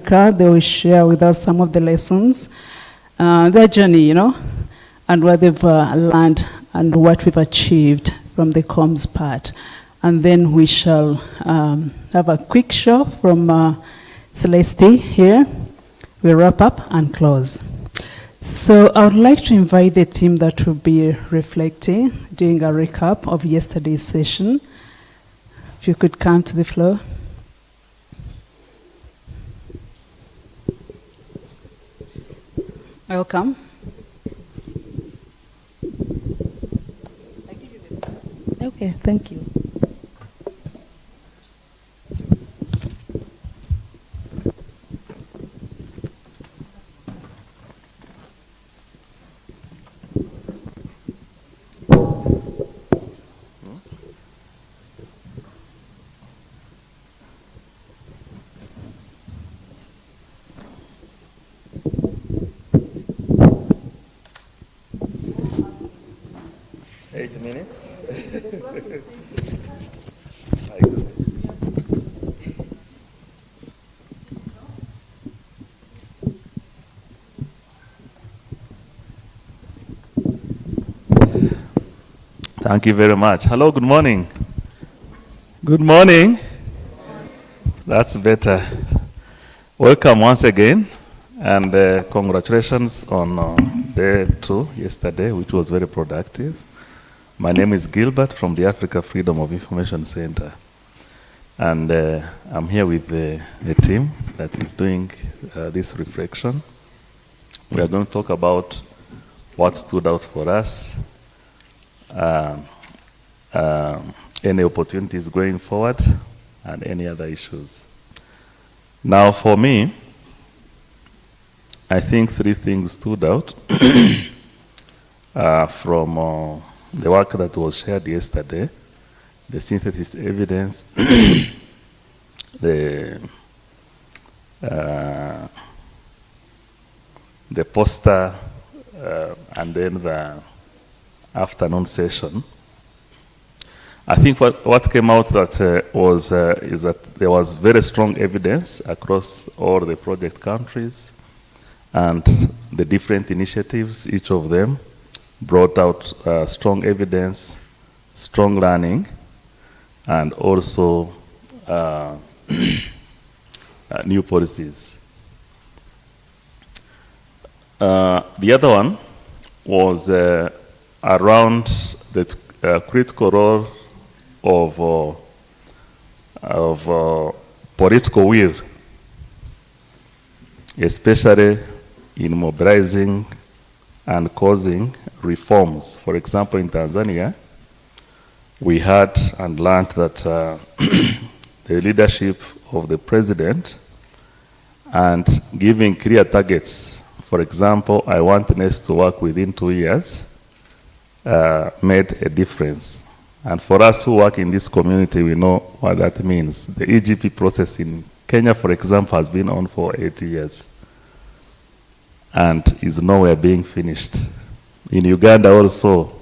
Africa. They will share with us some of the lessons, their journey, and what they've learned and what we've achieved from the comms part. And then we shall have a quick show from Celeste here. We'll wrap up and close. So I would like to invite the team that will be reflecting, doing a recap of yesterday's session. If you could come to the floor. Welcome. Okay, thank you. Thank you very much. Hello, good morning. Good morning. That's better. Welcome once again, and congratulations on day 2 yesterday, which was very productive. My name is Gilbert from the Africa Freedom of Information Center, and I'm here with the team that is doing this reflection. We are going to talk about what stood out for us, any opportunities going forward, and any other issues. Now, for me, I think 3 things stood out from the work that was shared yesterday: the synthesis evidence, the poster, and then the afternoon session. I think what came out that is that there was very strong evidence across all the project countries, and the different initiatives, each of them brought out strong evidence, strong learning, and also new policies. The other one was around the critical role of political will, especially in mobilizing and causing reforms. For example, in Tanzania, we had and learned that the leadership of the president and giving clear targets. For example, I want NEST to work within 2 years, made a difference. And for us who work in this community, we know what that means. The EGP process in Kenya, for example, has been on for 80 years and is nowhere being finished. In Uganda also,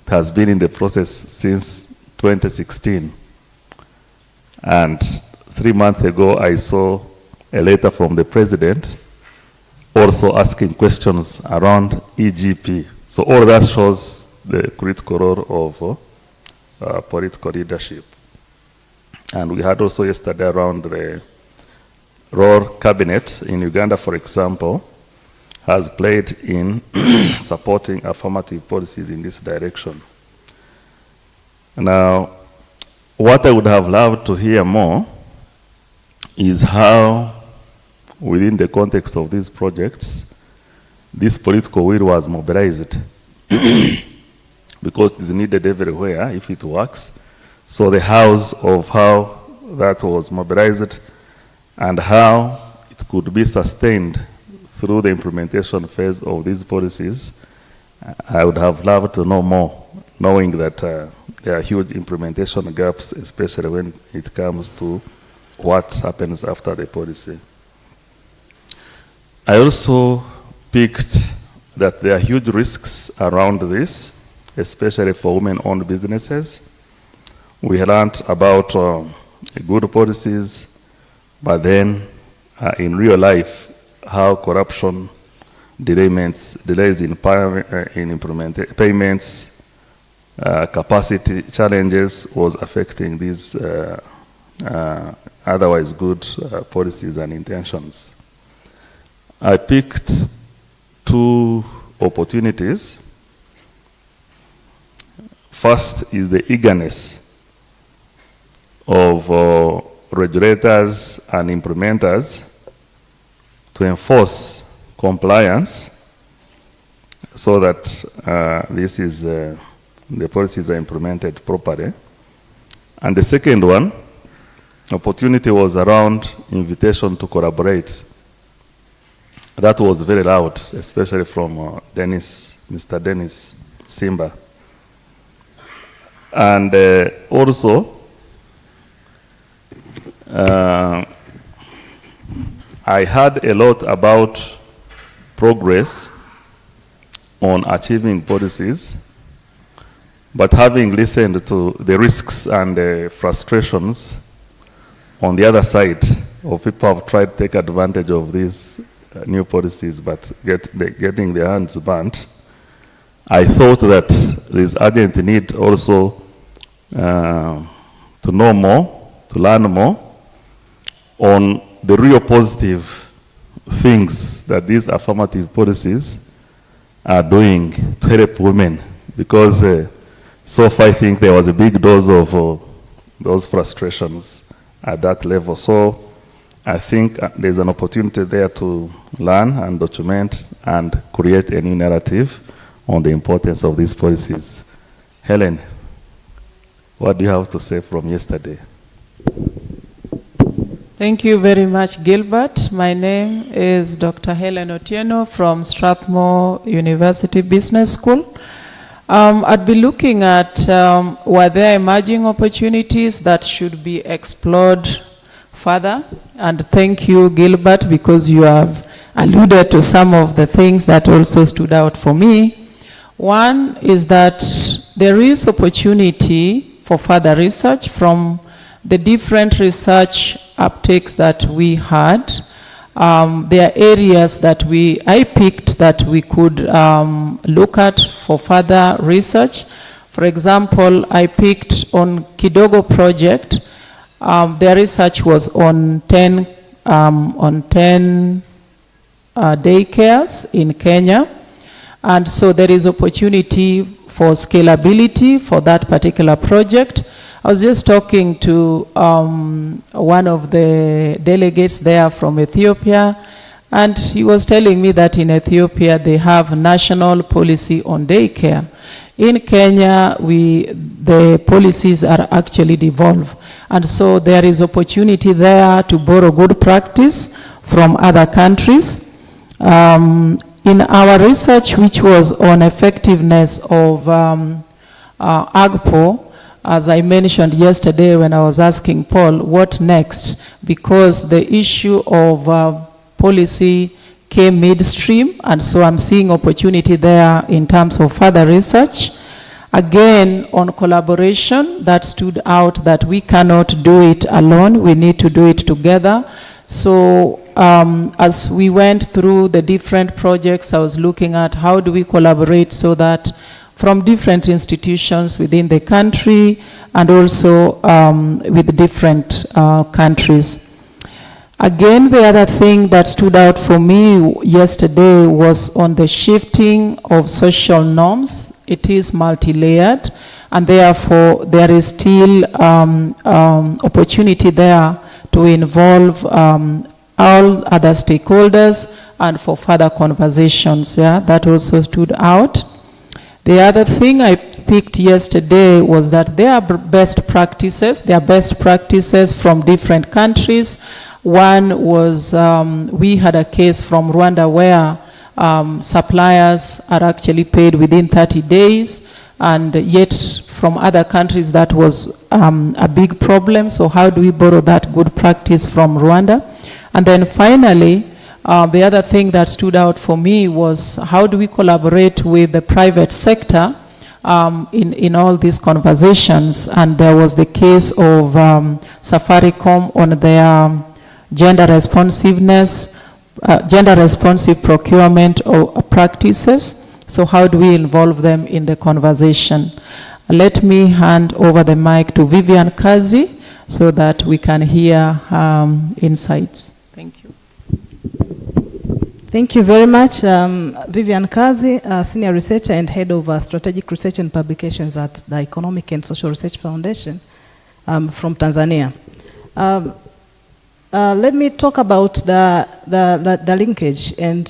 it has been in the process since 2016. And 3 months ago, I saw a letter from the president also asking questions around EGP. So all that shows the critical role of political leadership. And we had also yesterday around the role cabinet in Uganda, for example, has played in supporting affirmative policies in this direction. Now, what I would have loved to hear more is how, within the context of these projects, this political will was mobilized. Because it is needed everywhere if it works. So the hows of how that was mobilized and how it could be sustained through the implementation phase of these policies, I would have loved to know more, knowing that there are huge implementation gaps, especially when it comes to what happens after the policy. I also picked that there are huge risks around this, especially for women-owned businesses. We learned about good policies, but then in real life how corruption, delays in payments, capacity challenges was affecting these otherwise good policies and intentions. I picked 2 opportunities. First is the eagerness of regulators and implementers to enforce compliance so that the policies are implemented properly. And the second one, opportunity was around invitation to collaborate. That was very loud, especially from Mr. Dennis Simba. And also, I heard a lot about progress on achieving policies, but having listened to the risks and the frustrations on the other side of people who have tried to take advantage of these new policies but getting their hands burnt, I thought that there is urgent need also to know more, to learn more on the real positive things that these affirmative policies are doing to help women, because so far I think there was a big dose of those frustrations at that level. So I think there's an opportunity there to learn and document and create a new narrative on the importance of these policies. Helen, what do you have to say from yesterday? Thank you very much, Gilbert. My name is Dr. Helen Otieno from Strathmore University Business School. I'd be looking at were there emerging opportunities that should be explored further. And thank you, Gilbert, because you have alluded to some of the things that also stood out for me. One is that there is opportunity for further research from the different research uptakes that we had. There are areas that I picked that we could look at for further research. For example, I picked on Kidogo project. Their research was on 10 daycares in Kenya. And so there is opportunity for scalability for that particular project. I was just talking to one of the delegates there from Ethiopia, and he was telling me that in Ethiopia they have national policy on daycare. In Kenya, the policies are actually devolved. And so there is opportunity there to borrow good practice from other countries. In our research, which was on effectiveness of AGPO, as I mentioned yesterday when I was asking Paul, what next? Because the issue of policy came midstream, and so I'm seeing opportunity there in terms of further research. Again, on collaboration, that stood out that we cannot do it alone, we need to do it together. So as we went through the different projects, I was looking at how do we collaborate so that from different institutions within the country and also with different countries. Again, the other thing that stood out for me yesterday was on the shifting of social norms. It is multi-layered, and therefore there is still opportunity there to involve all other stakeholders and for further conversations. Yeah, that also stood out. The other thing I picked yesterday was that there are best practices. There are best practices from different countries. One was, we had a case from Rwanda where suppliers are actually paid within 30 days, and yet from other countries that was a big problem. So how do we borrow that good practice from Rwanda? And then finally, the other thing that stood out for me was how do we collaborate with the private sector in all these conversations. And there was the case of Safaricom on their gender responsiveness, gender responsive procurement or practices. So how do we involve them in the conversation? Let me hand over the mic to Vivian Kazi so that we can hear insights. Thank you. Thank you very much. Vivian Kazi, Senior Researcher and Head of Strategic Research and Publications at the Economic and Social Research Foundation from Tanzania. Let me talk about the linkage and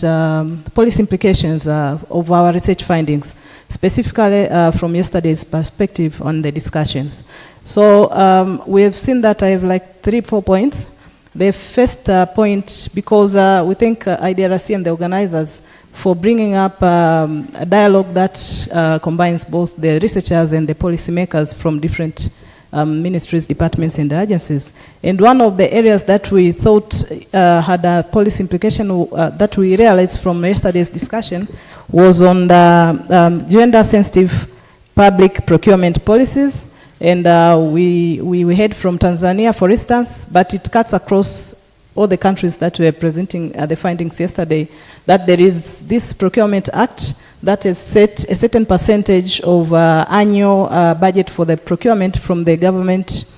policy implications of our research findings, specifically from yesterday's perspective on the discussions. So we have seen that I have like 3-4 points. The first point, because we thank IDRC and the organizers for bringing up a dialogue that combines both the researchers and the policymakers from different ministries, departments, and agencies. And one of the areas that we thought had a policy implication that we realized from yesterday's discussion was on the gender-sensitive public procurement policies. And we heard from Tanzania, for instance, but it cuts across all the countries that were presenting the findings yesterday, that there is this procurement act that has set a certain percentage of annual budget for the procurement from the government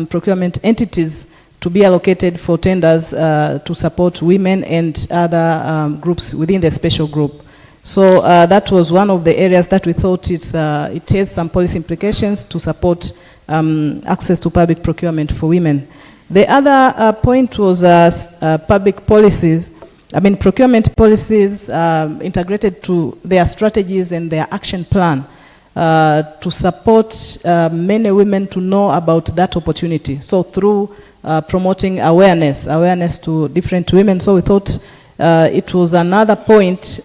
procurement entities to be allocated for tenders to support women and other groups within the special group. So that was one of the areas that we thought it has some policy implications to support access to public procurement for women. The other point was public policies, procurement policies integrated to their strategies and their action plan to support many women to know about that opportunity. So through promoting awareness to different women. So we thought it was another point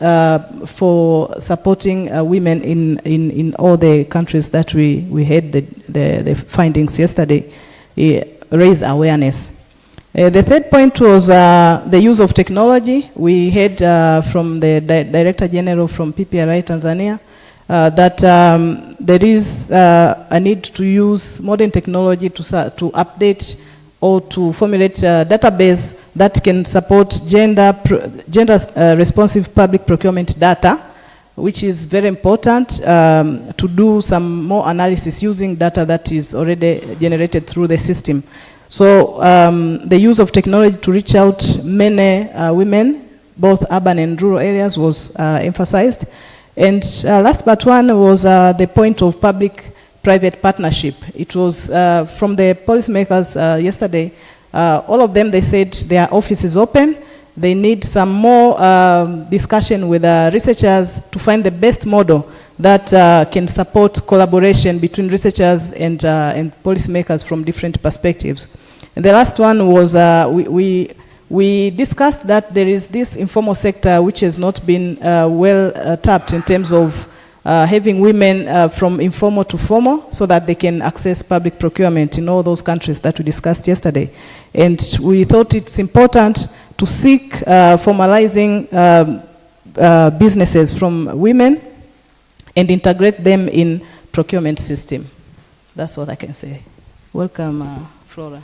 for supporting women in all the countries that we had the findings yesterday, raise awareness. The third point was the use of technology. We heard from the Director General from PPRI Tanzania that there is a need to use modern technology to update or to formulate a database that can support gender responsive public procurement data, which is very important to do some more analysis using data that is already generated through the system. So the use of technology to reach out many women, both urban and rural areas, was emphasized. And last but one was the point of public-private partnership. It was from the policymakers yesterday, all of them, they said their office is open. They need some more discussion with researchers to find the best model that can support collaboration between researchers and policymakers from different perspectives. And the last one was we discussed that there is this informal sector which has not been well tapped in terms of having women from informal to formal so that they can access public procurement in all those countries that we discussed yesterday. And we thought it's important to seek formalizing businesses from women and integrate them in procurement system. That's what I can say. Welcome, Flora.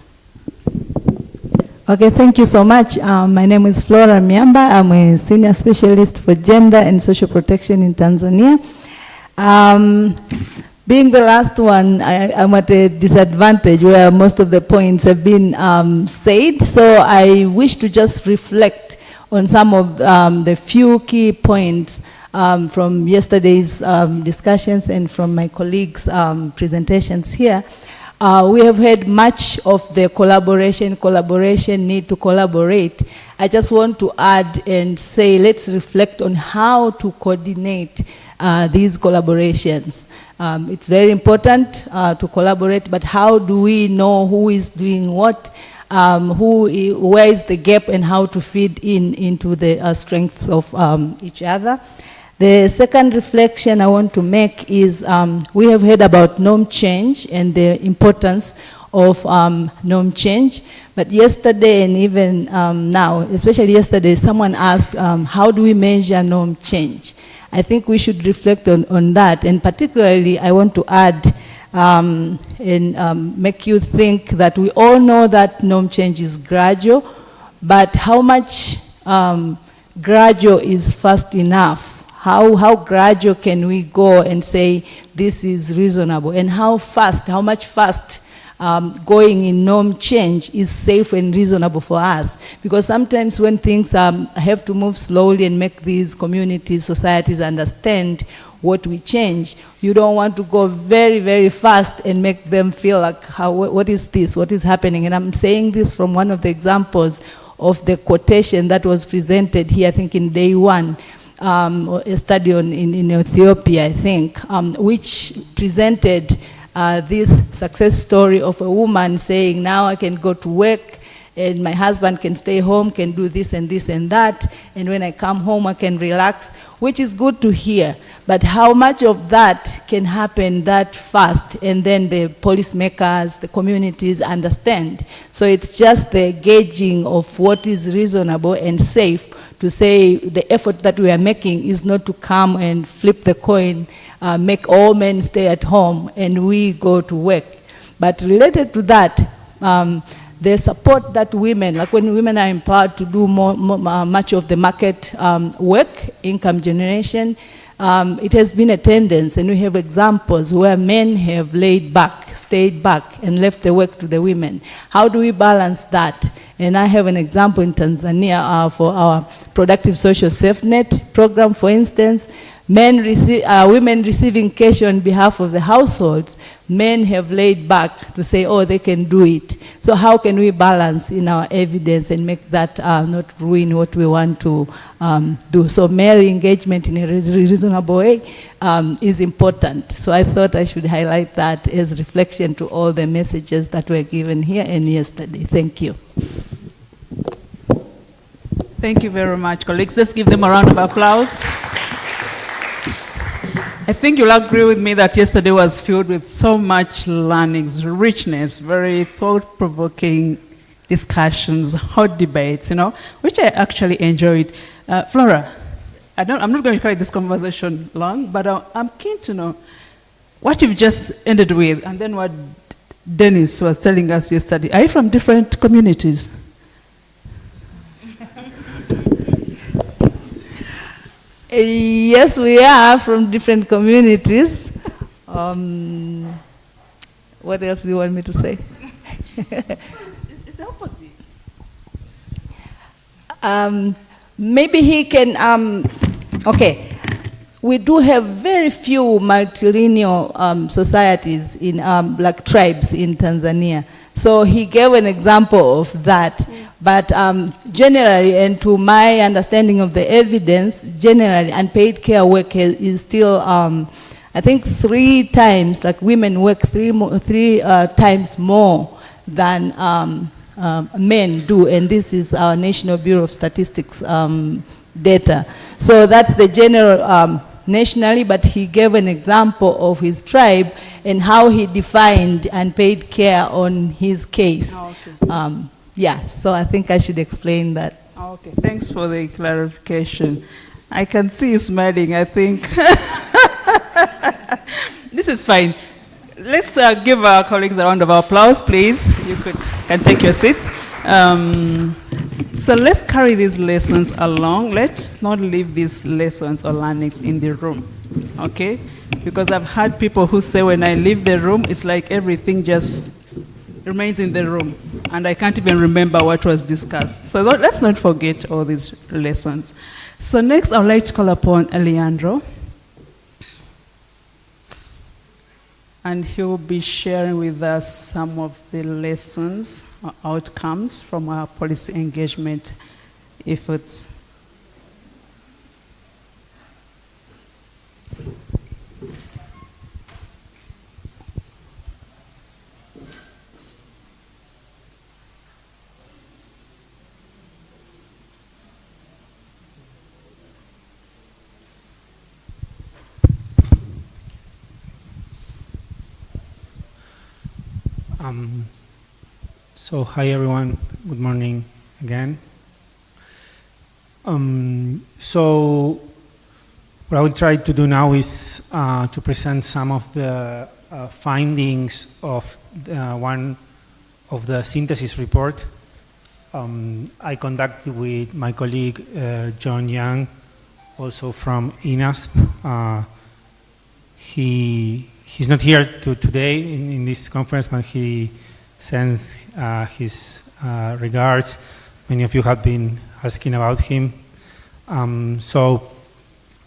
Okay, thank you so much. My name is Flora Miamba. I'm a senior specialist for gender and social protection in Tanzania. Being the last one, I'm at a disadvantage where most of the points have been said, so I wish to just reflect on some of the few key points from yesterday's discussions and from my colleagues' presentations here. We have heard much of the collaboration, need to collaborate. I just want to add and say, let's reflect on how to coordinate these collaborations. It's very important to collaborate, but how do we know who is doing what, where is the gap, and how to feed into the strengths of each other. The second reflection I want to make is we have heard about norm change and the importance of norm change. But yesterday and even now, especially yesterday, someone asked, how do we measure norm change? I think we should reflect on that. And particularly, I want to add and make you think that we all know that norm change is gradual. but how much gradual is fast enough? How gradual can we go and say this is reasonable? And how much fast going in norm change is safe and reasonable for us? Because sometimes when things have to move slowly and make these communities, societies understand what we change, you don't want to go very, very fast and make them feel like, what is this? What is happening? And I'm saying this from one of the examples of the quotation that was presented here, I think in day one, a study in Ethiopia, I think, which presented this success story of a woman saying, now I can go to work and my husband can stay home, can do this and this and that, and when I come home I can relax, which is good to hear. But how much of that can happen that fast and then the policymakers, the communities understand? So it's just the gauging of what is reasonable and safe to say the effort that we are making is not to come and flip the coin, make all men stay at home and we go to work. But related to that, the support that women, like when women are empowered to do much of the market work, income generation, it has been a tendency, and we have examples where men have laid back, stayed back, and left the work to the women. How do we balance that? And I have an example in Tanzania for our productive social safety net program, for instance. Women receiving cash on behalf of the households, men have laid back to say, oh, they can do it. So how can we balance in our evidence and make that not ruin what we want to do? So male engagement in a reasonable way is important. So I thought I should highlight that as reflection to all the messages that were given here and yesterday. Thank you. Thank you very much, colleagues. Let's give them a round of applause. I think you'll agree with me that yesterday was filled with so much learnings, richness, very thought-provoking discussions, hot debates, which I actually enjoyed. Flora, I'm not going to carry this conversation long, but I'm keen to know what you've just ended with, and then what Dennis was telling us yesterday. Are you from different communities? Yes, we are from different communities. What else do you want me to say? It's the opposite. Maybe he can, okay. We do have very few matrilineal societies in like tribes in Tanzania. So he gave an example of that. But generally, and to my understanding of the evidence, generally, unpaid care work is still, I think 3 times, like women work three times more than men do. And this is our National Bureau of Statistics data. So that's the general nationally, but he gave an example of his tribe and how he defined unpaid care on his case. Oh, okay. Yeah, so I think I should explain that. Okay, thanks for the clarification. I can see you smiling, I think. This is fine. Let's give our colleagues a round of applause, please. You can take your seats. So let's carry these lessons along. Let's not leave these lessons or learnings in the room, okay? Because I've had people who say when I leave the room, it's like everything just remains in the room, and I can't even remember what was discussed. So let's not forget all these lessons. So next, I'd like to call upon Eliandro, and he will be sharing with us some of the lessons or outcomes from our policy engagement efforts. So hi everyone, good morning again. So what I will try to do now is to present some of the findings of one of the synthesis report I conducted with my colleague John Young, also from INASP. He's not here today in this conference, but he sends his regards. Many of you have been asking about him. Again,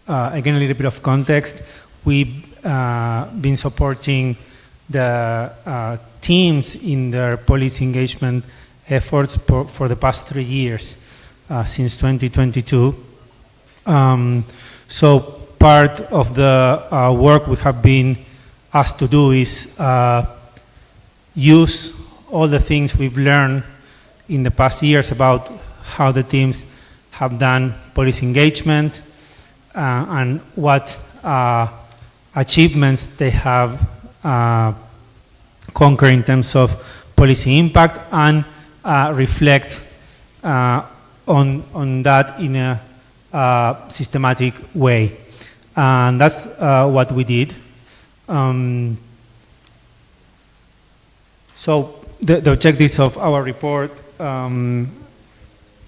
a little bit of context. We've been supporting the teams in their policy engagement efforts for the past 3 years, since 2022. So part of the work we have been asked to do is use all the things we've learned in the past years about how the teams have done policy engagement and what achievements they have conquered in terms of policy impact, and reflect on that in a systematic way. And that's what we did. So the objectives of our report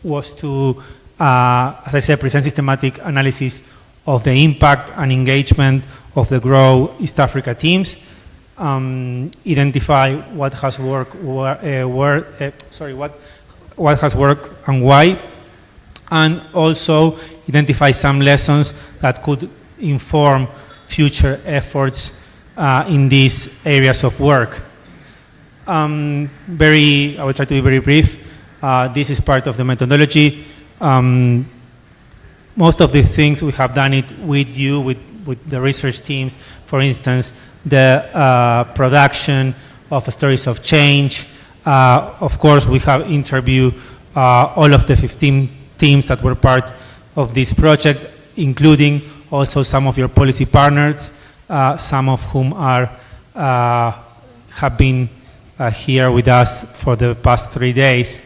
was to, as I said, present systematic analysis of the impact and engagement of the GrOW East Africa teams, identify what has worked, what has worked and why, and also identify some lessons that could inform future efforts in these areas of work. I will try to be very brief. This is part of the methodology. Most of the things we have done it with you, with the research teams. For instance, the production of stories of change. Of course, we have interviewed all of the 15 teams that were part of this project, including also some of your policy partners, some of whom have been here with us for the past 3 days.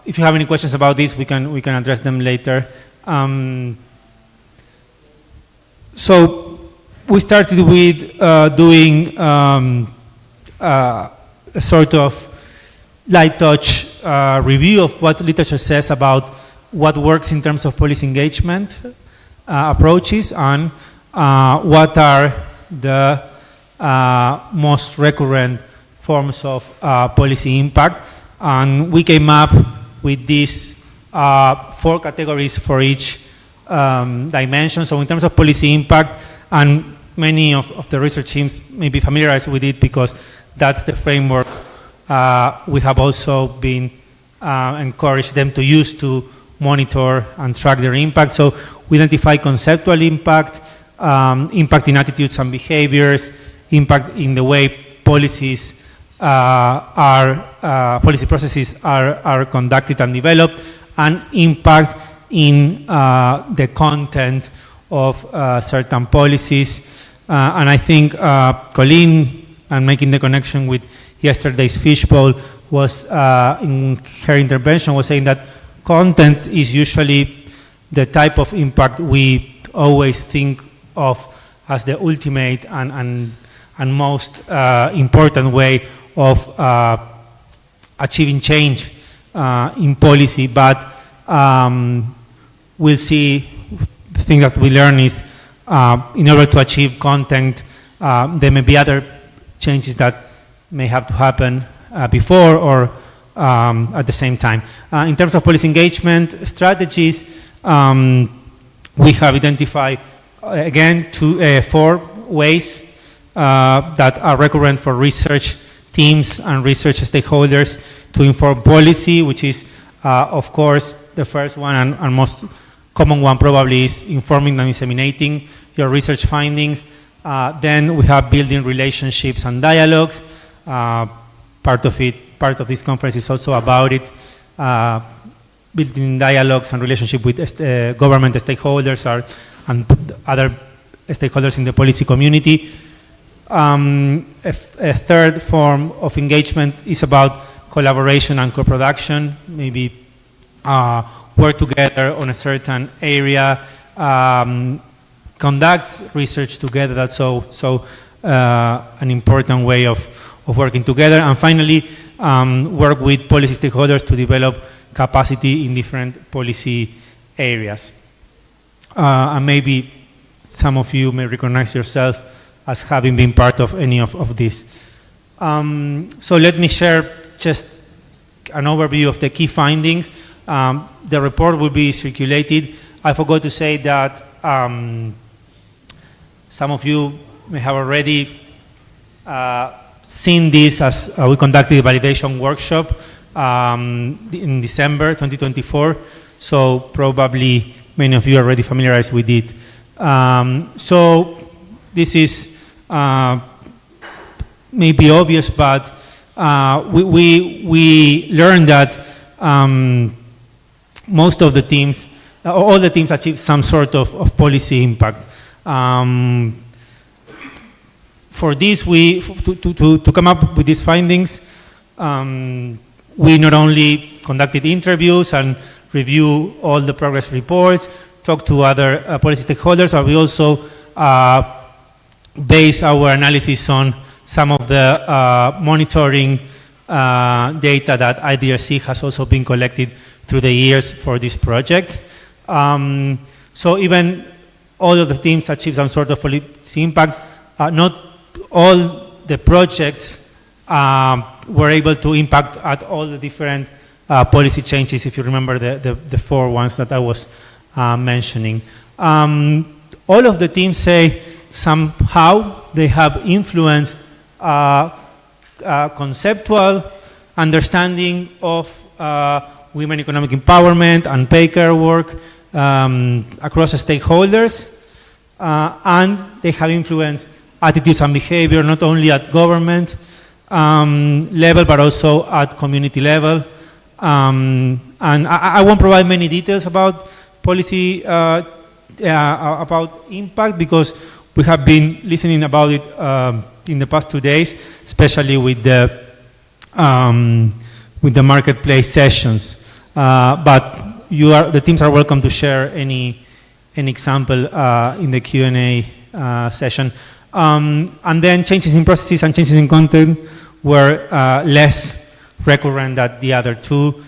If you have any questions about this, we can address them later. So we started with doing a sort of light touch review of what literature says about what works in terms of policy engagement approaches, and what are the most recurrent forms of policy impact. And we came up with these 4 categories for each dimension. So in terms of policy impact, and many of the research teams may be familiarized with it because that's the framework we have also been encouraged them to use to monitor and track their impact. So we identify conceptual impact, impact in attitudes and behaviors, impact in the way policies policy processes are conducted and developed, and impact in the content of certain policies. And I think Colleen, and making the connection with yesterday's fishbowl, was in her intervention was saying that content is usually the type of impact we always think of as the ultimate and most important way of achieving change in policy. But we'll see, the thing that we learn is in order to achieve content, there may be other changes that may have to happen before or at the same time. In terms of policy engagement strategies, we have identified, again, 4 ways that are recurrent for research teams and research stakeholders to inform policy, which is, of course, the first one and most common one probably is informing and disseminating your research findings. Then we have building relationships and dialogues. Part of this conference is also about it, building dialogues and relationship with government stakeholders and other stakeholders in the policy community. A third form of engagement is about collaboration and co-production, maybe work together on a certain area, conduct research together. That's so an important way of of working together. And finally, work with policy stakeholders to develop capacity in different policy areas. And maybe some of you may recognize yourselves as having been part of any of this. So let me share just an overview of the key findings. The report will be circulated. I forgot to say that some of you may have already seen this as we conducted a validation workshop in December 2024. So probably many of you are already familiarized with it. So this is maybe obvious, but we learned that most of the teams, all the teams achieved some sort of policy impact. For this, to come up with these findings, we not only conducted interviews and review all the progress reports, talk to other policy stakeholders, but we also base our analysis on some of the monitoring data that IDRC has also been collected through the years for this project. So even all of the teams achieved some sort of policy impact. Not all the projects were able to impact at all the different policy changes, if you remember the 4 ones that I was mentioning. All of the teams say somehow they have influenced conceptual understanding of women economic empowerment and pay care work across stakeholders, and they have influenced attitudes and behavior not only at government level but also at community level. And I won't provide many details about policy, about impact, because we have been listening about it in the past 2 days, especially with the marketplace sessions. But the teams are welcome to share any example in the Q&A session. And then changes in processes and changes in content were less recurrent than the other 2.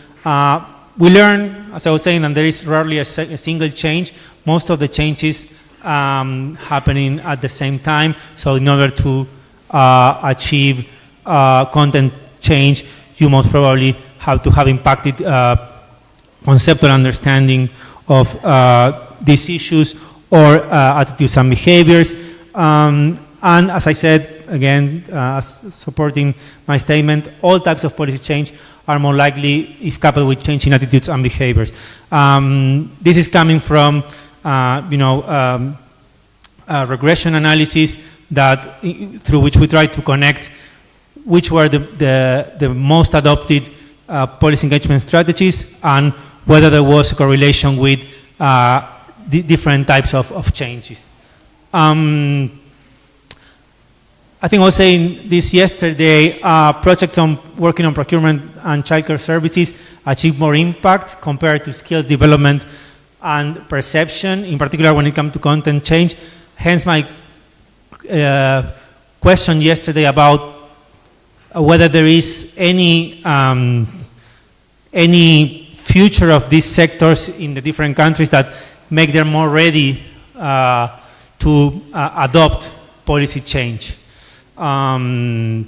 We learn, as I was saying, that there is rarely a single change. Most of the changes happening at the same time. So in order to achieve content change, you most probably have to have impacted conceptual understanding of these issues or attitudes and behaviors. And as I said, again, supporting my statement, all types of policy change are more likely if coupled with changing attitudes and behaviors. This is coming from, regression analysis through which we try to connect which were the most adopted policy engagement strategies and whether there was a correlation with the different types of changes. I think I was saying this yesterday, projects working on procurement and childcare services achieve more impact compared to skills development and perception, in particular when it comes to content change. Hence my question yesterday about whether there is any future of these sectors in the different countries that make them more ready to adopt policy change. And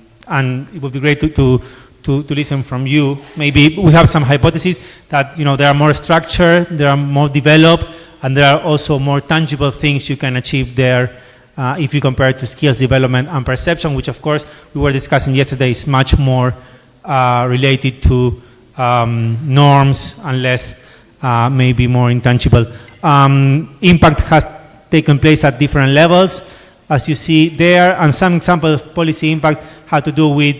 it would be great to listen from you. Maybe we have some hypotheses that they are more structured, they are more developed, and there are also more tangible things you can achieve there if you compare it to skills development and perception, which of course we were discussing yesterday is much more related to norms and less maybe more intangible. Impact has taken place at different levels, as you see there, and some examples of policy impacts have to do with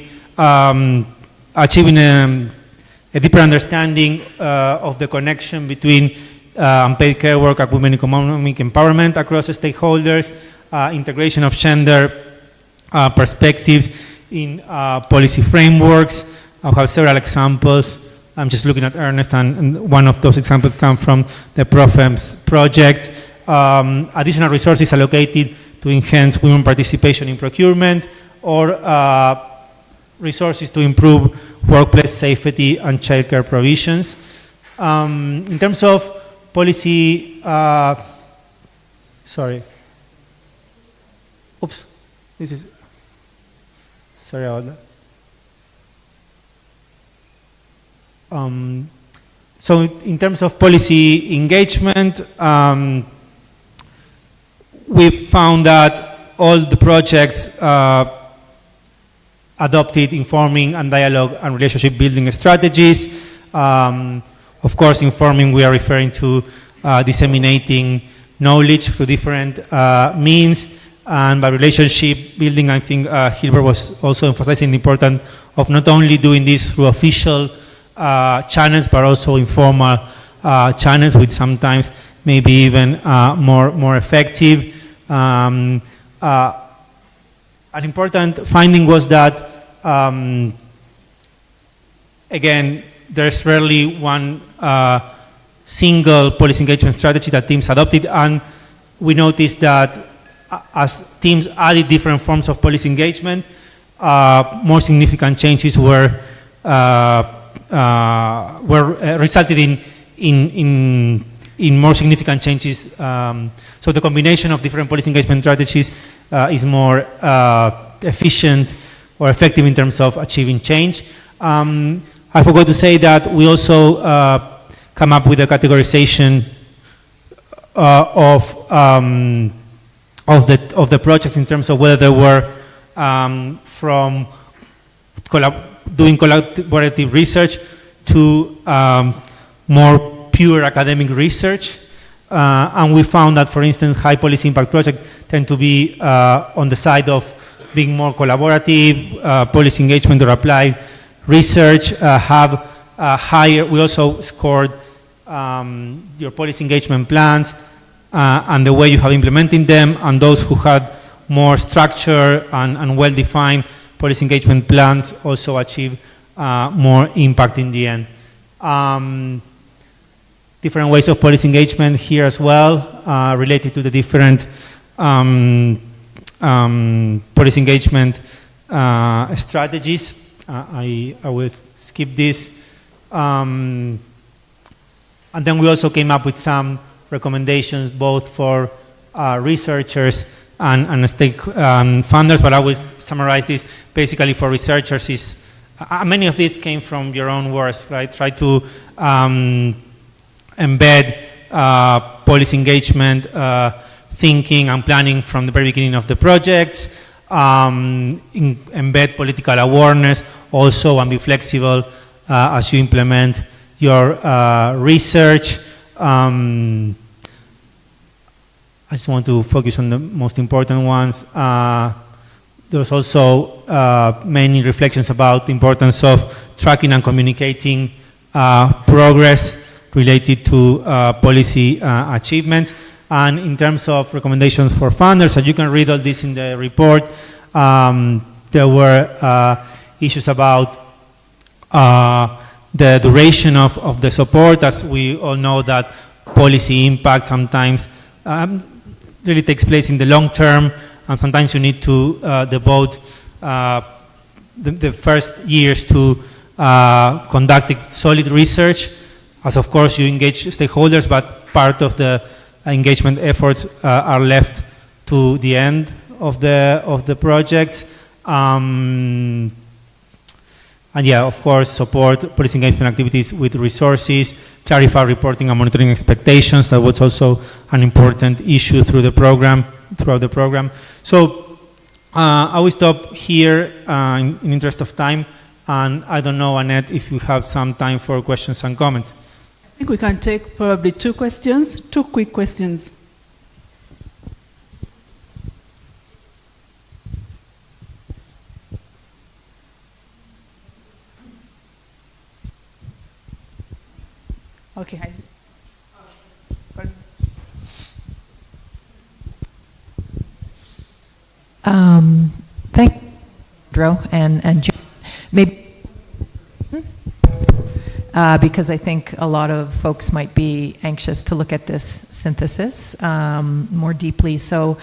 achieving a deeper understanding of the connection between unpaid care work and women economic empowerment across stakeholders, integration of gender perspectives in policy frameworks. I have several examples. I'm just looking at Ernest, and one of those examples come from the PROFEMS project. Additional resources allocated to enhance women participation in procurement, or resources to improve workplace safety and childcare provisions. In terms of policy, sorry. Oops, this is, sorry about that. So in terms of policy engagement, we found that all the projects adopted informing and dialogue and relationship building strategies. Of course, informing, we are referring to disseminating knowledge through different means. And by relationship building, I think Hilbert was also emphasizing the importance of not only doing this through official channels, but also informal channels, which sometimes may be even more effective. An important finding was that, again, there's rarely one single policy engagement strategy that teams adopted, and we noticed that as teams added different forms of policy engagement, more significant changes were resulted in more significant changes. So the combination of different policy engagement strategies is more efficient or effective in terms of achieving change. I forgot to say that we also come up with a categorization of the projects in terms of whether they were from doing collaborative research to more pure academic research. And we found that, for instance, high policy impact projects tend to be on the side of being more collaborative, policy engagement or applied research, have higher, we also scored your policy engagement plans and the way you have implemented them, and those who had more structure and well-defined policy engagement plans also achieve more impact in the end. Different ways of policy engagement here as well, related to the different policy engagement strategies. I will skip this. And then we also came up with some recommendations both for researchers and funders, but I will summarize this. Basically for researchers is, many of these came from your own words, right? Try to embed policy engagement thinking and planning from the very beginning of the projects, embed political awareness also, and be flexible as you implement your research. I just want to focus on the most important ones. There's also many reflections about the importance of tracking and communicating progress related to policy achievements. And in terms of recommendations for funders, and you can read all this in the report, there were issues about the duration of the support, as we all know that policy impact sometimes really takes place in the long term, and sometimes you need to devote the first years to conducting solid research, as of course you engage stakeholders, but part of the engagement efforts are left to the end of the projects. And yeah, of course, support policy engagement activities with resources, clarify reporting and monitoring expectations. That was also an important issue throughout the program. So I will stop here in interest of time. And I don't know, Annette, if you have some time for questions and comments. I think we can take probably two quick questions. Okay. Thank you, Drew and John. Maybe because I think a lot of folks might be anxious to look at this synthesis more deeply. So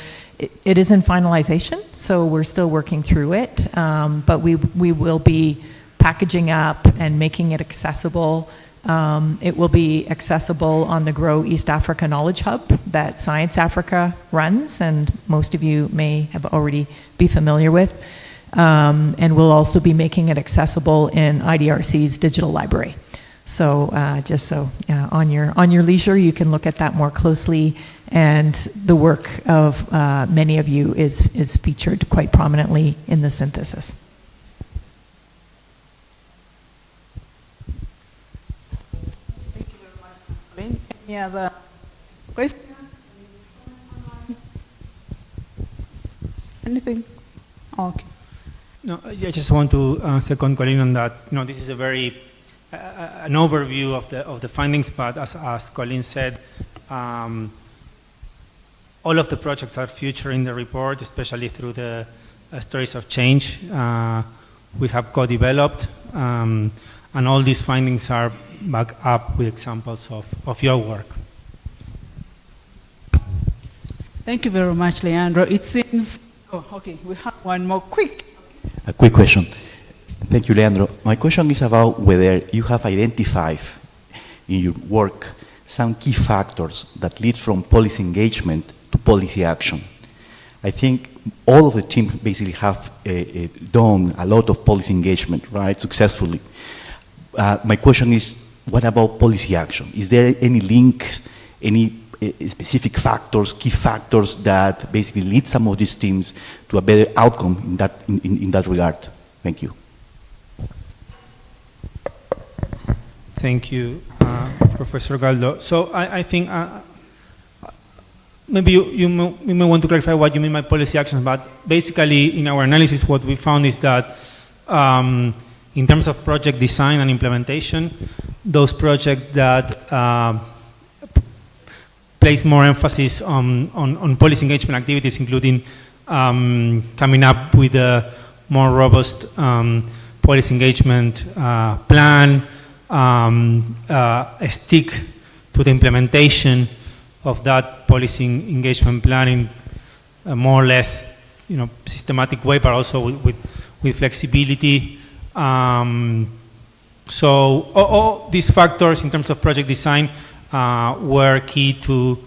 it is in finalization, so we're still working through it, but we will be packaging up and making it accessible. It will be accessible on the GrOW East Africa Knowledge Hub that Science Africa runs, and most of you may have already be familiar with. And we'll also be making it accessible in IDRC's digital library. So just so on your leisure, you can look at that more closely. And the work of many of you is featured quite prominently in the synthesis. Any other questions? Anything? Okay. No, I just want to second Colleen on that. You know, this is a very an overview of the findings, but as Colleen said, all of the projects are featured in the report, especially through the stories of change we have co-developed, and all these findings are backed up with examples of your work. Thank you very much, Leandro. It seems, oh, okay, we have one more quick. A quick question. Thank you, Leandro. My question is about whether you have identified in your work some key factors that lead from policy engagement to policy action. I think all of the team basically have done a lot of policy engagement, right, successfully. My question is, what about policy action? Is there any link, any specific factors, key factors that basically lead some of these teams to a better outcome in that regard? Thank you. Thank you, Professor Galdo. So I think maybe you may want to clarify what you mean by policy actions, but basically in our analysis what we found is that in terms of project design and implementation, those projects that place more emphasis on policy engagement activities, including coming up with a more robust policy engagement plan, stick to the implementation of that policy engagement plan in a more or less, systematic way, but also with flexibility. So all these factors in terms of project design were key to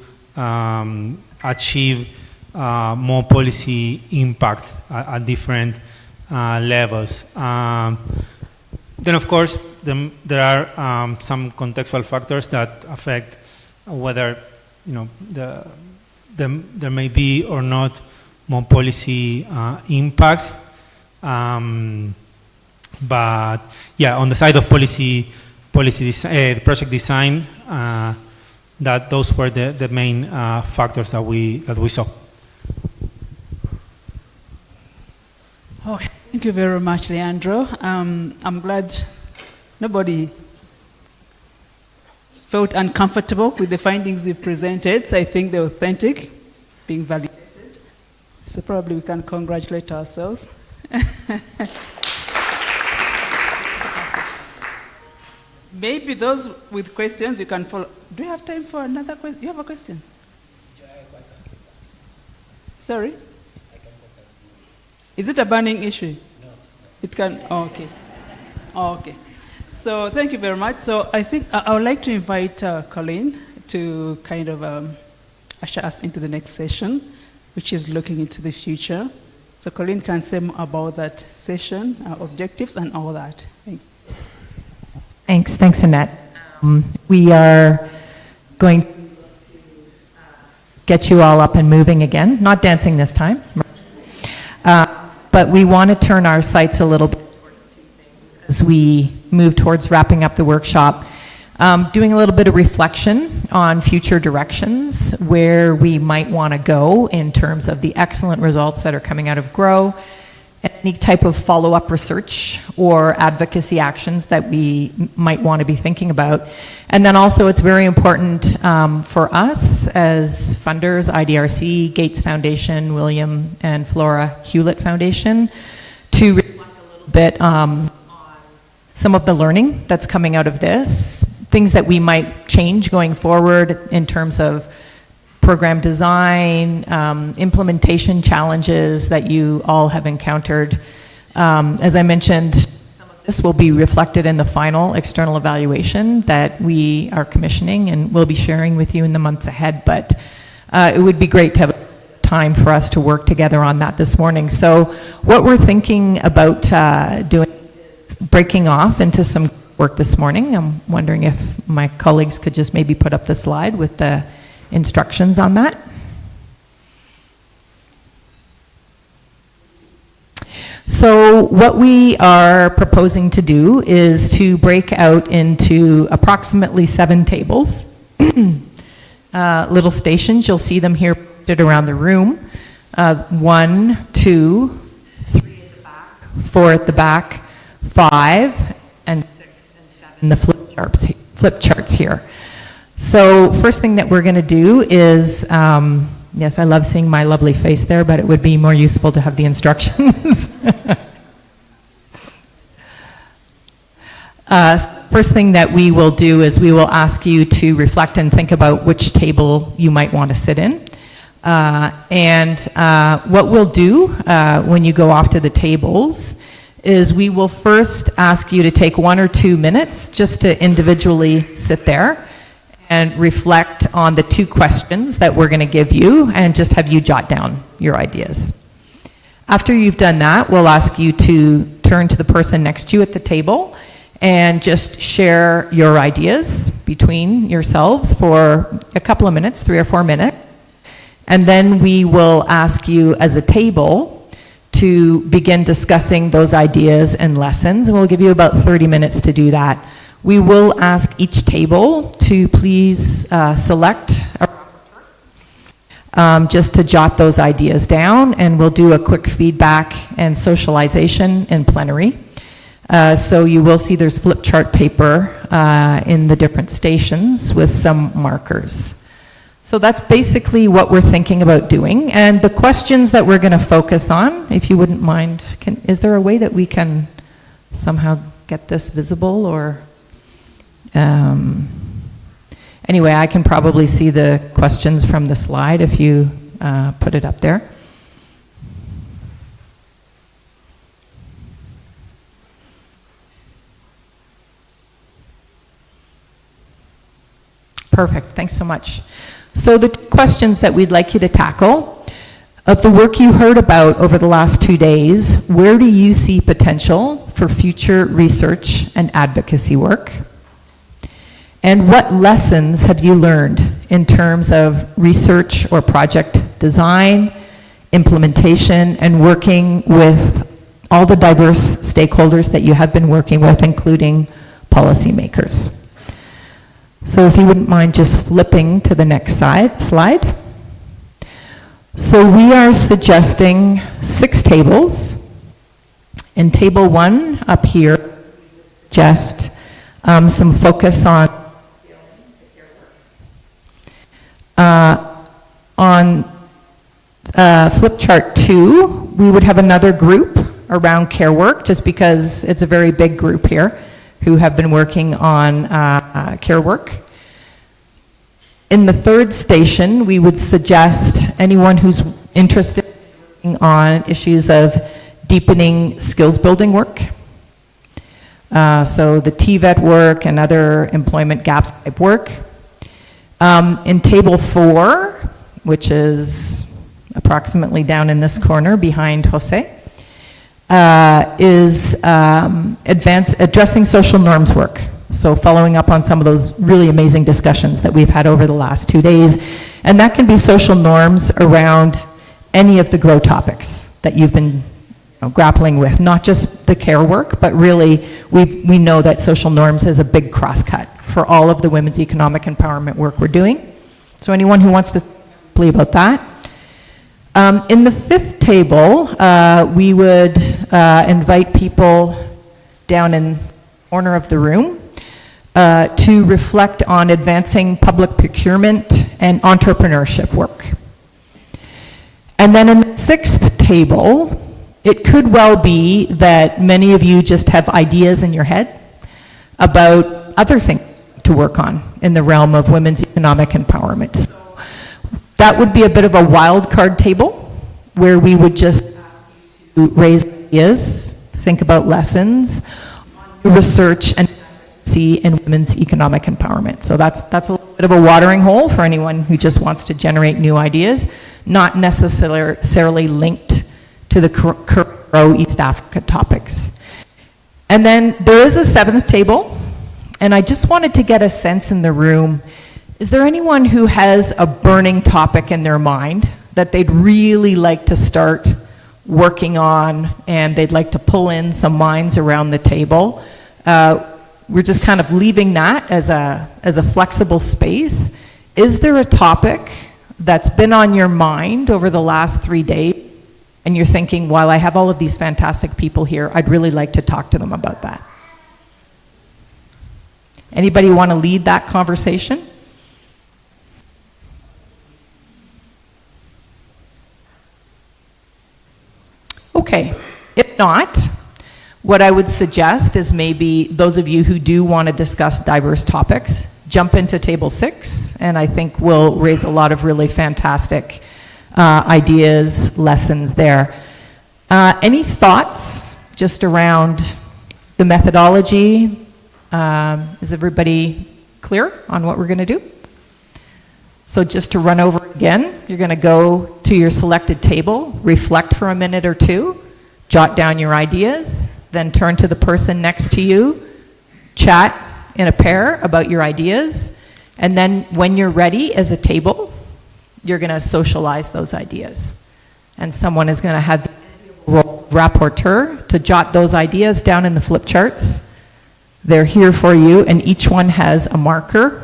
achieve more policy impact at different levels. Then, of course, there are some contextual factors that affect whether there may be or not more policy impact. But yeah, on the side of project design, that those were the main factors that we saw. Okay, thank you very much, Leandro. I'm glad nobody felt uncomfortable with the findings we've presented. So I think they're authentic, being validated. So probably we can congratulate ourselves. Maybe those with questions, you can follow. Do you have time for another question? Do you have a question? Sorry? Is it a burning issue? No. It can, oh, okay. Oh, okay. So thank you very much. So I think I would like to invite Colleen to kind of usher us into the next session, which is looking into the future. So Colleen can say more about that session, objectives and all that. Thank you. Thanks, Annette. We are going to get you all up and moving again, not dancing this time. But we want to turn our sights a little bit towards two things as we move towards wrapping up the workshop. Doing a little bit of reflection on future directions, where we might want to go in terms of the excellent results that are coming out of GrOW, any type of follow-up research or advocacy actions that we might want to be thinking about. And then also it's very important for us as funders, IDRC, Gates Foundation, William and Flora Hewlett Foundation, to reflect a little bit on some of the learning that's coming out of this, things that we might change going forward in terms of program design, implementation challenges that you all have encountered. As I mentioned, some of this will be reflected in the final external evaluation that we are commissioning and will be sharing with you in the months ahead, but it would be great to have time for us to work together on that this morning. So what we're thinking about doing is breaking off into some work this morning. I'm wondering if my colleagues could just maybe put up the slide with the instructions on that. So what we are proposing to do is to break out into approximately 7 tables, little stations. You'll see them here posted around the room. 1, 2, 3 at the back, 4 at the back, 5, and 6 and 7, the flip charts here. So first thing that we're going to do is, yes, I love seeing my lovely face there, but it would be more useful to have the instructions. First thing that we will do is we will ask you to reflect and think about which table you might want to sit in. What we'll do when you go off to the tables is we will first ask you to take 1 or 2 minutes just to individually sit there and reflect on the 2 questions that we're going to give you and just have you jot down your ideas. After you've done that, we'll ask you to turn to the person next to you at the table and just share your ideas between yourselves for a couple of minutes, 3 or 4 minutes. And then we will ask you as a table to begin discussing those ideas and lessons, and we'll give you about 30 minutes to do that. We will ask each table to please select a just to jot those ideas down, and we'll do a quick feedback and socialization in plenary. So you will see there's flip chart paper in the different stations with some markers. So that's basically what we're thinking about doing. And the questions that we're going to focus on, if you wouldn't mind, is there a way that we can somehow get this visible, or... Anyway, I can probably see the questions from the slide if you put it up there. Perfect, thanks so much. So the questions that we'd like you to tackle, of the work you heard about over the last 2 days, where do you see potential for future research and advocacy work? And what lessons have you learned in terms of research or project design, implementation, and working with all the diverse stakeholders that you have been working with, including policymakers? So if you wouldn't mind just flipping to the next slide. So we are suggesting 6 tables. In table 1 up here, just some focus on flip chart 2, we would have another group around care work, just because it's a very big group here who have been working on care work. In the 3rd station, we would suggest anyone who's interested in working on issues of deepening skills building work. So the TVET work and other employment gaps type work. In table 4, which is approximately down in this corner behind Jose, is addressing social norms work. So following up on some of those really amazing discussions that we've had over the last 2 days. And that can be social norms around any of the GrOW topics that you've been grappling with, not just the care work, but really we know that social norms is a big crosscut for all of the women's economic empowerment work we're doing. So anyone who wants to think about that. In the 5th table, we would invite people down in the corner of the room to reflect on advancing public procurement and entrepreneurship work. And then in the 6th table, it could well be that many of you just have ideas in your head about other things to work on in the realm of women's economic empowerment. So that would be a bit of a wild card table where we would just raise ideas, think about lessons, research and see in women's economic empowerment. So that's a little bit of a watering hole for anyone who just wants to generate new ideas, not necessarily linked to the current GrOW East Africa topics. And then there is a seventh table, and I just wanted to get a sense in the room, is there anyone who has a burning topic in their mind that they'd really like to start working on and they'd like to pull in some minds around the table? We're just kind of leaving that as a flexible space. Is there a topic that's been on your mind over the last 3 days and you're thinking, while I have all of these fantastic people here, I'd really like to talk to them about that? Anybody want to lead that conversation? Okay, if not, what I would suggest is maybe those of you who do want to discuss diverse topics, jump into table 6, and I think we'll raise a lot of really fantastic ideas, lessons there. Any thoughts just around the methodology? Is everybody clear on what we're going to do? So just to run over again, you're going to go to your selected table, reflect for a minute or two, jot down your ideas, then turn to the person next to you, chat in a pair about your ideas, and then when you're ready as a table, you're going to socialize those ideas. And someone is going to have the role of rapporteur to jot those ideas down in the flip charts. They're here for you, and each one has a marker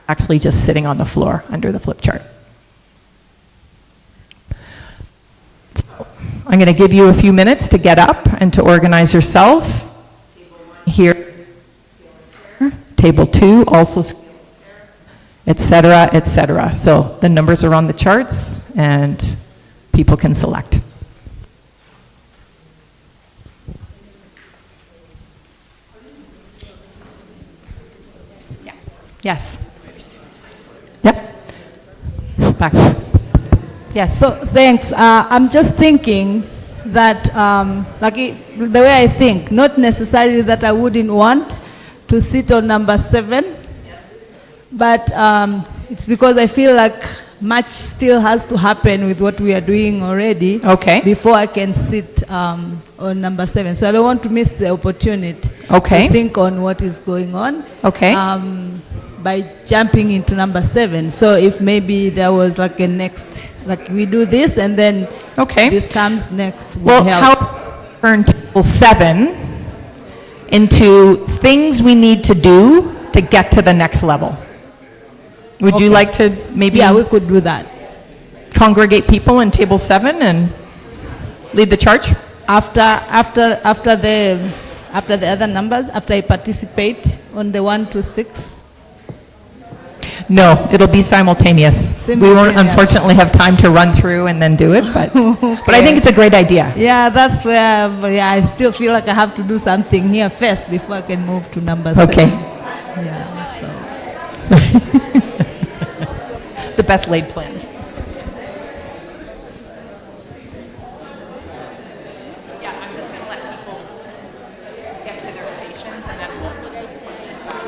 actually just sitting on the floor under the flip chart. So I'm going to give you a few minutes to get up and to organize yourself. Here, table 2, also, etc., etc. So the numbers are on the charts and people can select. Yeah. Yes. Yep. Back. Yes. So thanks. I'm just thinking that, the way I think, not necessarily that I wouldn't want to sit on number 7, but it's because I feel like much still has to happen with what we are doing already. Okay. Before I can sit on number 7. So I don't want to miss the opportunity Okay. to think on what is going on. Okay. By jumping into number 7. So if maybe there was like a next, like we do this and then Okay. this comes next. would Well, help. how turn table 7 into things we need to do to get to the next level? Would you Okay. like to maybe Yeah, we could do that. congregate people in table 7 and lead the charge? After the other numbers, after I participate on the 1 to 6. No, it'll be simultaneous. We won't Simultaneous. unfortunately have time to run through and then do it, but I think it's a great idea. Yeah, that's where I still feel like I have to do something here first before I can move to number 7. Okay. Yeah, So the best laid plans. Yeah, I'm just going to let people get to their stations and then we'll questions back.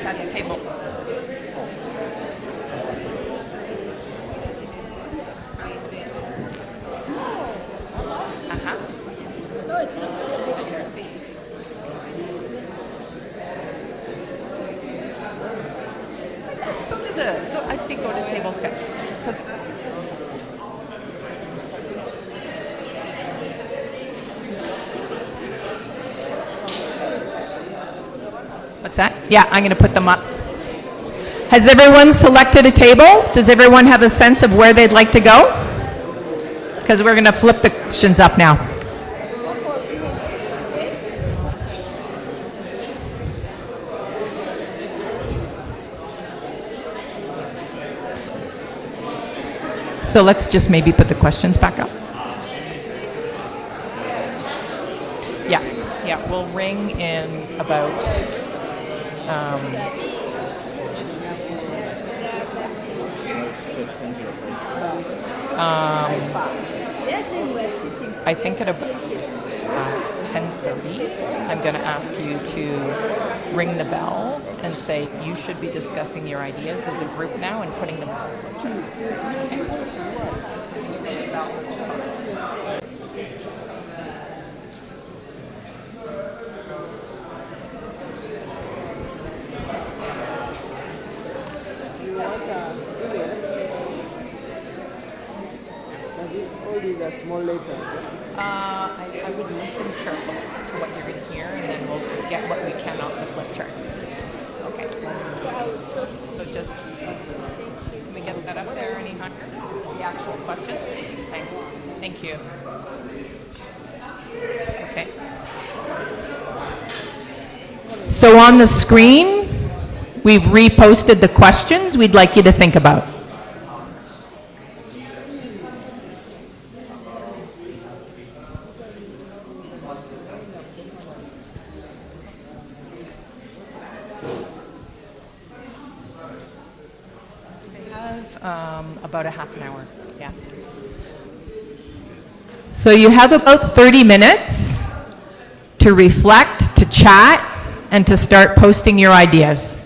That's table. I'd say go to table 6. 'Cause what's that? Yeah, I'm going to put them up. Has everyone selected a table? Does everyone have a sense of where they'd like to go? Because we're going to flip the questions up now. So let's just maybe put the questions back up. Yeah, we'll ring in about, I think at about 10:30, I'm going to ask you to ring the bell and say you should be discussing your ideas as a group now and putting them on the floor chart. All these are small letters. I would listen carefully to what you're going to hear, and then we'll get what we can off the flip charts. Okay. So just, can we get that up there any higher? The actual questions? Thanks. Thank you. Okay. So on the screen, we've reposted the questions we'd like you to think about. About a half an hour, yeah. So you have about 30 minutes to reflect, to chat, and to start posting your ideas.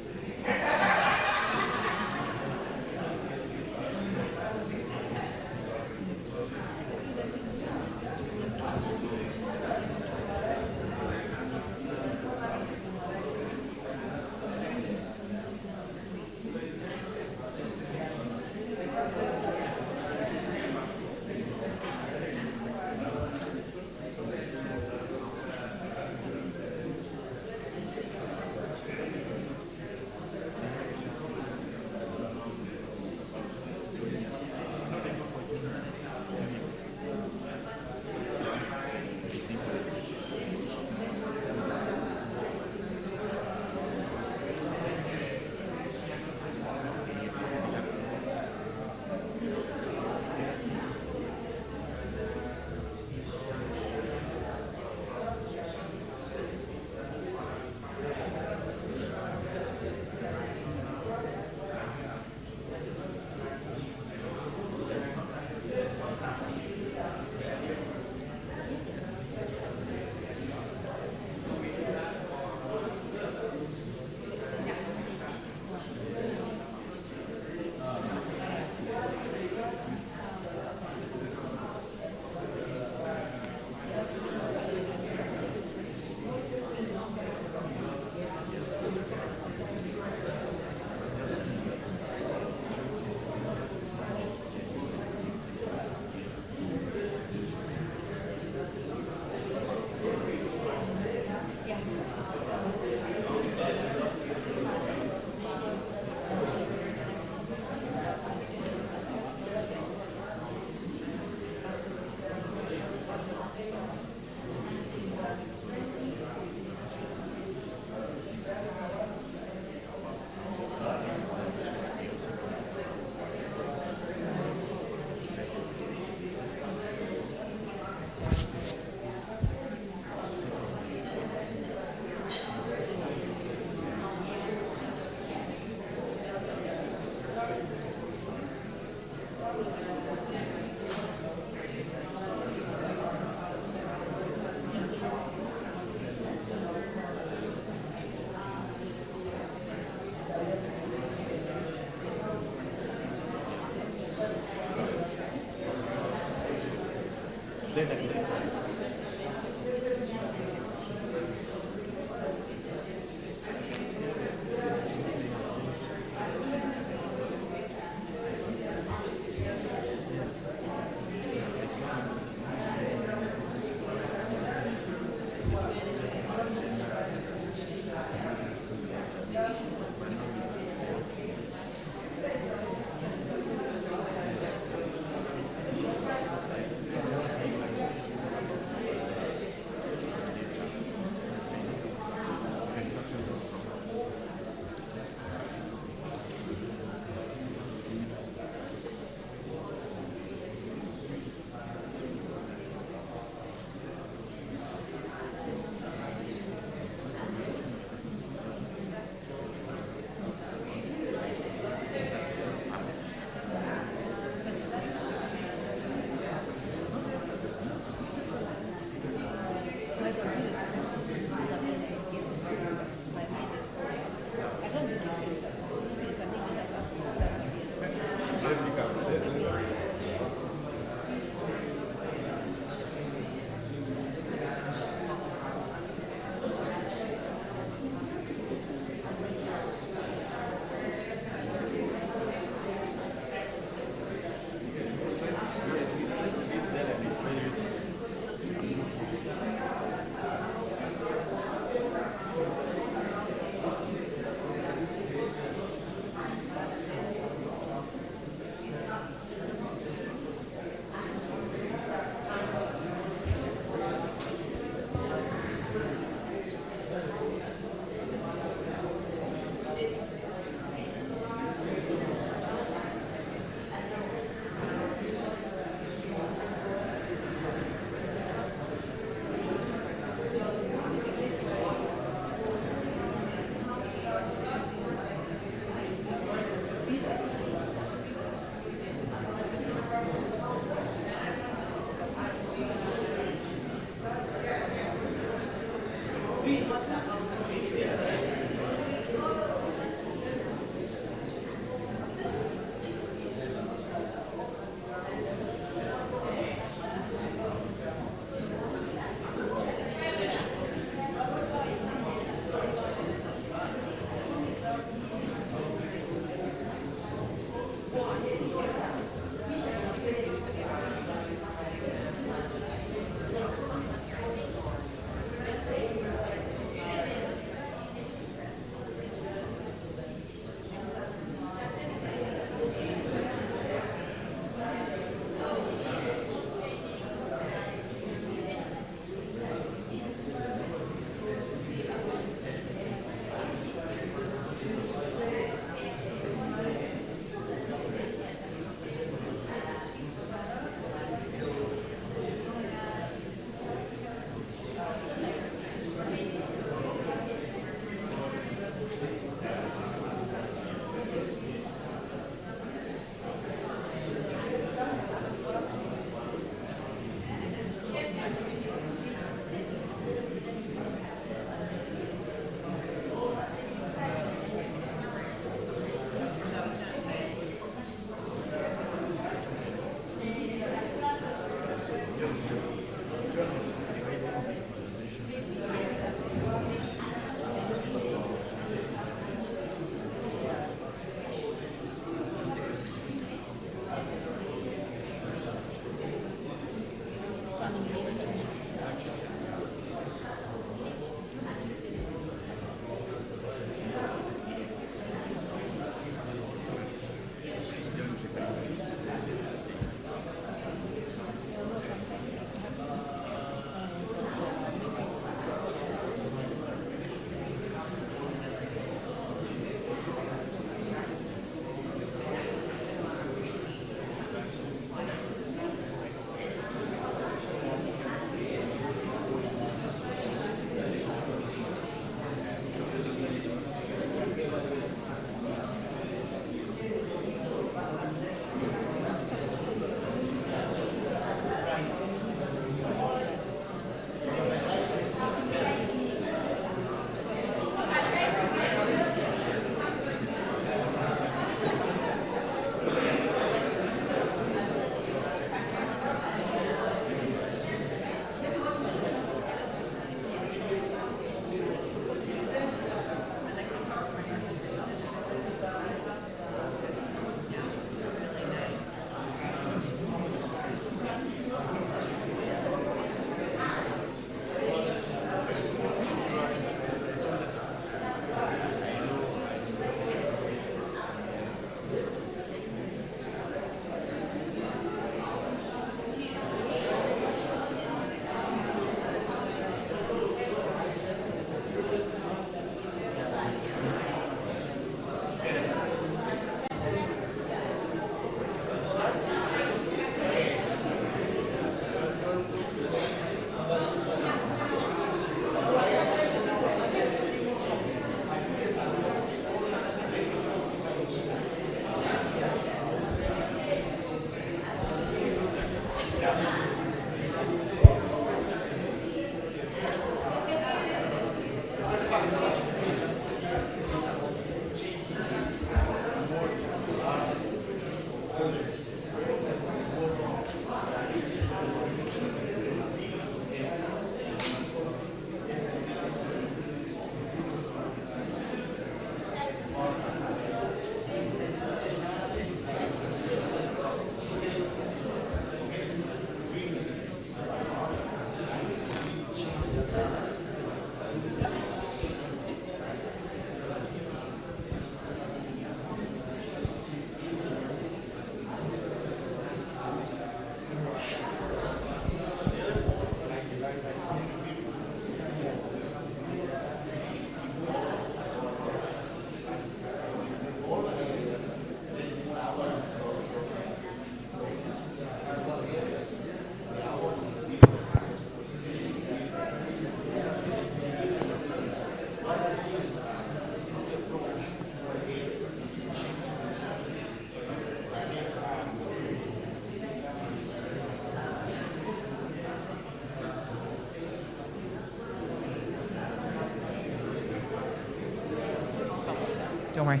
Don't worry.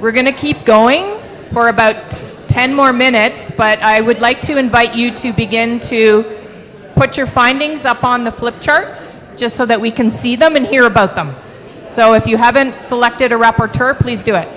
We're going to keep going for about 10 more minutes, but I would like to invite you to begin to put your findings up on the flip charts, just so that we can see them and hear about them. So if you haven't selected a rapporteur, please do it.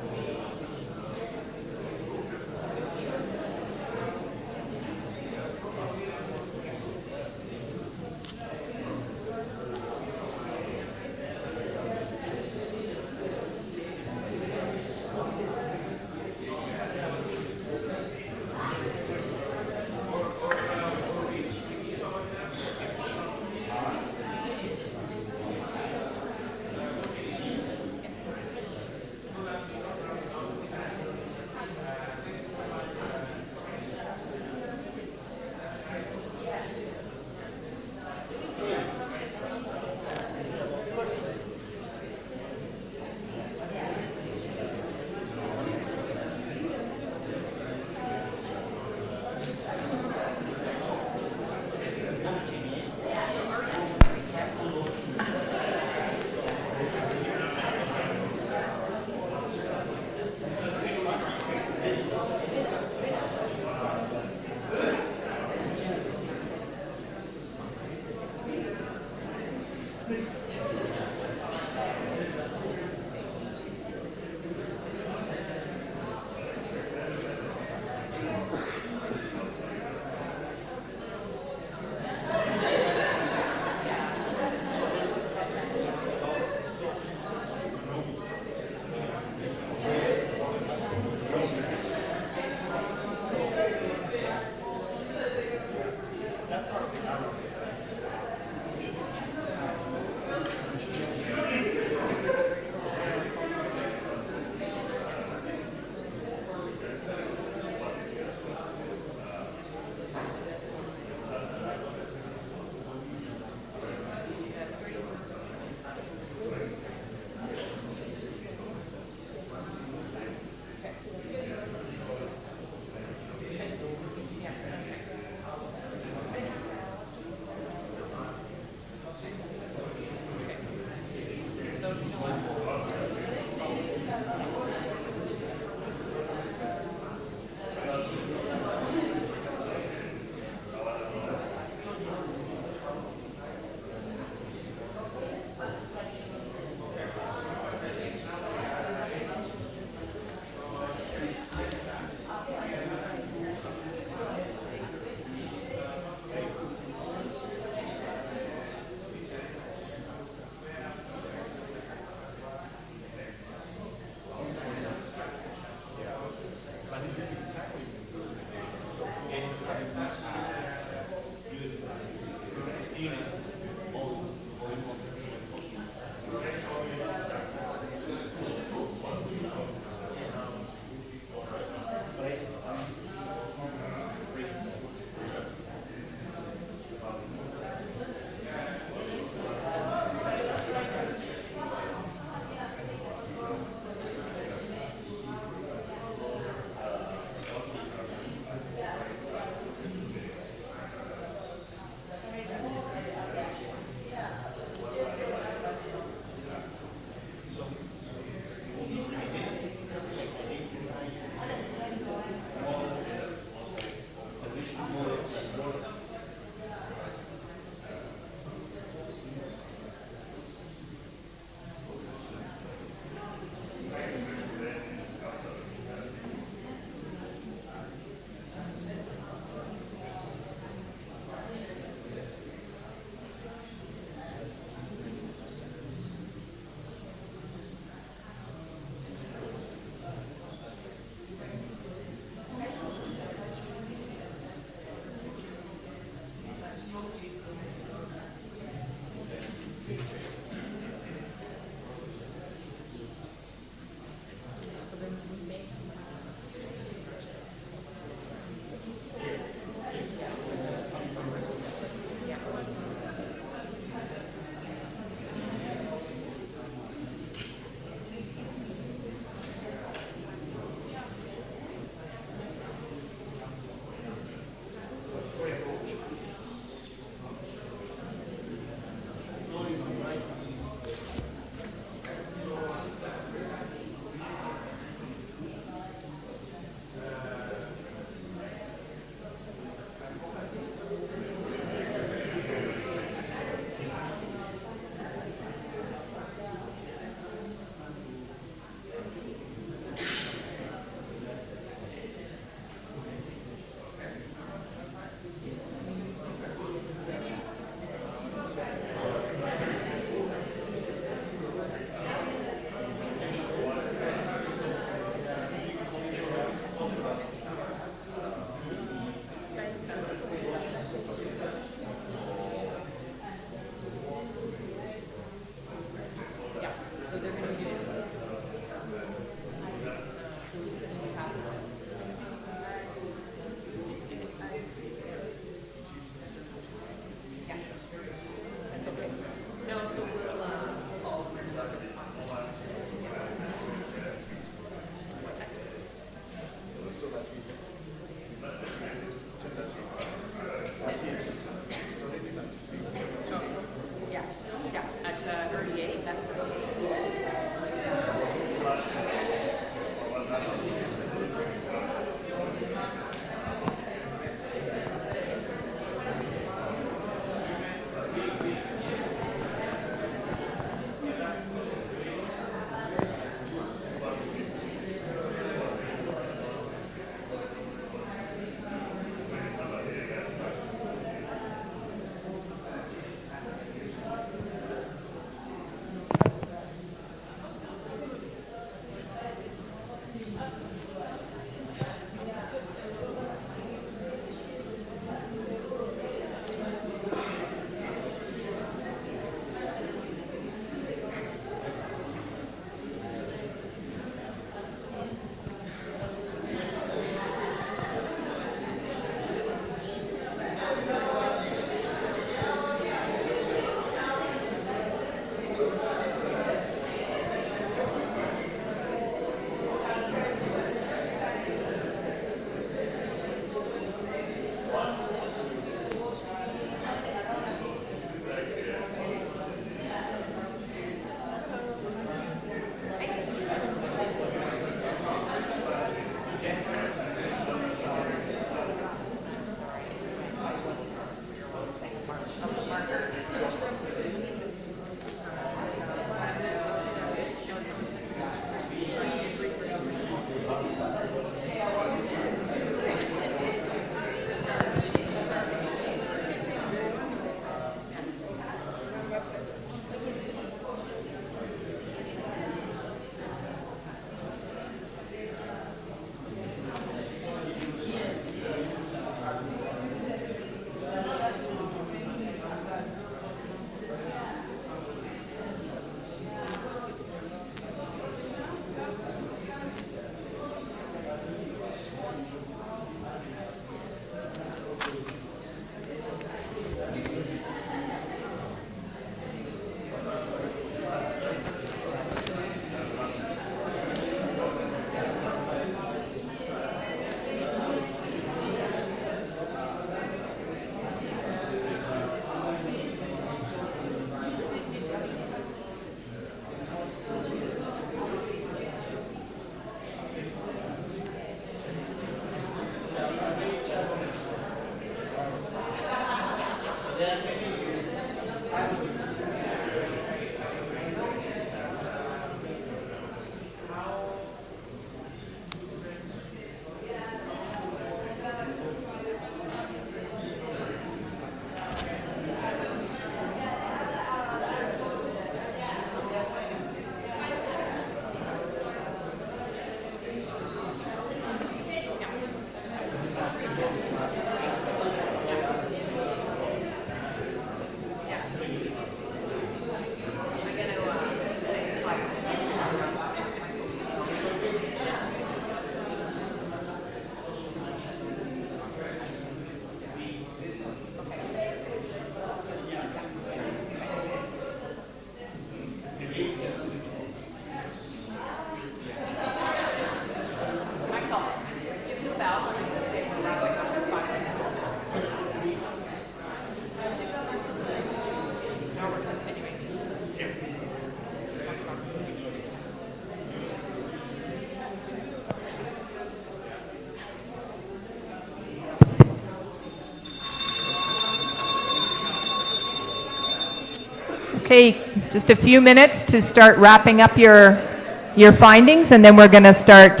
Okay, just a few minutes to start wrapping up your findings, and then we're going to start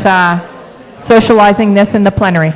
socializing this in the plenary.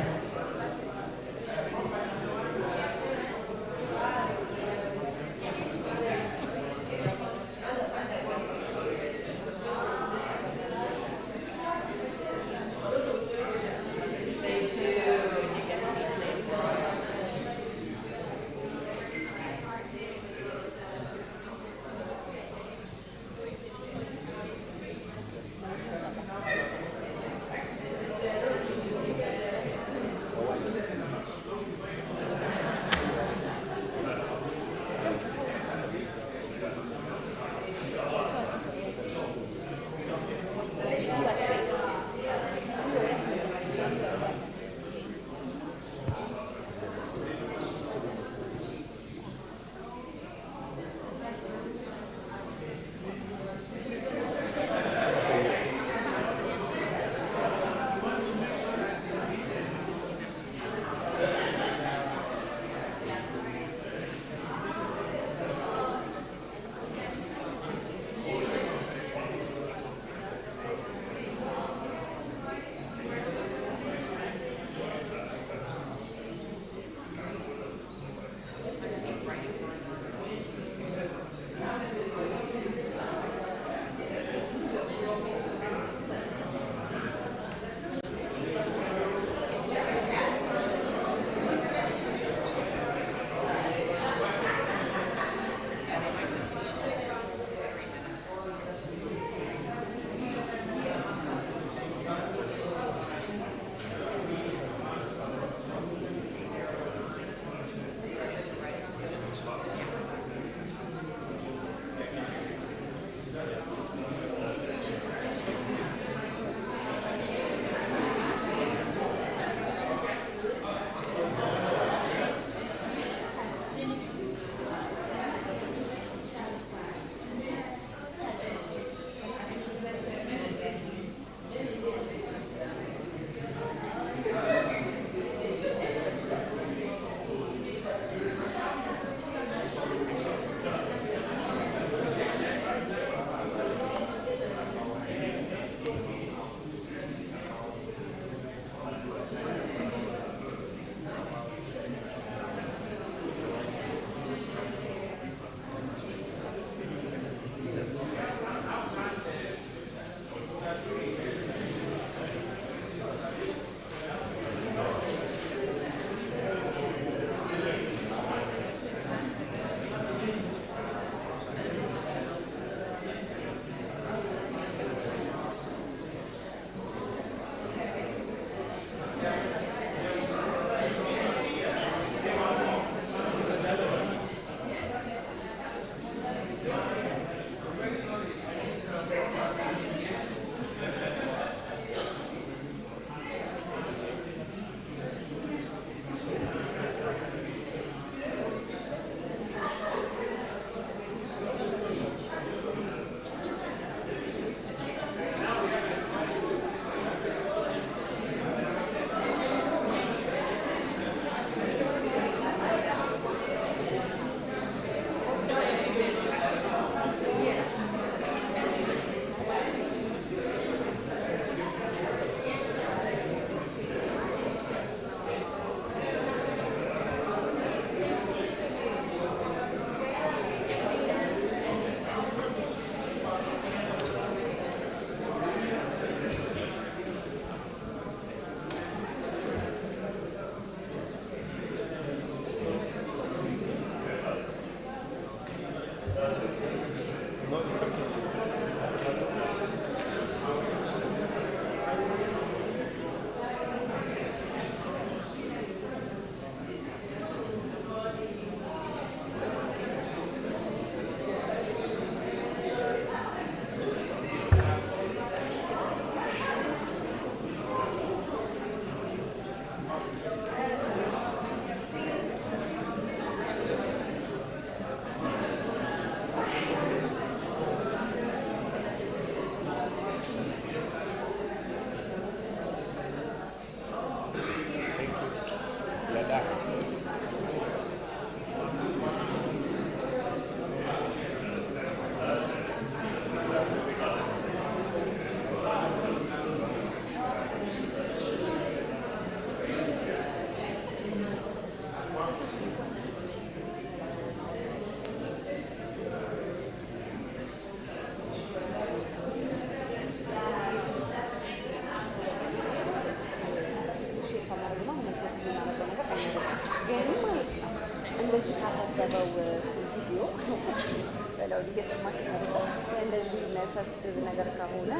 የሚያሳስብ ነገር ከሆነ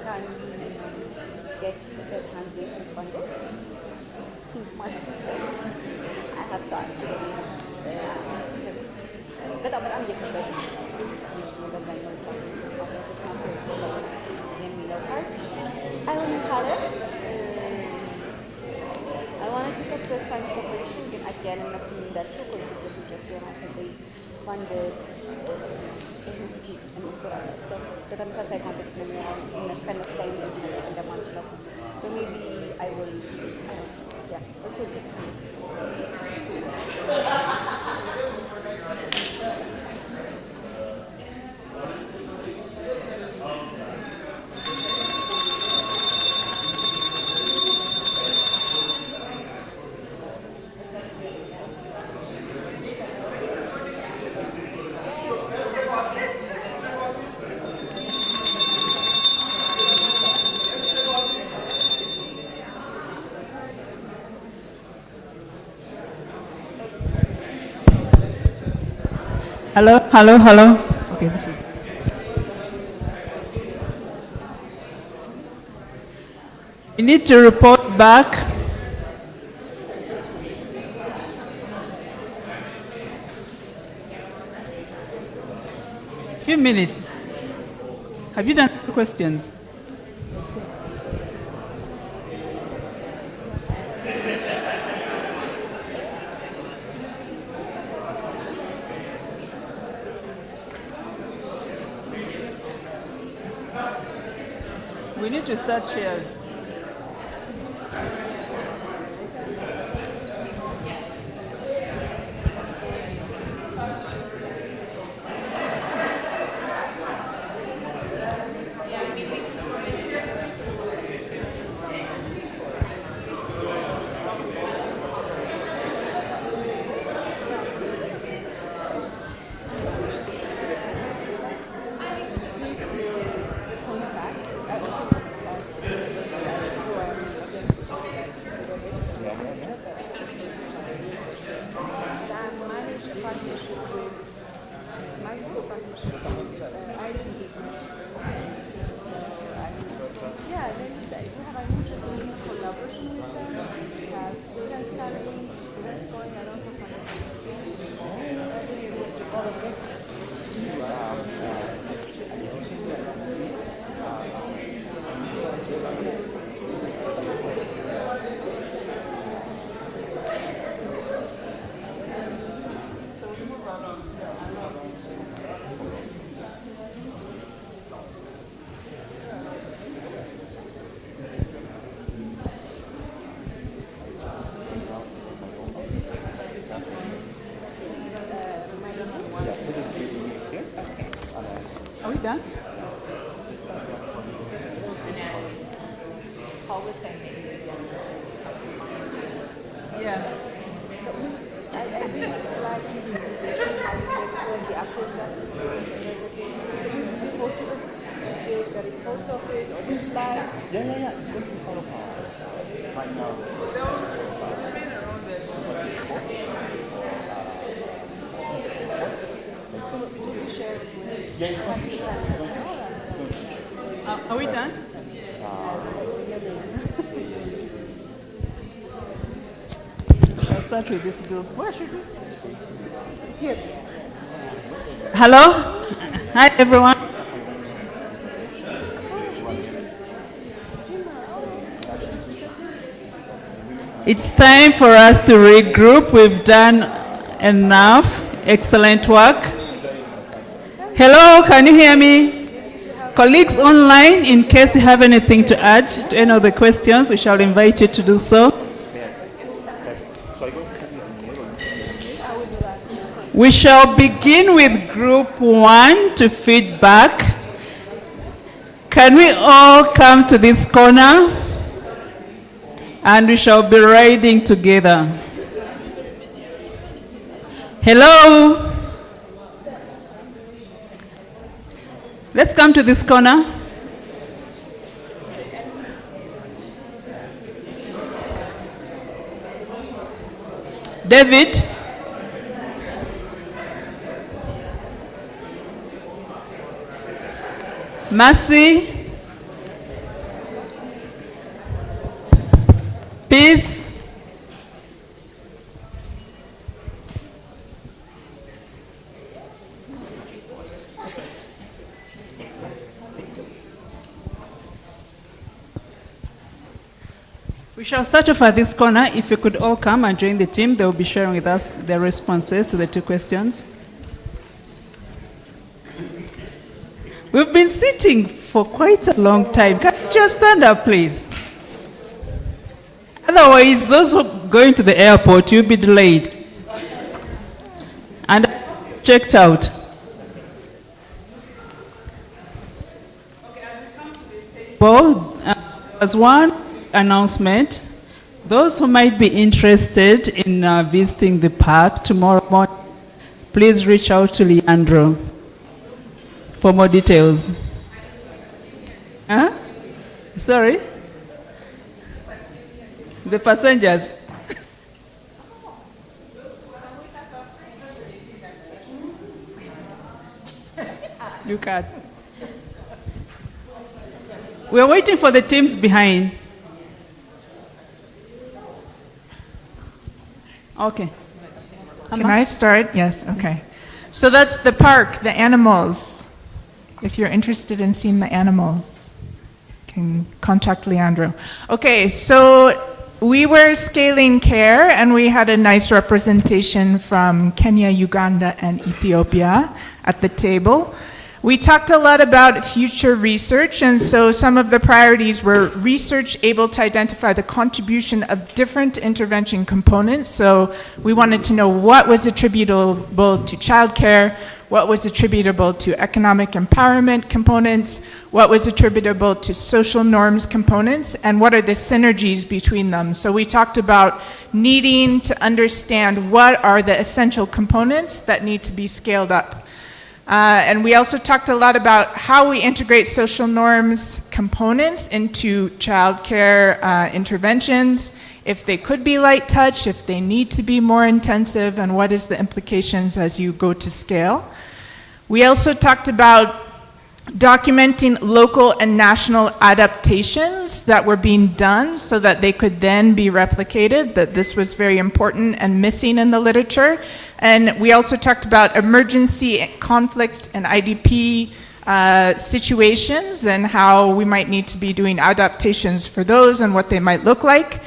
can we get the translations funded? ማለት ይችላል። I have to ask. በጣም እየከበደ በዛኛው የሚለው ፓርት አይሆንም ካለ I wanted to set just fund separation, ግን again እነሱም እንዳልኩ ኮንትሪቢዩት just የማድረግ funded እንጂ እነሱ ራሳቸው በተመሳሳይ ኮንቴክስት ነው የሚሆነው ከእነሱ ላይ እንደማንችለው so maybe I will yeah this will take time. Hello, hello, hello. Okay, this is. You need to report back. Few minutes. Have you done the questions? We need to start sharing. Are we done? Paul was saying maybe. Yeah. I really like the presentations, how you make the approach that possible to give the report of it or the slide. Yeah. It's going to be part of right now. Are we done? I'll start with this group. Where should we start? Here. Hello? Hi, everyone. It's time for us to regroup. We've done enough. Excellent work. Hello, can you hear me? Colleagues online, in case you have anything to add to any of the questions, we shall invite you to do so. We shall begin with group 1 to feedback. Can we all come to this corner? And we shall be riding together. Hello? Let's come to this corner. David? mercy, peace, we shall start off at this corner. If you could all come and join the team, they will be sharing with us their responses to the two questions. We've been sitting for quite a long time. Can you just stand up, please? Otherwise, those who are going to the airport, you'll be delayed and checked out. Okay, as you come to the table, there's one announcement. Those who might be interested in visiting the park tomorrow morning, please reach out to Leandro for more details. Huh? Sorry? The passengers. You can't. We're waiting for the teams behind. Okay. Can I start? Yes, okay. So that's the park, the animals. If you're interested in seeing the animals, you can contact Leandro. Okay, so we were scaling care, and we had a nice representation from Kenya, Uganda, and Ethiopia at the table. We talked a lot about future research, and so some of the priorities were research able to identify the contribution of different intervention components. So we wanted to know what was attributable to childcare, what was attributable to economic empowerment components, what was attributable to social norms components, and what are the synergies between them. So we talked about needing to understand what are the essential components that need to be scaled up. And we also talked a lot about how we integrate social norms components into childcare interventions, if they could be light touch, if they need to be more intensive, and what is the implications as you go to scale. We also talked about documenting local and national adaptations that were being done so that they could then be replicated, that this was very important and missing in the literature. And we also talked about emergency conflict and IDP situations and how we might need to be doing adaptations for those and what they might look like.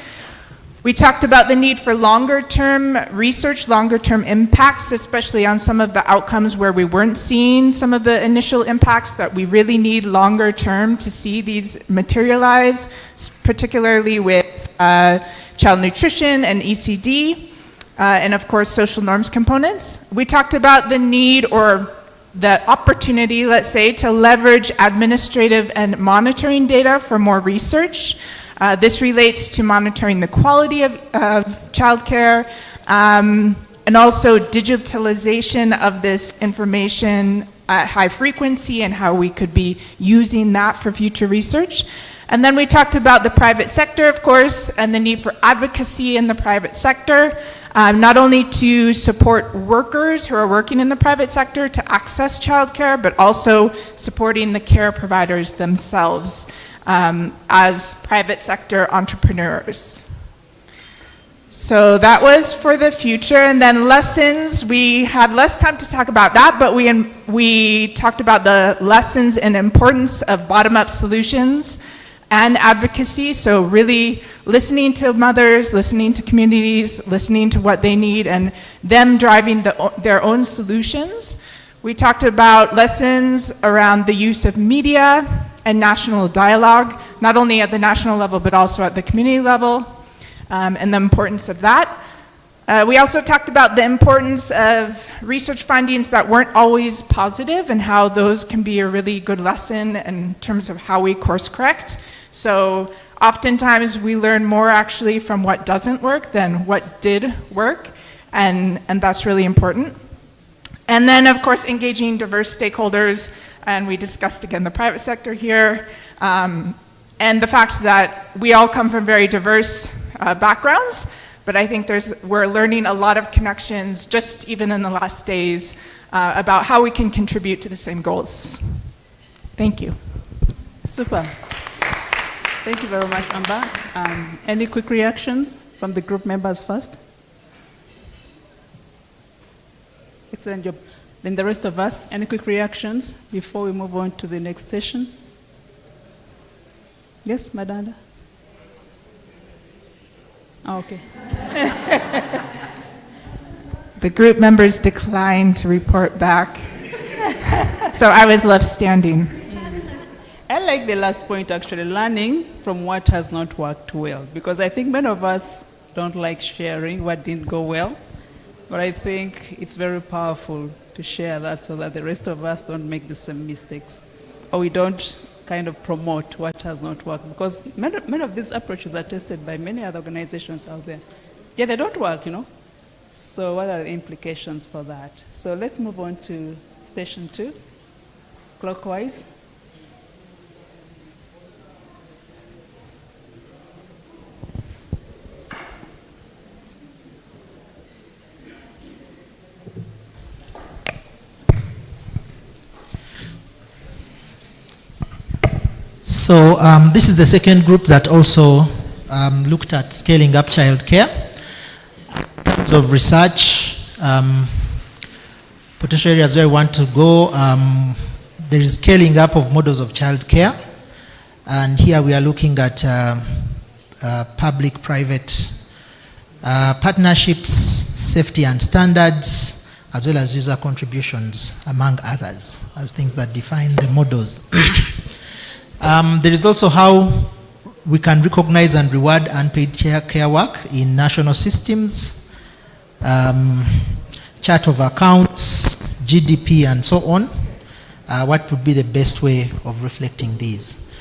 We talked about the need for longer-term research, longer-term impacts, especially on some of the outcomes where we weren't seeing some of the initial impacts, that we really need longer-term to see these materialize, particularly with child nutrition and ECD, and of course social norms components. We talked about the need or the opportunity, let's say, to leverage administrative and monitoring data for more research. This relates to monitoring the quality of childcare and also digitalization of this information at high frequency and how we could be using that for future research. And then we talked about the private sector, of course, and the need for advocacy in the private sector, not only to support workers who are working in the private sector to access childcare, but also supporting the care providers themselves as private sector entrepreneurs. So that was for the future. And then lessons, we had less time to talk about that, but we talked about the lessons and importance of bottom-up solutions and advocacy. So really listening to mothers, listening to communities, listening to what they need, and them driving their own solutions. We talked about lessons around the use of media and national dialogue, not only at the national level, but also at the community level, and the importance of that. We also talked about the importance of research findings that weren't always positive and how those can be a really good lesson in terms of how we course correct. So oftentimes we learn more actually from what doesn't work than what did work, and that's really important. And then, of course, engaging diverse stakeholders, and we discussed again the private sector here, and the fact that we all come from very diverse backgrounds, but I think we're learning a lot of connections just even in the last days about how we can contribute to the same goals. Thank you. Super. Thank you very much, Amber. Any quick reactions from the group members first? Excellent job. Then the rest of us, any quick reactions before we move on to the next session? Yes, Madanda? Oh, okay. The group members declined to report back, so I was left standing. I like the last point, actually, learning from what has not worked well, because I think many of us don't like sharing what didn't go well, but I think it's very powerful to share that so that the rest of us don't make the same mistakes, or we don't kind of promote what has not worked, because many of these approaches are tested by many other organizations out there. Yeah, they don't work, you know. So what are the implications for that? So let's move on to station 2, clockwise. So this is the second group that also looked at scaling up childcare. In terms of research, potential areas where we want to go, there is scaling up of models of childcare. And here we are looking at public-private partnerships, safety and standards, as well as user contributions, among others, as things that define the models. There is also how we can recognize and reward unpaid care work in national systems, chart of accounts, GDP, and so on. What would be the best way of reflecting these?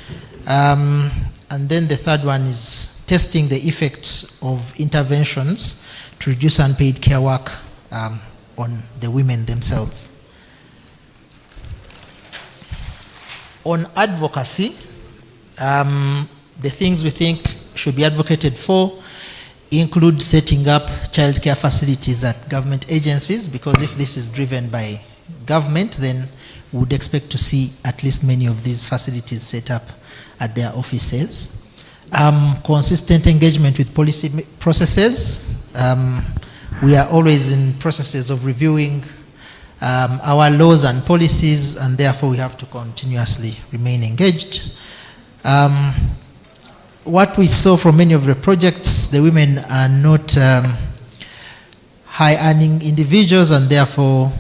And then the third one is testing the effect of interventions to reduce unpaid care work on the women themselves. On advocacy, the things we think should be advocated for include setting up childcare facilities at government agencies, because if this is driven by government, then we would expect to see at least many of these facilities set up at their offices. Consistent engagement with policy processes. We are always in processes of reviewing our laws and policies, and therefore we have to continuously remain engaged. What we saw from many of the projects, the women are not high-earning individuals, and therefore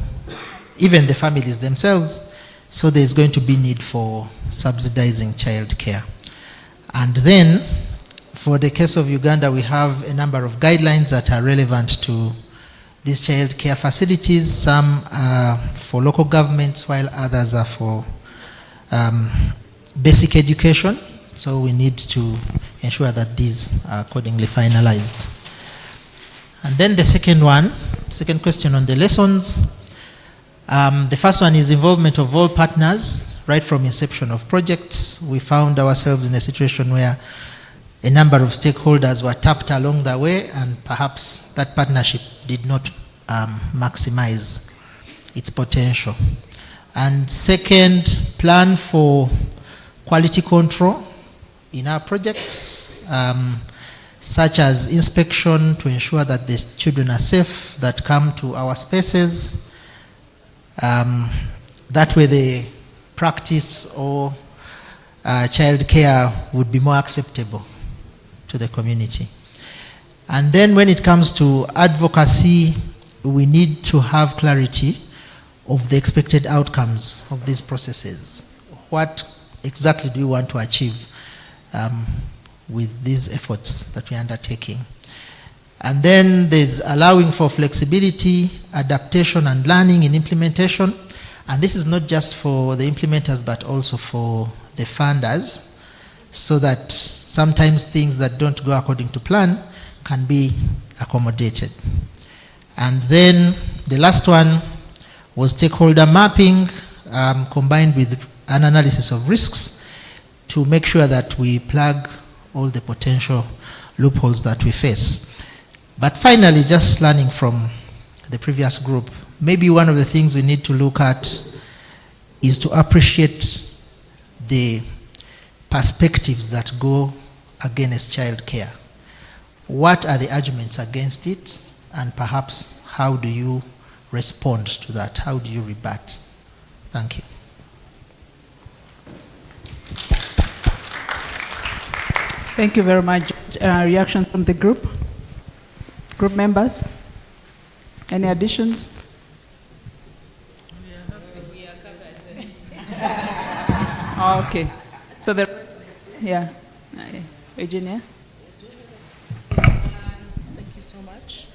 even the families themselves, so there's going to be need for subsidizing childcare. And then, for the case of Uganda, we have a number of guidelines that are relevant to these child care facilities. Some are for local governments, while others are for basic education. So we need to ensure that these are accordingly finalized. And then the second question on the lessons. The first one is involvement of all partners right from inception of projects. We found ourselves in a situation where a number of stakeholders were tapped along the way, and perhaps that partnership did not maximize its potential. And second, plan for quality control in our projects, such as inspection to ensure that the children are safe that come to our spaces. That way the practice or child care would be more acceptable to the community. And then when it comes to advocacy, we need to have clarity of the expected outcomes of these processes. What exactly do we want to achieve with these efforts that we're undertaking? And then there's allowing for flexibility, adaptation, and learning in implementation. And this is not just for the implementers, but also for the funders, so that sometimes things that don't go according to plan can be accommodated. And then the last one was stakeholder mapping, combined with an analysis of risks to make sure that we plug all the potential loopholes that we face. But finally, just learning from the previous group, maybe one of the things we need to look at is to appreciate the perspectives that go against child care. What are the arguments against it, and perhaps how do you respond to that? How do you rebut? Thank you. Thank you very much. Reactions from the group? Group members? Any additions? Oh, okay. So yeah. Eugenia? Thank you so much.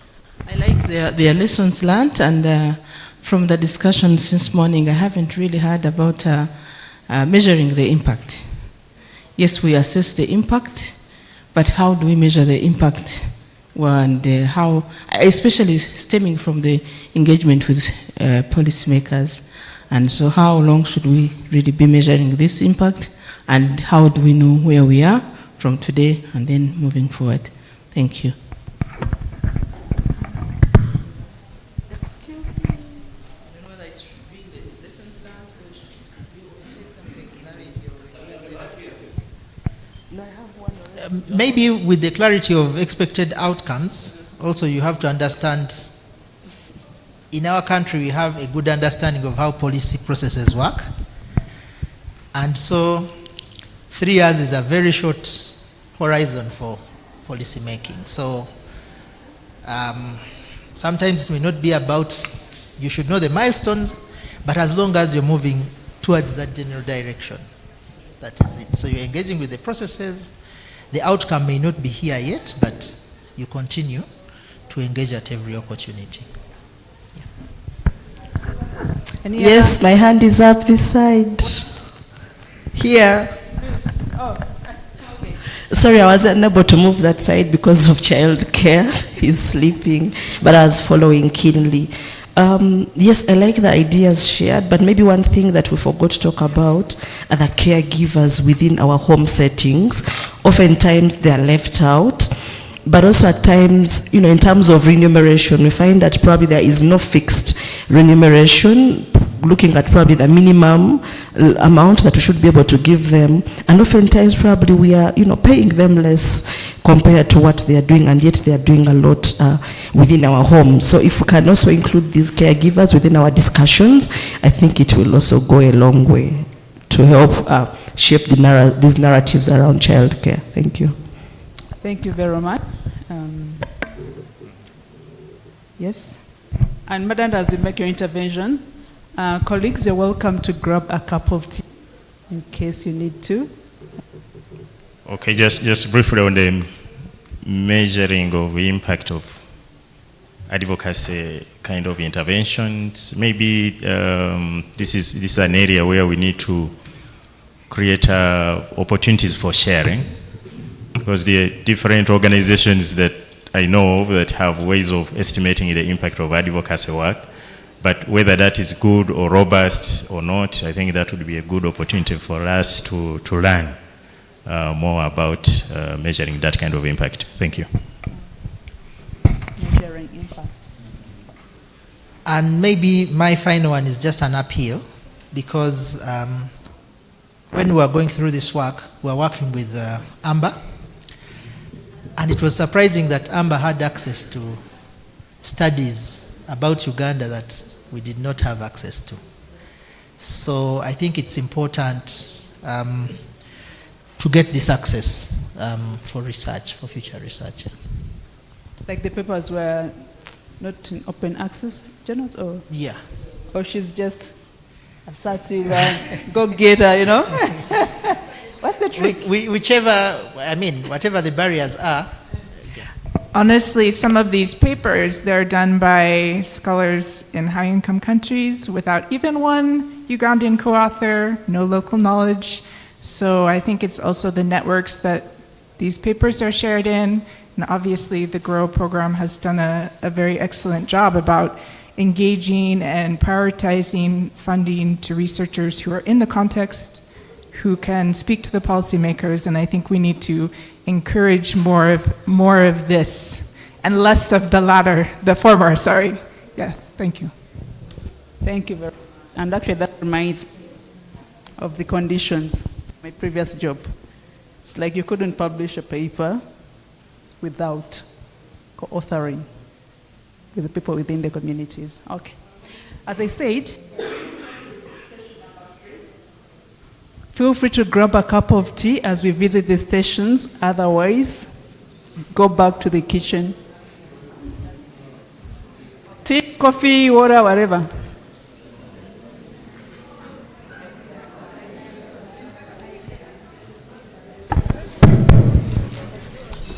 I like their lessons learned, and from the discussion since morning, I haven't really heard about measuring the impact. Yes, we assess the impact, but how do we measure the impact? And how, especially stemming from the engagement with policymakers. And so how long should we really be measuring this impact? And how do we know where we are from today and then moving forward? Thank you. Excuse me. I don't know whether it should be the lessons learned or should you say something clarity or expected. No, I have one. Maybe with the clarity of expected outcomes, also you have to understand, in our country we have a good understanding of how policy processes work. And so 3 years is a very short horizon for policy making. So sometimes it may not be about, you should know the milestones, but as long as you're moving towards that general direction, that is it. So you're engaging with the processes. The outcome may not be here yet, but you continue to engage at every opportunity. Yes, my hand is up this side. Here. Oh, okay. Sorry, I was unable to move that side because of child care. He's sleeping, but I was following keenly. Yes, I like the ideas shared, but maybe one thing that we forgot to talk about are the caregivers within our home settings. Oftentimes they are left out, but also at times, you know, in terms of remuneration, we find that probably there is no fixed remuneration, looking at probably the minimum amount that we should be able to give them, and oftentimes probably we are, you know, paying them less compared to what they are doing, and yet they are doing a lot within our homes. So if we can also include these caregivers within our discussions, I think it will also go a long way to help shape these narratives around childcare. Thank you. Thank you very much. Yes. And Madam, as you make your intervention, colleagues, you're welcome to grab a cup of tea in case you need to. Okay, just briefly on the measuring of the impact of advocacy kind of interventions. Maybe this is an area where we need to create opportunities for sharing, because there are different organizations that I know of that have ways of estimating the impact of advocacy work. But whether that is good or robust or not, I think that would be a good opportunity for us to learn more about measuring that kind of impact. Thank you. Measuring impact. And maybe my final one is just an appeal, because when we were going through this work, we were working with Amber, and it was surprising that Amber had access to studies about Uganda that we did not have access to. So I think it's important to get this access for research, for future research. Like the papers were not in open access journals, or? Yeah. Or she's just a assertive go-getter, you know? What's the trick? Whatever the barriers are. Honestly, some of these papers, they're done by scholars in high-income countries without even one Ugandan co-author, no local knowledge. So I think it's also the networks that these papers are shared in. And obviously, the GrOW program has done a very excellent job about engaging and prioritizing funding to researchers who are in the context, who can speak to the policymakers, and I think we need to encourage more of this and less of the former, sorry. Yes, thank you. Thank you very much. And actually that reminds me of the conditions of my previous job. It's like you couldn't publish a paper without co-authoring with the people within the communities. Okay. As I said, feel free to grab a cup of tea as we visit the stations. Otherwise, go back to the kitchen. Tea, coffee, water, whatever.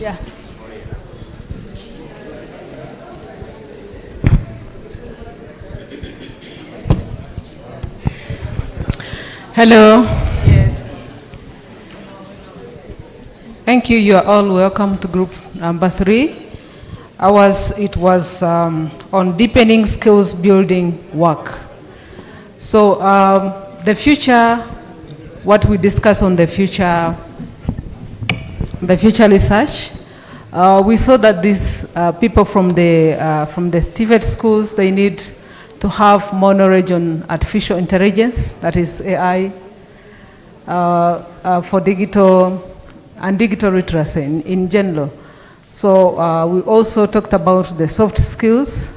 Yeah. Hello. Yes. Thank you. You are all welcome to group number 3. It was on deepening skills building work. So the future, what we discuss on the future research, we saw that these people from the TVET schools, they need to have more knowledge on artificial intelligence, that is AI, for digital literacy in general. So we also talked about the soft skills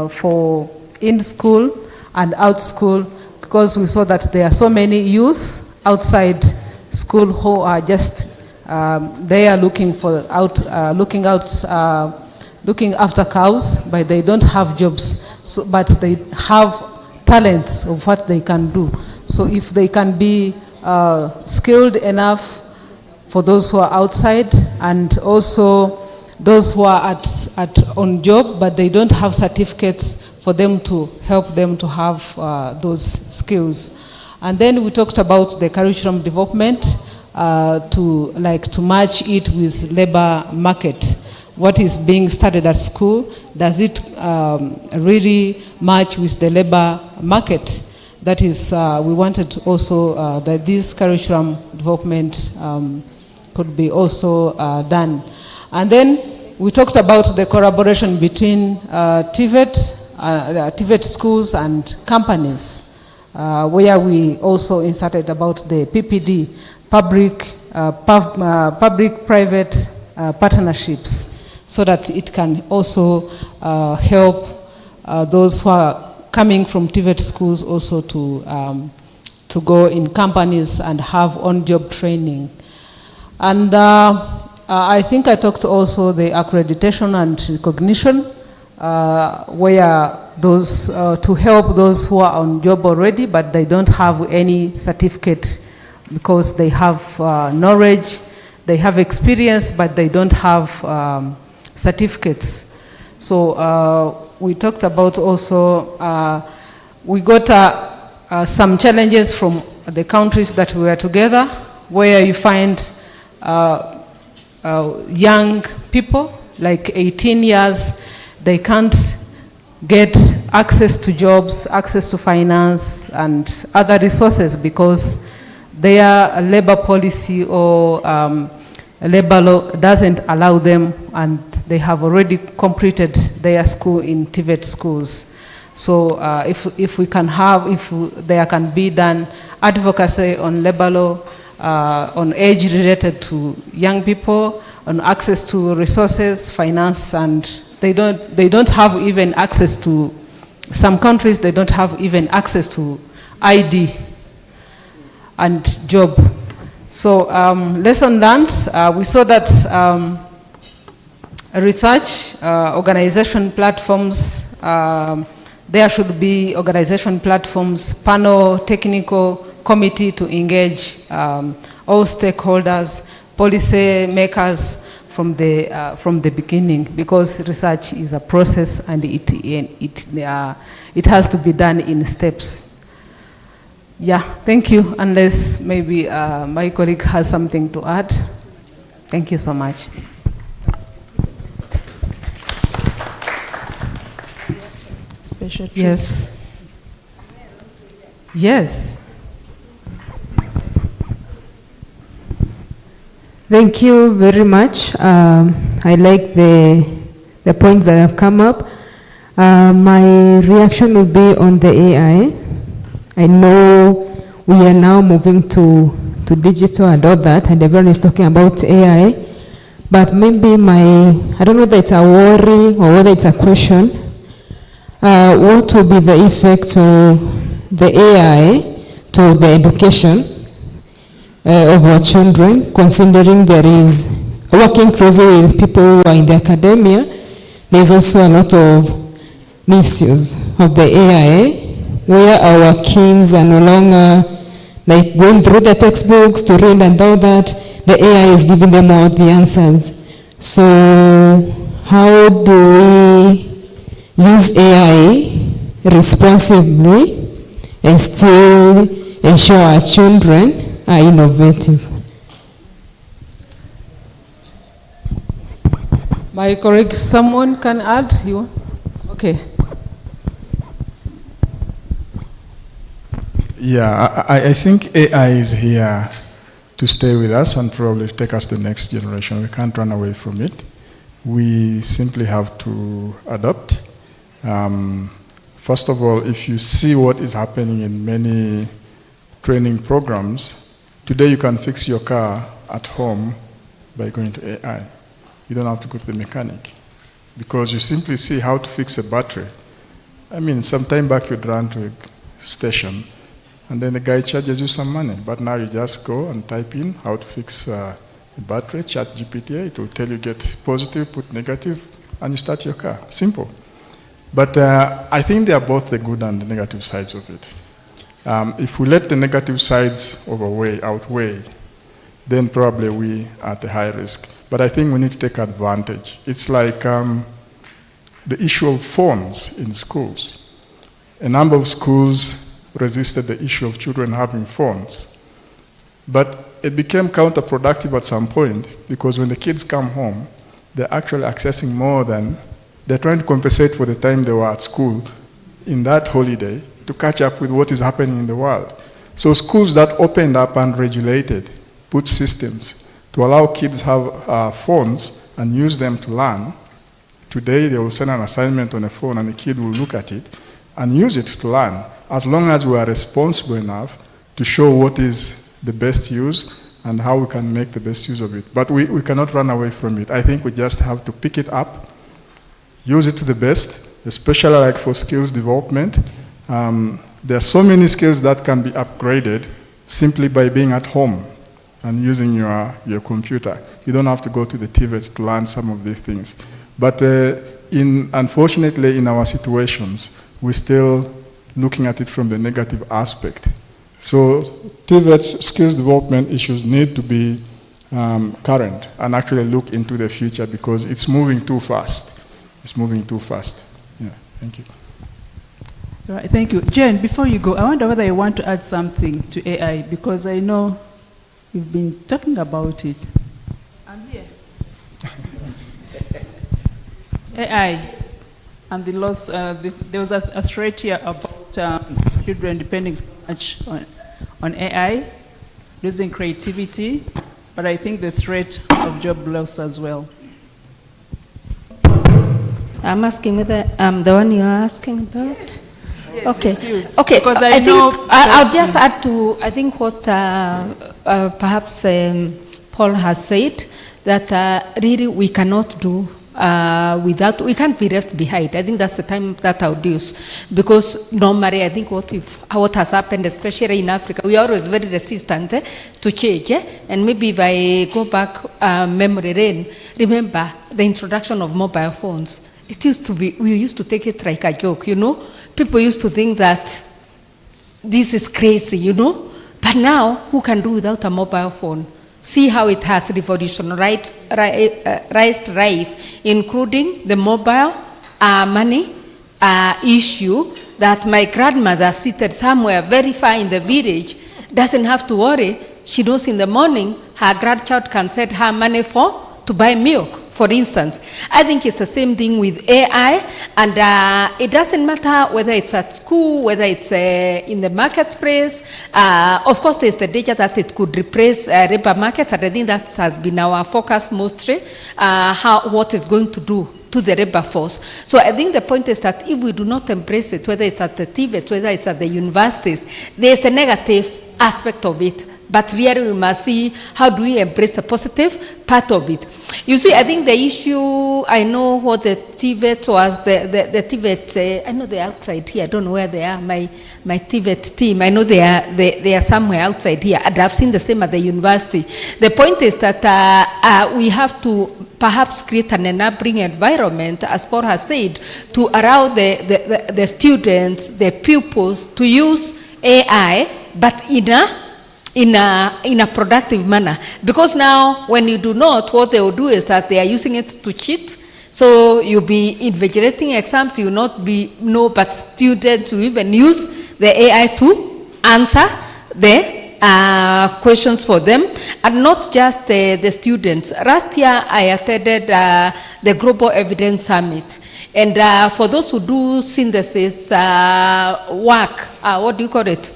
for in school and out school, because we saw that there are so many youth outside school who are just they are looking after cows, but they don't have jobs. So, but they have talents of what they can do. So if they can be skilled enough for those who are outside, and also those who are on job, but they don't have certificates for them to help them to have those skills. And then we talked about the curriculum development to match it with labor market. What is being studied at school, does it really match with the labor market? That is, we wanted also that this curriculum development could be also done. And then we talked about the collaboration between TVET schools and companies, where we also inserted about the PPD, public-private partnerships, so that it can also help those who are coming from TVET schools also to go in companies and have on-job training. And I think I talked also the accreditation and recognition, where those to help those who are on job already, but they don't have any certificate because they have knowledge, they have experience, but they don't have certificates. So we talked about also, we got some challenges from the countries that we were together, where you find young people, like 18 years, they can't get access to jobs, access to finance, and other resources because their labor policy or labor law doesn't allow them, and they have already completed their school in TVET schools. So if there can be done advocacy on labor law, on age related to young people, on access to resources, finance, and they don't have even access to, some countries they don't have even access to ID and job. So lesson learned, we saw that research, organization platforms, there should be organization platforms, panel, technical committee to engage all stakeholders, policy makers from the beginning, because research is a process and it has to be done in steps. Yeah, thank you. Unless maybe my colleague has something to add. Thank you so much. Special treat. Yes. Yes. Thank you very much. I like the points that have come up. My reaction will be on the AI. I know we are now moving to to digital and all that, and everyone is talking about AI. But maybe I don't know whether it's a worry or whether it's a question. What will be the effect of the AI to the education of our children, considering there is working closely with people who are in the academia? There's also a lot of misuse of the AI, where our kids are no longer like going through the textbooks to read and all that. The AI is giving them all the answers. So how do we use AI responsibly and still ensure our children are innovative? My colleague, someone can add? You? Okay. Yeah, I think AI is here to stay with us and probably take us to the next generation. We can't run away from it. We simply have to adapt. First of all, if you see what is happening in many training programs, today you can fix your car at home by going to AI. You don't have to go to the mechanic because you simply see how to fix a battery. I mean, some time back you'd run to a station and then the guy charges you some money. But now you just go and type in how to fix a battery, chat GPT, it will tell you get positive, put negative, and you start your car. Simple. But I think they are both the good and the negative sides of it. If we let the negative sides outweigh, then probably we are at a high risk. But I think we need to take advantage. It's like the issue of phones in schools. A number of schools resisted the issue of children having phones. But it became counterproductive at some point because when the kids come home, they're actually accessing more than, they're trying to compensate for the time they were at school in that holiday to catch up with what is happening in the world. So schools that opened up and regulated, put systems to allow kids have phones and use them to learn. Today they will send an assignment on a phone and the kid will look at it and use it to learn, as long as we are responsible enough to show what is the best use and how we can make the best use of it. But we cannot run away from it. I think we just have to pick it up, use it to the best, especially like for skills development. There are so many skills that can be upgraded simply by being at home and using your computer. You don't have to go to the TVET to learn some of these things. But unfortunately, in our situations, we're still looking at it from the negative aspect. So TVET's skills development issues need to be current and actually look into the future because it's moving too fast. It's moving too fast. Yeah, thank you. All right, thank you. Jen, before you go, I wonder whether you want to add something to AI because I know you've been talking about it. I'm here. AI and the loss, there was a threat here about children depending so much on AI, losing creativity, but I think the threat of job loss as well. I'm asking whether the one you're asking about? Yes, okay. It's you. Okay. Because I'll just add to, I think what perhaps Paul has said, that really we cannot do without, we can't be left behind. I think that's the time that I would use. Because normally, I think what has happened, especially in Africa, we are always very resistant to change. And maybe if I go back memory lane, remember the introduction of mobile phones. It used to be, we used to take it like a joke, you know. People used to think that this is crazy, you know. But now, who can do without a mobile phone? See how it has revolutionized life, including the mobile money issue that my grandmother seated somewhere very far in the village doesn't have to worry. She knows in the morning her grandchild can send her money to buy milk, for instance. I think it's the same thing with AI, and it doesn't matter whether it's at school, whether it's in the marketplace. Of course, there's the danger that it could replace labor markets, and I think that has been our focus mostly, what it's going to do to the labor force. So I think the point is that if we do not embrace it, whether it's at the TVET, whether it's at the universities, there's a negative aspect of it but really we must see how do we embrace the positive part of it. You see, I think the issue, I know what the TVET was, the TVET, I know they're outside here, I don't know where they are, my TVET team, I know they are somewhere outside here, and I've seen the same at the university. The point is that we have to perhaps create an enabling environment, as Paul has said, to allow the students, the pupils, to use AI, but in a productive manner. Because now, when you do not, what they will do is that they are using it to cheat. So you'll be invigilating exams, you will not but students will even use the AI to answer the questions for them, and not just the students. Last year, I attended the Global Evidence Summit. And for those who do synthesis work, what do you call it?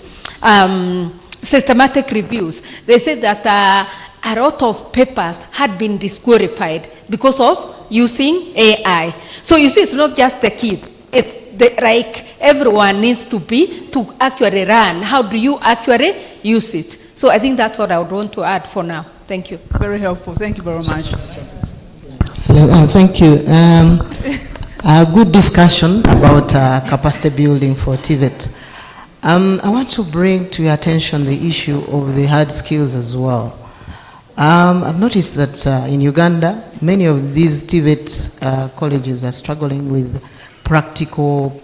Systematic reviews. They said that a lot of papers had been disqualified because of using AI. So you see, it's not just the kid. It's like everyone needs to actually learn. How do you actually use it? So I think that's what I would want to add for now. Thank you. Very helpful. Thank you very much. Hello, thank you. A good discussion about capacity building for TVET. I want to bring to your attention the issue of the hard skills as well. I've noticed that in Uganda, many of these TVET colleges are struggling with practical,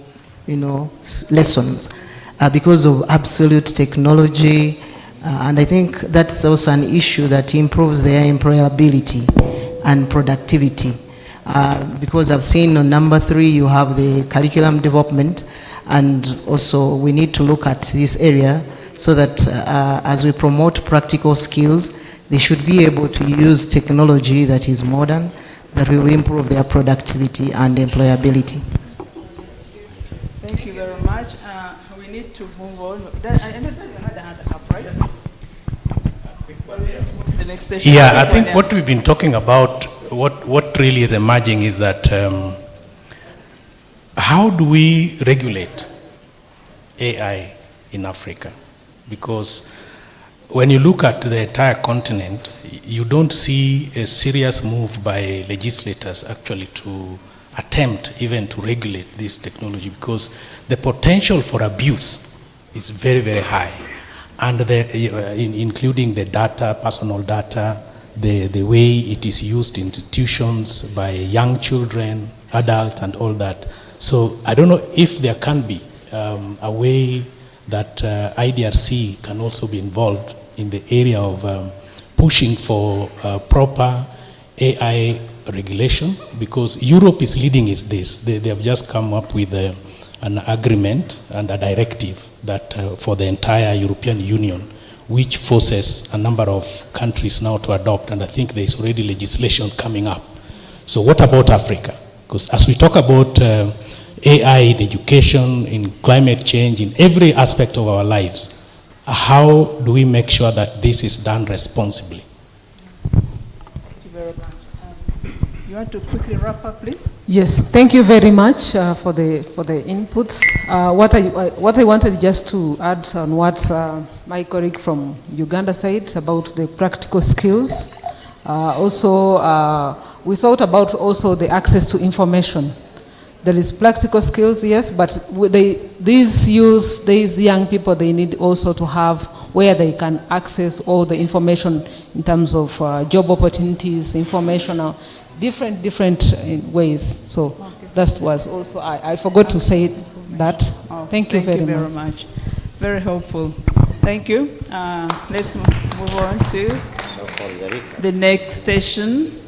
lessons because of absolute technology, and I think that's also an issue that improves their employability and productivity. Because I've seen on number 3, you have the curriculum development, and also we need to look at this area so that as we promote practical skills, they should be able to use technology that is modern, that will improve their productivity and employability. Thank you very much. We need to move on. The next station. Yeah, I think what we've been talking about, what really is emerging is that how do we regulate AI in Africa? Because when you look at the entire continent, you don't see a serious move by legislators actually to attempt even to regulate this technology, because the potential for abuse is very, very high. And including the data, personal data, the way it is used in institutions by young children, adults, and all that. So I don't know if there can be a way that IDRC can also be involved in the area of pushing for proper AI regulation, because Europe is leading this. They have just come up with an agreement and a directive that for the entire European Union, which forces a number of countries now to adopt, and I think there is already legislation coming up. So what about Africa? Because as we talk about AI in education, in climate change, in every aspect of our lives, how do we make sure that this is done responsibly? Thank you very much. You want to quickly wrap up, please? Yes, thank you very much for the inputs. What I wanted just to add on what my colleague from Uganda said about the practical skills. We thought about also the access to information. There is practical skills, yes, but these young people, they need also to have where they can access all the information in terms of job opportunities, information, different ways. So that was also, I forgot to say that. Thank you very much. Very helpful. Thank you. Let's move on to the next station.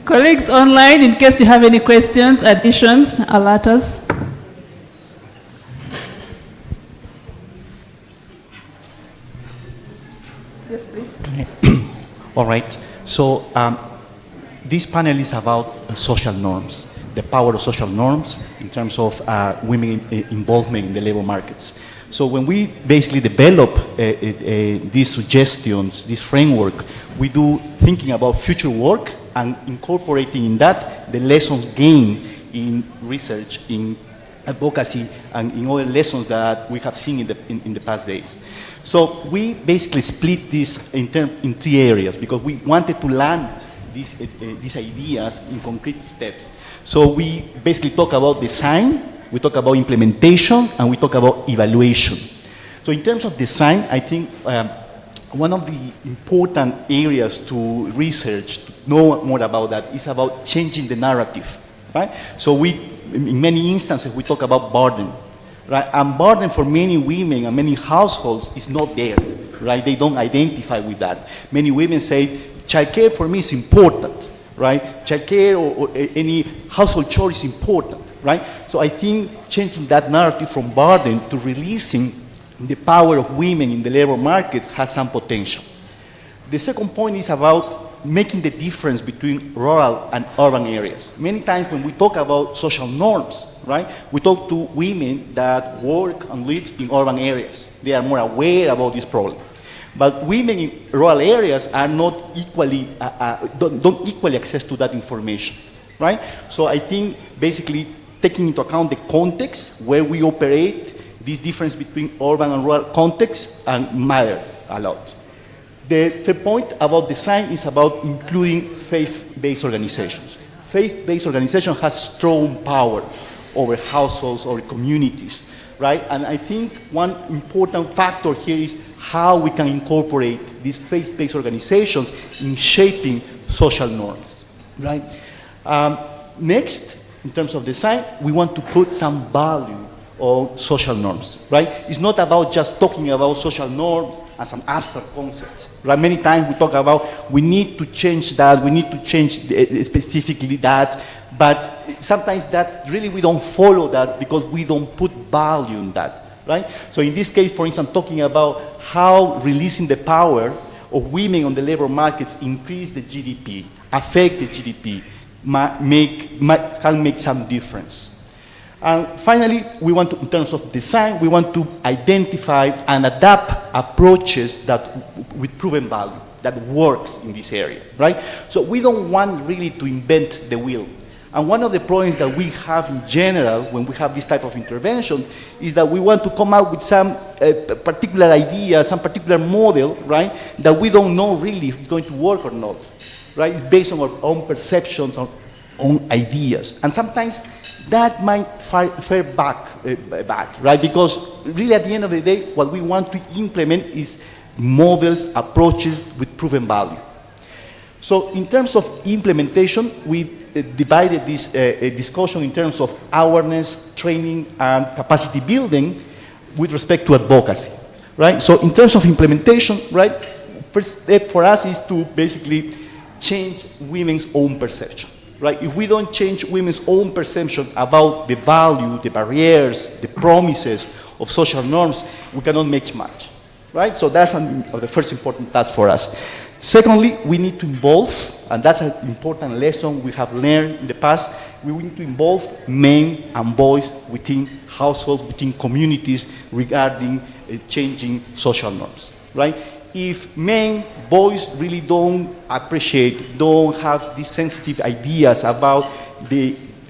Colleagues online, in case you have any questions, additions, alert us. Yes, please. All right. So this panel is about social norms, the power of social norms in terms of women involvement in the labor markets. So when we basically develop these suggestions, this framework, we do thinking about future work and incorporating in that the lessons gained in research, in advocacy, and in other lessons that we have seen in the past days. So we basically split this in 3 areas because we wanted to land these ideas in concrete steps. So we basically talk about design, we talk about implementation, and we talk about evaluation. So in terms of design, I think one of the important areas to research, to know more about that, is about changing the narrative, right? So in many instances, we talk about burden, right? And burden for many women and many households is not there, right? They don't identify with that. Many women say, childcare for me is important, right? Childcare or any household chore is important, right? So I think changing that narrative from burden to releasing the power of women in the labor market has some potential. The second point is about making the difference between rural and urban areas. Many times when we talk about social norms, right, we talk to women that work and live in urban areas. They are more aware about this problem. But women in rural areas are not equally, don't equally access to that information, right? So I think basically taking into account the context where we operate, this difference between urban and rural context matter a lot. The third point about design is about including faith-based organizations. Faith-based organization has strong power over households or communities, right? And I think one important factor here is how we can incorporate these faith-based organizations in shaping social norms, right? Next, in terms of design, we want to put some value on social norms, right? It's not about just talking about social norms as some abstract concept, right? Many times we talk about we need to change that, we need to change specifically that, but sometimes that really we don't follow that because we don't put value in that, right? So in this case, for instance, talking about how releasing the power of women on the labor markets increase the GDP, affect the GDP, can make some difference. And finally, we want to, in terms of design, we want to identify and adapt approaches with proven value that works in this area, right? So we don't want really to invent the wheel. And one of the problems that we have in general when we have this type of intervention is that we want to come out with some particular idea, some particular model, right, that we don't know really if it's going to work or not, right? It's based on our own perceptions, our own ideas. And sometimes that might fare back, right? Because really at the end of the day, what we want to implement is models, approaches with proven value. So in terms of implementation, we divided this discussion in terms of awareness, training, and capacity building with respect to advocacy, right? So in terms of implementation, right, first step for us is to basically change women's own perception. Right? If we don't change women's own perception about the value, the barriers, the promises of social norms, we cannot make much. Right? So that's the first important task for us. Secondly, we need to involve, and that's an important lesson we have learned in the past, we need to involve men and boys within households, within communities regarding changing social norms. Right? If men, boys really don't appreciate, don't have these sensitive ideas about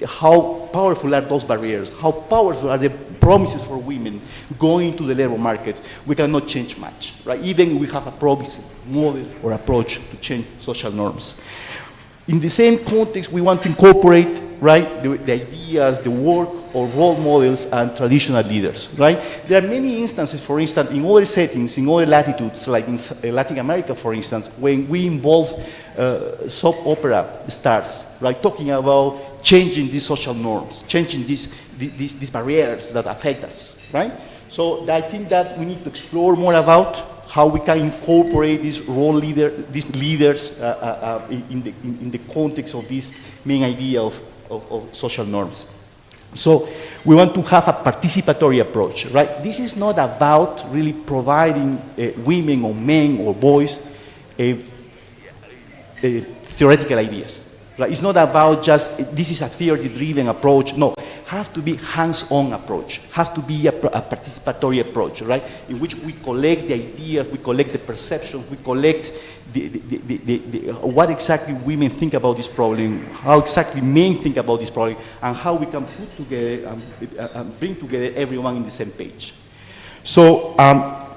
how powerful are those barriers, how powerful are the promises for women going to the labor markets, we cannot change much, right? Even if we have a promising model or approach to change social norms. In the same context, we want to incorporate, right, the ideas, the work of role models and traditional leaders, right? There are many instances, for instance, in other settings, in other latitudes, like in Latin America, for instance, when we involve soap opera stars, right, talking about changing these social norms, changing these barriers that affect us, right? So I think that we need to explore more about how we can incorporate these these leaders in the context of this main idea of social norms. So we want to have a participatory approach, right? This is not about really providing women or men or boys theoretical ideas, right? It's not about just, this is a theory-driven approach. No, Have to be hands-on approach, has to be a participatory approach, right? In which we collect the ideas, we collect the perceptions, we collect what exactly women think about this problem, how exactly men think about this problem, and how we can put together and bring together everyone in the same page. So,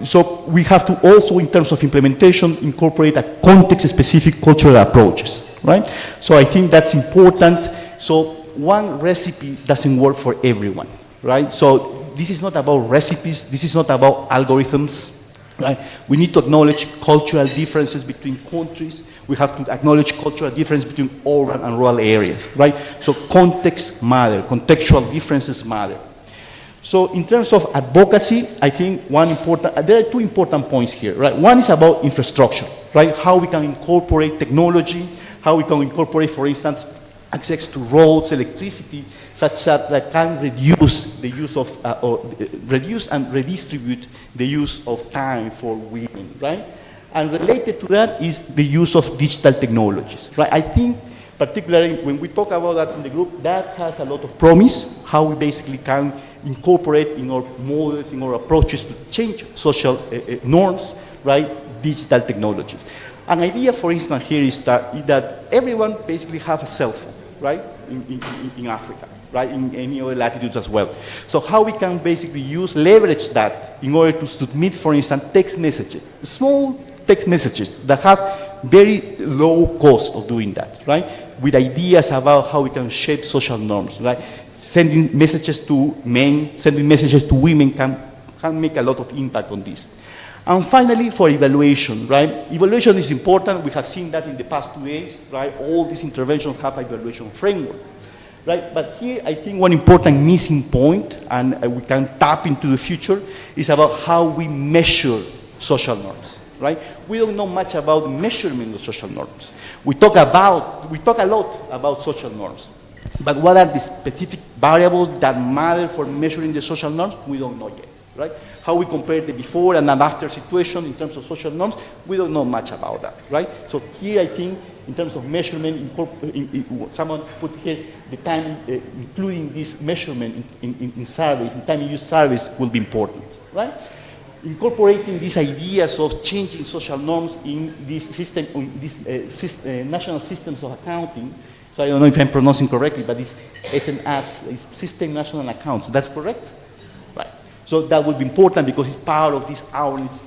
so we have to also, in terms of implementation, incorporate a context-specific cultural approaches, right? So I think that's important. So one recipe doesn't work for everyone, right? So this is not about recipes, this is not about algorithms, right? We need to acknowledge cultural differences between countries. We have to acknowledge cultural difference between urban and rural areas, right? So context matter, contextual differences matter. So in terms of advocacy, I think there are two important points here, right? One is about infrastructure, right? How we can incorporate technology, how we can incorporate, for instance, access to roads, electricity, such that can reduce the use of, or reduce and redistribute the use of time for women, right? And related to that is the use of digital technologies, right? I think, particularly when we talk about that in the group, that has a lot of promise, how we basically can incorporate in our models, in our approaches to change social norms, right? Digital technologies. An idea, for instance, here is that everyone basically have a cell phone, right? In Africa, right? In any other latitudes as well. So how we can basically leverage that in order to submit, for instance, text messages, small text messages that have very low cost of doing that, right? With ideas about how we can shape social norms, right? Sending messages to men, sending messages to women can make a lot of impact on this. And finally, for evaluation, right? Evaluation is important. We have seen that in the past 2 days, right? All these interventions have evaluation framework, right? But here, I think one important missing point, and we can tap into the future, is about how we measure social norms, right? We don't know much about the measurement of social norms. We talk a lot about social norms, but what are the specific variables that matter for measuring the social norms? We don't know yet, right? How we compare the before and after situation in terms of social norms, we don't know much about that, right? So here I think in terms of measurement, someone put here the time, including this measurement in surveys, in time use surveys will be important, right? Incorporating these ideas of changing social norms in this system, national systems of accounting. So I don't know if I'm pronouncing correctly, but it's SNS, it's System National Accounts. That's correct? Right. So that would be important because it's part of this awareness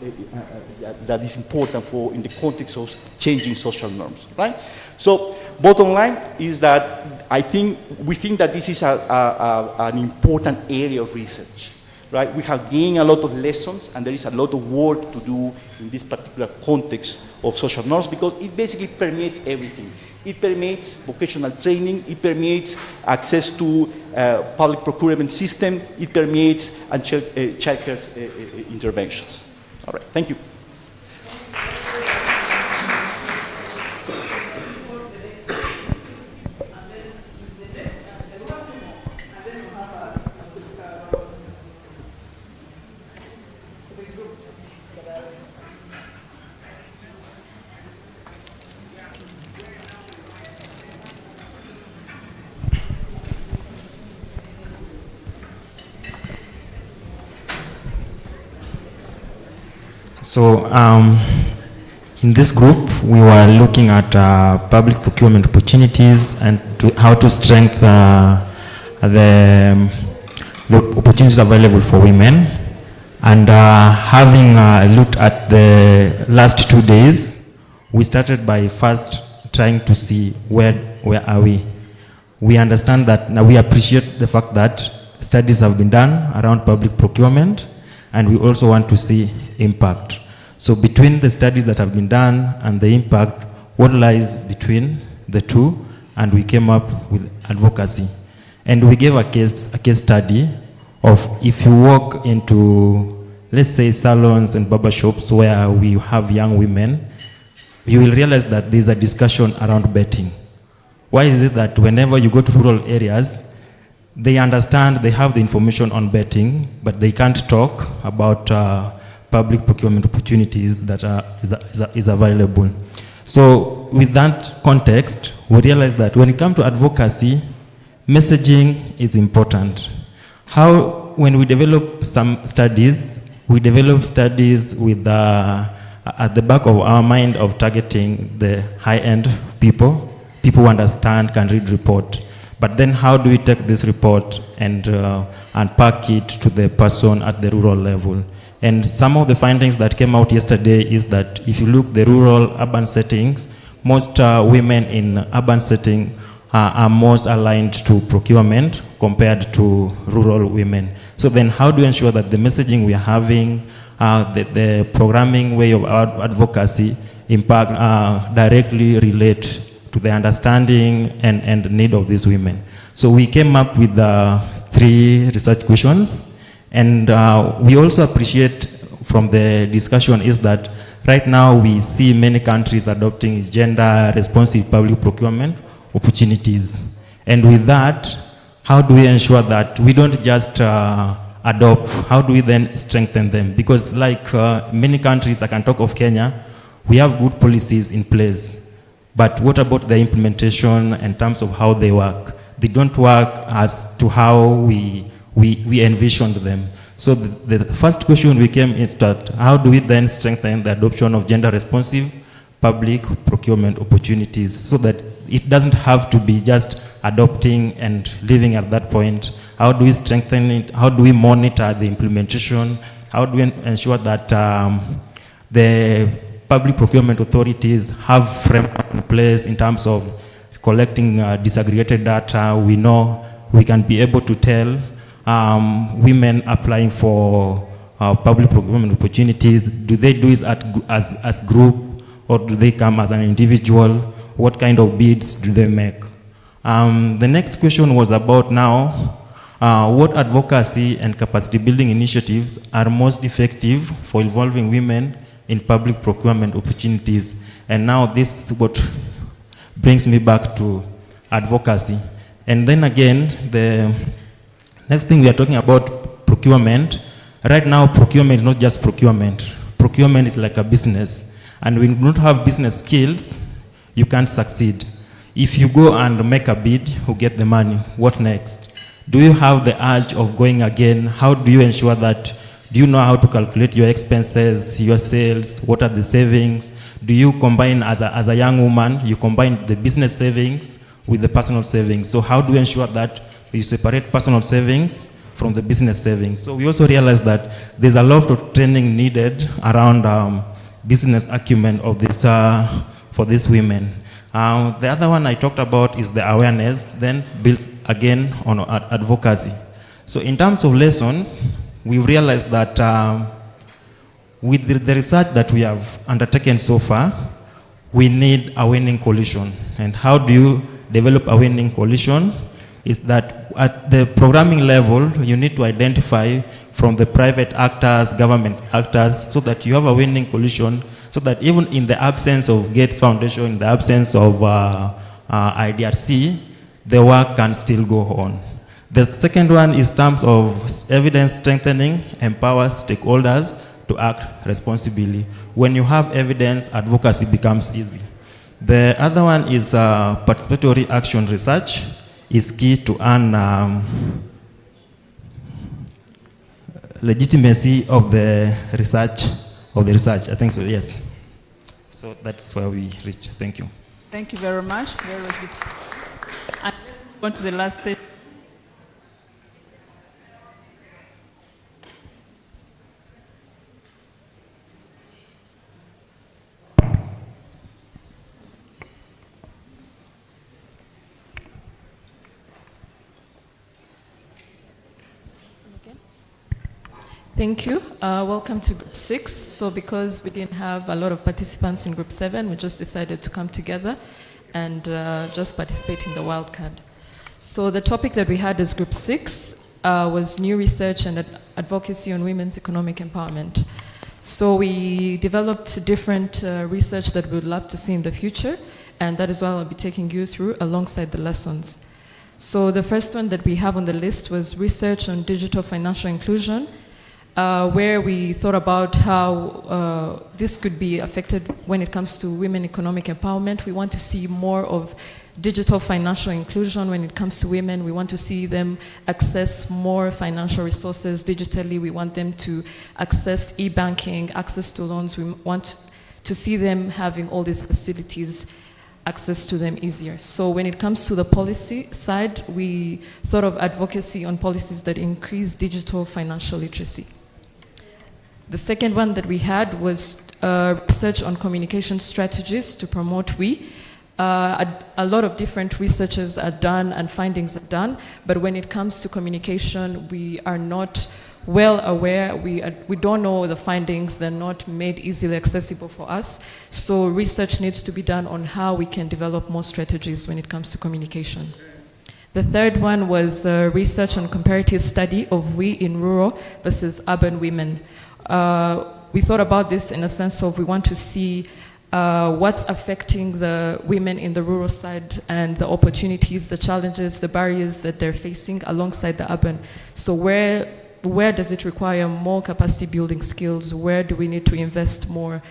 that is important for in the context of changing social norms, right? So bottom line is that we think that this is an important area of research, right? We have gained a lot of lessons and there is a lot of work to do in this particular context of social norms because it basically permeates everything. It permeates vocational training, it permeates access to public procurement system, it permeates child care interventions. All right, thank you. So in this group, we were looking at public procurement opportunities and how to strengthen the opportunities available for women. And having looked at the last 2 days, we started by first trying to see where are we. We understand that now we appreciate the fact that studies have been done around public procurement, and we also want to see impact. So between the studies that have been done and the impact, what lies between the two? And we came up with advocacy. And we gave a case study of if you walk into, let's say, salons and barbershops where we have young women, you will realize that there's a discussion around betting. Why is it that whenever you go to rural areas, they understand, they have the information on betting, but they can't talk about public procurement opportunities that is available. So with that context, we realize that when it comes to advocacy, messaging is important. How, when we develop some studies, we develop studies with at the back of our mind of targeting the high-end people who understand, can read report. But then how do we take this report and unpack it to the person at the rural level? And some of the findings that came out yesterday is that if you look the rural urban settings, most women in urban setting are most aligned to procurement compared to rural women. So then how do you ensure that the messaging we are having, the programming way of advocacy impact directly relate to the understanding and need of these women? So we came up with 3 research questions, and we also appreciate from the discussion is that right now we see many countries adopting gender responsive public procurement opportunities. And with that, how do we ensure that we don't just adopt, how do we then strengthen them? Because like many countries, I can talk of Kenya, we have good policies in place. But what about the implementation in terms of how they work? They don't work as to how we envisioned them. So the first question we came is that how do we then strengthen the adoption of gender responsive public procurement opportunities so that it doesn't have to be just adopting and living at that point? How do we strengthen it? How do we monitor the implementation? How do we ensure that the public procurement authorities have framework in place in terms of collecting disaggregated data? We know we can be able to tell women applying for public procurement opportunities, do they do it as group or do they come as an individual? What kind of bids do they make? The next question was about now, what advocacy and capacity building initiatives are most effective for involving women in public procurement opportunities? And now this is what brings me back to advocacy. And then again, the next thing we are talking about procurement. Right now, procurement is not just procurement. Procurement is like a business. And when you don't have business skills, you can't succeed. If you go and make a bid, you get the money. What next? Do you have the urge of going again? How do you ensure that? Do you know how to calculate your expenses, your sales? What are the savings? Do you combine, as a young woman, you combine the business savings with the personal savings? So how do you ensure that you separate personal savings from the business savings? So we also realized that there's a lot of training needed around business acumen of this for these women. The other one I talked about is the awareness, then builds again on advocacy. So in terms of lessons, we realized that with the research that we have undertaken so far, we need a winning coalition. And how do you develop a winning coalition? Is that at the programming level, you need to identify from the private actors, government actors, so that you have a winning coalition, so that even in the absence of Gates Foundation, in the absence of IDRC, the work can still go on. The second one is terms of evidence strengthening, empower stakeholders to act responsibly. When you have evidence, advocacy becomes easy. The other one is participatory action research is key to earn legitimacy of the research. I think so, yes. So that's where we reach. Thank you. Thank you very much. And on to the last stage. Thank you. Welcome to Group 6. So because we didn't have a lot of participants in Group 7, we just decided to come together and just participate in the wildcard. So the topic that we had as Group 6 was new research and advocacy on women's economic empowerment. So we developed different research that we would love to see in the future, and that is what I'll be taking you through alongside the lessons. So the first one that we have on the list was research on digital financial inclusion, where we thought about how this could be affected when it comes to women economic empowerment. We want to see more of digital financial inclusion when it comes to women. We want to see them access more financial resources digitally. We want them to access e-banking, access to loans. We want to see them having all these facilities, access to them easier. So when it comes to the policy side, we thought of advocacy on policies that increase digital financial literacy. The second one that we had was research on communication strategies to promote WE. A lot of different researches are done and findings are done, but when it comes to communication, we are not well aware. We don't know the findings. They're not made easily accessible for us. So research needs to be done on how we can develop more strategies when it comes to communication. The third one was research on comparative study of WE in rural versus urban women. We thought about this in a sense of we want to see what's affecting the women in the rural side and the opportunities, the challenges, the barriers that they're facing alongside the urban. So where does it require more capacity building skills? Where do we need to invest more?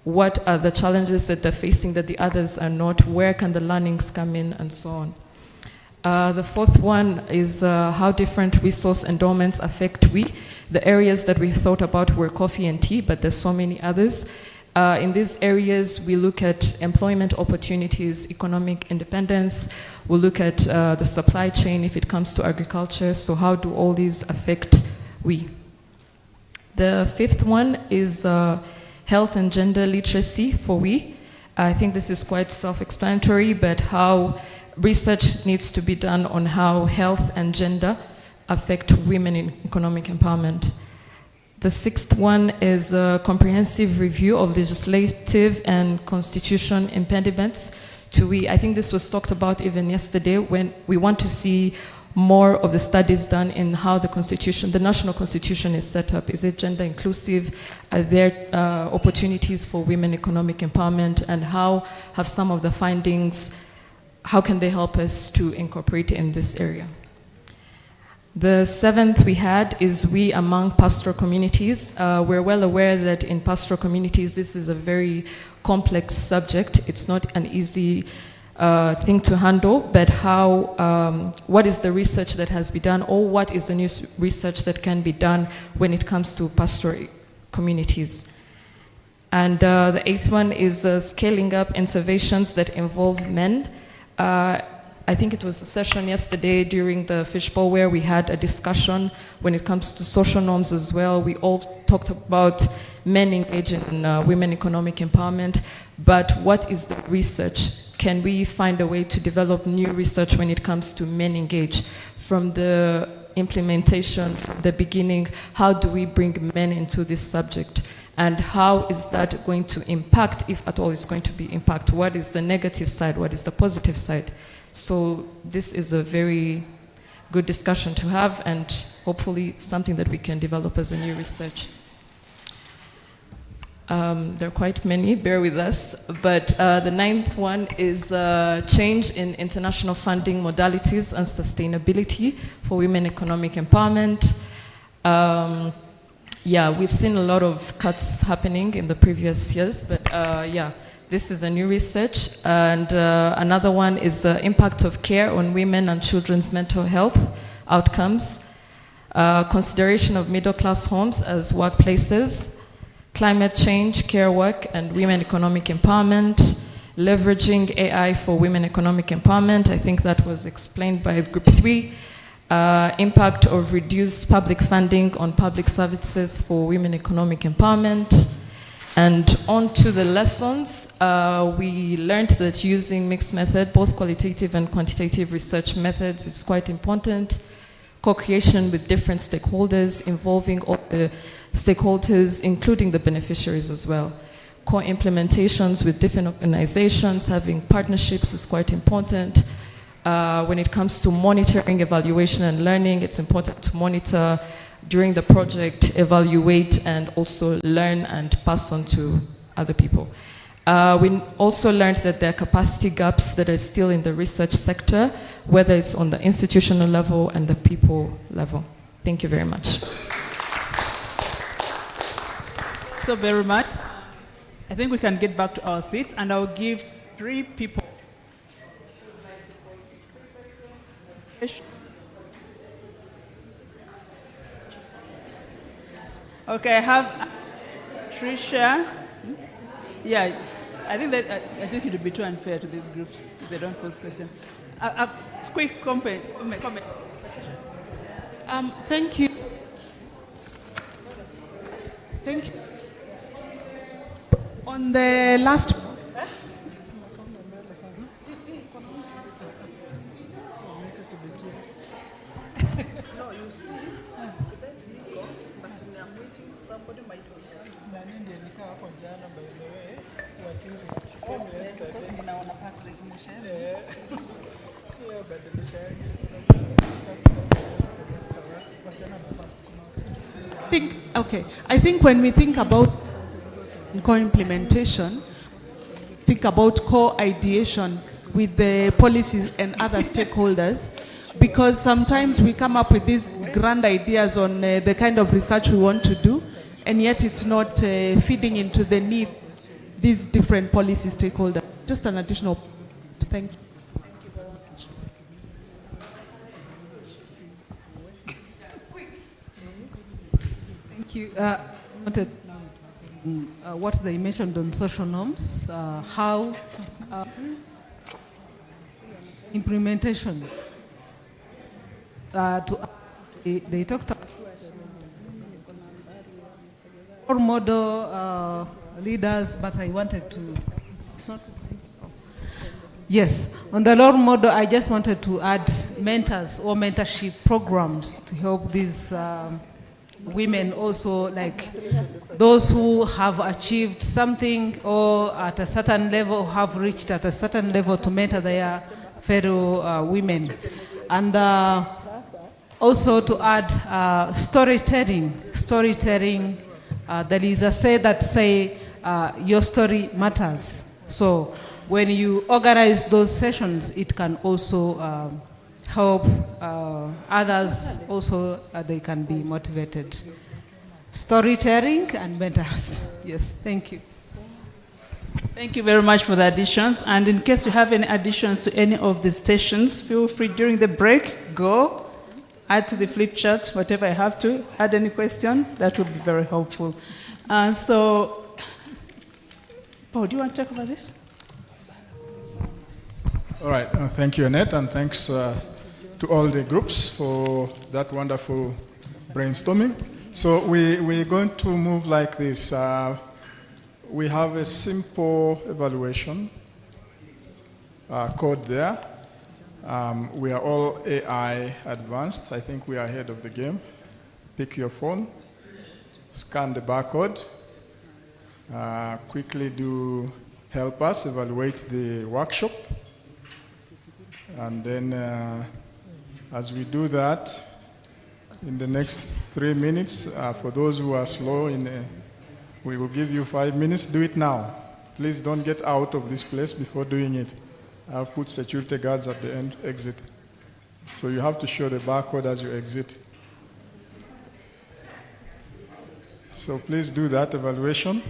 What are the challenges that they're facing that the others are not? Where can the learnings come in, and so on? The fourth one is how different resource endowments affect WE. The areas that we thought about were coffee and tea, but there's so many others. In these areas, we look at employment opportunities, economic independence. We look at the supply chain if it comes to agriculture. So how do all these affect WE? The fifth one is health and gender literacy for WE. I think this is quite self-explanatory, but how research needs to be done on how health and gender affect women in economic empowerment. The sixth one is a comprehensive review of legislative and constitution impediments to WE. I think this was talked about even yesterday when we want to see more of the studies done in how the constitution, the national constitution is set up. Is it gender inclusive? Are there opportunities for women economic empowerment? And how have some of the findings, how can they help us to incorporate in this area? The seventh we had is WE among pastoral communities. We're well aware that in pastoral communities, this is a very complex subject. It's not an easy thing to handle, but how, what is the research that has been done, or what is the new research that can be done when it comes to pastoral communities? And the eighth one is scaling up interventions that involve men. I think it was a session yesterday during the fishbowl where we had a discussion when it comes to social norms as well. We all talked about men engaging in women economic empowerment, but what is the research? Can we find a way to develop new research when it comes to men engage? From the implementation, the beginning, how do we bring men into this subject? And how is that going to impact, if at all it's going to be impact? What is the negative side? What is the positive side? So this is a very good discussion to have, and hopefully something that we can develop as a new research. There are quite many, bear with us, but the ninth one is change in international funding modalities and sustainability for women economic empowerment. Yeah, we've seen a lot of cuts happening in the previous years, but yeah, this is a new research. And another one is the impact of care on women and children's mental health outcomes, consideration of middle-class homes as workplaces, climate change, care work, and women economic empowerment, leveraging AI for women economic empowerment. I think that was explained by Group 3. Impact of reduced public funding on public services for women economic empowerment. And on to the lessons, we learned that using mixed method, both qualitative and quantitative research methods, is quite important. Co-creation with different stakeholders, involving all the stakeholders, including the beneficiaries as well. Co-implementations with different organizations, having partnerships is quite important. When it comes to monitoring, evaluation, and learning, it's important to monitor during the project, evaluate, and also learn and pass on to other people. We also learned that there are capacity gaps that are still in the research sector, whether it's on the institutional level and the people level. Thank you very much. So very much. I think we can get back to our seats, and I'll give 3 people Okay, I have Tricia. Yeah, I think it would be too unfair to these groups if they don't pose questions. Quick comments. Thank you. Thank you. On the last. I think when we think about co-implementation, think about co-ideation with the policies and other stakeholders, because sometimes we come up with these grand ideas on the kind of research we want to do, and yet it's not feeding into the need these different policy stakeholders. Just an additional point. Thank you. Thank you. What they mentioned on social norms, how implementation. They talked about role model leaders, but I wanted to. Yes, on the role model, I just wanted to add mentors or mentorship programs to help these women also, like those who have achieved something or at a certain level, have reached at a certain level, to mentor their fellow women. And also to add storytelling. There is a say that say your story matters. So when you organize those sessions, it can also help others also, they can be motivated. Storytelling and mentors. Yes, thank you. Thank you very much for the additions. And in case you have any additions to any of the stations, feel free during the break, go, add to the flip chart, whatever I have to, add any question, that would be very helpful. So, Paul, do you want to talk about this? All right, thank you, Annette, and thanks to all the groups for that wonderful brainstorming. So we're going to move like this. We have a simple evaluation code there. We are all AI advanced. I think we are ahead of the game. Pick your phone, scan the barcode, quickly do help us evaluate the workshop. And then as we do that, in the next 3 minutes, for those who are slow, we will give you 5 minutes. Do it now. Please don't get out of this place before doing it. I've put security guards at the end exit. So you have to show the barcode as you exit. So please do that evaluation.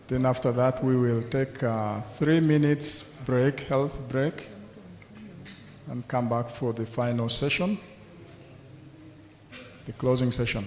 Then after that, we will take a 3 minutes break, health break, and come back for the final session, the closing session.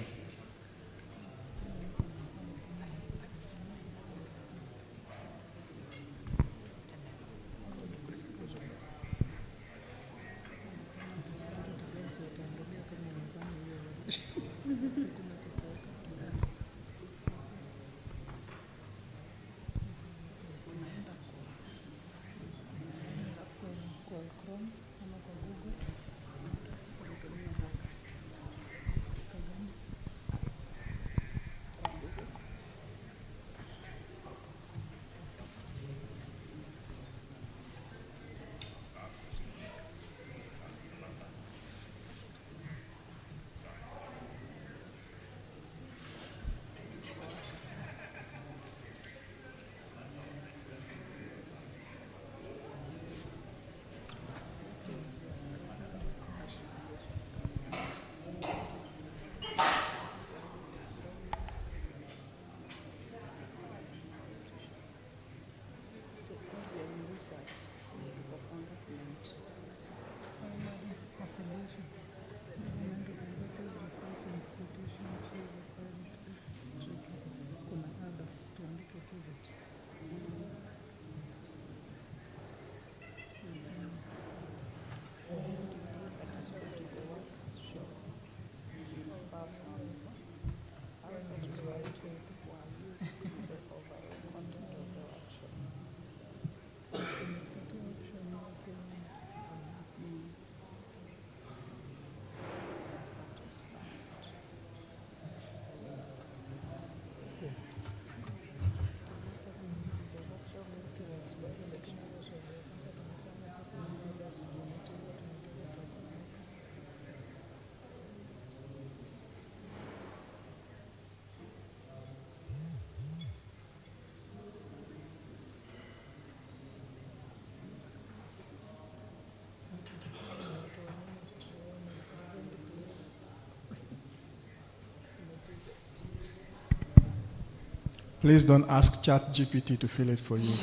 Please don't ask ChatGPT to fill it for you.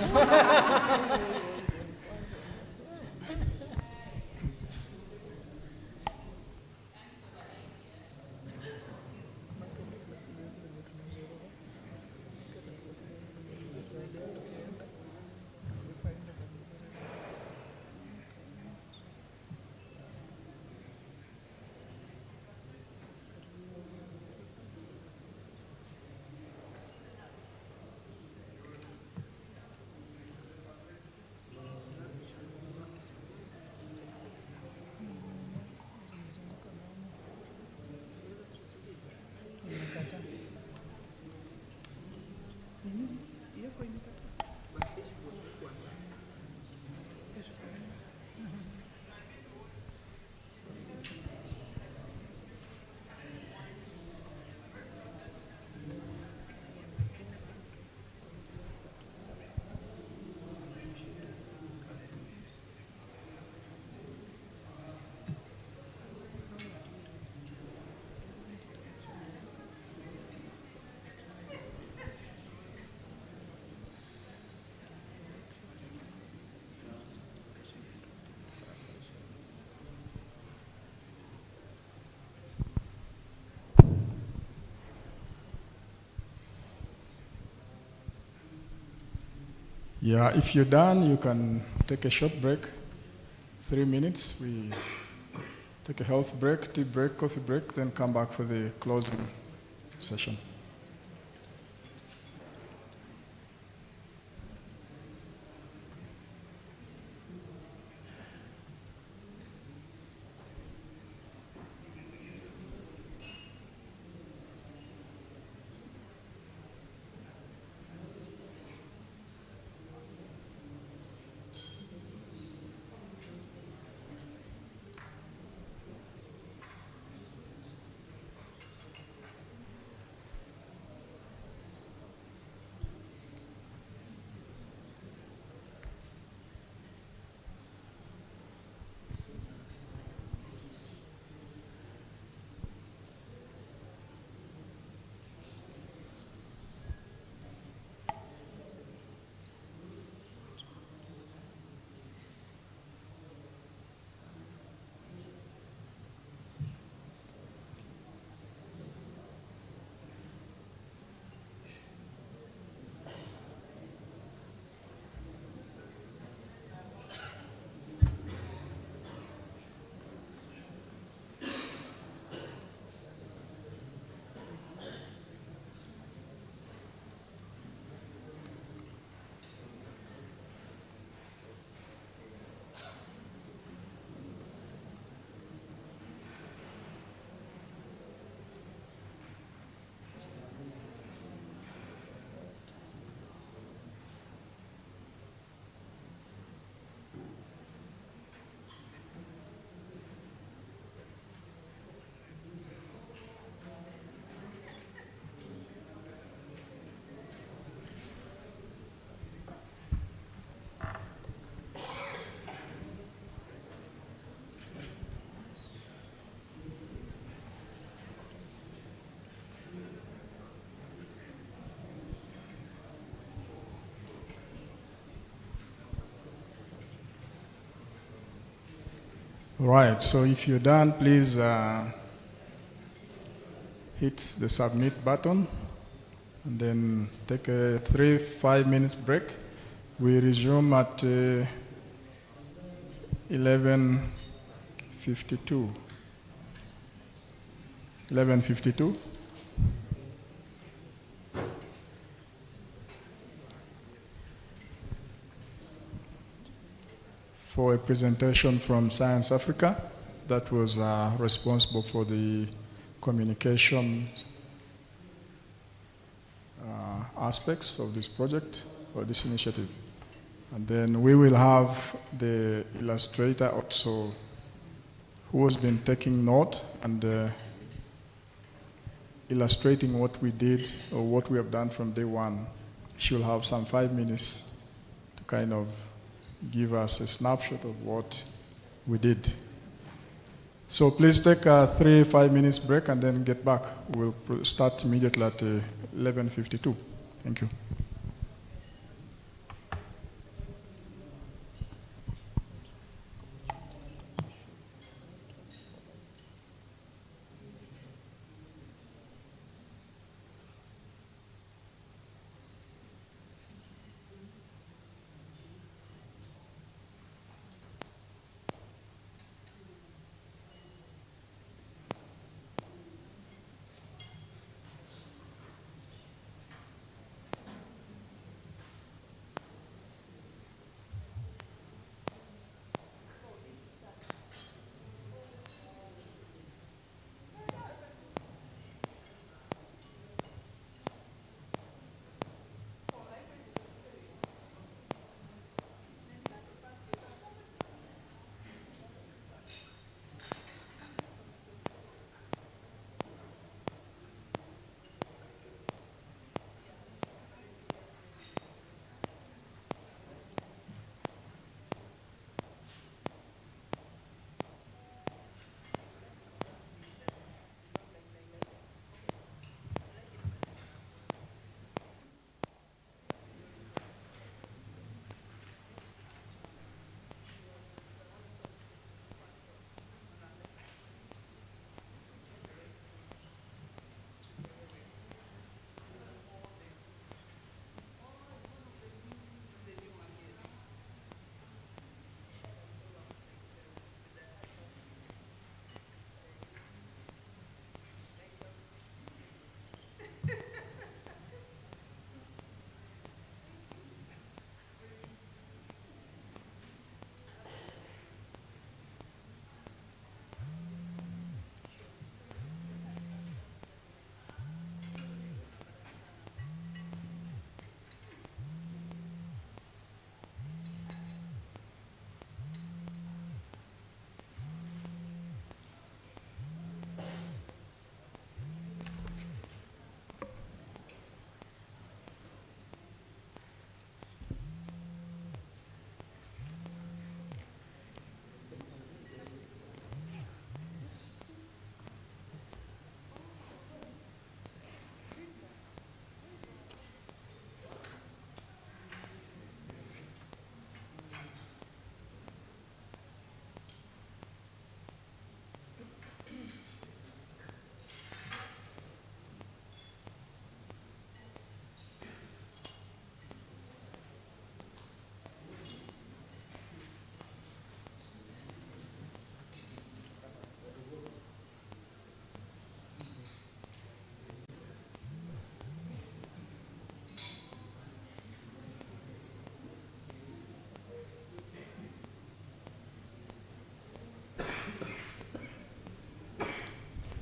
Yeah, if you're done, you can take a short break, 3 minutes. We take a health break, tea break, coffee break, then come back for the closing session. Right, so if you're done, please hit the submit button and then take a 3-5 minutes break. We resume at 11:52. 11:52. For a presentation from Science Africa that was responsible for the communication aspects of this project or this initiative. And then we will have the illustrator also who has been taking note and illustrating what we did or what we have done from day one. She'll have some 5 minutes to kind of give us a snapshot of what we did. So please take a 3-5 minutes break and then get back. We'll start immediately at 11:52. Thank you.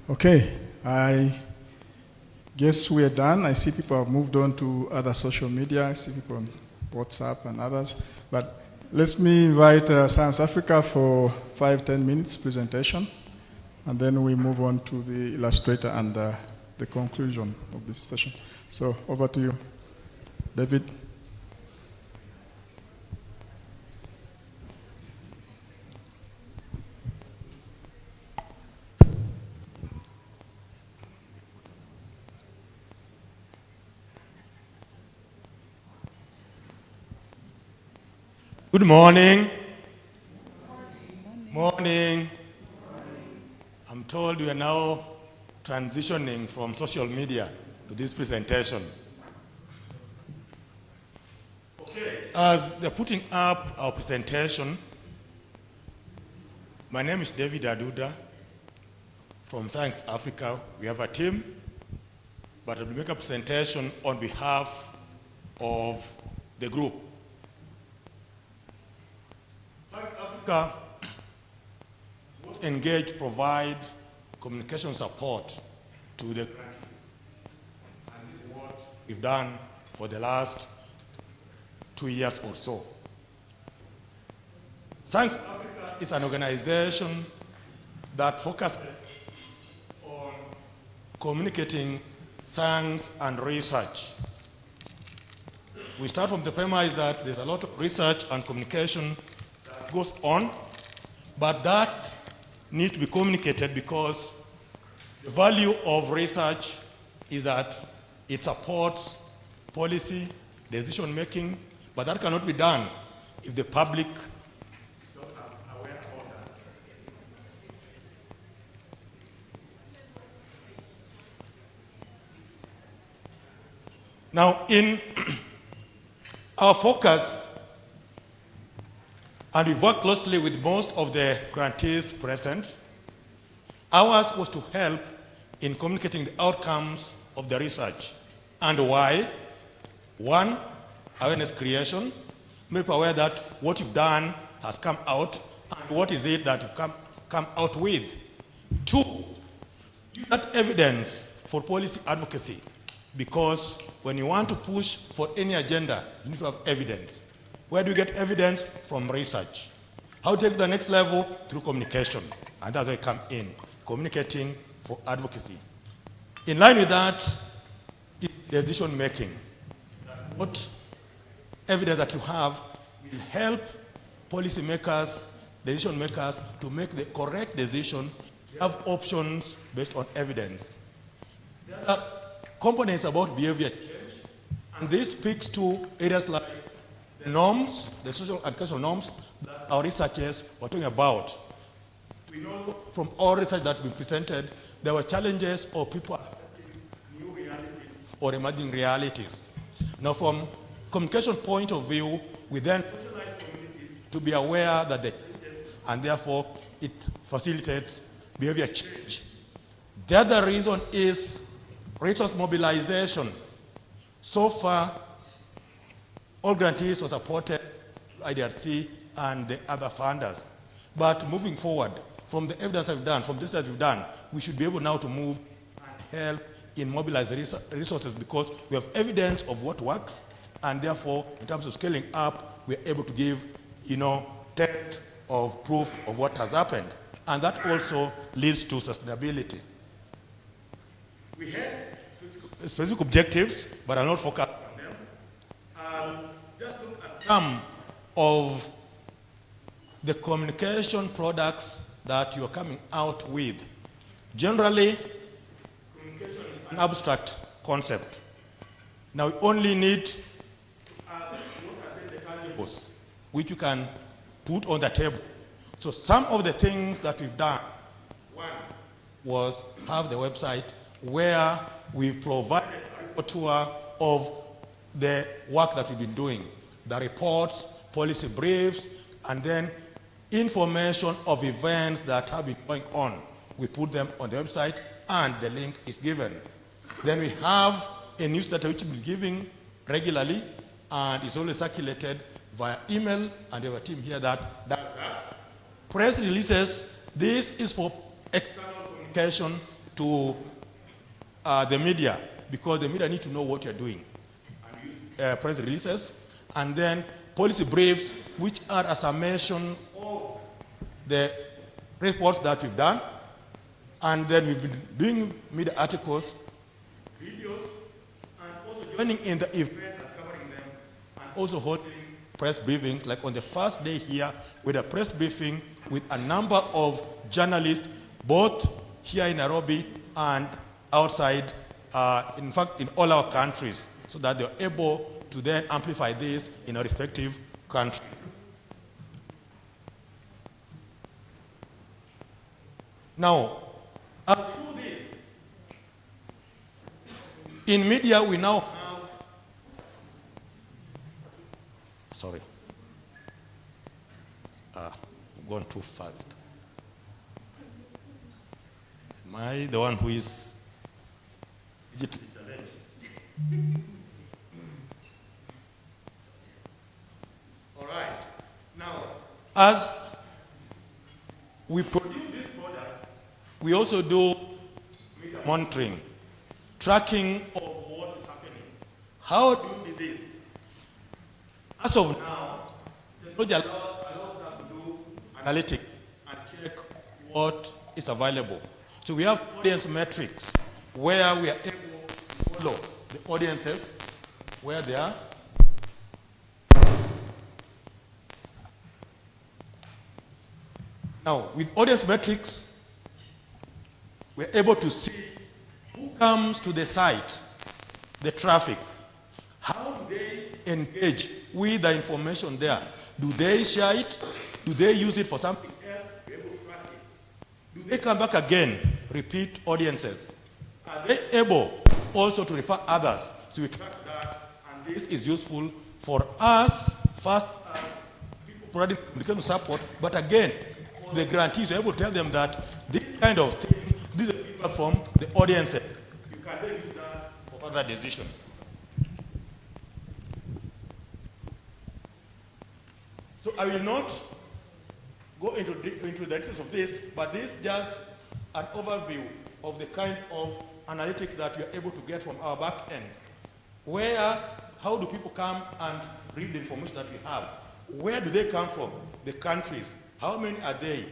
Okay, I guess we are done. I see people have moved on to other social media. I see people on WhatsApp and others. But let me invite Science Africa for 5-10 minutes presentation, and then we move on to the illustrator and the conclusion of this session. So over to you, David. Good morning. Morning. I'm told we are now transitioning from social media to this presentation. Okay. As they're putting up our presentation, my name is David Aduda from Science Africa. We have a team, but I will make a presentation on behalf of the group. Africa was engaged to provide communication support to the country. And this is what we've done for the last 2 years or so. Science Africa is an organization that focuses on communicating science and research. We start from the premise that there's a lot of research and communication goes on, But that needs to be communicated because the value of research is that it supports policy, decision making, but that cannot be done if the public is not aware of that. Now, in our focus, and we've worked closely with most of the grantees present, ours was to help in communicating the outcomes of the research and why. One, awareness creation, make people aware that what you've done has come out and what is it that you've come out with. Two, use that evidence for policy advocacy, because when you want to push for any agenda, you need to have evidence. Where do you get evidence? From research. How to take to the next level? Through communication. And that's where I come in, communicating for advocacy. In line with that is decision making. What evidence that you have will help policymakers, decision makers to make the correct decision, have options based on evidence. There are components about behavior change, and this speaks to areas like the norms, the social and cultural norms that our researchers were talking about. We know from all research that we presented, there were challenges of people accepting new realities or emerging realities. Now, from communication point of view, we then socialize communities to be aware that the changes, and therefore it facilitates behavior change. The other reason is resource mobilization. So far, all grantees were supported by IDRC and the other funders. But moving forward, from the evidence that we've done, from this that we've done, we should be able now to move and help in mobilizing resources, because we have evidence of what works, and therefore, in terms of scaling up, we're able to give, test of proof of what has happened. And that also leads to sustainability. We had specific objectives, but I'll not focus on them. Just look at some of the communication products that you're coming out with. Generally, communication is an abstract concept. Now, we only need to ask what are the tangibles which you can put on the table. So some of the things that we've done, one was have the website where we've provided a tour of the work that we've been doing, the reports, policy briefs, and then information of events that have been going on. We put them on the website and the link is given. Then we have a newsletter which we'll be giving regularly, and it's always circulated via email, and we have a team here that does that. Press releases, this is for external communication to the media, because the media need to know what you're doing. Press releases, and then policy briefs, which are a summation of the reports that we've done, and then we've been doing media articles, videos, and also joining in the events and covering them, and also holding press briefings. Like on the first day here, with a press briefing with a number of journalists, both here in Nairobi and outside, in fact, in all our countries, so that they're able to then amplify this in our respective countries. Now, as we do this, in media we now have, sorry, I've gone too fast. Am I the one who is digitally challenged? All right. Now, as we produce these products, we also do media monitoring, tracking of what is happening. How do we do this? As of now, technology allows us to do analytics and check what is available. So we have audience metrics where we are able to follow the audiences, where they are. Now, with audience metrics, we're able to see who comes to the site, the traffic. How do they engage with the information there? Do they share it? Do they use it for something else? We're able to track it. Do they come back again, repeat audiences? Are they able also to refer others? So we track that, and this is useful for us, first, as people providing communication support, but again, for the grantees, we're able to tell them that this kind of thing, this is feedback from the audiences. You can then use that for further decision. So I will not go into the details of this, but this is just an overview of the kind of analytics that we are able to get from our back end. How do people come and read the information that we have? Where do they come from? The countries. How many are they?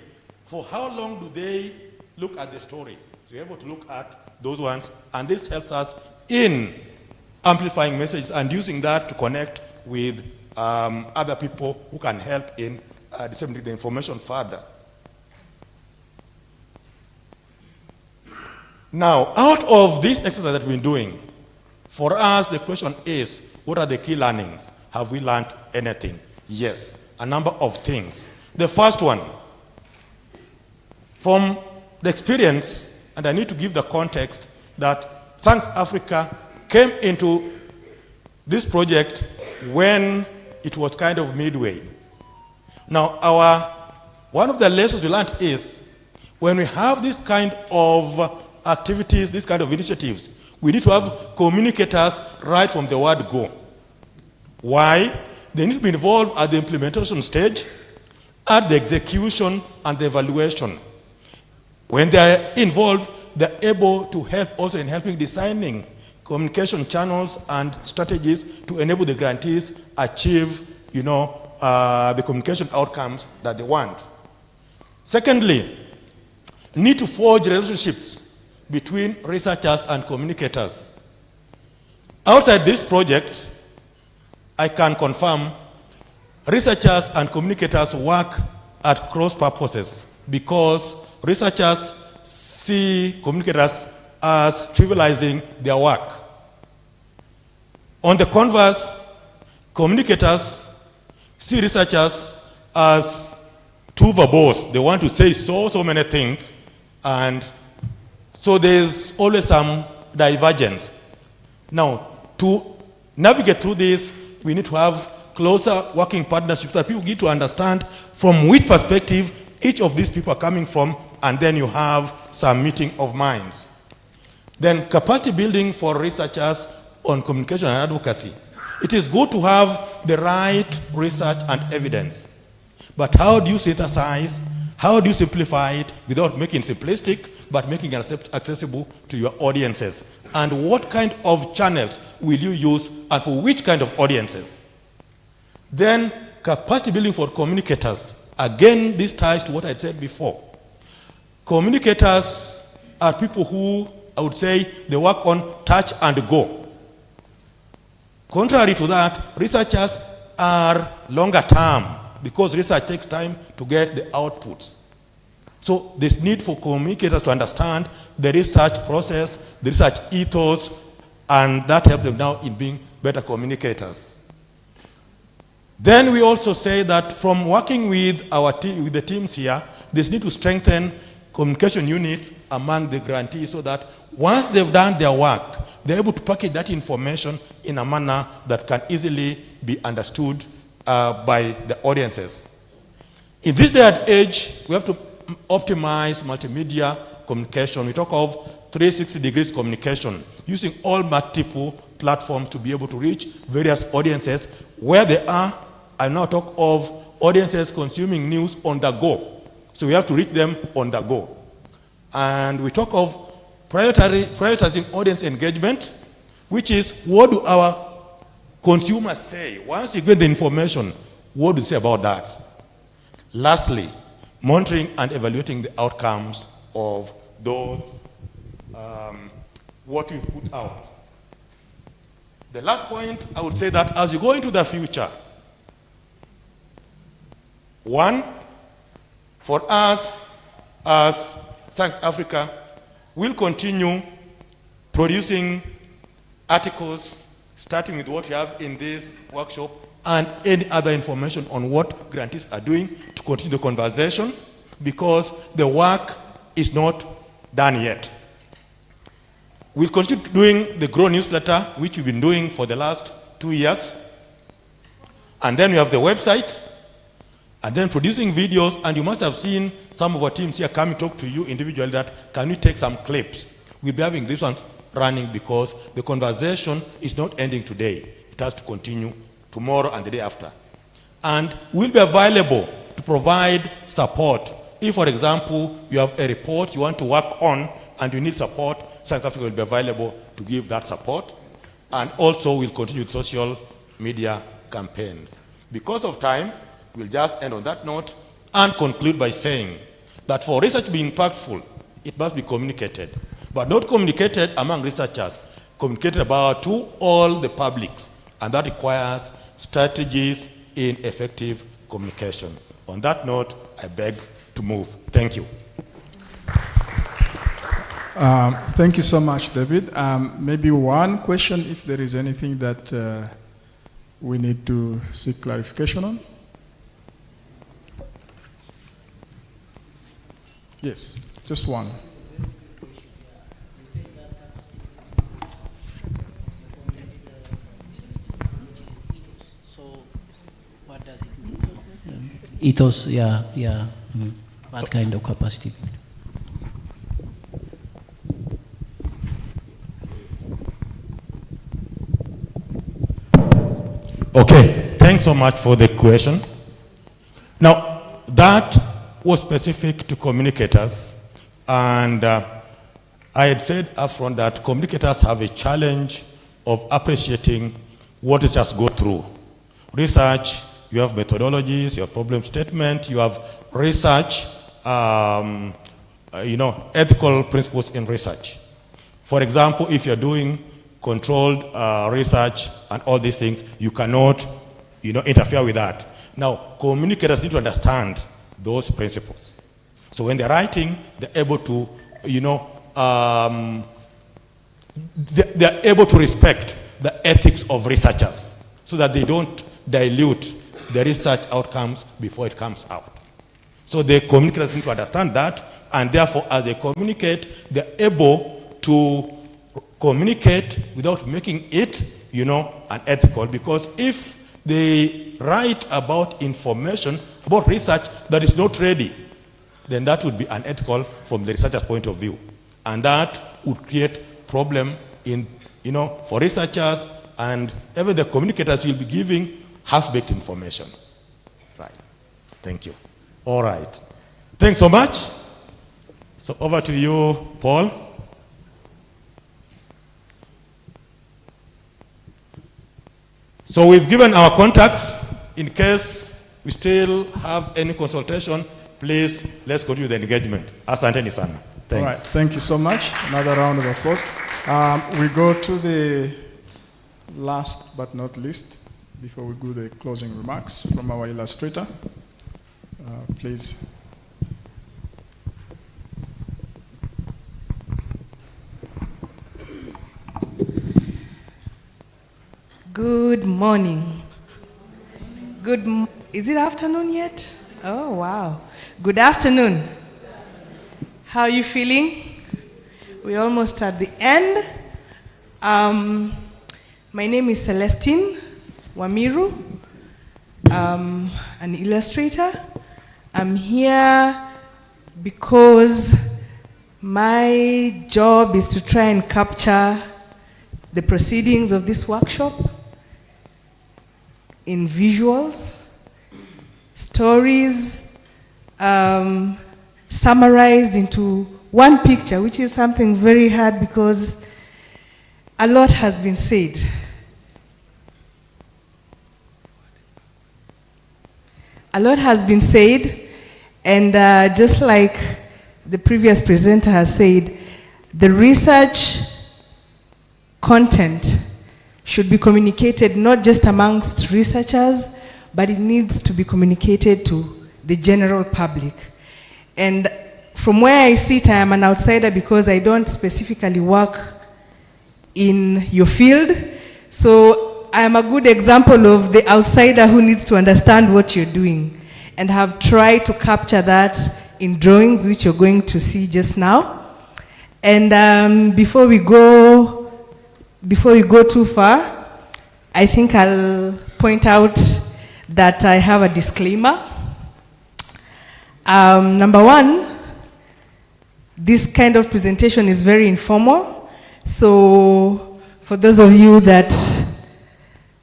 For how long do they look at the story? So we're able to look at those ones, and this helps us in amplifying messages and using that to connect with other people who can help in disseminating the information further. Now, out of this exercise that we've been doing, for us the question is, what are the key learnings? Have we learned anything? Yes, a number of things. The first one, from the experience, and I need to give the context, that Thanks Africa came into this project when it was kind of midway. Now, one of the lessons we learned is, when we have this kind of activities, this kind of initiatives, we need to have communicators right from the word go. Why? They need to be involved at the implementation stage, at the execution and the evaluation. When they are involved, they're able to help also in helping designing communication channels and strategies to enable the grantees achieve, the communication outcomes that they want. Secondly, need to forge relationships between researchers and communicators. Outside this project, I can confirm researchers and communicators work at cross purposes because researchers see communicators as trivializing their work. On the converse, communicators see researchers as too verbose. They want to say so many things, and so there's always some divergence. Now, to navigate through this, we need to have closer working partnerships that people get to understand from which perspective each of these people are coming from, and then you have some meeting of minds. Then capacity building for researchers on communication and advocacy. It is good to have the right research and evidence, but how do you synthesize, how do you simplify it without making it simplistic, but making it accessible to your audiences? And what kind of channels will you use, and for which kind of audiences? Then capacity building for communicators. Again, this ties to what I said before. Communicators are people who, I would say, they work on touch and go. Contrary to that, researchers are longer term because research takes time to get the outputs. So there's need for communicators to understand the research process, the research ethos, and that helps them now in being better communicators. Then we also say that from working with with the teams here, there's need to strengthen communication units among the grantees so that once they've done their work, they're able to package that information in a manner that can easily be understood by the audiences. In this day and age, we have to optimize multimedia communication. We talk of 360 degrees communication, using all multiple platforms to be able to reach various audiences where they are. I now talk of audiences consuming news on the go. So we have to reach them on the go. And we talk of prioritizing audience engagement, which is, what do our consumers say? Once you get the information, what do you say about that? Lastly, monitoring and evaluating the outcomes of those, what we put out. The last point, I would say that as you go into the future, one, For us, as Science Africa, we'll continue producing articles, starting with what we have in this workshop, and any other information on what grantees are doing to continue the conversation, because the work is not done yet. We'll continue doing the GrOW newsletter, which we've been doing for the last 2 years. And then we have the website, and then producing videos, and you must have seen some of our teams here come and talk to you individually that, can we take some clips? We'll be having this one running because the conversation is not ending today. It has to continue tomorrow and the day after. And we'll be available to provide support. If, for example, you have a report you want to work on and you need support, Science Africa will be available to give that support. And also we'll continue with social media campaigns. Because of time, we'll just end on that note and conclude by saying that for research to be impactful, it must be communicated. But not communicated among researchers, communicated about to all the publics. And that requires strategies in effective communication. On that note, I beg to move. Thank you. Thank you so much, David. Maybe one question, if there is anything that we need to seek clarification on. Yes, just one. So, what does it mean? Ethos, yeah. What kind of capacity? Okay, thanks so much for the question. Now, that was specific to communicators, and I had said upfront that communicators have a challenge of appreciating what researchers go through. Research, you have methodologies, you have problem statement, you have research, ethical principles in research. For example, if you're doing controlled research and all these things, you cannot, interfere with that. Now, communicators need to understand those principles. So when they're writing, they're able to, they're able to respect the ethics of researchers so that they don't dilute the research outcomes before it comes out. So the communicators need to understand that, and therefore, as they communicate, they're able to communicate without making it, unethical. Because if they write about information, about research that is not ready, then that would be unethical from the researcher's point of view. And that would create problem in, for researchers, and even the communicators will be giving half-baked information. Right. Thank you. All right. Thanks so much. So over to you, Paul. So we've given our contacts. In case we still have any consultation, please, let's continue the engagement. Asante sana. Thanks. All right. Thank you so much. Another round of applause. We go to the last but not least, before we do the closing remarks from our illustrator. Please. Good morning. Is it afternoon yet? Oh, wow. Good afternoon. How are you feeling? We're almost at the end. My name is Celestine Wamiru. An illustrator. I'm here because my job is to try and capture the proceedings of this workshop in visuals, stories, summarized into one picture, which is something very hard because a lot has been said. A lot has been said, and just like the previous presenter has said, the research content should be communicated not just amongst researchers, but it needs to be communicated to the general public. And from where I sit, I am an outsider because I don't specifically work in your field. So I am a good example of the outsider who needs to understand what you're doing, and have tried to capture that in drawings, which you're going to see just now. And before we go too far, I think I'll point out that I have a disclaimer. Number one, this kind of presentation is very informal. So for those of you that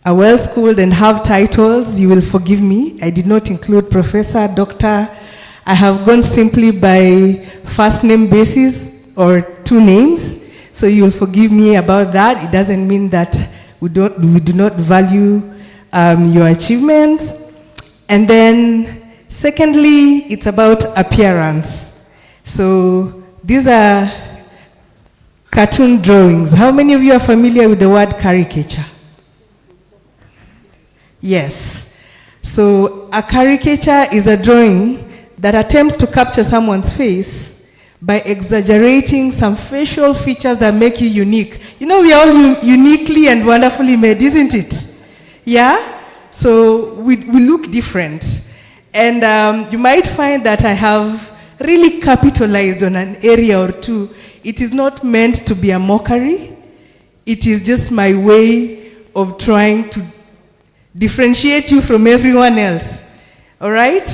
are well-schooled and have titles, you will forgive me. I did not include professor, doctor. I have gone simply by first name basis or two names. So you will forgive me about that. It doesn't mean that we do not value your achievements. And then secondly, it's about appearance. So these are cartoon drawings. How many of you are familiar with the word caricature? Yes. So a caricature is a drawing that attempts to capture someone's face by exaggerating some facial features that make you unique. You know, we are all uniquely and wonderfully made, isn't it? Yeah? So we look different. And you might find that I have really capitalized on an area or two. It is not meant to be a mockery. It is just my way of trying to differentiate you from everyone else. All right?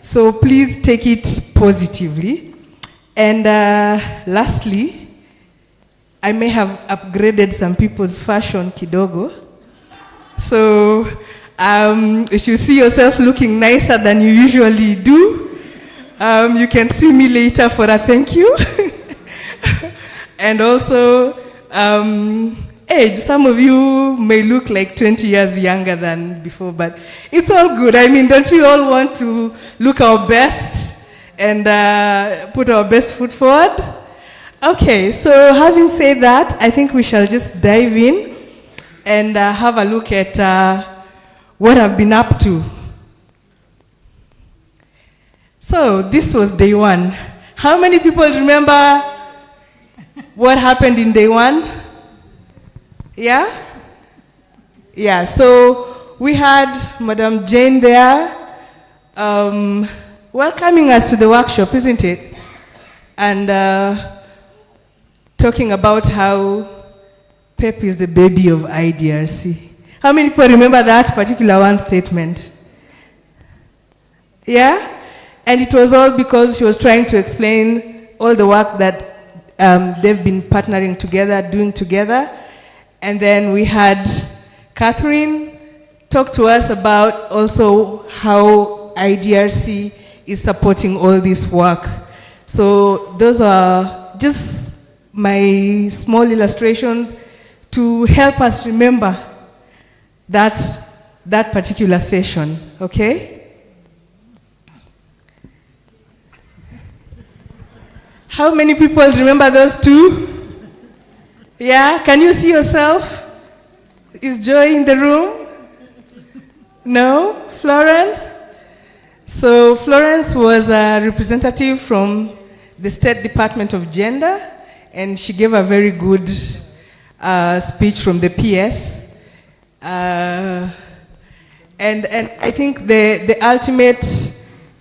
So please take it positively. And lastly, I may have upgraded some people's fashion kidogo. So if you see yourself looking nicer than you usually do, you can see me later for a thank you. And also, age. Some of you may look like 20 years younger than before, but it's all good. I mean, don't we all want to look our best and put our best foot forward? Okay, so having said that, I think we shall just dive in and have a look at what I've been up to. So this was day one. How many people remember what happened in day one? Yeah? Yeah, so we had Madam Jane there welcoming us to the workshop, isn't it? And talking about how PEP is the baby of IDRC. How many people remember that particular one statement? Yeah? And it was all because she was trying to explain all the work that they've been partnering together, doing together. And then we had Catherine talk to us about also how IDRC is supporting all this work. So those are just my small illustrations to help us remember that particular session, okay? How many people remember those two? Yeah, can you see yourself? Is Joy in the room? No? Florence? So Florence was a representative from the State Department of Gender, and she gave a very good speech from the PS. And I think the ultimate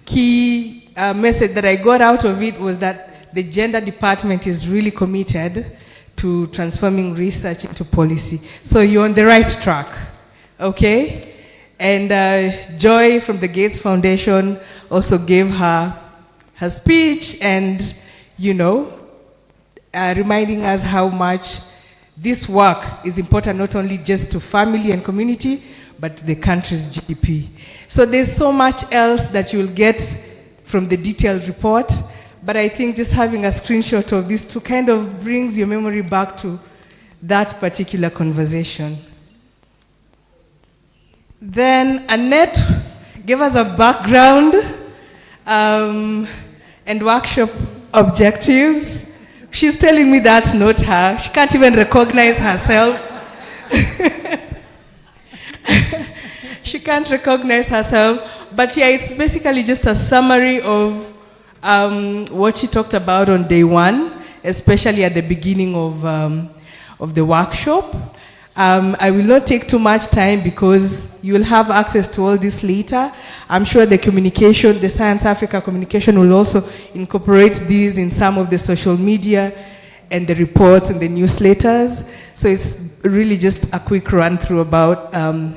key message that I got out of it was that the Gender Department is really committed to transforming research into policy. So you're on the right track, okay? And Joy from the Gates Foundation also gave her speech and, you know, reminding us how much this work is important not only just to family and community, but the country's GDP. So there's so much else that you'll get from the detailed report, but I think just having a screenshot of this two kind of brings your memory back to that particular conversation. Then Annette gave us a background and workshop objectives. She's telling me that's not her. She can't even recognize herself. She can't recognize herself. But yeah, it's basically just a summary of what she talked about on day one, especially at the beginning of the workshop. I will not take too much time because you will have access to all this later. I'm sure the communication, the Science Africa communication will also incorporate these in some of the social media and the reports and the newsletters. So it's really just a quick run through about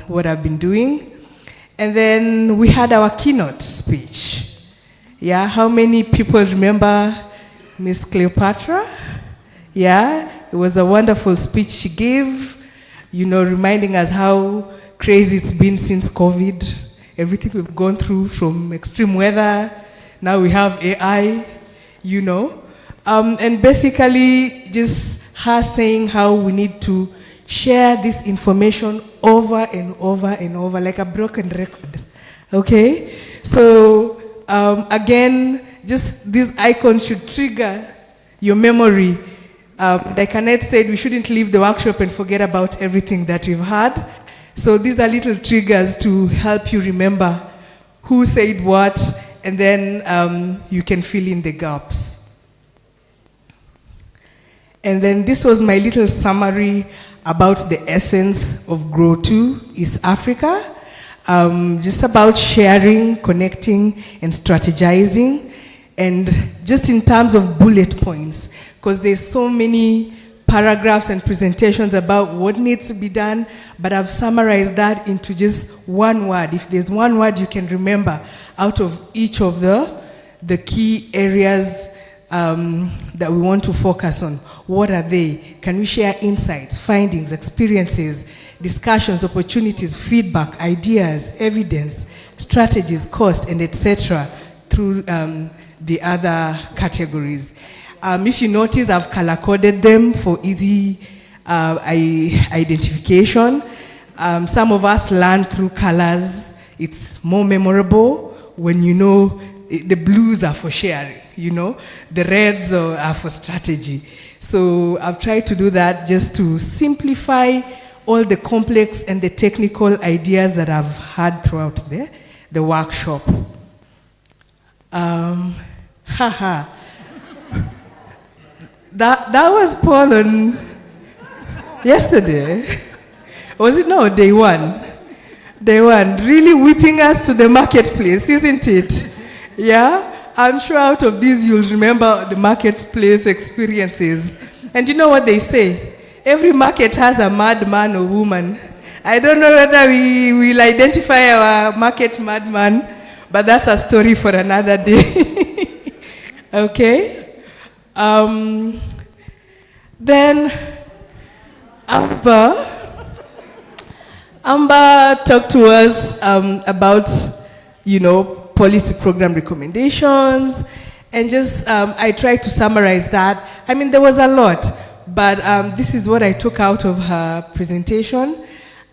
what I've been doing. And then we had our keynote speech. Yeah, how many people remember Miss Cleopatra? Yeah, it was a wonderful speech she gave, you know, reminding us how crazy it's been since COVID. Everything we've gone through, from extreme weather, now we have AI, you know. And basically just her saying how we need to share this information over and over and over like a broken record, okay? So again, just these icons should trigger your memory. Like Annette said, we shouldn't leave the workshop and forget about everything that we've had. So these are little triggers to help you remember who said what, and then you can fill in the gaps. And then this was my little summary about the essence of GrOW2 East Africa. Just about sharing, connecting, and strategizing. And just in terms of bullet points, because there's so many paragraphs and presentations about what needs to be done, but I've summarized that into just one word. If there's one word you can remember out of each of the key areas that we want to focus on, what are they? Can we share insights, findings, experiences, discussions, opportunities, feedback, ideas, evidence, strategies, cost, and etc. through the other categories. If you notice, I've color-coded them for easy identification. Some of us learn through colors. It's more memorable when you know the blues are for sharing, you know, the reds are for strategy. So I've tried to do that just to simplify all the complex and the technical ideas that I've had throughout the workshop. That was Paul on yesterday. Was it? No, day one. Day one. Really whipping us to the marketplace, isn't it? Yeah? I'm sure out of these you'll remember the marketplace experiences. And you know what they say? Every market has a madman or woman. I don't know whether we will identify our market madman, but that's a story for another day. Okay? Then Amber talked to us about, you know, policy program recommendations, and just I tried to summarize that. I mean, there was a lot, but this is what I took out of her presentation.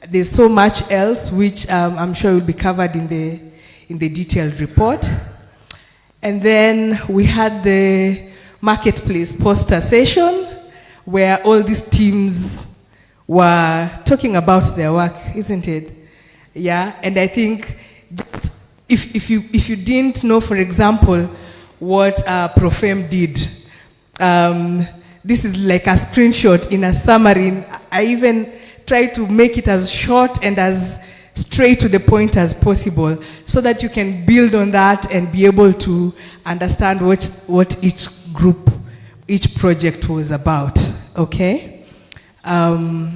There's so much else which I'm sure will be covered in the detailed report. And then we had the marketplace poster session where all these teams were talking about their work, isn't it? Yeah, and I think if you didn't know, for example, what Profem did, this is like a screenshot in a summary. I even tried to make it as short and as straight to the point as possible so that you can build on that and be able to understand what each group, each project was about, okay? You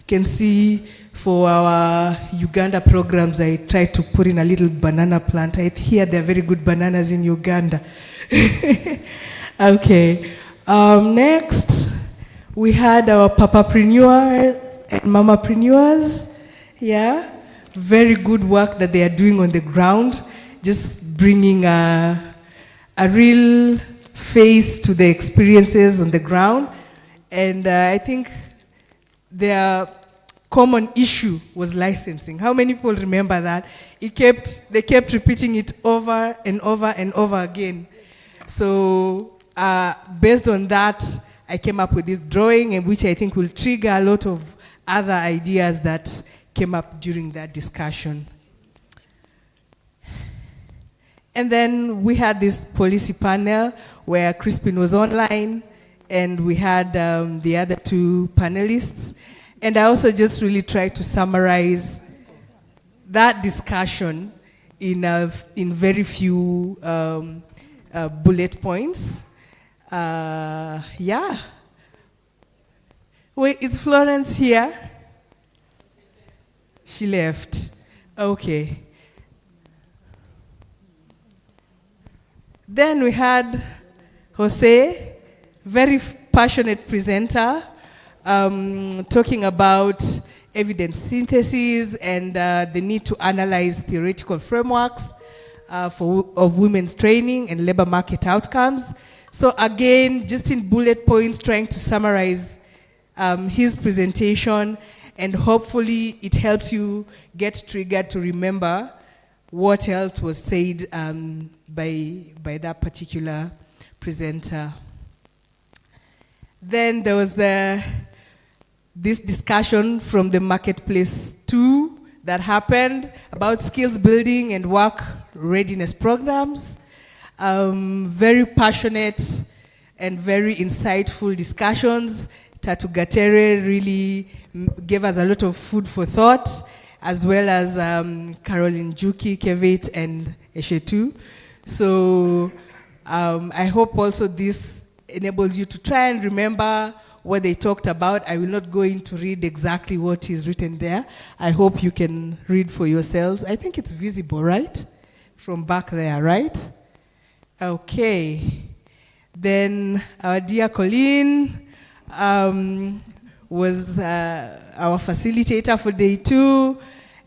can see for our Uganda programs, I tried to put in a little banana plant. I hear there are very good bananas in Uganda. Okay, next, we had our papapreneurs and mamapreneurs, yeah? Very good work that they are doing on the ground, just bringing a real face to the experiences on the ground. And I think their common issue was licensing. How many people remember that? They kept repeating it over and over and over again. So based on that, I came up with this drawing, and which I think will trigger a lot of other ideas that came up during that discussion. And then we had this policy panel where Crispin was online, and we had the other two panelists. And I also just really tried to summarize that discussion in very few bullet points. Yeah. Wait, is Florence here? She left. Okay. Then we had Jose, very passionate presenter, talking about evidence synthesis and the need to analyze theoretical frameworks of women's training and labor market outcomes. So again, just in bullet points, trying to summarize his presentation, and hopefully it helps you get triggered to remember what else was said by that particular presenter. Then there was this discussion from the Marketplace 2 that happened about skills building and work readiness programs. Very passionate and very insightful discussions. Tatu Gatere really gave us a lot of food for thought, as well as Caroline Juki, Kevit, and Eshetu. So I hope also this enables you to try and remember what they talked about. I will not go in to read exactly what is written there. I hope you can read for yourselves. I think it's visible, right? From back there, right? Okay. Then our dear Colleen was our facilitator for day 2,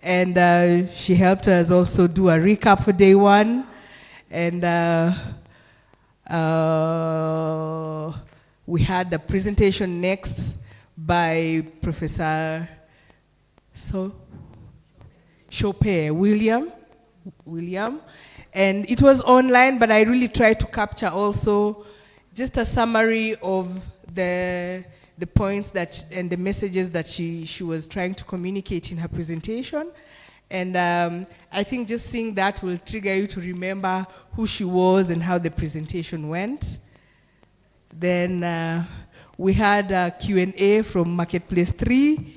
and she helped us also do a recap for day 1. And we had a presentation next by Professor Chopin William, and it was online, but I really tried to capture also just a summary of the points and the messages that she was trying to communicate in her presentation. And I think just seeing that will trigger you to remember who she was and how the presentation went. Then we had a Q&A from Marketplace 3.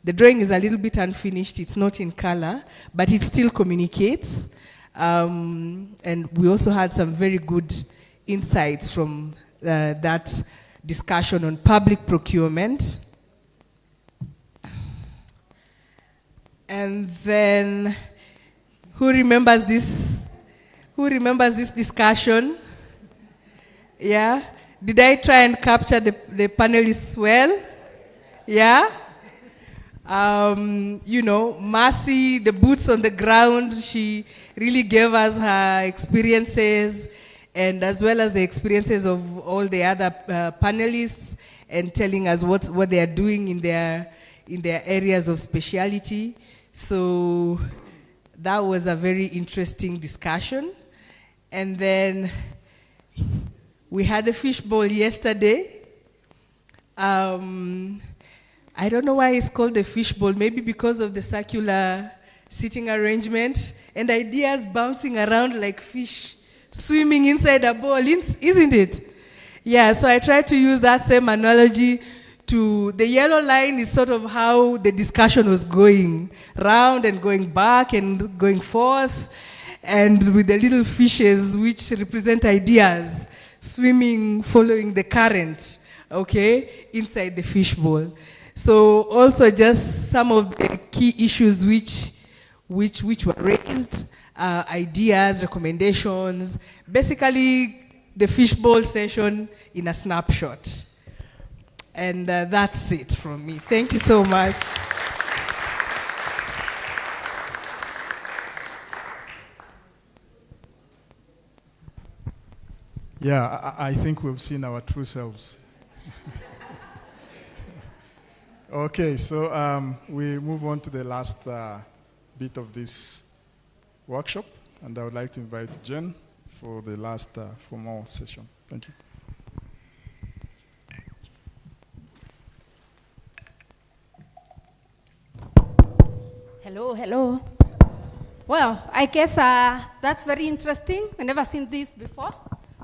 The drawing is a little bit unfinished. It's not in color, but it still communicates. And we also had some very good insights from that discussion on public procurement. And then, who remembers this discussion? Yeah? Did I try and capture the panelists well? Yeah? You know, Mercy, the boots on the ground, she really gave us her experiences, and as well as the experiences of all the other panelists, and telling us what they are doing in their areas of speciality. So that was a very interesting discussion. And then we had a fishbowl yesterday. I don't know why it's called the fishbowl, maybe because of the circular seating arrangement and ideas bouncing around like fish swimming inside a bowl, isn't it? Yeah, so I tried to use that same analogy. The yellow line is sort of how the discussion was going, round and going back and going forth, and with the little fishes which represent ideas swimming, following the current, okay, inside the fishbowl. So also just some of the key issues which were raised, ideas, recommendations, basically the fishbowl session in a snapshot. And that's it from me. Thank you so much. Yeah, I think we've seen our true selves. Okay, so we move on to the last bit of this workshop, and I would like to invite Jen for the last formal session. Thank you. Hello, hello. Well, I guess that's very interesting. I've never seen this before.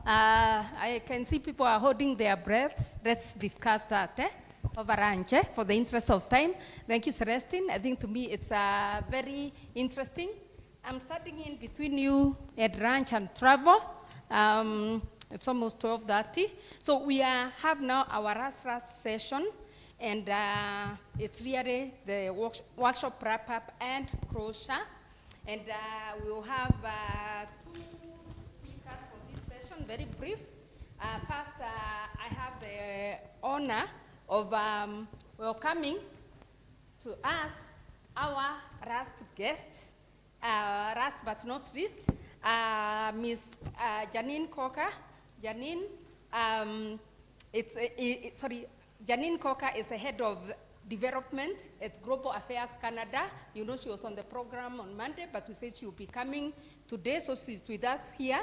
I can see people are holding their breaths. Let's discuss that over lunch for the interest of time. Thank you, Celestine. I think to me it's very interesting. I'm starting in between you at lunch and travel. It's almost 12:30. So we have now our last session, and it's really the workshop wrap-up and closure. And we will have two speakers for this session, very brief. First, I have the honor of welcoming to us our last guest, last but not least, Ms. Janine Coker. Janine, Janine Coker is the head of development at Global Affairs Canada. You know, she was on the program on Monday, but we said she will be coming today, so she's with us here.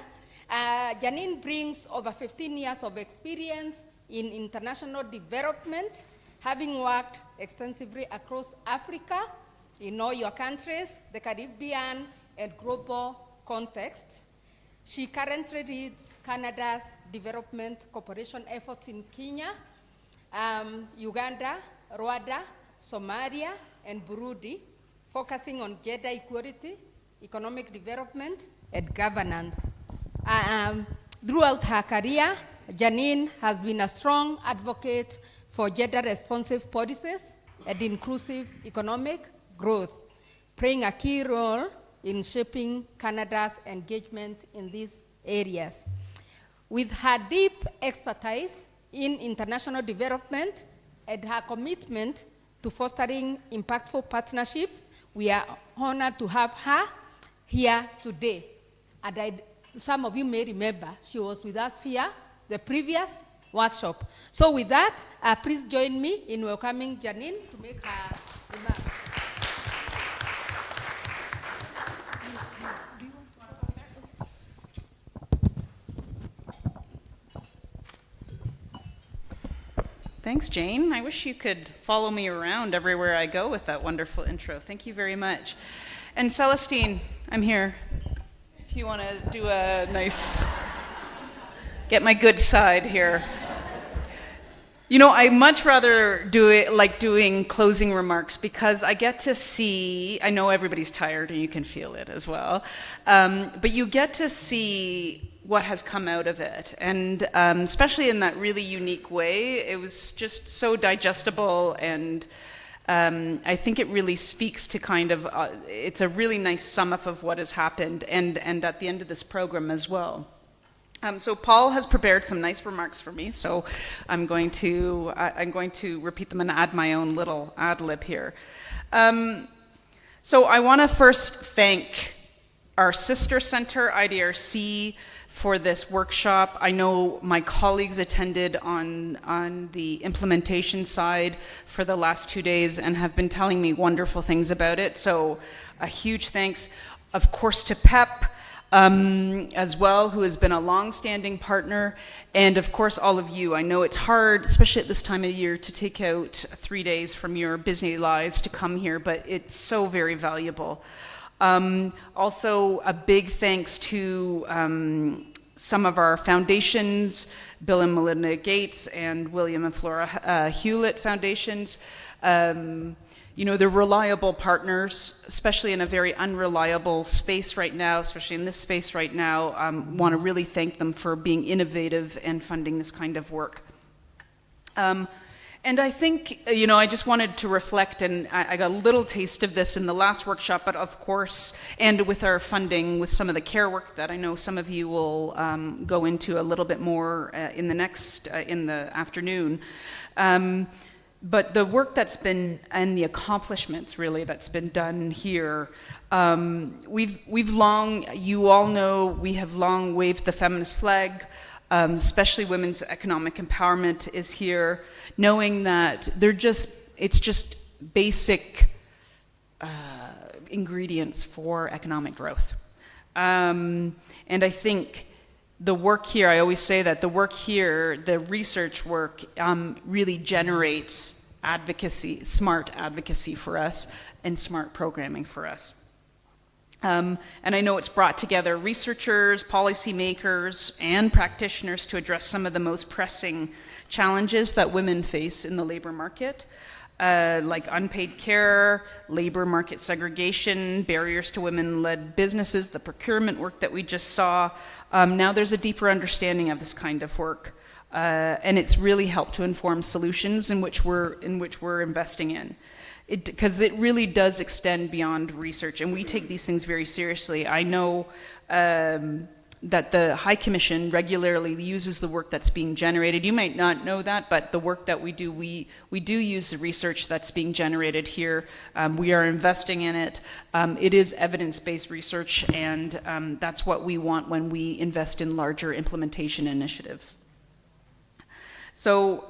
Janine brings over 15 years of experience in international development, having worked extensively across Africa, in all your countries, the Caribbean, and global contexts. She currently leads Canada's development cooperation efforts in Kenya, Uganda, Rwanda, Somalia, and Burundi, focusing on gender equality, economic development, and governance. Throughout her career, Janine has been a strong advocate for gender-responsive policies and inclusive economic growth, playing a key role in shaping Canada's engagement in these areas. With her deep expertise in international development and her commitment to fostering impactful partnerships, we are honored to have her here today. And some of you may remember, she was with us here the previous workshop. So with that, please join me in welcoming Janine to make her remarks. Thanks, Jane. I wish you could follow me around everywhere I go with that wonderful intro. Thank you very much. And Celestine, I'm here. If you want to do a nice, get my good side here. You know, I much rather do it like doing closing remarks because I get to see, I know everybody's tired and you can feel it as well, but you get to see what has come out of it. And especially in that really unique way, it was just so digestible, and I think it really speaks to kind of, it's a really nice sum up of what has happened and at the end of this program as well. So Paul has prepared some nice remarks for me, so I'm going to repeat them and add my own little ad lib here. So I want to first thank our sister center, IDRC, for this workshop. I know my colleagues attended on the implementation side for the last 2 days and have been telling me wonderful things about it. So a huge thanks, of course, to PEP as well, who has been a long-standing partner, and of course all of you. I know it's hard, especially at this time of year, to take out 3 days from your busy lives to come here, but it's so very valuable. Also, a big thanks to some of our foundations, Bill and Melinda Gates and William and Flora Hewlett foundations. You know, they're reliable partners, especially in a very unreliable space right now, especially in this space right now. Want to really thank them for being innovative and funding this kind of work. And I think, you know, I just wanted to reflect, and I got a little taste of this in the last workshop, but of course, and with our funding, with some of the care work that I know some of you will go into a little bit more in the afternoon. But the work that's been, and the accomplishments really that's been done here, we've long, you all know, we have long waved the feminist flag. Especially women's economic empowerment is here, knowing that it's just basic ingredients for economic growth. And I think the work here, I always say that the work here, the research work, really generates advocacy, smart advocacy for us, and smart programming for us. And I know it's brought together researchers, policymakers, and practitioners to address some of the most pressing challenges that women face in the labor market, like unpaid care, labor market segregation, barriers to women-led businesses, the procurement work that we just saw. Now there's a deeper understanding of this kind of work, and it's really helped to inform solutions in which we're investing in. Because it really does extend beyond research, and we take these things very seriously. I know that the High Commission regularly uses the work that's being generated. You might not know that, but the work that we do use the research that's being generated here. We are investing in it. It is evidence-based research, and that's what we want when we invest in larger implementation initiatives. So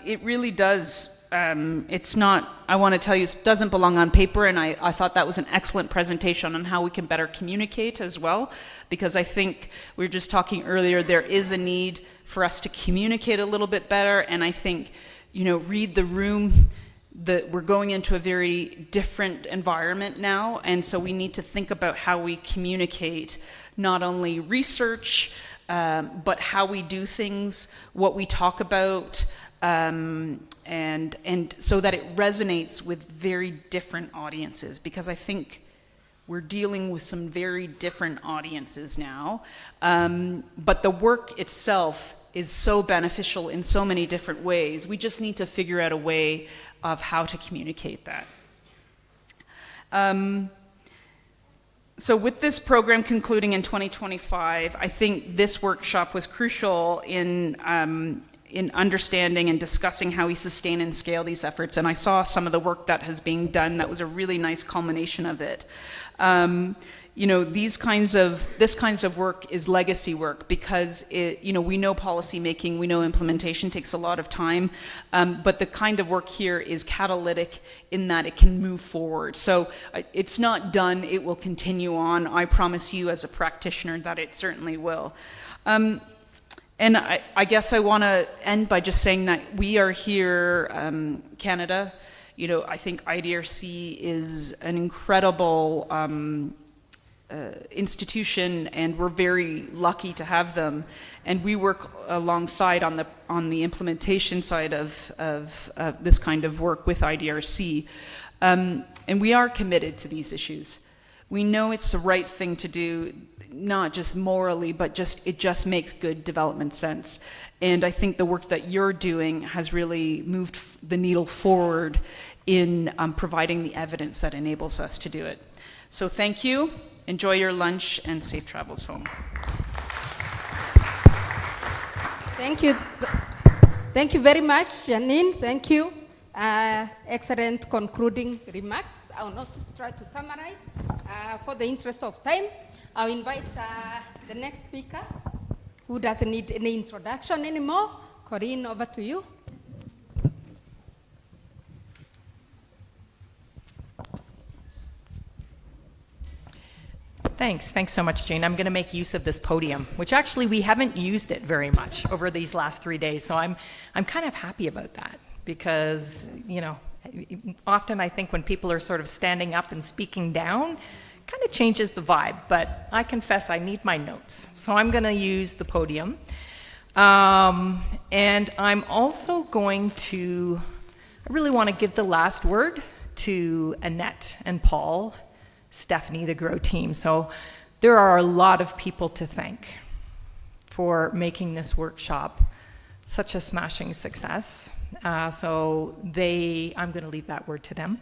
it really does. It's not, I want to tell you, it doesn't belong on paper, and I thought that was an excellent presentation on how we can better communicate as well, because I think we were just talking earlier, there is a need for us to communicate a little bit better, and I think, read the room, that we're going into a very different environment now, and so we need to think about how we communicate not only research, but how we do things, what we talk about, and so that it resonates with very different audiences, because I think we're dealing with some very different audiences now, but the work itself is so beneficial in so many different ways. We just need to figure out a way of how to communicate that. So with this program concluding in 2025, I think this workshop was crucial in understanding and discussing how we sustain and scale these efforts. And I saw some of the work that has been done. That was a really nice culmination of it. This kinds of work is legacy work, because we know policy making, we know implementation takes a lot of time, but the kind of work here is catalytic in that it can move forward. So it's not done, it will continue on. I promise you as a practitioner that it certainly will. And I guess I want to end by just saying that we are here, Canada. I think IDRC is an incredible institution, and we're very lucky to have them. And we work alongside on the implementation side of this kind of work with IDRC. And we are committed to these issues. We know it's the right thing to do, not just morally, but it just makes good development sense. And I think the work that you're doing has really moved the needle forward in providing the evidence that enables us to do it. So thank you, enjoy your lunch, and safe travels home. Thank you. Thank you very much, Janine. Thank you. Excellent concluding remarks. I will not try to summarize. For the interest of time, I'll invite the next speaker, who doesn't need any introduction anymore. Corinne, over to you. Thanks so much, Jane. I'm going to make use of this podium, which actually we haven't used it very much over these last 3 days. So I'm kind of happy about that, because, often I think when people are sort of standing up and speaking down, kind of changes the vibe, but I confess I need my notes. So I'm going to use the podium. And I'm also going to, I really want to give the last word to Annette and Paul, Stephanie, the GrOW team. So there are a lot of people to thank for making this workshop such a smashing success. So I'm going to leave that word to them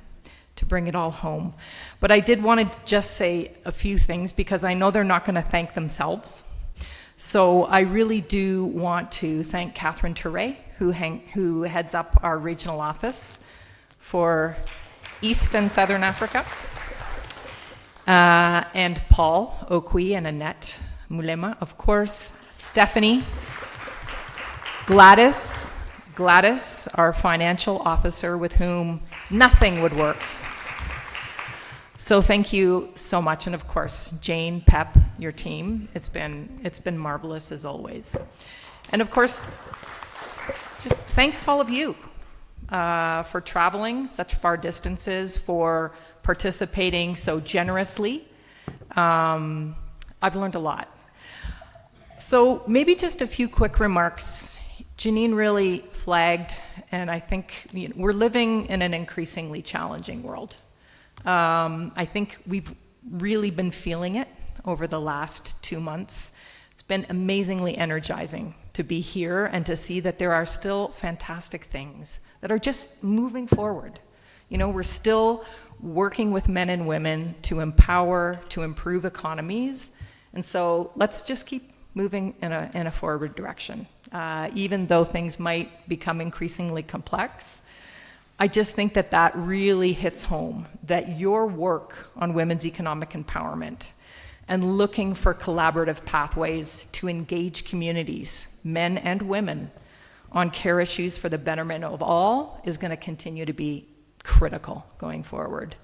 to bring it all home. But I did want to just say a few things, because I know they're not going to thank themselves. So I really do want to thank Catherine Touré, who heads up our regional office for East and Southern Africa, and Paul Okwi and Annette Mulema, of course, Stephanie, Gladys, our financial officer, with whom nothing would work. So thank you so much, and of course, Jane, Pep, your team. It's been marvelous as always. And of course, just thanks to all of you for traveling such far distances, for participating so generously I've learned a lot. So maybe just a few quick remarks. Janine really flagged, and I think we're living in an increasingly challenging world. I think we've really been feeling it over the last 2 months. It's been amazingly energizing to be here and to see that there are still fantastic things that are just moving forward. We're still working with men and women to empower, to improve economies. And so let's just keep moving in a forward direction. Even though things might become increasingly complex, I just think that really hits home, that your work on women's economic empowerment and looking for collaborative pathways to engage communities, men and women, on care issues for the betterment of all is going to continue to be critical going forward.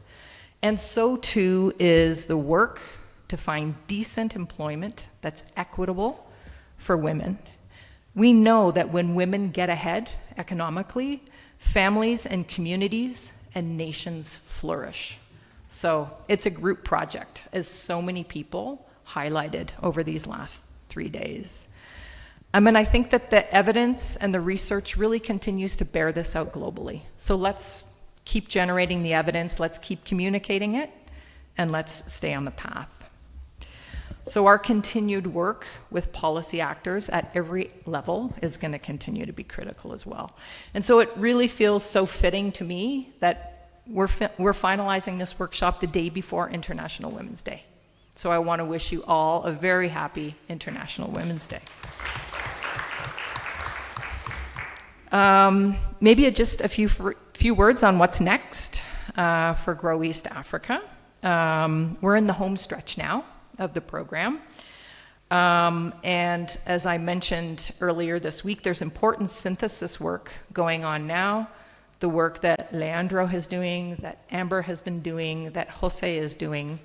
And so too is the work to find decent employment that's equitable for women. We know that when women get ahead economically, families and communities and nations flourish. So it's a group project, as so many people highlighted over these last 3 days. And I think that the evidence and the research really continues to bear this out globally. So let's keep generating the evidence, let's keep communicating it, and let's stay on the path. So our continued work with policy actors at every level is going to continue to be critical as well. And so it really feels so fitting to me that we're finalizing this workshop the day before International Women's Day. So I want to wish you all a very happy International Women's Day. Maybe just a few words on what's next for GrOW East Africa. We're in the home stretch now of the program. And as I mentioned earlier this week, there's important synthesis work going on now. The work that Leandro is doing, that Amber has been doing, that Jose is doing,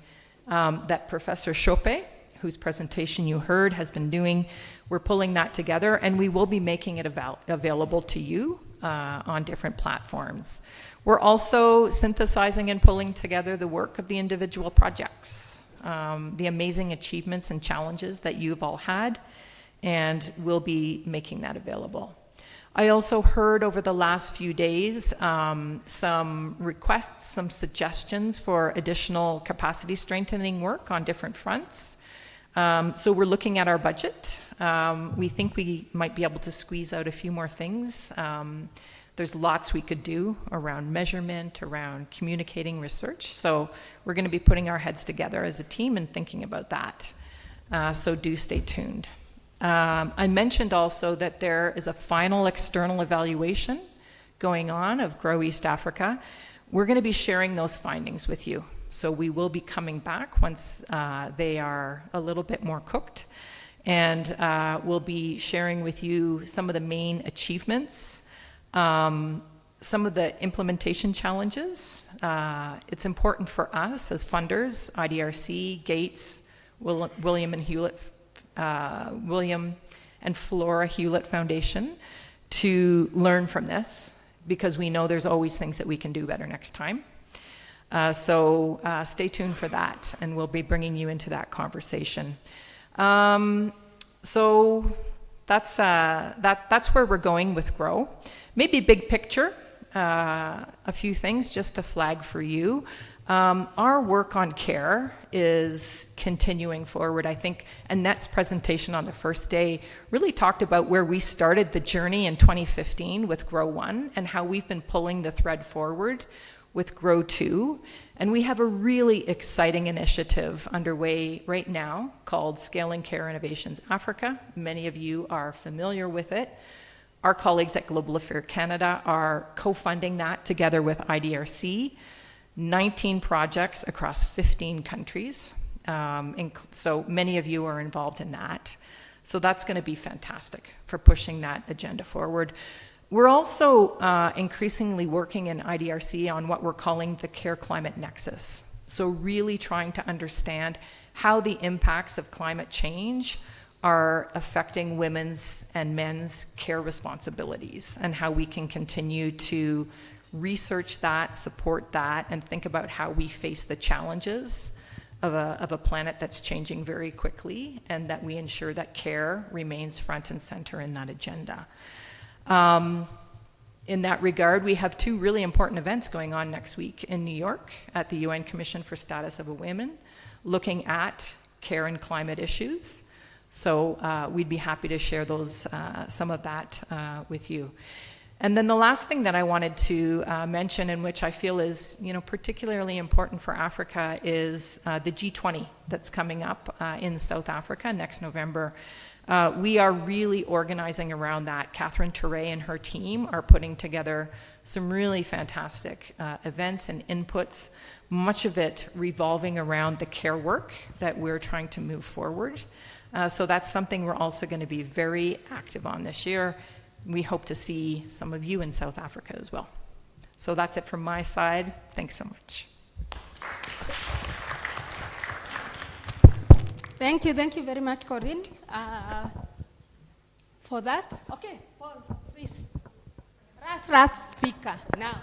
that Professor Chope, whose presentation you heard, has been doing. We're pulling that together, and we will be making it available to you on different platforms. We're also synthesizing and pulling together the work of the individual projects, the amazing achievements and challenges that you've all had, and we'll be making that available. I also heard over the last few days some requests, some suggestions for additional capacity strengthening work on different fronts. So we're looking at our budget. We think we might be able to squeeze out a few more things. There's lots we could do around measurement, around communicating research. So we're going to be putting our heads together as a team and thinking about that. So do stay tuned. I mentioned also that there is a final external evaluation going on of GrOW East Africa. We're going to be sharing those findings with you. So we will be coming back once they are a little bit more cooked. And we'll be sharing with you some of the main achievements, some of the implementation challenges. It's important for us as funders, IDRC, Gates, William and Flora Hewlett Foundation, to learn from this, because we know there's always things that we can do better next time. So stay tuned for that, and we'll be bringing you into that conversation. So that's where we're going with GrOW. Maybe big picture, a few things just to flag for you. Our work on care is continuing forward. I think Annette's presentation on the first day really talked about where we started the journey in 2015 with GrOW1 and how we've been pulling the thread forward with GrOW2. And we have a really exciting initiative underway right now called Scaling Care Innovations Africa. Many of you are familiar with it. Our colleagues at Global Affairs Canada are co-funding that together with IDRC. 19 projects across 15 countries. So many of you are involved in that. So that's going to be fantastic for pushing that agenda forward. We're also increasingly working in IDRC on what we're calling the Care Climate Nexus. So really trying to understand how the impacts of climate change are affecting women's and men's care responsibilities, and how we can continue to research that, support that, and think about how we face the challenges of a planet that's changing very quickly, and that we ensure that care remains front and center in that agenda. In that regard, we have two really important events going on next week in New York at the UN Commission for Status of Women, looking at care and climate issues. So we'd be happy to share those, some of that with you. And then the last thing that I wanted to mention, and which I feel is, particularly important for Africa, is the G20 that's coming up in South Africa next November. We are really organizing around that. Catherine Touré and her team are putting together some really fantastic events and inputs, much of it revolving around the care work that we're trying to move forward. So that's something we're also going to be very active on this year. We hope to see some of you in South Africa as well. So that's it from my side. Thanks so much. Thank you very much, Corinne, for that. Okay, Paul, please. Ras speaker now.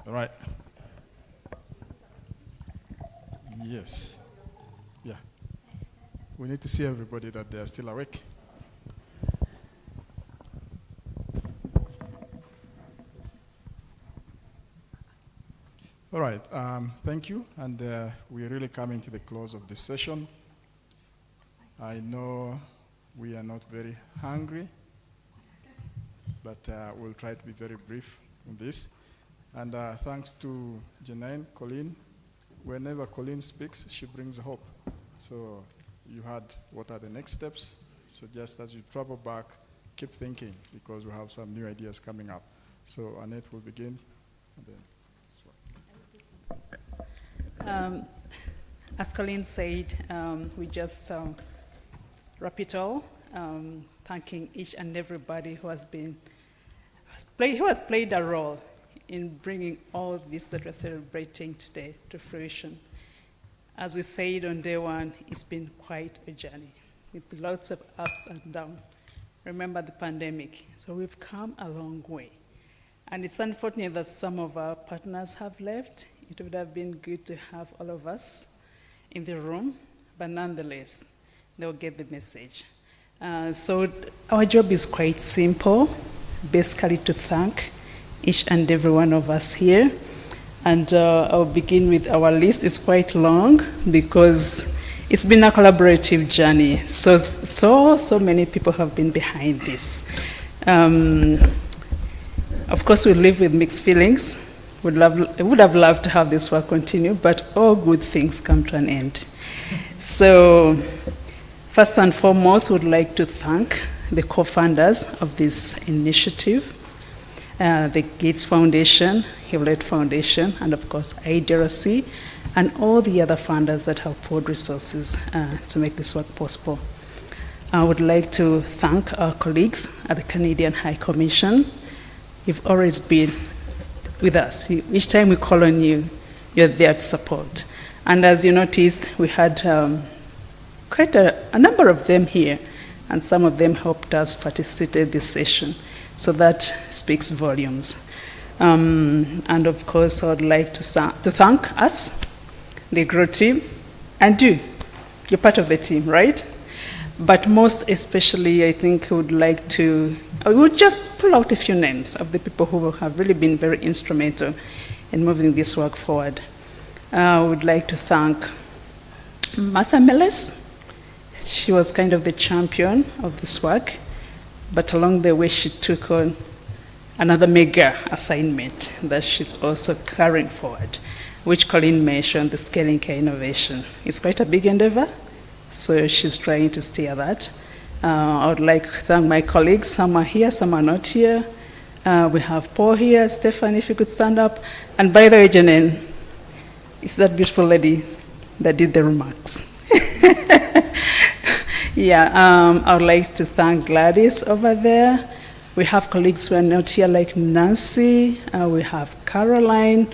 All right. Yes. Yeah. We need to see everybody that they are still awake. All right, thank you, and we're really coming to the close of this session. I know we are not very hungry, but we'll try to be very brief on this. And thanks to Janine, Colleen. Whenever Colleen speaks, she brings hope. So you heard what are the next steps. So just as you travel back, keep thinking, because we have some new ideas coming up. So Annette will begin, and then. As Colleen said, we just wrap it all, thanking each and everybody who has played a role in bringing all this that we're celebrating today to fruition. As we said on day one, it's been quite a journey with lots of ups and downs. Remember the pandemic, so we've come a long way. And it's unfortunate that some of our partners have left. It would have been good to have all of us in the room, but nonetheless, they'll get the message. So our job is quite simple, basically to thank each and every one of us here. And I'll begin with our list. It's quite long because it's been a collaborative journey. So many people have been behind this. Of course, we live with mixed feelings. Would have loved to have this work continue, but all good things come to an end. So, first and foremost, would like to thank the co-founders of this initiative, the Gates Foundation, Hewlett Foundation, and of course, IDRC, and all the other funders that have poured resources to make this work possible. I would like to thank our colleagues at the Canadian High Commission. You've always been with us. Each time we call on you, you're there to support. And as you noticed, we had quite a number of them here, and some of them helped us participate this session. So that speaks volumes. And of course, I would like to thank us, the GrOW team, and you. You're part of the team, right? But most especially, I think I would just pull out a few names of the people who have really been very instrumental in moving this work forward. I would like to thank Martha Mellis. She was kind of the champion of this work, but along the way she took on another mega assignment that she's also carrying forward, which Colleen mentioned, the Scaling Care Innovation. It's quite a big endeavor, so she's trying to steer that. I would like to thank my colleagues. Some are here, some are not here. We have Paul here, Stefan, if you could stand up. And by the way, Janine, it's that beautiful lady that did the remarks. Yeah, I would like to thank Gladys over there. We have colleagues who are not here, like Nancy. We have Caroline.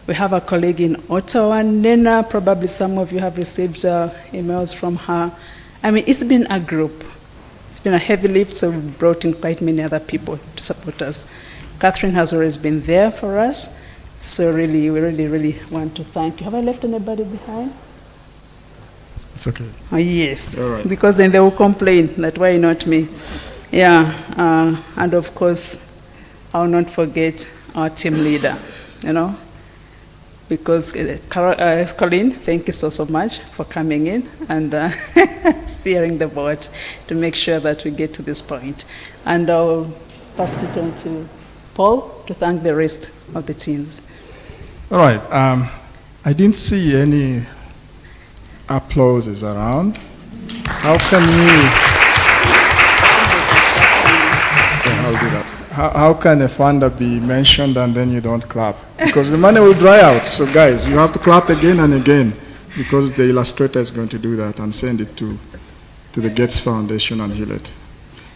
We have a colleague in Ottawa, Nena. Probably some of you have received emails from her. I mean, it's been a group. It's been a heavy lift, so we've brought in quite many other people to support us. Catherine has always been there for us. So really, we really want to thank you. Have I left anybody behind? It's okay. Oh, yes, All right. because then they will complain that why not me? Yeah, and of course, I will not forget our team leader, you know, because Colleen, thank you so much for coming in and steering the board to make sure that we get to this point. And I'll pass it on to Paul to thank the rest of the teams. All right. I didn't see any applauses around. How can we? Okay, I'll do that. How can a funder be mentioned and then you don't clap? Because the money will dry out. So guys, you have to clap again and again because the illustrator is going to do that and send it to the Gates Foundation and Hewlett.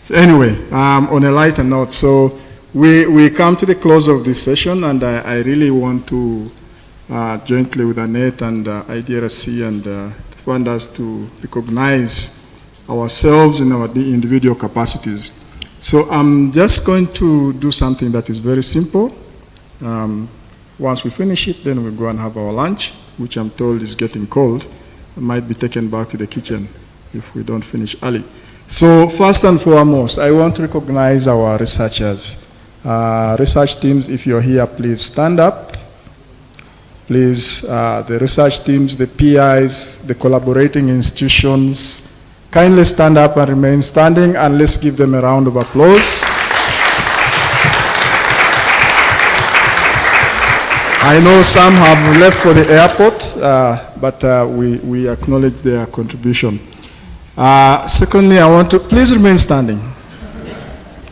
So anyway, on a lighter note, so we come to the close of this session, and I really want to jointly with Annette and IDRC and the funders to recognize ourselves in our individual capacities. So I'm just going to do something that is very simple. Once we finish it, then we'll go and have our lunch, which I'm told is getting cold. It might be taken back to the kitchen if we don't finish early. So first and foremost, I want to recognize our researchers. Research teams, if you're here, please stand up. Please, the research teams, the PIs, the collaborating institutions, kindly stand up and remain standing, and let's give them a round of applause. I know some have left for the airport, but we acknowledge their contribution. Secondly, I want to, please remain standing.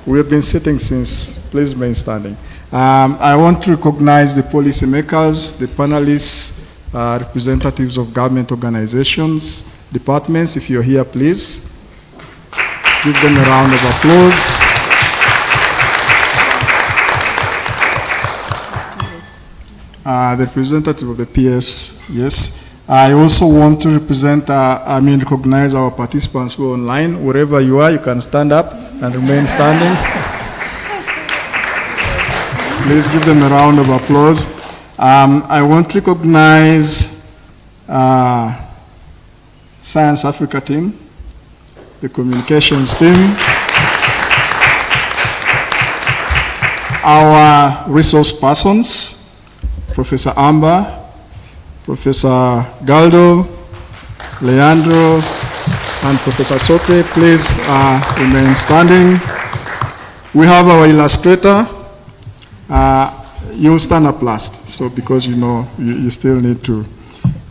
We have been sitting since, please remain standing. I want to recognize the policymakers, the panelists, representatives of government organizations, departments. If you're here, please give them a round of applause. The representative of the PS, yes. I also want to recognize our participants who are online. Wherever you are, you can stand up and remain standing. Please give them a round of applause. I want to recognize Science Africa team, the communications team, our resource persons, Professor Amber, Professor Galdo, Leandro, and Professor Sope. Please remain standing. We have our illustrator. You'll stand up last, so because you know you still need to.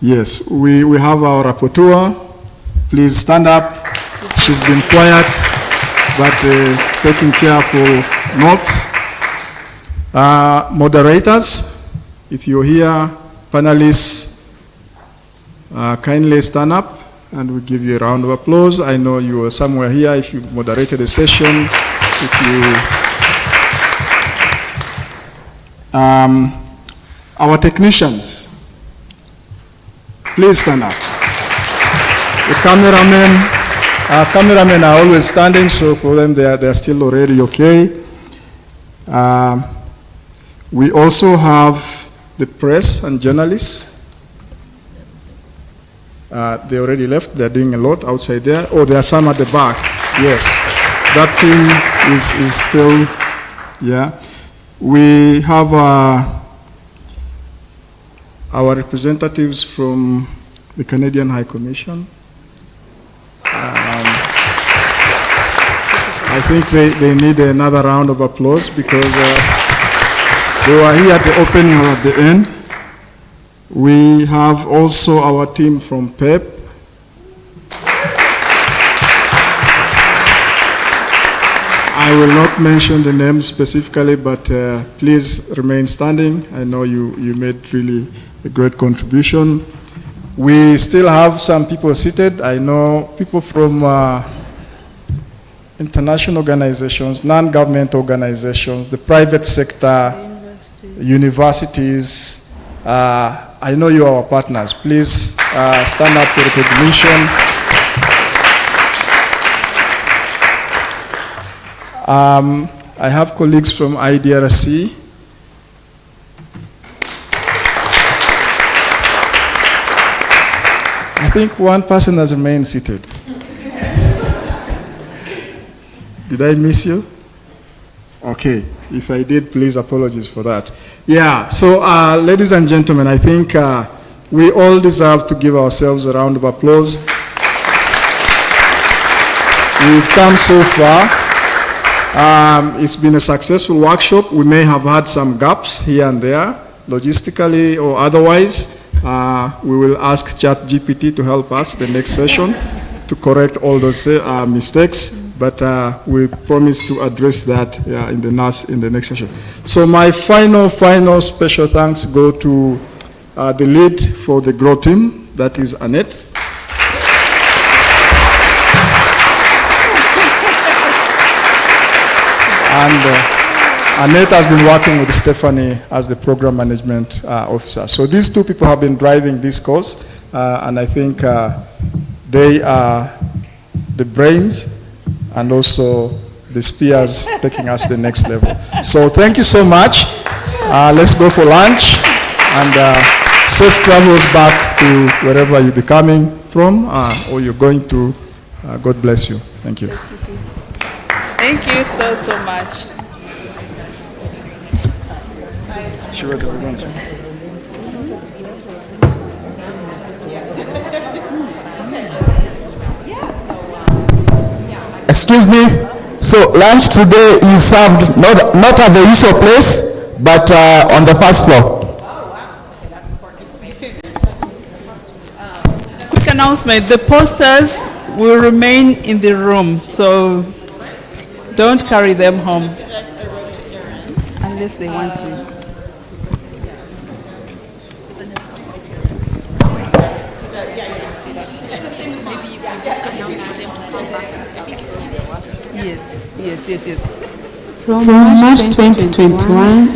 Yes, we have our rapporteur. Please stand up. She's been quiet, but taking careful notes. Moderators, if you're here, panelists, kindly stand up and we'll give you a round of applause. I know you are somewhere here if you moderated a session, if you... our technicians, please stand up. The cameramen are always standing, so for them they are still already okay. We also have the press and journalists. They already left. They're doing a lot outside there. Oh, there are some at the back. Yes, that team is still, yeah. We have our representatives from the Canadian High Commission. I think they need another round of applause because they were here at the opening or at the end. We have also our team from PEP. I will not mention the names specifically, but please remain standing. I know you made really a great contribution. We still have some people seated. I know people from international organizations, non-government organizations, the private sector, universities. I know you are our partners. Please stand up for recognition. I have colleagues from IDRC. I think one person has remained seated. Did I miss you? Okay. If I did, please apologies for that. Yeah, so ladies and gentlemen, I think we all deserve to give ourselves a round of applause. We've come so far. It's been a successful workshop. We may have had some gaps here and there, logistically or otherwise. We will ask ChatGPT to help us the next session to correct all those mistakes. But we promise to address that in the next session. So my final special thanks go to the lead for the GrOW team, that is Annette. And Annette has been working with Stephanie as the program management officer. So these two people have been driving this course, and I think they are the brains and also the spears taking us to the next level. So thank you so much. Let's go for lunch, and safe travels back to wherever you'll be coming from or you're going to. God bless you. Thank you. Thank you so much. Sure, we're going to. Excuse me. So lunch today is served not at the usual place, but on the first floor. Quick announcement, the posters will remain in the room, so don't carry them home unless they want to. Yes. From March 2021,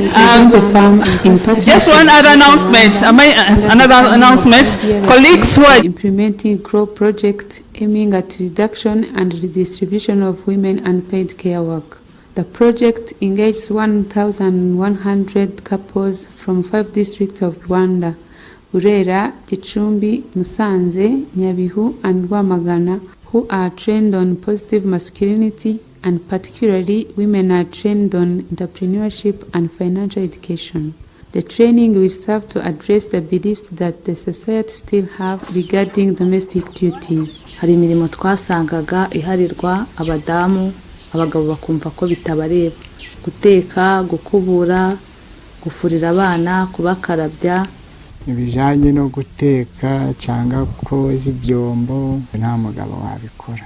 the farm in just one other announcement. Another announcement. Colleagues who are implementing GrOW project aiming at reduction and redistribution of women unpaid care work. The project engages 1,100 couples from 5 districts of Rwanda: Burera, Gicumbi, Musanze, Nyabihu, and Rwamagana, who are trained on positive masculinity, and particularly women are trained on entrepreneurship and financial education. The training will serve to address the beliefs that the society still have regarding domestic duties. Hari imirimo twasangaga iharirwa abadamu, abagabo bakumva ko bitabareba: guteka, gukubura, gufurira abana, kubakarabya. Ibijanye no guteka cyangwa koza ibyombo nta mugabo wabikora.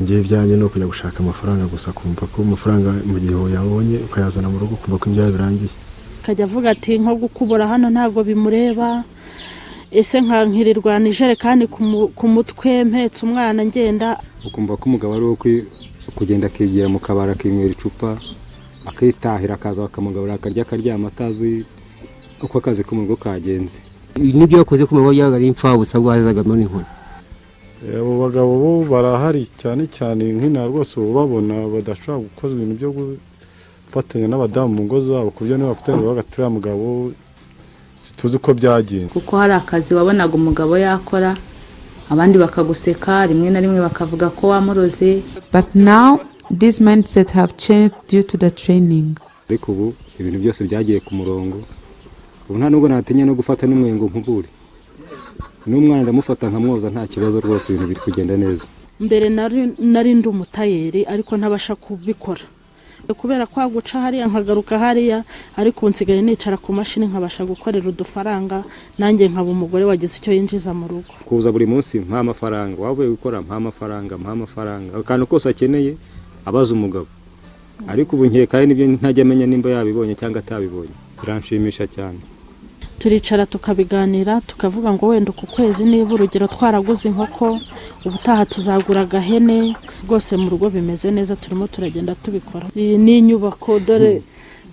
Ngiye byanye no kujya gushaka amafaranga gusa, kumva ko amafaranga mu gihe yabonye ukayazana mu rugo, kumva ko ibyaha birangiye. Kajya avuga ati nko gukubura hano ntago bimureba, ese nkankirirwa nijerekani ku mutwe mpetse umwana ngenda. Ukumva ko umugabo ari wo kugenda akigira mu kabara kinywera icupa akitahira akaza bakamugabura akarya akaryama atazi uko akazi ko mu rugo kagenze. Nibyo yakoze ku mugabo yaga ari impfa gusa bwazagamo n'inkoni. Abo bagabo bo barahari cyane nk'ina rwose babona badashobora gukoza ibintu byo gufatanya n'abadamu mu ngo zabo, kubyo niba bafatanya bagatura mugabo situzi ko byagiye. Kuko hari akazi wabonaga umugabo yakora, abandi bakaguseka, rimwe na rimwe bakavuga ko wamuroze. But now this mindset have changed due to the training. Ariko ubu ibintu byose byagiye ku murongo. Ubu nta nubwo natinya no gufata n'umwengo nkubure. N'umwana ndamufata nkamwoza nta kibazo rwose, ibintu biri kugenda neza. Mbere nari ndi umutayeri ariko ntabasha kubikora. Kubera kwa guca hariya nkagaruka hariya, ariko nsigaye nicara ku mashini nkabasha gukorera udufaranga, nanjye nkaba umugore wagize icyo yinjiza mu rugo. Kuza buri munsi mpa amafaranga, wavuye gukora mpa amafaranga, akantu kose akeneye abaza umugabo. Ariko ubu nkekaye nibyo ntajya amenya nimba yabibonye cyangwa atabibonye. Biranshimisha cyane. Turicara tukabiganira tukavuga ngo wenda ku kwezi niba urugero twaraguze inkoko, ubutaha tuzagura agahene. Rwose mu rugo bimeze neza, turimo turagenda tubikora. Ni inyubako dore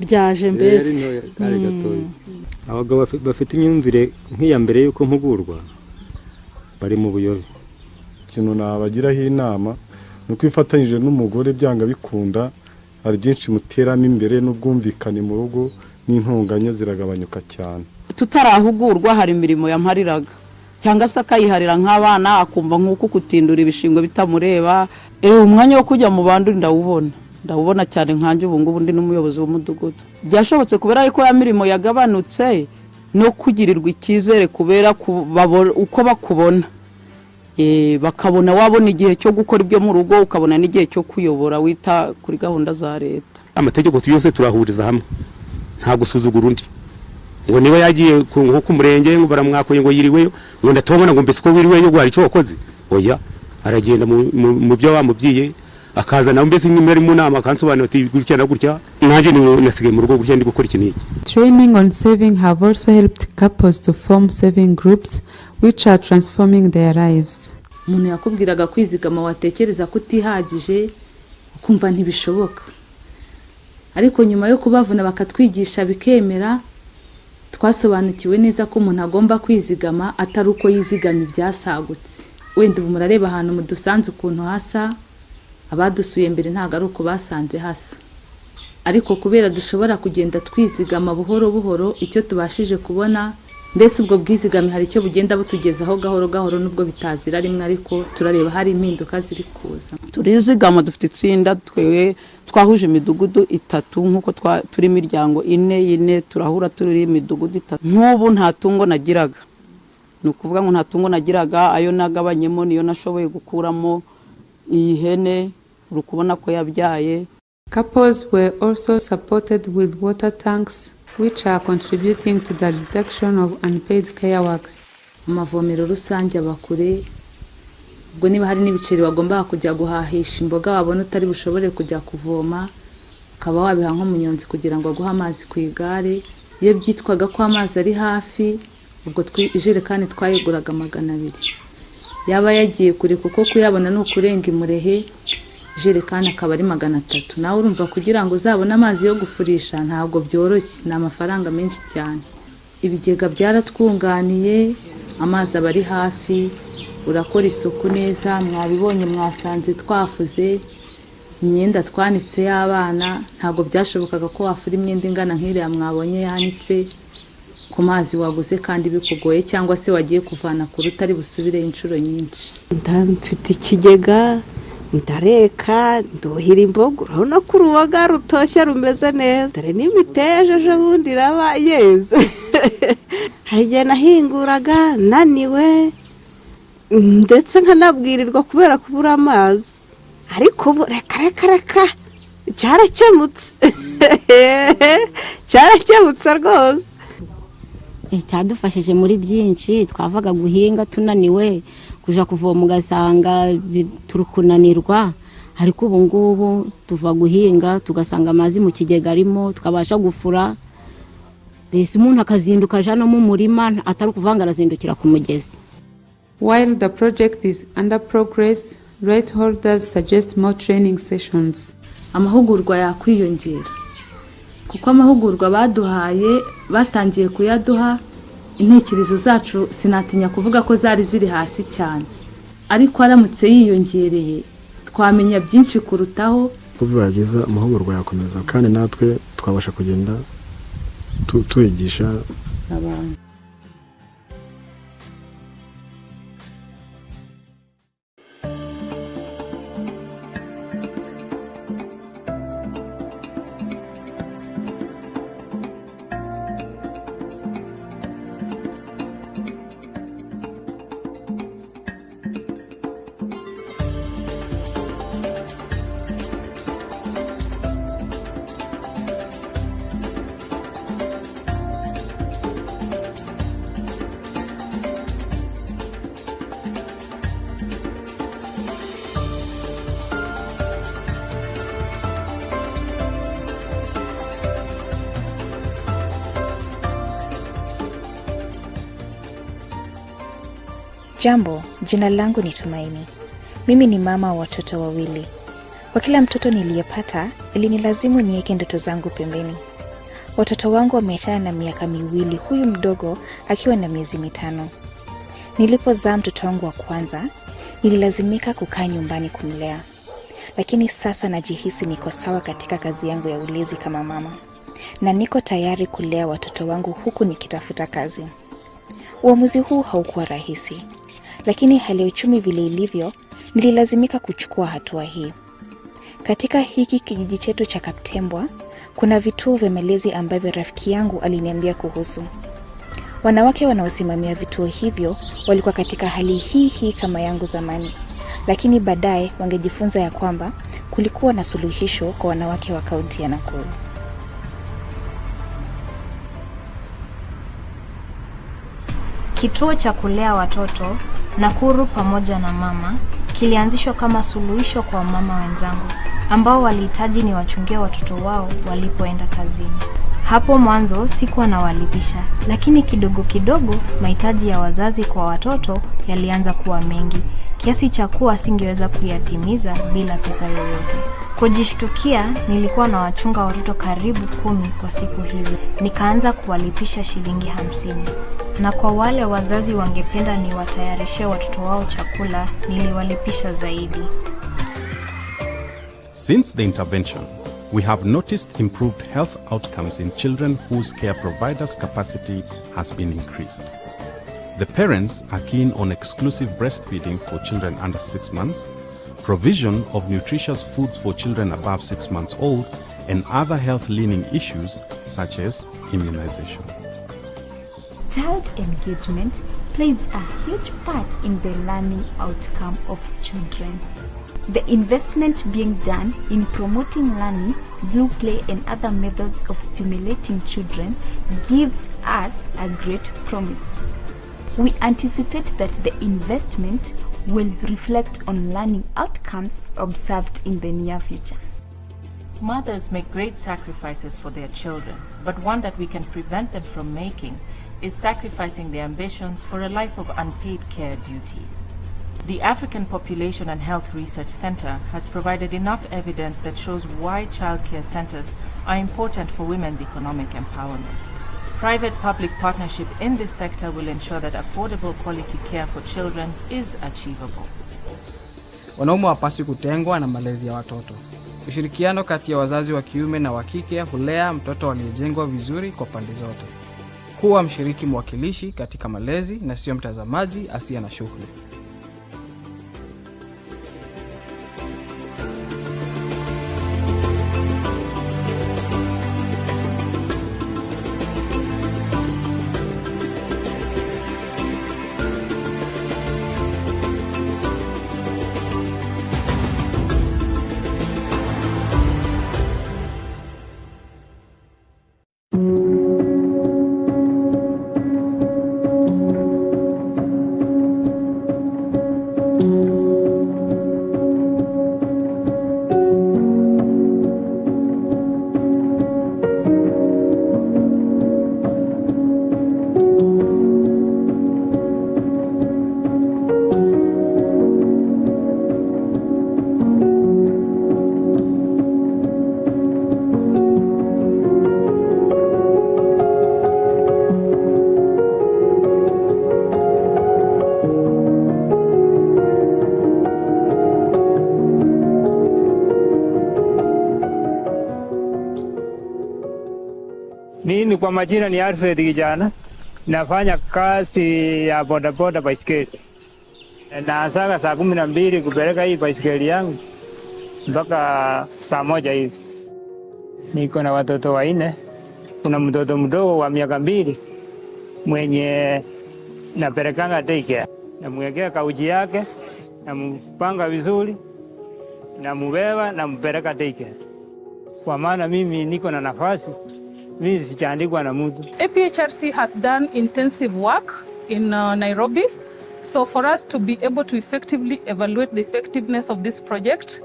byaje mbese. Abagabo bafite imyumvire nk'iya mbere yuko mpugurwa bari mu buyobe. Ikintu nabagiraho inama ni uko ifatanyije n'umugore byanga bikunda, hari byinshi muteramo imbere n'ubwumvikane mu rugo, n'intonganya ziragabanyuka cyane. Tutarahugurwa hari imirimo yampariraga, cyangwa se akayiharira nk'abana akumva nk'uko kutindura ibishingwe bitamureba. Umwanya wo kujya mu bandi ndawubona cyane nkanje ubu ngubu ndi n'umuyobozi w'umudugudu. Byashobotse kubera yuko ya mirimo yagabanutse no kugirirwa ikizere kubera uko bakubona. Bakabona wabona igihe cyo gukora ibyo mu rugo, ukabona n'igihe cyo kuyobora wita kuri gahunda za leta. Amategeko tuyose turahuriza hamwe, nta gusuzugura undi. Ngo niba yagiye nko ku murenge ngo baramwakoye ngo yiriweyo, ngo ndatobona ngo mbese ko wiriweyo gwari cyo wakoze. Oya, aragenda mu byo bamubyiye akaza nawe mbese nyimeri mu nama kansobanura ati gutya na gutya, nanje nasigaye mu rugo gutya ndi gukora iki n'iki. Training on saving have also helped couples to form saving groups which are transforming their lives. Umuntu yakubwiraga kwizigama watekereza kutihagije ukumva ntibishoboka, ariko nyuma yo kubavuna bakatwigisha bikemera, twasobanukiwe neza ko umuntu agomba kwizigama atari uko yizigama ibyasagutse. Wenda ubu murareba ahantu mu dusanze ukuntu hasa, abadusuye mbere ntago ari uko basanze hasa, ariko kubera dushobora kugenda twizigama buhoro buhoro, icyo tubashije kubona mbese ubwo bwizigame hari icyo bugenda butugezaho gahoro gahoro, nubwo bitazira rimwe, ariko turareba hari impinduka ziri kuza. Turizigama dufite itsinda twewe twahuje imidugudu 3 nkuko turi imiryango 4 turahura turi imidugudu 3. Nk'ubu nta tungo nagiraga, nukuvuga ngo nta tungo nagiraga, ayo nagabanyemo niyo nashoboye gukuramo iyi hene urukubona ko yabyaye. Couples were also supported with water tanks which are contributing to the reduction of unpaid care works. Amavomero rusange abakure, ubwo niba hari n'ibiceri bagomba kujya guhahisha imboga wabona utari bushobore kujya kuvoma, ukaba wabiha nk'umunyonzi kugira ngo aguhe amazi ku igare. Iyo byitwaga ko amazi ari hafi, ubwo ijerekani twayiguraga 200. Yaba yagiye kure kuko kuyabona no kurenga imurehe, ijerekani akaba ari 300. Nawe urumva kugira ngo uzabone amazi yo gufurisha ntabwo byoroshye, ni amafaranga menshi cyane. Ibigega byaratwunganiye, amazi aba ari hafi, urakora isuku neza. Mwabibonye mwasanze twafuze imyenda twanitse y'abana, ntabwo byashobokaga ko wafura imyenda ingana nk'iriya mwabonye yanitse ku mazi waguze kandi bikugoye, cyangwa se wagiye kuvana ku rutari busubire inshuro nyinshi. Ndamfite ikigega, ndareka, nduhira imboga, urabona ko uruboga rutoshye rumeze neza, dore n'imiteja ejo bundi iraba yeze. Hari igihe nahinguraga naniwe ndetse nkanabwirirwa kubera kubura amazi, ariko ubu reka cyarakemutse. Cyarakemutse rwose. Cyadufashije muri byinshi, twavaga guhinga tunaniwe kuja kuvoma ugasanga turukunanirwa, ariko ubu ngubu tuva guhinga tugasanga amazi mu kigega arimo, tukabasha gufura. Bese umuntu akazinduka jana mu murima atari kuvanga arazindukira ku mugezi. While the project is under progress, right holders suggest more training sessions. Amahugurwa yakwiyongera, kuko amahugurwa baduhaye batangiye kuyaduha, intekerezo zacu sinatinya kuvuga ko zari ziri hasi cyane, ariko aramutse yiyongereye twamenya byinshi kurutaho. Kubibagiza amahugurwa yakomeza kandi natwe twabasha kugenda tuyigisha abantu. Jambo, jina langu ni Tumaini. Mimi ni mama wa watoto wawili. Kwa kila mtoto niliyepata, ilinilazimu niweke ndoto zangu pembeni. Watoto wangu wameachana na miaka 2, huyu mdogo akiwa na miezi 5. Nilipozaa mtoto wangu wa kwanza, nililazimika kukaa nyumbani kumlea. Lakini sasa najihisi niko sawa katika kazi yangu ya ulezi kama mama. Na niko tayari kulea watoto wangu huku nikitafuta kazi. Uamuzi huu haukuwa rahisi, lakini hali ya uchumi vile ilivyo, nililazimika kuchukua hatua hii. Katika hiki kijiji chetu cha Kaptembwa, kuna vituo vya malezi ambavyo rafiki yangu aliniambia kuhusu. Wanawake wanaosimamia vituo hivyo walikuwa katika hali hii kama yangu zamani, lakini baadaye wangejifunza ya kwamba kulikuwa na suluhisho kwa wanawake wa kaunti ya Nakuru. Kituo cha kulea watoto Nakuru pamoja na mama kilianzishwa kama suluhisho kwa mama wenzangu ambao walihitaji niwachungie watoto wao walipoenda kazini. Hapo mwanzo sikuwa nawalipisha, lakini kidogo kidogo mahitaji ya wazazi kwa watoto yalianza kuwa mengi, kiasi cha kuwa singeweza kuyatimiza bila pesa yoyote. Kujishtukia, nilikuwa na wachunga watoto karibu 10 kwa siku hivi. Nikaanza kuwalipisha shilingi 50. Na kwa wale wazazi wangependa niwatayarishie watoto wao chakula, niliwalipisha zaidi. Since the intervention, we have noticed improved health outcomes in children whose care providers' capacity has been increased. The parents are keen on exclusive breastfeeding for children under 6 months, provision of nutritious foods for children above 6 months old, and other health learning issues such as immunization. Child engagement plays a huge part in the learning outcome of children. The investment being done in promoting learning through play and other methods of stimulating children gives us a great promise. We anticipate that the investment will reflect on learning outcomes observed in the near future. Mothers make great sacrifices for their children, but one that we can prevent them from making is sacrificing their ambitions for a life of unpaid care duties. The African Population and Health Research Center has provided enough evidence that shows why childcare centers are important for women's economic empowerment. Private-public partnership in this sector will ensure that affordable quality care for children is achievable. Wanaume hawapaswi kutengwa na malezi ya watoto. Ushirikiano kati ya wazazi wa kiume na wa kike hulea mtoto aliyejengwa vizuri kwa pande zote. Kuwa mshiriki mwakilishi katika malezi na sio mtazamaji asiye na shughuli. Mimi kwa majina ni Alfred Kijana, nafanya kazi ya bodaboda baiskeli. Naanza saa 12 kupeleka hii baiskeli yangu mpaka saa 1 hivi. Niko na watoto 4. Kuna mtoto mdogo wa miaka 2 mwenye napelekanga daycare. Namwekea kauji yake, nampanga vizuri, namubeba na mpeleka daycare. Kwa maana mimi niko na nafasi. APHRC has done intensive work in Nairobi. So for us to be able to effectively evaluate the effectiveness of this project,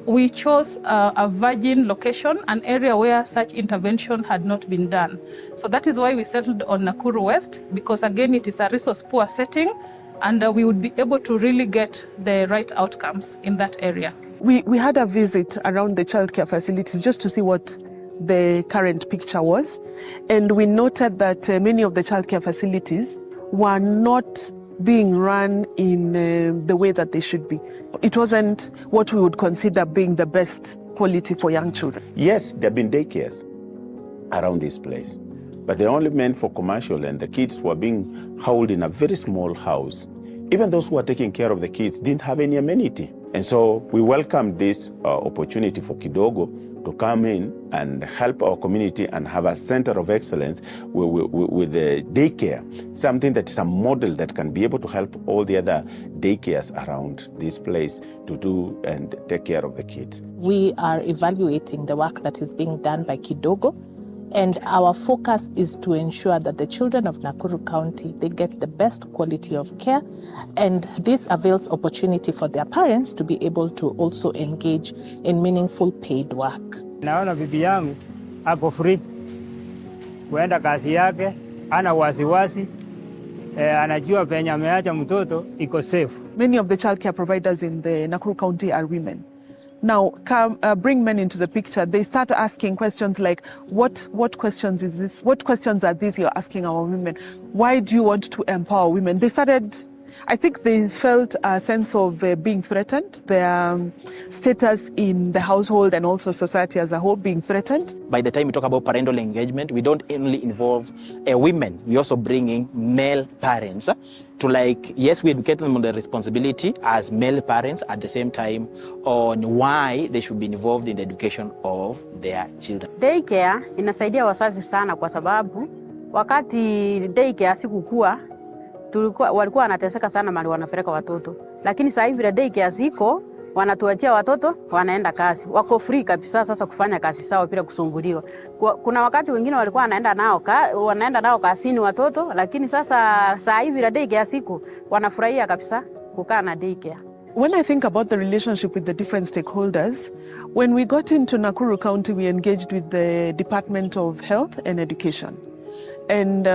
we chose a virgin location, an area where such intervention had not been done. So that is why we settled on Nakuru West, because again, it is a resource poor setting, and we would be able to really get the right outcomes in that area. We had a visit around the childcare facilities just to see what the current picture was, and we noted that many of the childcare facilities were not being run in the way that they should be. It wasn't what we would consider being the best quality for young children. Yes, there have been daycares around this place, but they're only meant for commercial, and the kids were being held in a very small house. Even those who were taking care of the kids didn't have any amenity. And so we welcomed this opportunity for Kidogo to come in and help our community and have a center of excellence with the daycare, something that is a model that can be able to help all the other daycares around this place to do and take care of the kids. We are evaluating the work that is being done by Kidogo, and our focus is to ensure that the children of Nakuru County, they get the best quality of care, and this avails opportunity for their parents to be able to also engage in meaningful paid work. Naona bibi yangu ako free kuenda kazi yake, ana wasiwasi, anajua penye ameacha mtoto iko safe. Many of the childcare providers in the Nakuru County are women. Now, bring men into the picture. They start asking questions like, what questions is this? What questions are these you're asking our women? Why do you want to empower women? They started, I think they felt a sense of being threatened, their status in the household and also society as a whole being threatened. By the time we talk about parental engagement, we don't only involve women, we also bring in male parents to yes, we educate them on the responsibility as male parents, at the same time on why they should be involved in the education of their children. Daycare inasaidia wazazi sana kwa sababu wakati daycare sikukua walikuwa wanateseka sana mali wanapeleka watoto, lakini sasa hivi vile daycare ziko wanatuachia watoto wanaenda kazi, wako free kabisa sasa kufanya kazi sawa bila kusumbuliwa. Kuna wakati wengine walikuwa wanaenda nao kazini watoto, lakini sasa hivi vile daycare ziko wanafurahia kabisa kukaa na daycare. When I think about the relationship with the different stakeholders, when we got into Nakuru County, we engaged with the Department of Health and Education. And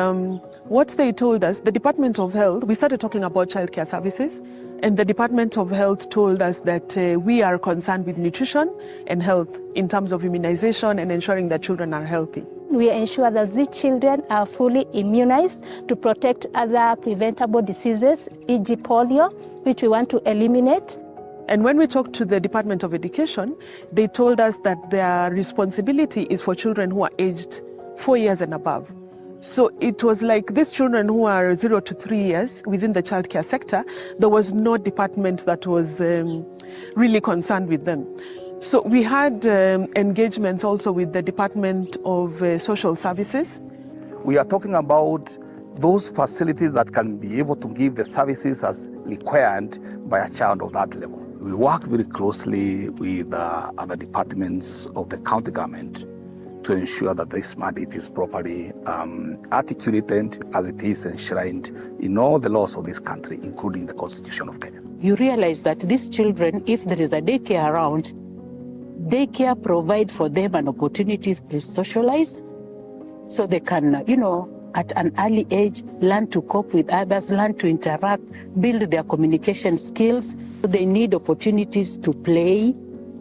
what they told us, the Department of Health, we started talking about childcare services, and the Department of Health told us that we are concerned with nutrition and health in terms of immunization and ensuring that children are healthy. We ensure that these children are fully immunized to protect other preventable diseases, e.g. polio, which we want to eliminate. And when we talked to the Department of Education, they told us that their responsibility is for children who are aged 4 years and above. So it was like these children who are 0 to 3 years within the childcare sector, there was no department that was really concerned with them. So we had engagements also with the Department of Social Services. We are talking about those facilities that can be able to give the services as required by a child of that level. We work very closely with other departments of the county government to ensure that this mandate is properly articulated as it is enshrined in all the laws of this country, including the Constitution of Kenya. You realize that these children, if there is a daycare around, daycare provide for them an opportunity to socialize so they can, at an early age, learn to cope with others, learn to interact, build their communication skills. They need opportunities to play.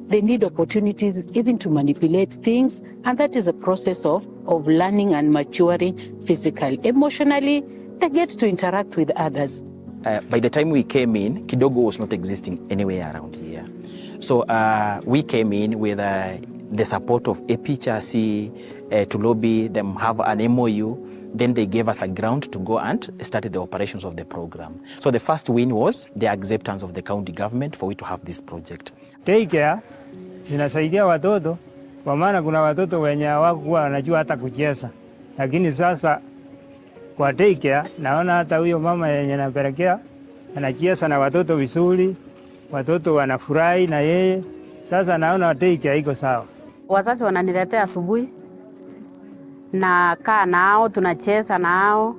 They need opportunities even to manipulate things, and that is a process of learning and maturing physically. Emotionally, they get to interact with others. By the time we came in, Kidogo was not existing anywhere around here. So we came in with the support of APHRC to lobby them, have an MOU. Then they gave us a ground to go and start the operations of the program. So the first win was the acceptance of the county government for we to have this project. Daycare zinasaidia watoto kwa maana kuna watoto wenye hawakuwa wanajua hata kucheza, lakini sasa kwa daycare naona hata huyo mama yenye napelekea anacheza na watoto vizuri, watoto wanafurahi na yeye. Sasa naona daycare iko sawa. Wazazi wananiletea asubuhi na kaa nao, tunacheza nao,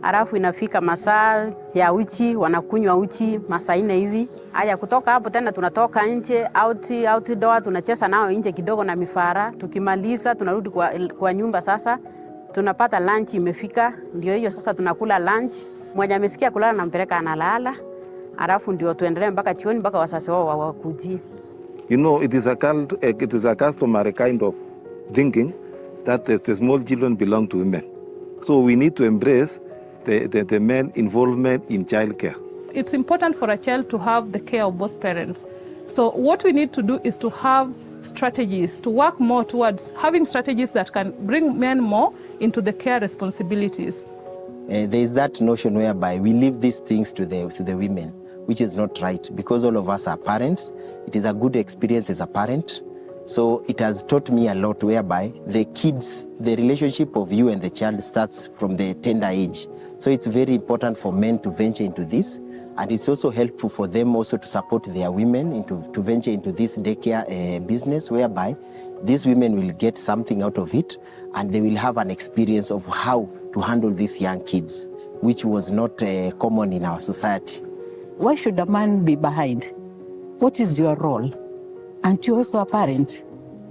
alafu inafika masaa ya uchi, wanakunywa uchi masaa 4 hivi. Haya, kutoka hapo tena tunatoka nje, outdoor, tunacheza nao nje kidogo na mifara. Tukimaliza tunarudi kwa nyumba. Sasa tunapata lunch imefika, ndio hiyo sasa tunakula lunch. Mwenye amesikia kulala nampeleka analala, alafu ndio tuendelee mpaka jioni mpaka wasasi wao wakujie. It is a customary kind of thinking that the small children belong to women. So we need to embrace the men involvement in childcare. It's important for a child to have the care of both parents. So what we need to do is to have strategies to work more towards having strategies that can bring men more into the care responsibilities. There is that notion whereby we leave these things to the women, which is not right, because all of us are parents. It is a good experience as a parent. So it has taught me a lot, whereby the kids, the relationship of you and the child starts from the tender age. So it's very important for men to venture into this, and it's also helpful for them also to support their women to venture into this daycare business, whereby these women will get something out of it, and they will have an experience of how to handle these young kids, which was not common in our society. Why should a man be behind? What is your role? And you're also a parent.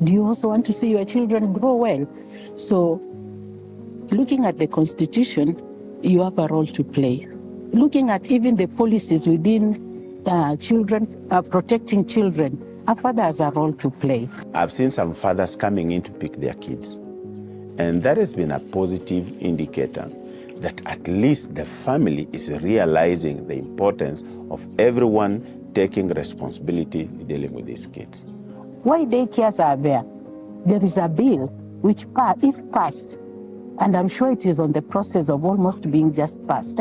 Do you also want to see your children grow well? So, looking at the Constitution, you have a role to play. Looking at even the policies within children, protecting children, a father has a role to play. I've seen some fathers coming in to pick their kids, and that has been a positive indicator that at least the family is realizing the importance of everyone taking responsibility dealing with these kids. Why daycares are there? There is a bill which, if passed, and I'm sure it is on the process of almost being just passed,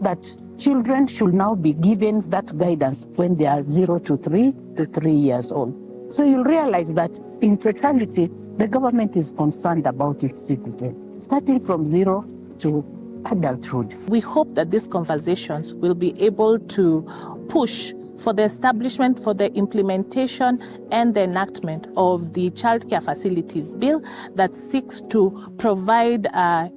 that children should now be given that guidance when they are 0 to 3 years old. So you'll realize that in totality, the government is concerned about its citizens, starting from 0 to adulthood. We hope that these conversations will be able to push for the establishment, for the implementation and the enactment of the Child Care Facilities Bill that seeks to provide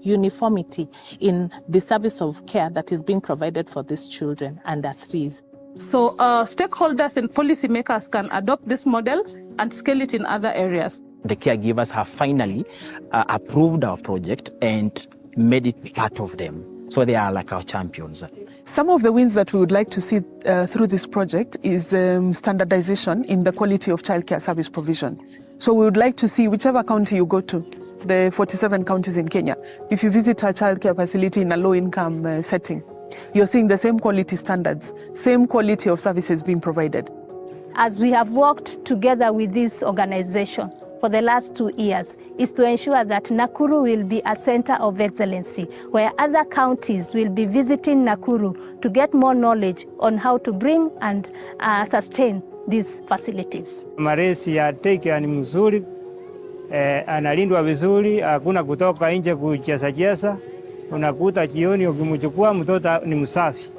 uniformity in the service of care that is being provided for these children under 3s. So stakeholders and policymakers can adopt this model and scale it in other areas. The caregivers have finally approved our project and made it part of them. So they are like our champions. Some of the wins that we would like to see through this project is standardization in the quality of childcare service provision. So we would like to see whichever county you go to, the 47 counties in Kenya, if you visit a childcare facility in a low-income setting, you're seeing the same quality standards, same quality of services being provided. As we have worked together with this organization for the last 2 years, is to ensure that Nakuru will be a center of excellency, where other counties will be visiting Nakuru to get more knowledge on how to bring and sustain these facilities. Malezi ya daycare ni mzuri, analindwa vizuri, hakuna kutoka nje kucheza. Unakuta jioni ukimchukua mtoto ni msafi.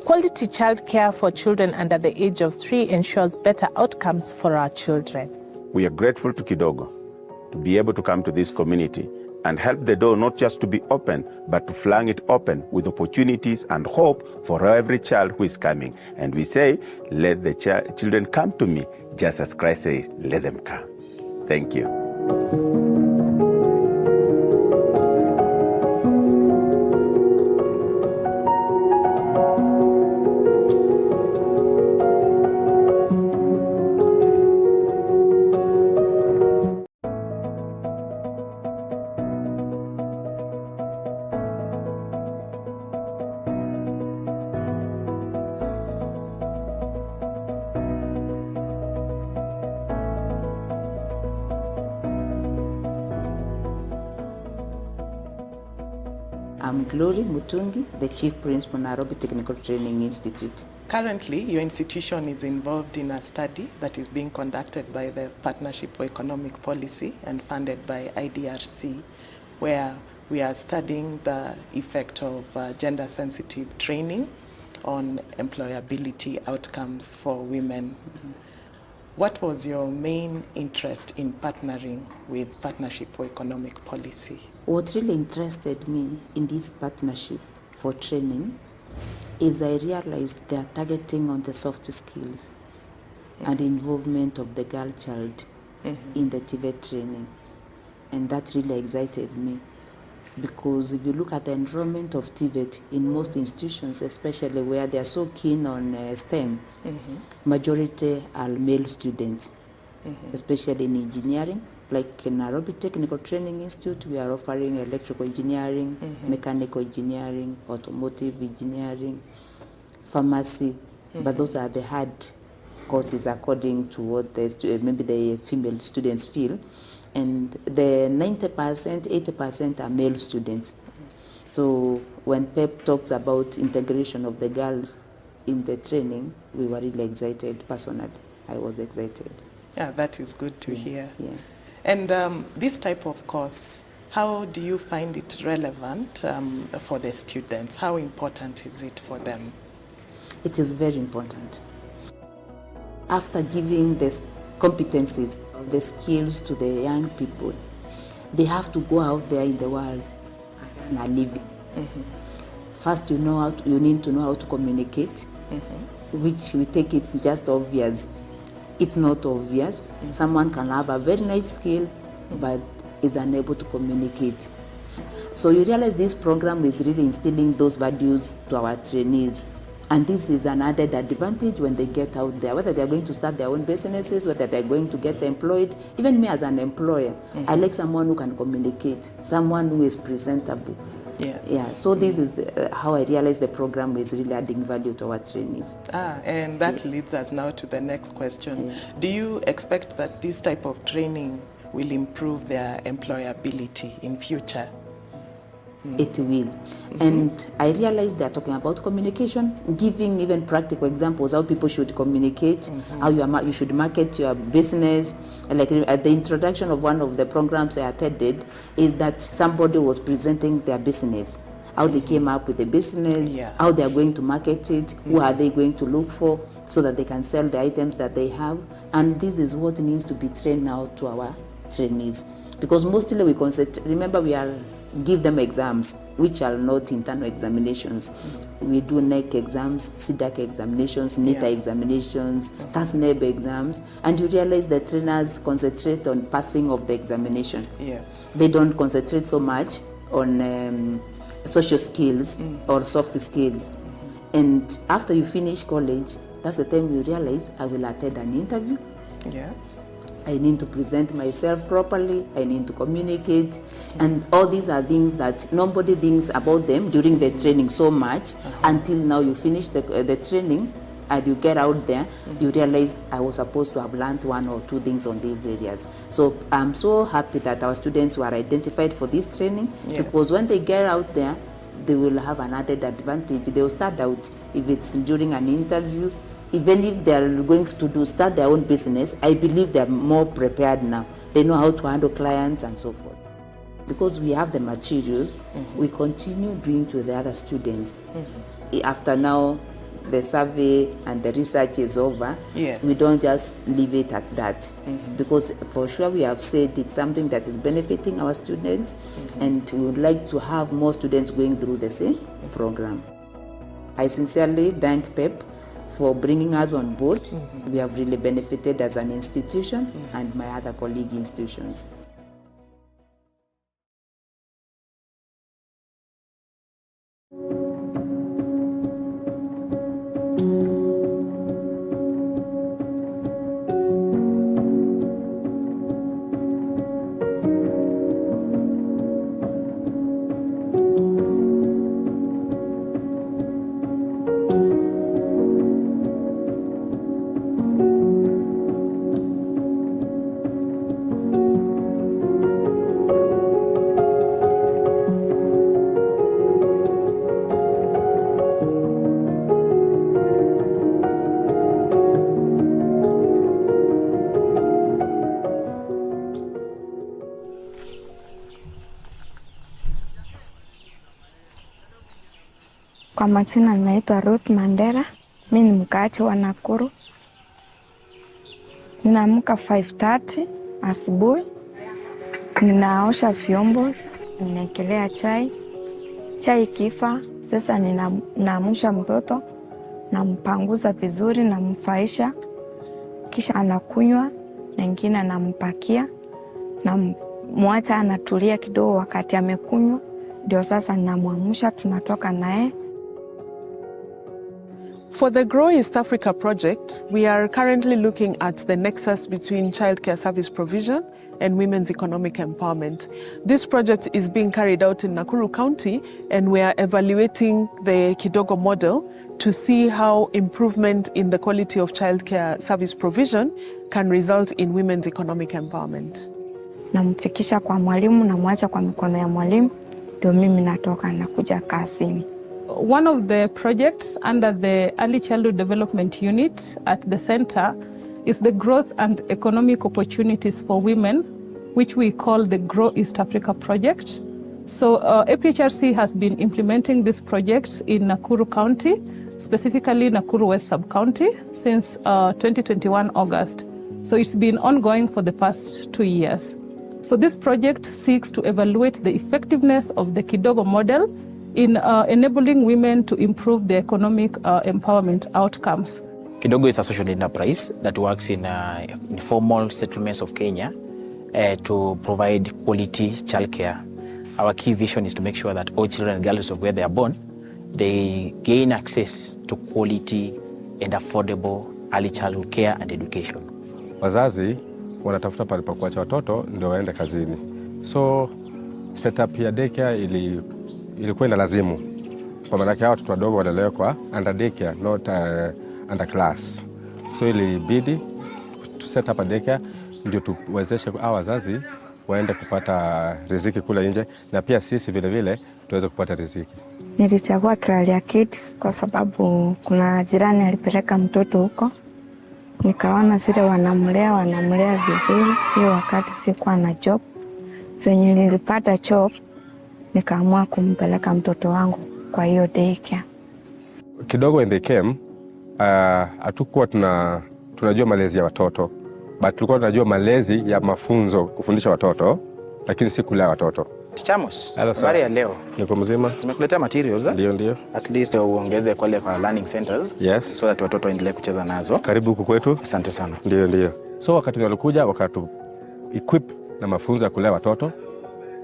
Quality child care for children under the age of 3 ensures better outcomes for our children. We are grateful to Kidogo to be able to come to this community and help the door not just to be open, but to flang it open with opportunities and hope for every child who is coming. And we say, let the children come to me, just as Christ said, let them come. Thank you. I'm Glory Mutungi, the Chief Principal, Nairobi Technical Training Institute. Currently, your institution is involved in a study that is being conducted by the Partnership for Economic Policy and funded by IDRC, where we are studying the effect of gender-sensitive training on employability outcomes for women. What was your main interest in partnering with Partnership for Economic Policy? What really interested me in this partnership for training is I realized they are targeting on the soft skills and involvement of the girl child in the TVET training. And that really excited me, because if you look at the enrollment of TVET in most institutions, especially where they are so keen on STEM, majority are male students, especially in engineering. Like in Nairobi Technical Training Institute, we are offering electrical engineering, mechanical engineering, automotive engineering, pharmacy, but those are the hard courses according to what maybe the female students feel. And the 90%, 80% are male students. So when PEP talks about integration of the girls in the training, we were really excited. Personally, I was excited. Yeah, that is good to hear. Yeah. And this type of course, how do you find it relevant for the students? How important is it for them? It is very important. After giving the competencies, the skills to the young people, they have to go out there in the world and earn a living. First, you need to know how to communicate, which we take it's just obvious. It's not obvious. Someone can have a very nice skill, but is unable to communicate. So you realize this program is really instilling those values to our trainees. And this is an added advantage when they get out there, whether they're going to start their own businesses, whether they're going to get employed. Even me as an employer, I like someone who can communicate, someone who is presentable. Yes. Yeah, so this is how I realize the program is really adding value to our trainees. And that leads us now to the next question. Do you expect that this type of training will improve their employability in future? It will. And I realized they're talking about communication, giving even practical examples, how people should communicate, how you should market your business. Like at the introduction of one of the programs I attended, is that somebody was presenting their business, how they came up with the business, how they are going to market it, who are they going to look for, so that they can sell the items that they have. And this is what needs to be trained now to our trainees. Because mostly we concentrate, remember give them exams, which are not internal examinations. We do NEC exams, CDAC examinations, NITA examinations, CASNEB exams, and you realize the trainers concentrate on passing of the examination. Yes. They don't concentrate so much on social skills or soft skills. And after you finish college, that's the time you realize I will attend an interview. Yeah. I need to present myself properly, I need to communicate, and all these are things that nobody thinks about them during the training so much until now you finish the training and you get out there, you realize I was supposed to have learned one or two things on these areas. So I'm so happy that our students were identified for this training, because when they get out there, they will have an added advantage. They will start out, if it's during an interview, even if they are going to start their own business, I believe they are more prepared now. They know how to handle clients and so forth. Because we have the materials, we continue doing to the other students. After now, the survey and the research is over, we don't just leave it at that. Because for sure we have said it's something that is benefiting our students, and we would like to have more students going through the same program. I sincerely thank PEP for bringing us on board. We have really benefited as an institution and my other colleague institutions. Kwa majina naitwa Ruth Mandera, mimi ni mkaaji wa Nakuru. Ninaamka 5:30 asubuhi, ninaosha vyombo, ninaekelea chai. Chai ikifa, sasa ninaamsha mtoto, nampanguza vizuri, namfaisha, kisha anakunywa, na ingine nampakia, na mwacha anatulia kidogo. Wakati amekunywa, ndio sasa ninamwamsha, tunatoka naye. For the GrOW East Africa project, we are currently looking at the nexus between childcare service provision and women's economic empowerment. This project is being carried out in Nakuru County, and we are evaluating the Kidogo model to see how improvement in the quality of childcare service provision can result in women's economic empowerment. Namfikisha kwa mwalimu, namwacha kwa mikono ya mwalimu, ndio mimi natoka nakuja kazini. One of the projects under the Early Childhood Development Unit at the center is the Growth and Economic Opportunities for Women, which we call the GrOW East Africa project. So APHRC has been implementing this project in Nakuru County, specifically Nakuru West Sub-County, since 2021 August. So it's been ongoing for the past 2 years. So this project seeks to evaluate the effectiveness of the Kidogo model in enabling women to improve their economic empowerment outcomes. Kidogo is a social enterprise that works in informal settlements of Kenya to provide quality childcare. Our key vision is to make sure that all children, regardless of where they are born, they gain access to quality and affordable early childhood care and education. Wazazi wanatafuta pale pa kuacha watoto ndio waende kazini. So setup ya daycare ilikuwa inalazimu. Kwa maana hawa watoto wadogo wanalelewa kwa under daycare, not under class. So ilibidi to set up a daycare ndio tuwezeshe hawa wazazi waende kupata riziki kule nje, na pia sisi vile vile tuweze kupata riziki. Nilichagua Kralia Kids kwa sababu kuna jirani alipeleka mtoto huko. Nikaona vile wanamlea vizuri. Hiyo wakati sikuwa na job. Venye nilipata job, nikaamua kumpeleka mtoto wangu kwa hiyo daycare. Kidogo when they came, hatukuwa tunajua malezi ya watoto, but tulikuwa tunajua malezi ya mafunzo, kufundisha watoto, lakini si kulea watoto. Tichamos, habari ya leo? Niko mzima. Tumekuletea materials. Ndio. At least uongeze kwa learning centers. Yes. So that watoto waendelee kucheza nazo. Karibu huku kwetu. Asante sana. Ndio. So wakati walikuja wakatu equip na mafunzo ya kulea watoto,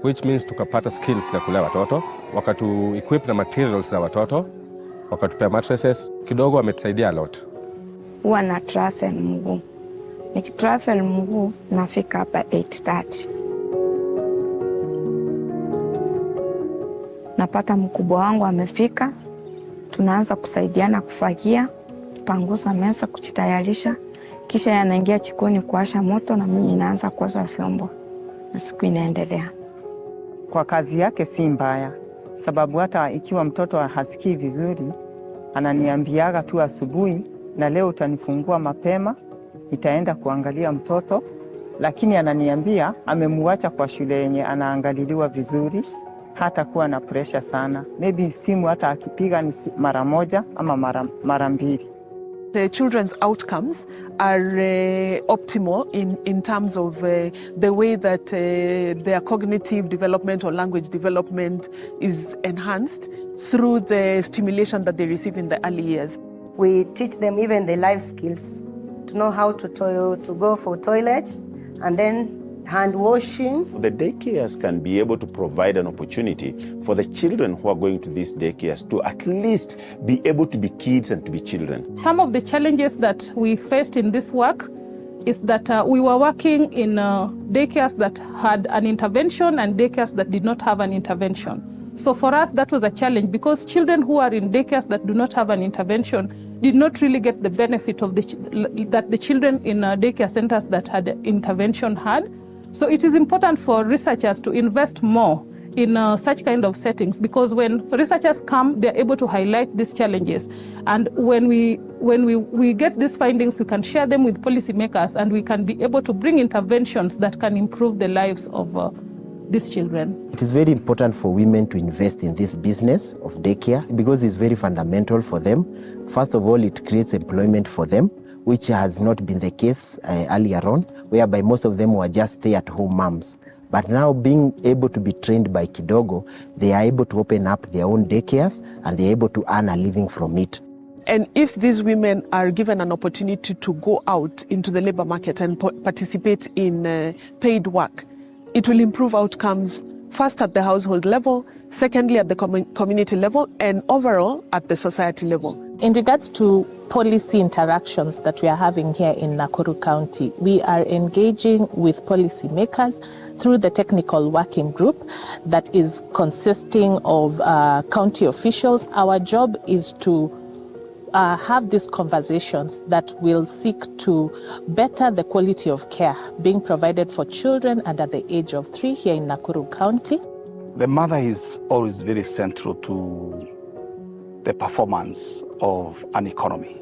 which means tukapata skills za kulea watoto, wakatu equip na materials za watoto, wakatupea mattresses. Kidogo ametusaidia a lot. Huwa na travel mguu. Nikitravel mguu nafika hapa 8:30. Napata mkubwa wangu amefika, tunaanza kusaidiana kufagia, kupanguza meza, kujitayarisha, kisha yanaingia jikoni kuwasha moto na mimi naanza kuosha vyombo na siku inaendelea. Kwa kazi yake si mbaya, sababu hata ikiwa mtoto hasikii vizuri, ananiambiaga tu asubuhi, na leo utanifungua mapema, nitaenda kuangalia mtoto, lakini ananiambia amemuacha kwa shule yenye anaangaliliwa vizuri, hata kuwa na pressure sana. Maybe simu hata akipiga ni mara moja ama mara mbili. The children's outcomes are optimal in terms of the way that their cognitive development or language development is enhanced through the stimulation that they receive in the early years. We teach them even the life skills, to know how to go for toilet and then hand washing. The daycares can be able to provide an opportunity for the children who are going to these daycares to at least be able to be kids and to be children. Some of the challenges that we faced in this work is that we were working in daycares that had an intervention and daycares that did not have an intervention. So for us, that was a challenge because children who are in daycares that do not have an intervention did not really get the benefit of that the children in daycare centers that had intervention had. So it is important for researchers to invest more in such kind of settings, because when researchers come, they're able to highlight these challenges. And when we get these findings, we can share them with policymakers and we can be able to bring interventions that can improve the lives of these children. It is very important for women to invest in this business of daycare because it's very fundamental for them. First of all, it creates employment for them, which has not been the case earlier on, whereby most of them were just stay-at-home moms. But now being able to be trained by Kidogo, they are able to open up their own daycares and they're able to earn a living from it. And if these women are given an opportunity to go out into the labor market and participate in paid work, it will improve outcomes first at the household level, secondly at the community level, and overall at the society level. In regards to policy interactions that we are having here in Nakuru County, we are engaging with policymakers through the technical working group that is consisting of county officials. Our job is to have these conversations that will seek to better the quality of care being provided for children under the age of 3 here in Nakuru County. The mother is always very central to the performance of an economy.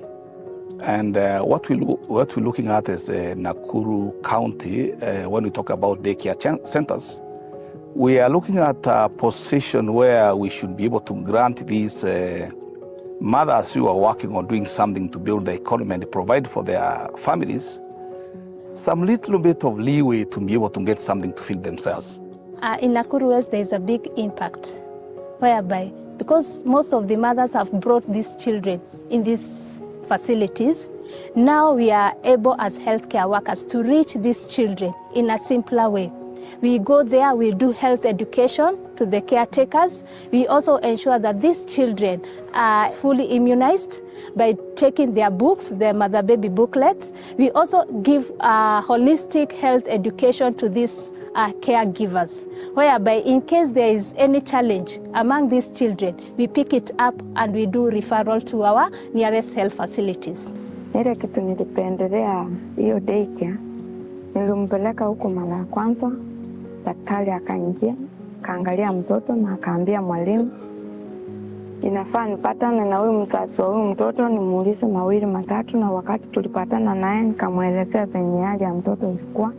And what we're looking at is Nakuru County, when we talk about daycare centers, we are looking at a position where we should be able to grant these mothers who are working on doing something to build the economy and provide for their families some little bit of leeway to be able to get something to feed themselves. In Nakuru West, there is a big impact, whereby because most of the mothers have brought these children in these facilities, now we are able as healthcare workers to reach these children in a simpler way. We go there, we do health education to the caretakers. We also ensure that these children are fully immunized by taking their books, their mother-baby booklets. We also give holistic health education to these caregivers, whereby in case there is any challenge among these children, we pick it up and we do referral to our nearest health facilities. Ile kitu nilipendelea hiyo daycare, nilimpeleka huko mara ya kwanza, daktari akaingia, kaangalia mtoto na akaambia mwalimu, inafaa nipatane na huyu mzazi wa huyu mtoto nimuulize mawili matatu, na wakati tulipatana naye nikamwelezea venye hali ya mtoto ilikuwa.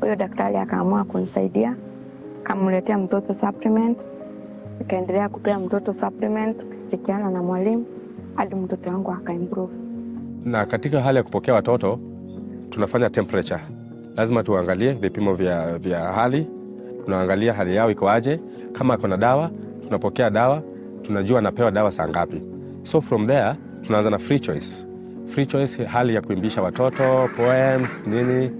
Huyo daktari akaamua kunisaidia, akamletea mtoto supplement, nikaendelea kupea mtoto supplement kushirikiana na mwalimu hadi mtoto wangu akaimprove. Na katika hali ya kupokea watoto tunafanya temperature. Lazima tuangalie vipimo vya hali, tunaangalia hali yao iko aje. Kama kuna dawa, tunapokea dawa, tunajua anapewa dawa saa ngapi. So from there tunaanza na free choice. Free choice, hali ya kuimbisha watoto, poems, nini,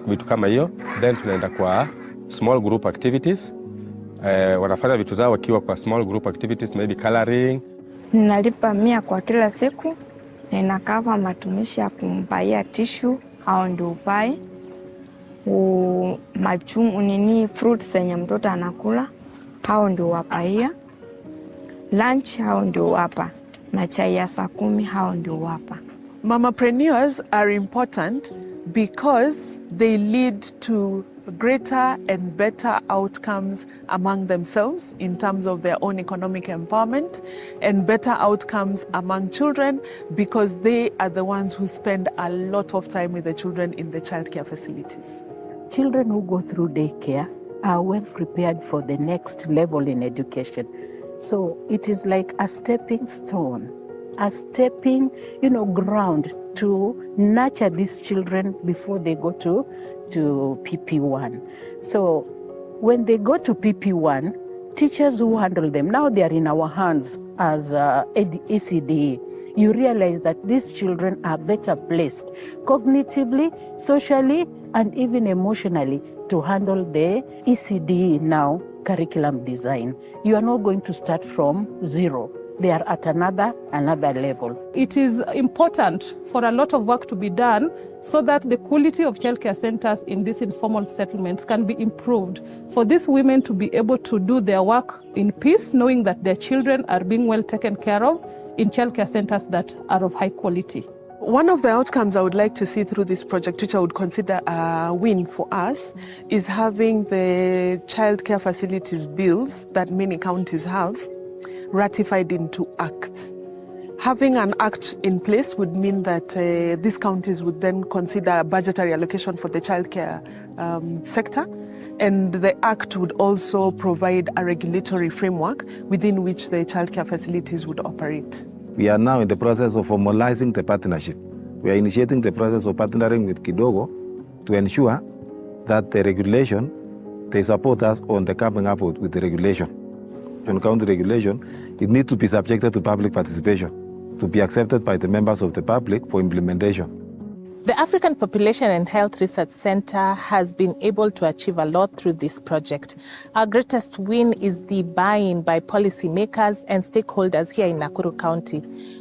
vitu kama hiyo. Then tunaenda kwa small group activities. Wanafanya vitu zao wakiwa kwa small group activities, maybe coloring. Ninalipa 100 kwa kila siku, na inakava matumishi ya kumbaia tissue au ndio upai, fruits zenye mtoto anakula hao ndio wapaia, lunch hao ndio wapa, na chai ya saa 10 hao ndio wapa. Mamapreneurs are important because they lead to greater and better outcomes among themselves in terms of their own economic empowerment, and better outcomes among children because they are the ones who spend a lot of time with the children in the childcare facilities. Children who go through daycare are well prepared for the next level in education. So it is like a stepping stone, a stepping, ground to nurture these children before they go to PP1. So when they go to PP1, teachers who handle them, now they are in our hands as ECD. You realize that these children are better placed cognitively, socially, and even emotionally to handle the ECD now curriculum design. You are not going to start from zero. They are at another level. It is important for a lot of work to be done so that the quality of childcare centers in these informal settlements can be improved, for these women to be able to do their work in peace, knowing that their children are being well taken care of in childcare centers that are of high quality. One of the outcomes I would like to see through this project, which I would consider a win for us, is having the childcare facilities bills that many counties have ratified into acts. Having an act in place would mean that these counties would then consider a budgetary allocation for the childcare sector, and the act would also provide a regulatory framework within which the childcare facilities would operate. We are now in the process of formalizing the partnership. We are initiating the process of partnering with Kidogo to ensure that the regulation, they support us on the coming up with the regulation. On county regulation, it needs to be subjected to public participation, to be accepted by the members of the public for implementation. The African Population and Health Research Center has been able to achieve a lot through this project. Our greatest win is the buy-in by policymakers and stakeholders here in Nakuru County.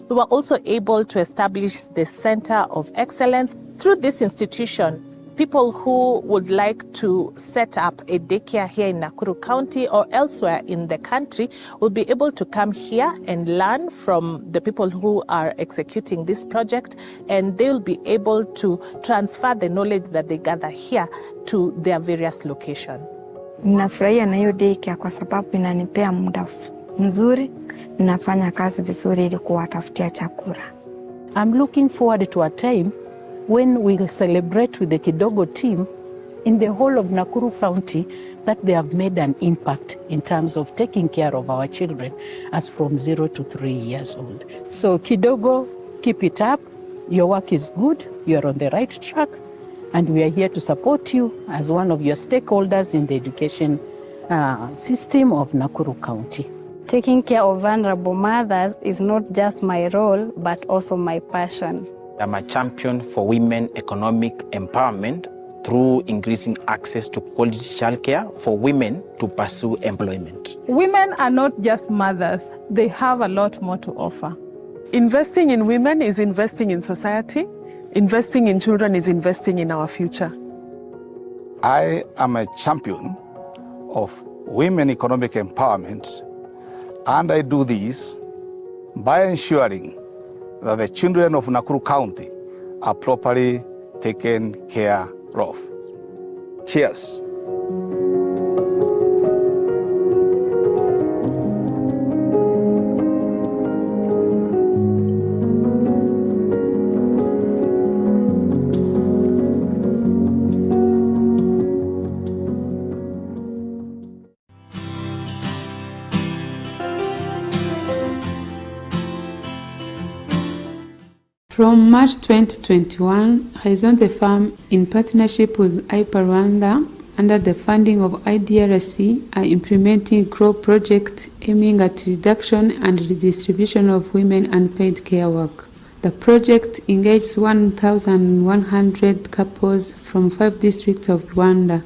We were also able to establish the Center of Excellence. Through this institution, people who would like to set up a daycare here in Nakuru County or elsewhere in the country will be able to come here and learn from the people who are executing this project, and they'll be able to transfer the knowledge that they gather here to their various locations. Ninafurahia na hiyo daycare kwa sababu inanipea muda mzuri, ninafanya kazi vizuri ili kuwatafutia chakula. I'm looking forward to a time when we celebrate with the Kidogo team in the whole of Nakuru County that they have made an impact in terms of taking care of our children as from 0 to 3 years old. So Kidogo, keep it up. Your work is good. You are on the right track. And we are here to support you as one of your stakeholders in the education system of Nakuru County. Taking care of vulnerable mothers is not just my role, but also my passion. I'm a champion for women economic empowerment through increasing access to quality childcare for women to pursue employment. Women are not just mothers, they have a lot more to offer. Investing in women is investing in society. Investing in children is investing in our future. I am a champion of women economic empowerment, and I do this by ensuring that the children of Nakuru County are properly taken care of. Cheers. From March 2021, Horizon the Farm, in partnership with IPA Rwanda, under the funding of IDRC, are implementing GrOW project aiming at reduction and redistribution of women unpaid care work. The project engages 1,100 couples from 5 districts of Rwanda: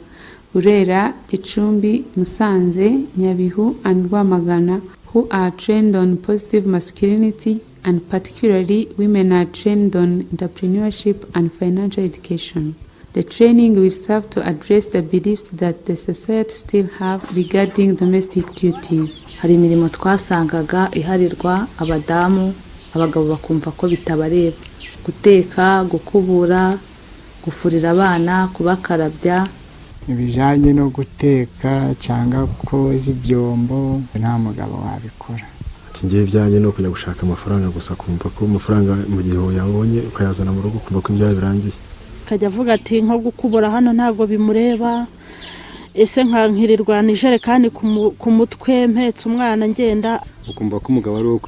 Burera, Gicumbi, Musanze, Nyabihu, and Rwamagana, who are trained on positive masculinity, and particularly women are trained on entrepreneurship and financial education. The training will serve to address the beliefs that the society still have regarding domestic duties. Hari imirimo twasangaga iharirwa abadamu, abagabo bakumva ko bitabareba: guteka, gukubura, gufurira abana, kubakarabya. Ibijanye no guteka cyangwa koza ibyombo nta mugabo wabikora. Ngiye bijyanye no kujya gushaka amafaranga gusa, kumva ko amafaranga mu gihe yabonye ukayazana mu rugo, kumva ko ibyaha birangiye. Kajya avuga ati nko gukubura hano ntago bimureba, ese nkankirirwa nijerekani ku mutwe mpetse umwana ngenda. Ukumva ko umugabo ari wo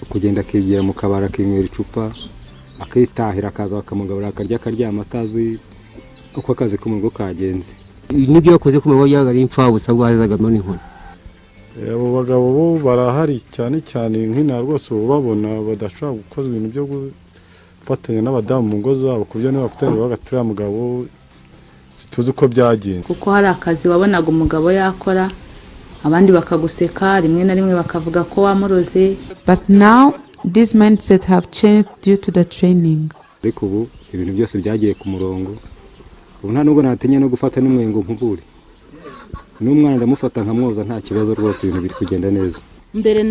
kugenda akigira mu kabara akinywera icupa akitahira, akaza bakamugaburira akarya akaryama atazi uko akazi ko mu rugo kagenze. Nibyo yakoze ku maboko yaga ari impfa busa bwazagamo n'inkoni. Abo bagabo bo barahari cyane cyane nk'ina rwose babona badashobora gukoza ibintu byo gufatanya n'abadamu mu ngo zabo, kubyo niba bafatanya bagatura mugabo situzi uko byagenze. Kuko hari akazi wabonaga umugabo yakora, abandi bakaguseka, rimwe na rimwe bakavuga ko wamuroze. But now this mindset have changed due to the training. Ariko ubu ibintu byose byagiye ku murongo. Ubu nta nubwo natinye no gufata n'umwengo nkuburi. N'umwana ndamufata nkamwoza nta kibazo rwose, ibintu biri kugenda neza. Mbere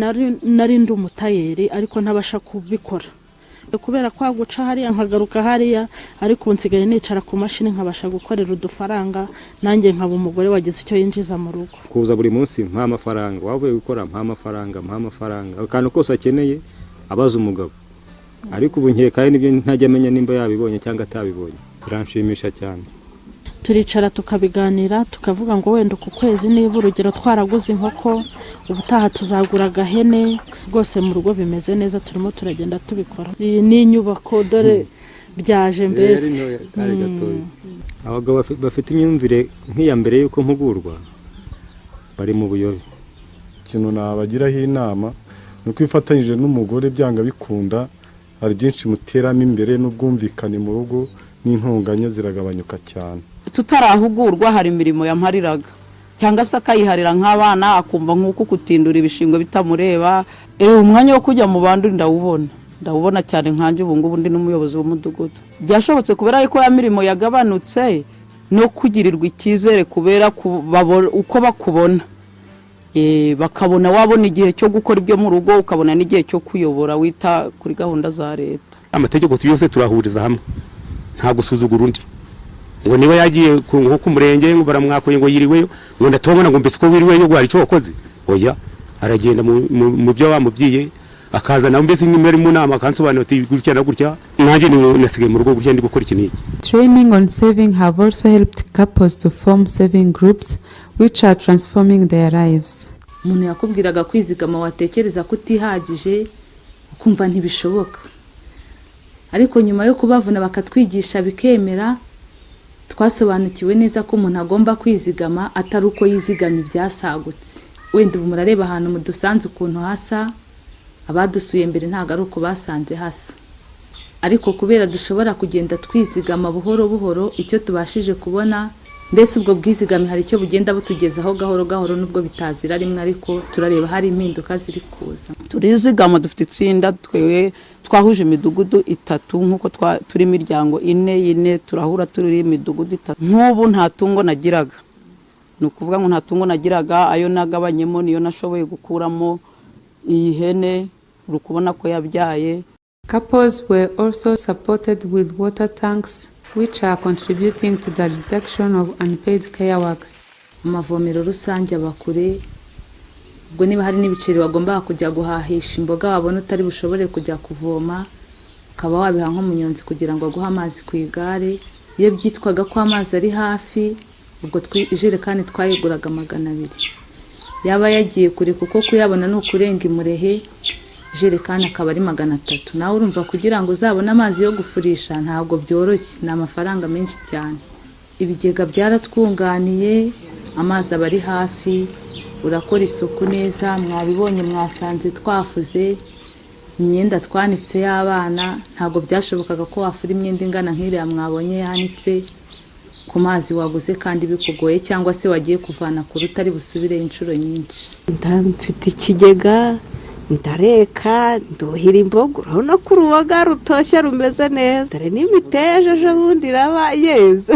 nari ndi umutayeri ariko ntabasha kubikora kubera kwa guca hariya nkagaruka hariya, ariko nsigaye nicara ku mashini nkabasha gukorera udufaranga, nanjye nkaba umugore wagize icyo yinjiza mu rugo. Kuza buri munsi mpa amafaranga, wavuye gukora mpa amafaranga, akantu kose akeneye abaza umugabo. Ariko ubu nkekaye nibyo ntajya amenya nimba yabibonye cyangwa atabibonye. Biranshimisha cyane. Turicara tukabiganira tukavuga ngo wenda ku kwezi niba urugero twaraguze inkoko, ubutaha tuzagura agahene. Rwose mu rugo bimeze neza, turimo turagenda tubikora. Iyi ni inyubako dore byaje mbese. Abagabo bafite imyumvire nk'iya mbere yuko mpugurwa bari mu buyobe. Ikintu nabagiraho inama ni uko ifatanyije n'umugore byanga bikunda, hari byinshi muteramo imbere n'ubwumvikane mu rugo n'intonganya ziragabanyuka cyane. Tutarahugurwa hari imirimo yampariraga cyangwa se akayiharira nk'abana akumva nk'uko kutindura ibishingwe bitamureba. Umwanya wo kujya mu bandi ndawubona cyane nkanje ubu ngubu ndi n'umuyobozi w'umudugudu. Byashobotse kubera yuko ya mirimo yagabanutse no kugirirwa icyizere kubera uko bakubona. Bakabona wabona igihe cyo gukora ibyo mu rugo, ukabona n'igihe cyo kuyobora wita kuri gahunda za leta. Amategeko yose turahuriza hamwe, nta gusuzugura undi. Ngo niba yagiye nko ku murenge ngo baramwakoye ngo yiriweyo, ngo ndatobona ngo mbese ko wiriweyo gwari cyo wakoze. Oya, aragenda mu byo bamubyiye akaza nawe mbese nimero mu nama kansobanura ati gutya na gutya, nanje nasigaye mu rugo gutya ndi gukora ikintu iki. Training on saving have also helped couples to form saving groups which are transforming their lives. Umuntu yakubwiraga kwizigama watekereza kutihagije ukumva ntibishoboka, ariko nyuma yo kubavuna bakatwigisha bikemera, twasobanukiwe neza ko umuntu agomba kwizigama atari uko yizigama ibyasagutse. Wenda ubu murareba ahantu mu dusanze ukuntu hasa, abadusuye mbere ntago ari uko basanze hasa, ariko kubera dushobora kugenda twizigama buhoro buhoro, icyo tubashije kubona mbese ubwo bwizigame hari icyo bugenda butugezaho gahoro gahoro, nubwo bitazira rimwe, ariko turareba hari impinduka ziri kuza. Turizigama dufite itsinda twewe twahuje imidugudu 3 nkuko turi imiryango 4 turahura turi imidugudu 3. Nk'ubu nta tungo nagiraga, nukuvuga ngo nta tungo nagiraga, ayo nagabanyemo niyo nashoboye gukuramo iyi hene urukubona ko yabyaye. Couples were also supported with water tanks which are contributing to the reduction of unpaid care works. Amavomero rusange abakure, ubwo niba hari n'ibiceri wagomba kujya guhahisha imboga wabona utari bushobore kujya kuvoma, ukaba wabiha nk'umunyonzi kugira ngo aguhe amazi ku igare. Iyo byitwaga ko amazi ari hafi, ubwo ijerekani twayiguraga 200. Yaba yagiye kure kuko kuyabona no kurenga imurehe, ijerekani akaba ari 300. Nawe urumva kugira ngo uzabone amazi yo gufurisha ntabwo byoroshye, ni amafaranga menshi cyane. Ibigega byaratwunganiye, amazi aba ari hafi, urakora isuku neza. Mwabibonye mwasanze twafuze imyenda twanitse y'abana, ntabwo byashobokaga ko wafura imyenda ingana nk'iriya mwabonye yanitse ku mazi waguze kandi bikugoye, cyangwa se wagiye kuvana ku rutari busubire inshuro nyinshi. Ndamfite ikigega, ndareka, nduhira imboga, urabona ko uruboga rutoshye rumeze neza, dore n'imiteja ejo bundi iraba yeze.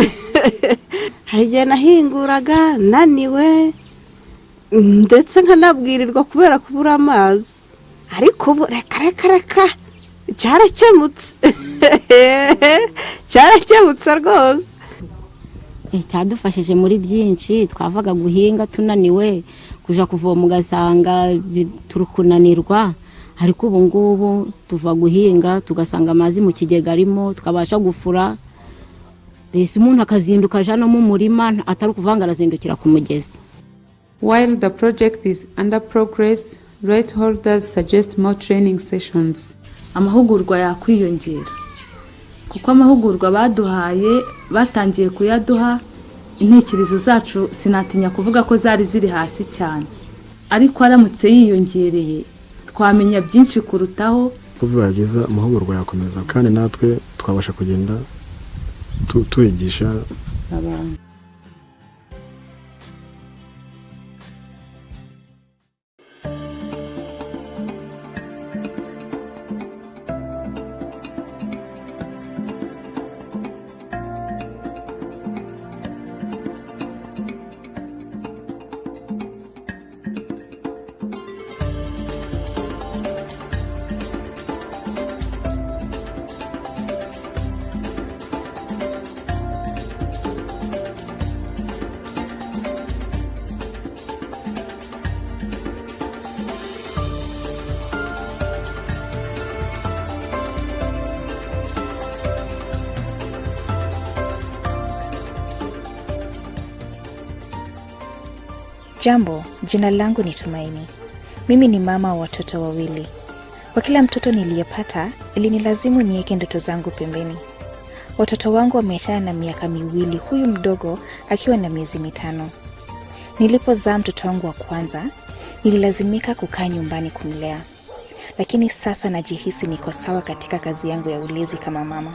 Hari igihe nahinguraga naniwe ndetse nkanabwirirwa kubera kubura amazi, ariko ubu reka cyarakemutse rwose. Cyadufashije muri byinshi, twavaga guhinga tunaniwe kuja kuvoma ugasanga turukunanirwa, ariko ubu ngubu tuva guhinga tugasanga amazi mu kigega arimo, tukabasha gufura. Bese umuntu akazinduka jano mu murima atari kuvanga arazindukira ku mugezi. While the project is under progress, right holders suggest more training sessions. Amahugurwa yakwiyongera, kuko amahugurwa baduhaye batangiye kuyaduha, intekerezo zacu sinatinya kuvuga ko zari ziri hasi cyane, ariko aramutse yiyongereye twamenya byinshi kurutaho. Kuvuga byiza amahugurwa yakomeza kandi natwe twabasha kugenda tuyigisha abantu. Jambo, jina langu ni Tumaini. Mimi ni mama wa watoto wawili. Kwa kila mtoto niliyepata, ilinilazimu niweke ndoto zangu pembeni. Watoto wangu wameachana na miaka 2, huyu mdogo akiwa na miezi 5. Nilipozaa mtoto wangu wa kwanza, nililazimika kukaa nyumbani kumlea. Lakini sasa najihisi niko sawa katika kazi yangu ya ulezi kama mama.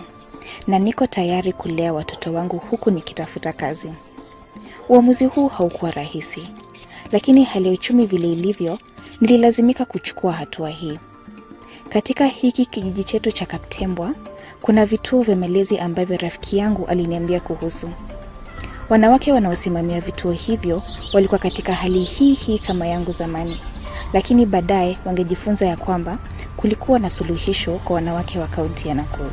na niko tayari kulea watoto wangu huku nikitafuta kazi. Uamuzi huu haukuwa rahisi, lakini hali ya uchumi vile ilivyo, nililazimika kuchukua hatua hii. Katika hiki kijiji chetu cha Kaptembwa, kuna vituo vya malezi ambavyo rafiki yangu aliniambia kuhusu. Wanawake wanaosimamia vituo hivyo walikuwa katika hali hii kama yangu zamani, lakini baadaye wangejifunza ya kwamba kulikuwa na suluhisho kwa wanawake wa kaunti ya Nakuru.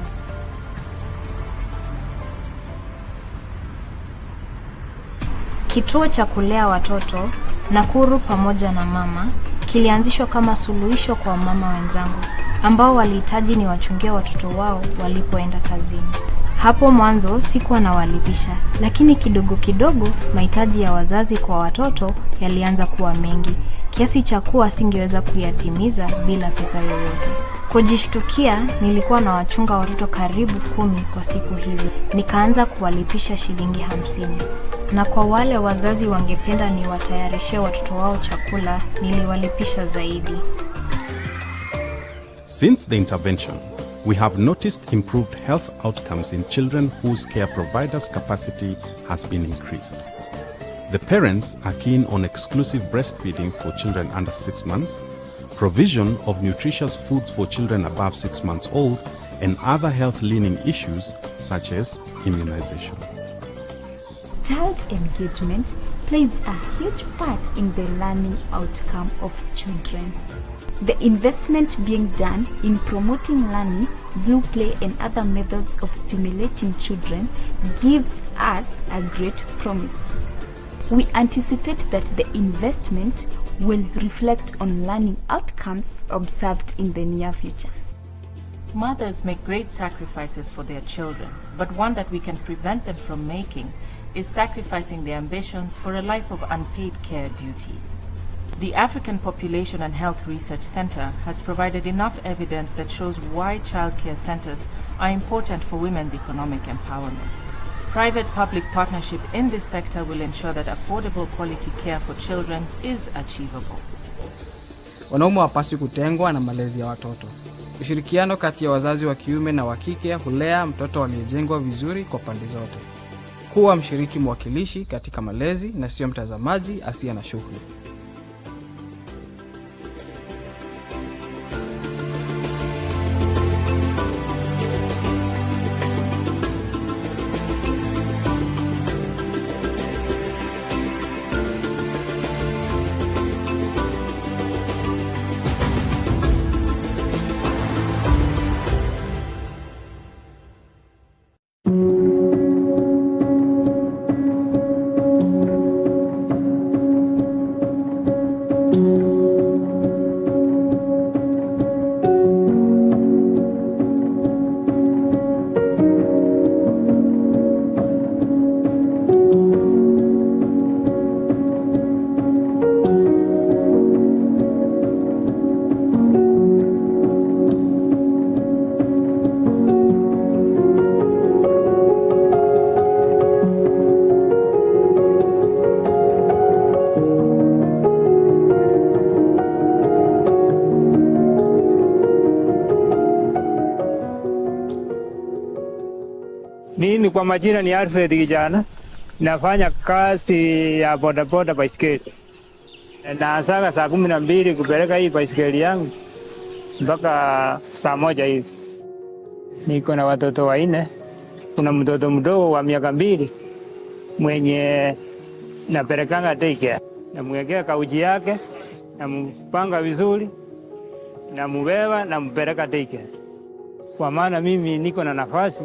Kituo cha kulea watoto Nakuru pamoja na mama kilianzishwa kama suluhisho kwa mama wenzangu ambao walihitaji ni wachungie watoto wao walipoenda kazini. Hapo mwanzo sikuwa nawalipisha, lakini kidogo kidogo mahitaji ya wazazi kwa watoto yalianza kuwa mengi, kiasi cha kuwa singeweza kuyatimiza bila pesa yoyote. Kujishtukia, nilikuwa na wachunga watoto karibu 10 kwa siku hivi. Nikaanza kuwalipisha shilingi 50. Na kwa wale wazazi wangependa ni watayarishie watoto wao chakula, niliwalipisha zaidi. Since the intervention, we have noticed improved health outcomes in children whose care providers' capacity has been increased. The parents are keen on exclusive breastfeeding for children under 6 months, provision of nutritious foods for children above 6 months old, and other health learning issues such as immunization. Child engagement plays a huge part in the learning outcome of children. The investment being done in promoting learning through play and other methods of stimulating children gives us a great promise. We anticipate that the investment will reflect on learning outcomes observed in the near future. Mothers make great sacrifices for their children, but one that we can prevent them from making is sacrificing their ambitions for a life of unpaid care duties. The African Population and Health Research Center has provided enough evidence that shows why childcare centers are important for women's economic empowerment. Private-public partnership in this sector will ensure that affordable quality care for children is achievable. Wanaume hawapaswi kutengwa na malezi ya watoto. Ushirikiano kati ya wazazi wa kiume na wa kike hulea mtoto aliyejengwa vizuri kwa pande zote. Kuwa mshiriki mwakilishi katika malezi na sio mtazamaji asiye na shughuli. Mimi kwa majina ni Alfred Kijana, nafanya kazi ya bodaboda baiskeli. Naanza saa 12 kupeleka hii baiskeli yangu mpaka saa 1 hivi. Niko na watoto 4. Kuna mtoto mdogo wa miaka 2 mwenye napelekanga daycare. Namwekea kauji yake, nampanga vizuri, namubeba na mpeleka daycare. Kwa maana mimi niko na nafasi.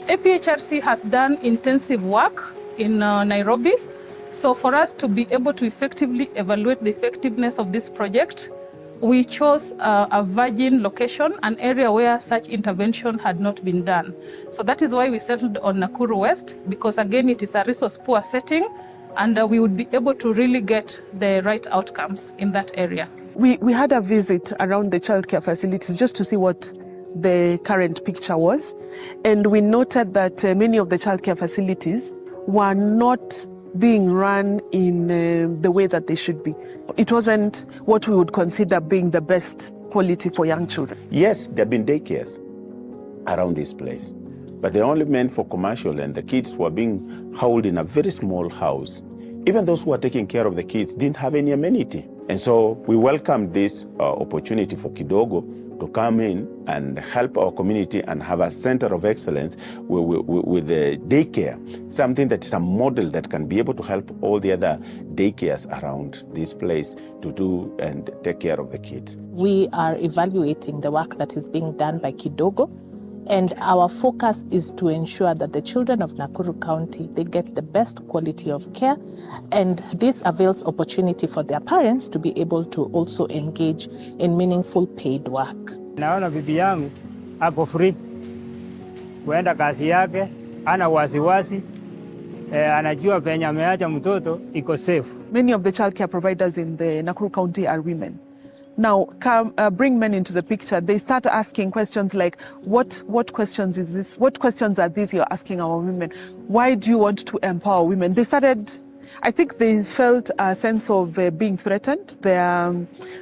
APHRC has done intensive work in Nairobi. So for us to be able to effectively evaluate the effectiveness of this project, we chose a virgin location, an area where such intervention had not been done. So that is why we settled on Nakuru West, because again, it is a resource poor setting, and we would be able to really get the right outcomes in that area. We had a visit around the childcare facilities just to see what the current picture was, and we noted that many of the childcare facilities were not being run in the way that they should be. It wasn't what we would consider being the best quality for young children. Yes, there have been daycares, around this place. But they're only meant for commercial, and the kids were being held in a very small house. Even those who were taking care of the kids didn't have any amenity. And so we welcomed this opportunity for Kidogo to come in and help our community and have a center of excellence with the daycare, something that is a model that can be able to help all the other daycares around this place to do and take care of the kids. We are evaluating the work that is being done by Kidogo, and our focus is to ensure that the children of Nakuru County, they get the best quality of care, and this avails opportunity for their parents to be able to also engage in meaningful paid work. Naona bibi yangu ako free kuenda kazi yake, ana wasiwasi, anajua penye ameacha mtoto iko safe. Many of the childcare providers in the Nakuru County are women. Now, bring men into the picture. They start asking questions like, what questions is this? What questions are these you're asking our women? Why do you want to empower women? They started, I think they felt a sense of being threatened, their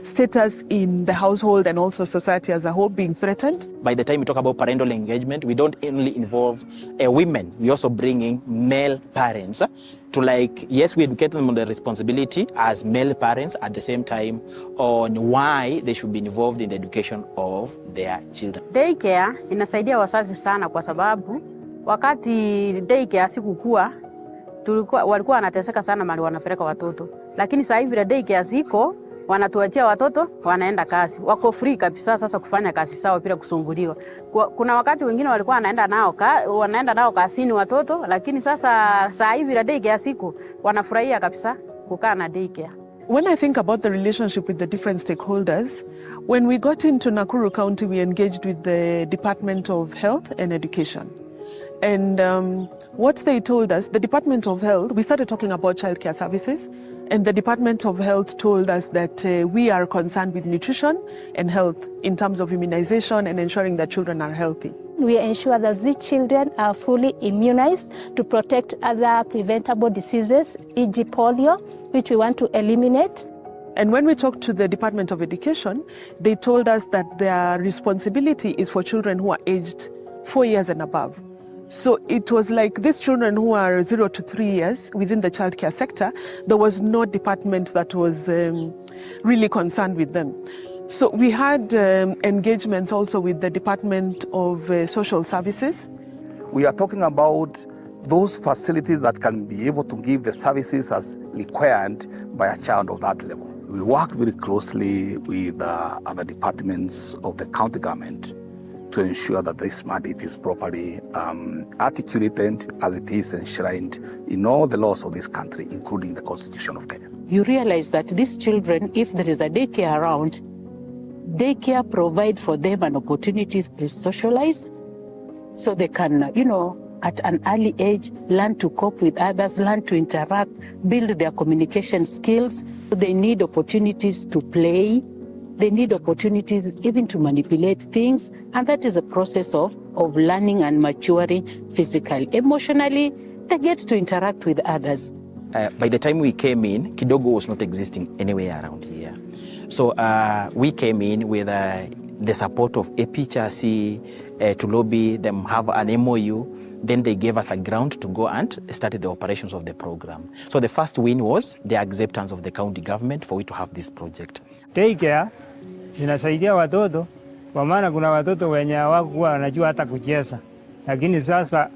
status in the household and also society as a whole being threatened. By the time we talk about parental engagement, we don't only involve women, we also bring in male parents to, like, yes, we educate them on the responsibility as male parents, at the same time on why they should be involved in the education of their children. Daycare inasaidia wazazi sana kwa sababu wakati daycare sikukua walikuwa wanateseka sana mali wanapeleka watoto, lakini sasa hivi daycare ziko, wanatuachia watoto wanaenda kazi, wako free kabisa sasa kufanya kazi sawa bila kusumbuliwa. Kuna wakati wengine walikuwa wanaenda nao kazini watoto, lakini sasa hivi daycare ziko, wanafurahia kabisa kukaa na daycare. When I think about the relationship with the different stakeholders, when we got into Nakuru County, we engaged with the Department of Health and Education. And what they told us, the Department of Health, we started talking about childcare services, and the Department of Health told us that we are concerned with nutrition and health in terms of immunization and ensuring that children are healthy. We ensure that these children are fully immunized to protect other preventable diseases, e.g. polio, which we want to eliminate. And when we talked to the Department of Education, they told us that their responsibility is for children who are aged 4 years and above. So it was like these children who are 0 to 3 years within the childcare sector, there was no department that was really concerned with them. So we had engagements also with the Department of Social Services. We are talking about those facilities that can be able to give the services as required by a child of that level. We work very closely with other departments of the county government to ensure that this mandate is properly articulated as it is enshrined in all the laws of this country, including the Constitution of Kenya. You realize that these children, if there is a daycare around, daycare provide for them an opportunity to socialize so they can, at an early age, learn to cope with others, learn to interact, build their communication skills. They need opportunities to play. They need opportunities even to manipulate things, and that is a process of learning and maturing physically. Emotionally, they get to interact with others. By the time we came in, Kidogo was not existing anywhere around here. So we came in with the support of APHRC to lobby them, have an MOU. Then they gave us a ground to go and start the operations of the program. So the first win was the acceptance of the county government for we to have this project. Daycare inasaidia watoto kwa maana kuna watoto wenye hawakuwa wanajua hata kucheza, lakini sasa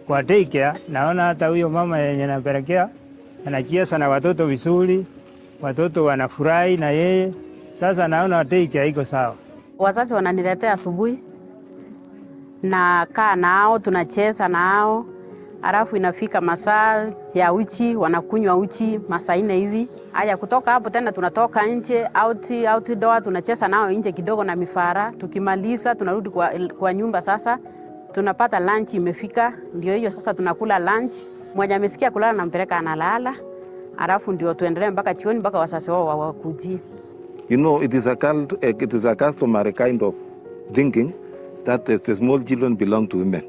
kwa daycare naona hata huyo mama yenye anapelekea anacheza na watoto vizuri, watoto wanafurahi na yeye. Sasa naona daycare iko sawa. Wazazi wananiletea asubuhi na kaa nao, tunacheza nao, alafu inafika masaa ya uchi, wanakunywa uchi masaa 4 hivi. Haya, kutoka hapo tena tunatoka nje, outdoor, tunacheza nao nje kidogo na mifara. Tukimaliza tunarudi kwa nyumba. Sasa tunapata lunch imefika, ndio hiyo sasa tunakula lunch. Mwenye amesikia kulala nampeleka analala, alafu ndio tuendelee mpaka jioni, mpaka wasasi wao wakujie. It is a customary kind of thinking that the small children belong to women.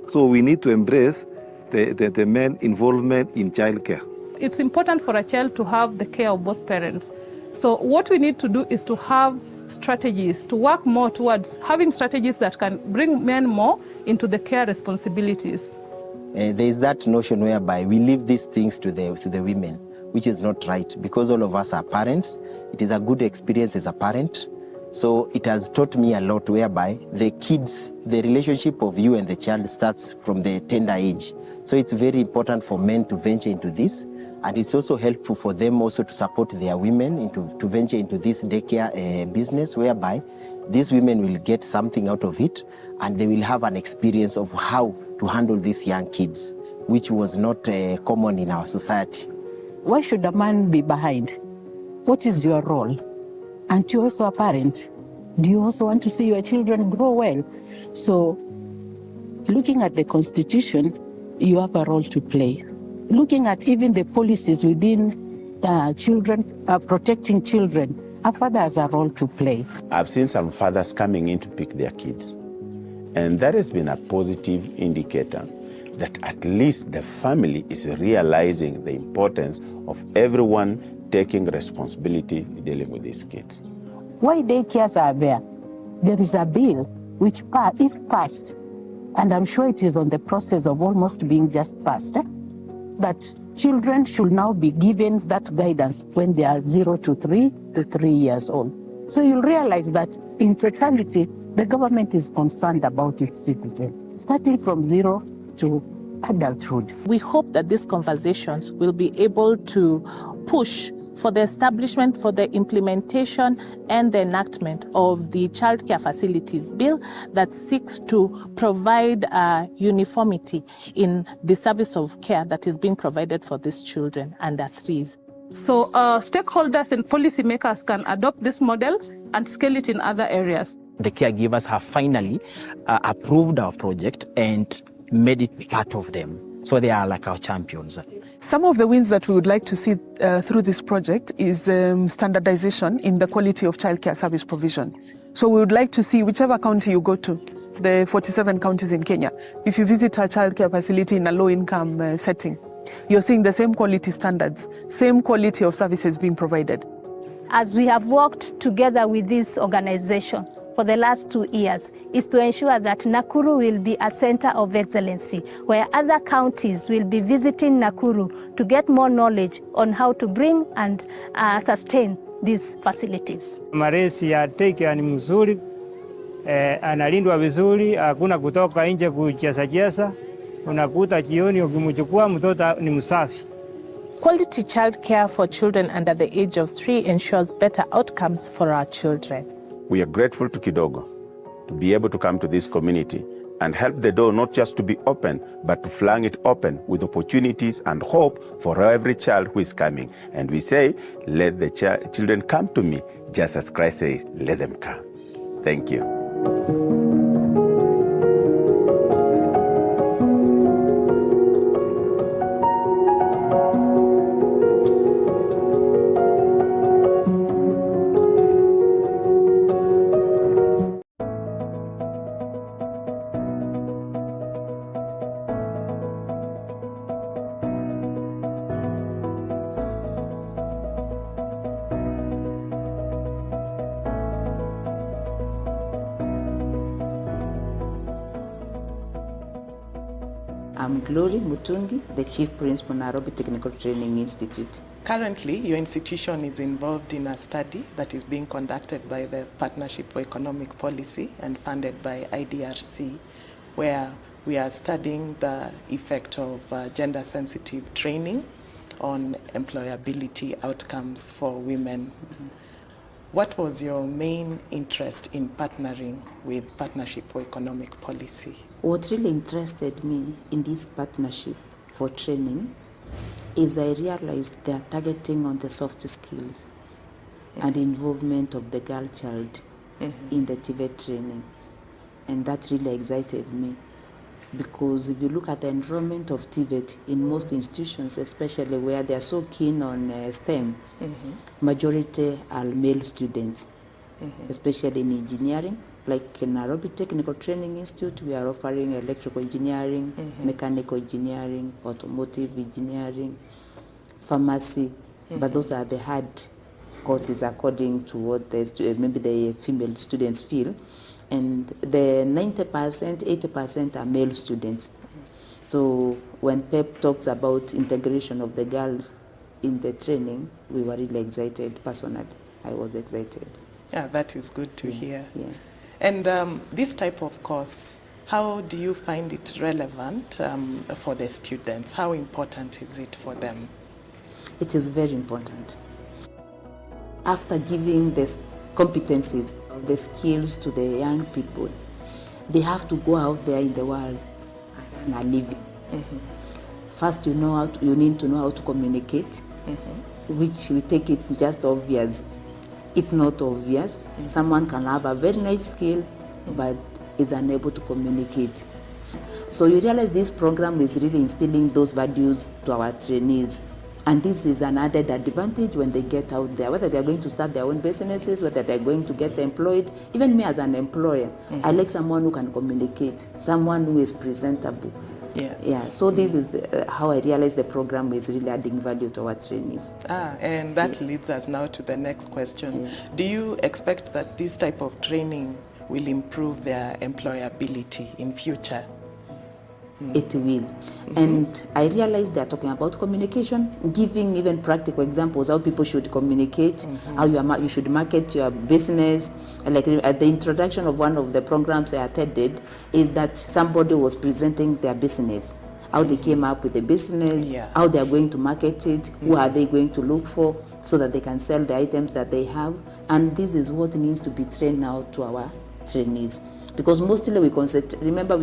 So we need to embrace the men involvement in childcare. It's important for a child to have the care of both parents. So what we need to do is to have strategies to work more towards having strategies that can bring men more into the care responsibilities. There is that notion whereby we leave these things to the women, which is not right, because all of us are parents. It is a good experience as a parent. So it has taught me a lot, whereby the kids, the relationship of you and the child starts from the tender age. So it's very important for men to venture into this, and it's also helpful for them also to support their women to venture into this daycare business, whereby these women will get something out of it, and they will have an experience of how to handle these young kids, which was not common in our society. Why should a man be behind? What is your role? Aren't you also a parent? Do you also want to see your children grow well? So, looking at the Constitution, you have a role to play. Looking at even the policies within protecting children, a father has a role to play. I've seen some fathers coming in to pick their kids, and that has been a positive indicator that at least the family is realizing the importance of everyone taking responsibility dealing with these kids. Why daycares are there? There is a bill which, if passed, and I'm sure it is on the process of almost being just passed, that children should now be given that guidance when they are 0 to 3 years old. So you'll realize that in totality, the government is concerned about its citizens, starting from 0 to adulthood. We hope that these conversations will be able to push for the establishment, for the implementation and the enactment of the Child Care Facilities Bill that seeks to provide uniformity in the service of care that is being provided for these children under 3s. So stakeholders and policymakers can adopt this model and scale it in other areas. The caregivers have finally approved our project and made it part of them. So they are like our champions. Some of the wins that we would like to see through this project is standardization in the quality of childcare service provision. So we would like to see whichever county you go to, the 47 counties in Kenya, if you visit a childcare facility in a low-income setting, you're seeing the same quality standards, same quality of services being provided. As we have worked together with this organization for the last 2 years, is to ensure that Nakuru will be a center of excellency, where other counties will be visiting Nakuru to get more knowledge on how to bring and sustain these facilities. Malezi ya daycare ni mzuri, analindwa vizuri, hakuna kutoka nje kucheza. Unakuta jioni ukimchukua mtoto ni msafi. Quality child care for children under the age of 3 ensures better outcomes for our children. We are grateful to Kidogo to be able to come to this community and help the door not just to be open, but to flang it open with opportunities and hope for every child who is coming. And we say, let the children come to me, just as Christ said, let them come. Thank you. I'm Glory Mutungi, the Chief Principal, Nairobi Technical Training Institute. Currently, your institution is involved in a study that is being conducted by the Partnership for Economic Policy and funded by IDRC, where we are studying the effect of gender-sensitive training on employability outcomes for women. Mm-hmm. What was your main interest in partnering with Partnership for Economic Policy? What really interested me in this partnership for training is I realized they are targeting on the soft skills and involvement of the girl child in the TVET training. And that really excited me, because if you look at the enrollment of TVET in most institutions, especially where they are so keen on STEM, majority are male students, especially in engineering. Like in Nairobi Technical Training Institute, we are offering electrical engineering, mechanical engineering, automotive engineering, pharmacy, but those are the hard courses according to what maybe the female students feel. And the 90%, 80% are male students. So when PEP talks about integration of the girls in the training, we were really excited. Personally, I was excited. Yeah, that is good to hear. Yeah. And this type of course, how do you find it relevant for the students? How important is it for them? It is very important. After giving the competencies, the skills to the young people, they have to go out there in the world and earn a living. First, you need to know how to communicate, which we take it's just obvious. It's not obvious. Someone can have a very nice skill, but is unable to communicate. So you realize this program is really instilling those values to our trainees. And this is an added advantage when they get out there, whether they're going to start their own businesses, whether they're going to get employed. Even me as an employer, I like someone who can communicate, someone who is presentable. Yes. Yeah, so this is how I realize the program is really adding value to our trainees. And that leads us now to the next question. Do you expect that this type of training will improve their employability in future? It will. And I realize they're talking about communication, giving even practical examples how people should communicate, how you should market your business. Like at the introduction of one of the programs I attended, is that somebody was presenting their business, how they came up with the business, how they are going to market it, who are they going to look for, so that they can sell the items that they have. And this is what needs to be trained now to our trainees. Because mostly we concentrate, remember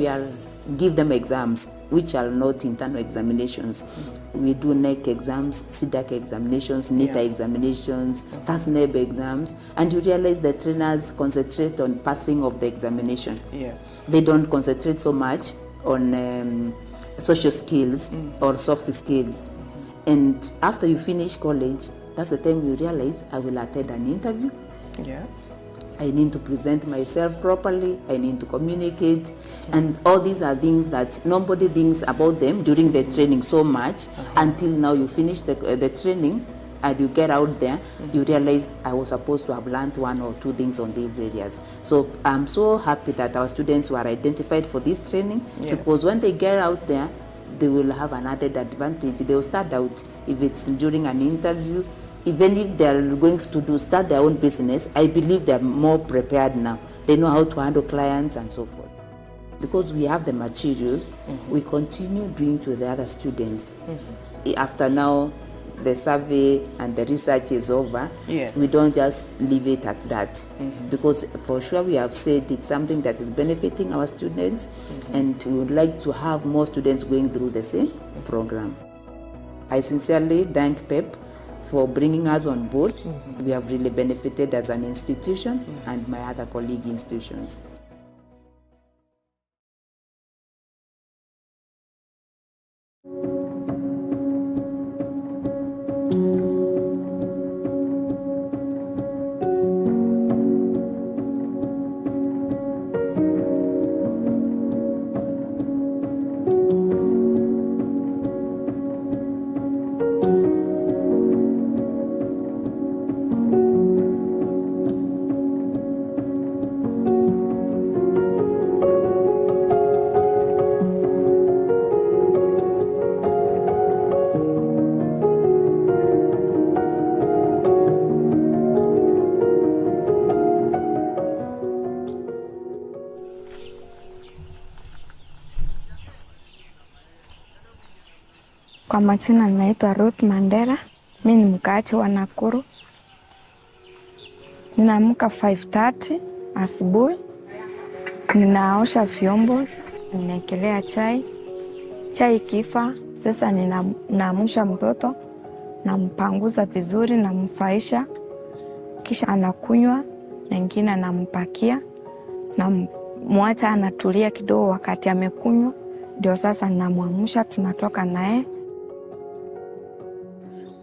give them exams, which are not internal examinations. We do NEC exams, CDAC examinations, NITA examinations, CASNEB exams, and you realize the trainers concentrate on passing of the examination. Yes. They don't concentrate so much on social skills or soft skills. And after you finish college, that's the time you realize I will attend an interview. Yeah. I need to present myself properly, I need to communicate, and all these are things that nobody thinks about them during the training so much until now you finish the training and you get out there, you realize I was supposed to have learned one or two things on these areas. So I'm so happy that our students were identified for this training, because when they get out there, they will have an added advantage. They will start out, if it's during an interview, even if they're going to start their own business, I believe they're more prepared now. They know how to handle clients and so forth. Because we have the materials, we continue doing to the other students. After now, the survey and the research is over, we don't just leave it at that. Because for sure we have said it's something that is benefiting our students, and we would like to have more students going through the same program. I sincerely thank PEP for bringing us on board. We have really benefited as an institution and my other colleague institutions. Kwa majina naitwa Ruth Mandera, mimi ni mkaaji wa Nakuru. Ninaamka 5:30 asubuhi, ninaosha vyombo, ninaekelea chai. Chai kifa, sasa ninaamsha mtoto, nampanguza vizuri, namfaisha, kisha anakunywa, na ingine nampakia, namwacha anatulia kidogo. Wakati amekunywa, ndio sasa namwamsha, tunatoka naye.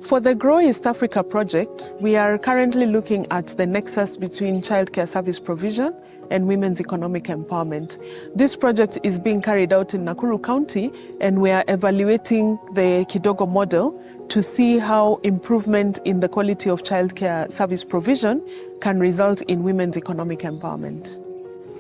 For the GrOW East Africa project, we are currently looking at the nexus between childcare service provision and women's economic empowerment. This project is being carried out in Nakuru County, and we are evaluating the Kidogo model to see how improvement in the quality of childcare service provision can result in women's economic empowerment.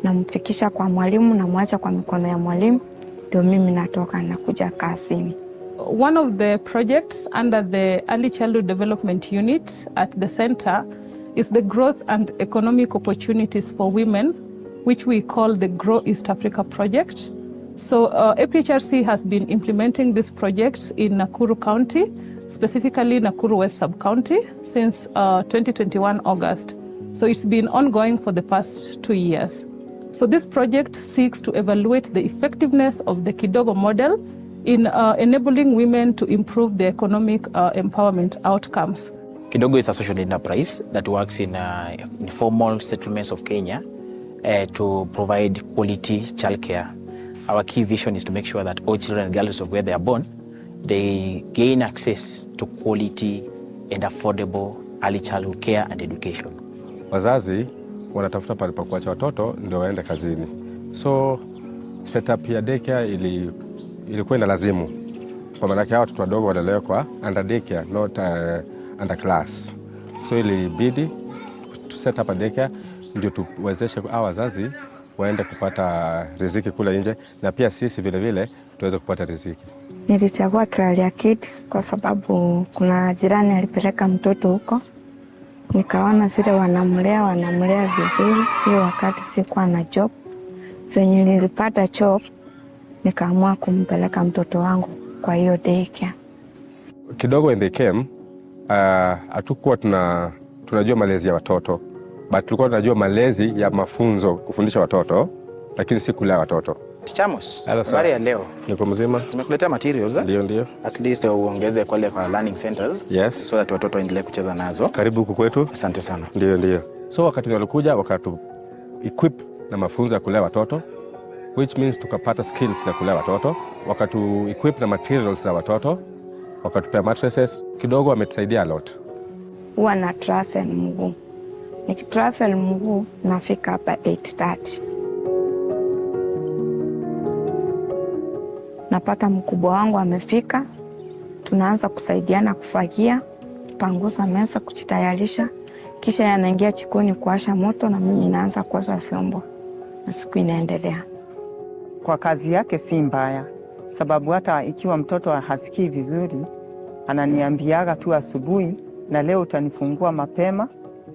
Namfikisha kwa mwalimu, namwacha kwa mikono ya mwalimu, ndio mimi natoka nakuja kazini. One of the projects under the Early Childhood Development Unit at the center is the Growth and Economic Opportunities for Women, which we call the GrOW East Africa project. So APHRC has been implementing this project in Nakuru County, specifically Nakuru West Sub-County, since 2021 August. So it's been ongoing for the past 2 years. So this project seeks to evaluate the effectiveness of the Kidogo model in enabling women to improve their economic empowerment outcomes. Kidogo is a social enterprise that works in informal settlements of Kenya to provide quality childcare. Our key vision is to make sure that all children, regardless of where they are born, they gain access to quality and affordable early childhood care and education. Wazazi wanatafuta pale pa kuacha watoto ndio waende kazini. So setup ya daycare ilikuwa inalazimu. Kwa maana hao watoto wadogo wanalelewa kwa under daycare, not under class. So ilibidi to set up a daycare ndio tuwezeshe hao wazazi waende kupata riziki kule nje, na pia sisi vile vile tuweze kupata riziki. Nilichagua Cralia Kids kwa sababu kuna jirani alipeleka mtoto huko. Nikaona vile wanamlea vizuri. Hiyo wakati sikuwa na job. Venye nilipata job, nikaamua kumpeleka mtoto wangu kwa hiyo daycare. Kidogo when they came, hatukuwa tunajua malezi ya watoto, but tulikuwa tunajua malezi ya mafunzo, kufundisha watoto, lakini si kulea watoto. Chamos, habari ya leo? Niko mzima. Tumekuletea materials. Ndio. At least uongeze kwa learning centers. Yes. So that watoto waendelee kucheza nazo. Karibu huku kwetu. Asante sana. Ndio. So wakati walikuja wakatu equip na mafunzo ya kulea watoto, which means tukapata skills za kulea watoto, wakatu equip na materials za watoto, wakatupea mattresses. Kidogo wametusaidia a lot. Huwa na travel mguu. Nikitravel mguu nafika hapa 8:30. Napata mkubwa wangu amefika, tunaanza kusaidiana kufagia, kupanguza meza, kujitayarisha, kisha yanaingia jikoni kuwasha moto na mimi naanza kuosha vyombo, na siku inaendelea. Kwa kazi yake si mbaya, sababu hata ikiwa mtoto hasikii vizuri, ananiambiaga tu asubuhi, na leo utanifungua mapema,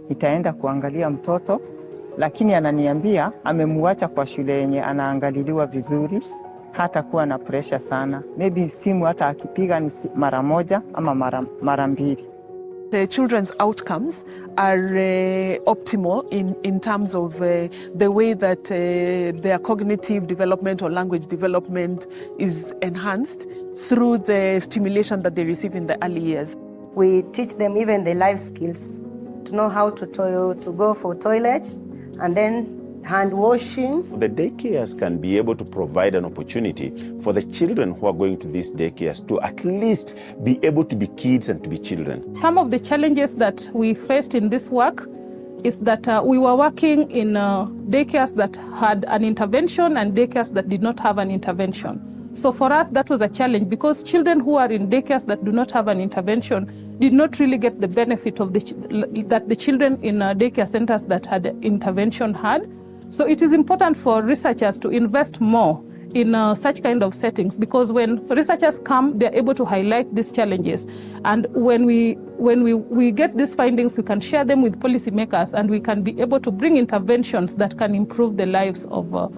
nitaenda kuangalia mtoto, lakini ananiambia amemuacha kwa shule yenye anaangaliliwa vizuri, hata kuwa na pressure sana. Maybe simu hata akipiga ni mara moja ama mara mbili. The children's outcomes are optimal in terms of the way that their cognitive development or language development is enhanced through the stimulation that they receive in the early years. We teach them even the life skills, to know how to go for toilet and then hand washing. The daycares can be able to provide an opportunity for the children who are going to these daycares to at least be able to be kids and to be children. Some of the challenges that we faced in this work is that we were working in daycares that had an intervention and daycares that did not have an intervention. So for us, that was a challenge because children who are in daycares that do not have an intervention did not really get the benefit of that the children in daycare centers that had intervention had. So it is important for researchers to invest more in such kind of settings, because when researchers come, they're able to highlight these challenges. And when we get these findings, we can share them with policymakers, and we can be able to bring interventions that can improve the lives of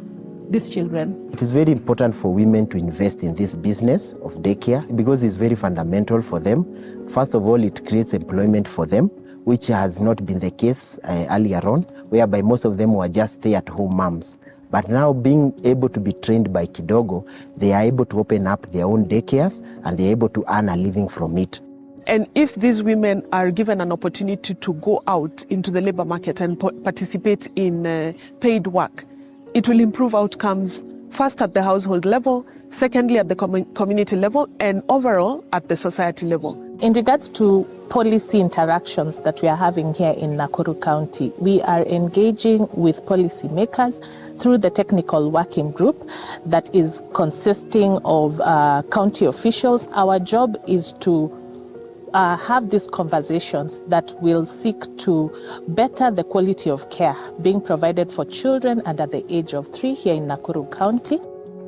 these children. It is very important for women to invest in this business of daycare because it's very fundamental for them. First of all, it creates employment for them, which has not been the case earlier on, whereby most of them were just stay-at-home moms. But now being able to be trained by Kidogo, they are able to open up their own daycares and they're able to earn a living from it. And if these women are given an opportunity to go out into the labor market and participate in paid work, it will improve outcomes first at the household level, secondly at the community level, and overall at the society level. In regards to policy interactions that we are having here in Nakuru County, we are engaging with policymakers through the technical working group that is consisting of county officials. Our job is to have these conversations that will seek to better the quality of care being provided for children under the age of 3 here in Nakuru County.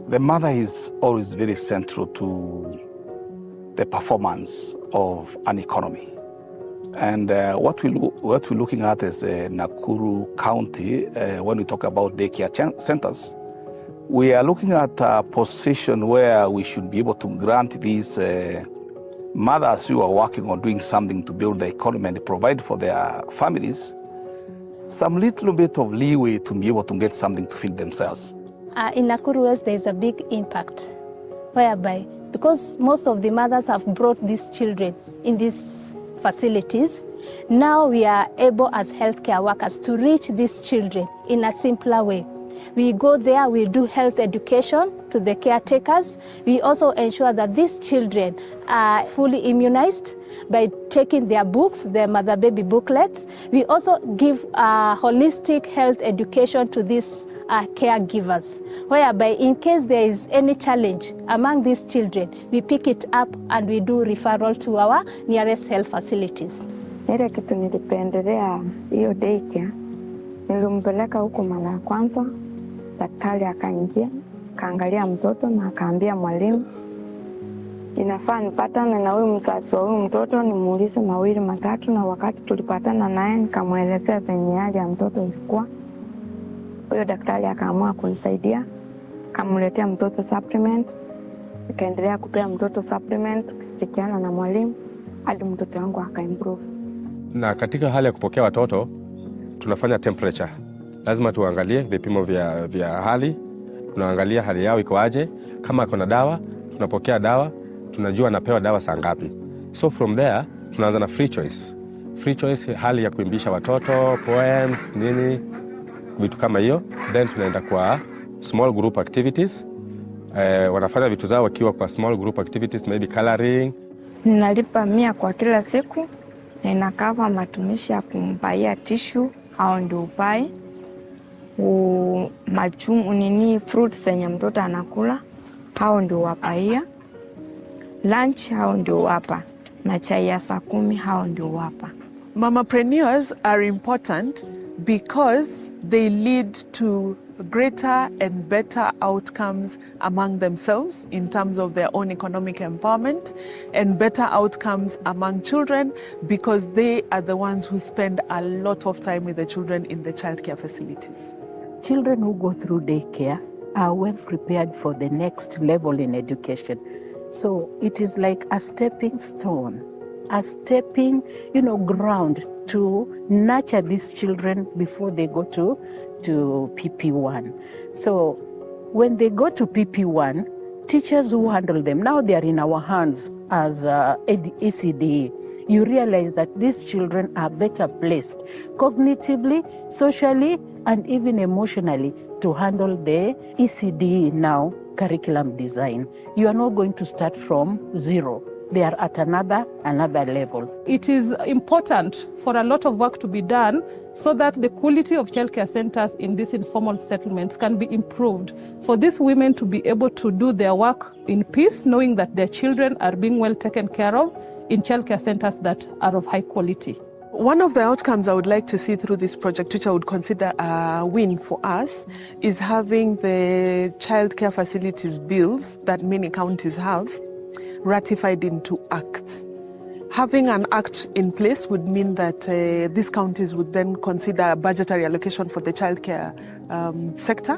The mother is always very central to the performance of an economy. And what we're looking at is Nakuru County, when we talk about daycare centers, we are looking at a position where we should be able to grant these mothers who are working on doing something to build the economy and provide for their families some little bit of leeway to be able to get something to feed themselves. In Nakuru West, there is a big impact, whereby because most of the mothers have brought these children in these facilities, now we are able as healthcare workers to reach these children in a simpler way. We go there, we do health education to the caretakers. We also ensure that these children are fully immunized by taking their books, their mother baby booklets. We also give holistic health education to these caregivers, whereby in case there is any challenge among these children, we pick it up and we do referral to our nearest health facilities. Ile kitu nilipendelea hiyo daycare, nilimpeleka huko mara ya kwanza, daktari akaingia, kaangalia mtoto na akaambia mwalimu, inafaa nipatane na huyu mzazi wa huyu mtoto nimuulize mawili matatu, na wakati tulipatana naye nikamwelezea venye hali ya mtoto ilikuwa. Huyo daktari akaamua kunisaidia, akamletea mtoto supplement, nikaendelea kupea mtoto supplement kushirikiana na mwalimu hadi mtoto wangu akaimprove. Na katika hali ya kupokea watoto tunafanya temperature. Lazima tuangalie vipimo vya hali, tunaangalia hali yao iko aje. Kama kuna dawa, tunapokea dawa, tunajua anapewa dawa saa ngapi. So from there tunaanza na free choice. Free choice, hali ya kuimbisha watoto, poems, nini, vitu kama hiyo. Then tunaenda kwa small group activities. Wanafanya vitu zao wakiwa kwa small group activities, maybe coloring. Ninalipa 100 kwa kila siku, na inakava matumishi ya kumpaia tishu au ndio upai, machumu nini, fruits zenye mtoto anakula hao ndio wapaia, lunch hao ndio wapa, na chai ya saa 10 hao ndio wapa. Mamapreneurs are important because they lead to greater and better outcomes among themselves in terms of their own economic empowerment, and better outcomes among children because they are the ones who spend a lot of time with the children in the childcare facilities. Children who go through daycare are well prepared for the next level in education. So it is like a stepping stone, a stepping, ground to nurture these children before they go to PP1. So when they go to PP1, teachers who handle them, now they are in our hands as ECD. You realize that these children are better placed cognitively, socially, and even emotionally to handle the ECD now curriculum design. You are not going to start from zero. They are at another level. It is important for a lot of work to be done so that the quality of childcare centers in these informal settlements can be improved, for these women to be able to do their work in peace, knowing that their children are being well taken care of in childcare centers that are of high quality. One of the outcomes I would like to see through this project, which I would consider a win for us, is having the childcare facilities bills that many counties have ratified into acts. Having an act in place would mean that these counties would then consider a budgetary allocation for the childcare sector,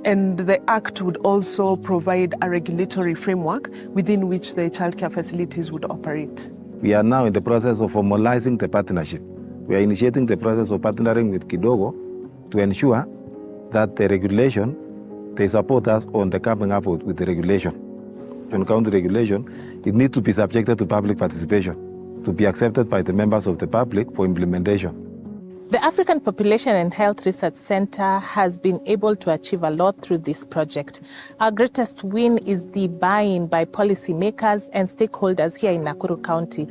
and the act would also provide a regulatory framework within which the childcare facilities would operate. We are now in the process of formalizing the partnership. We are initiating the process of partnering with Kidogo to ensure that the regulation, they support us on the coming up with the regulation. On county regulation, it needs to be subjected to public participation, to be accepted by the members of the public for implementation. The African Population and Health Research Center has been able to achieve a lot through this project. Our greatest win is the buy-in by policymakers and stakeholders here in Nakuru County.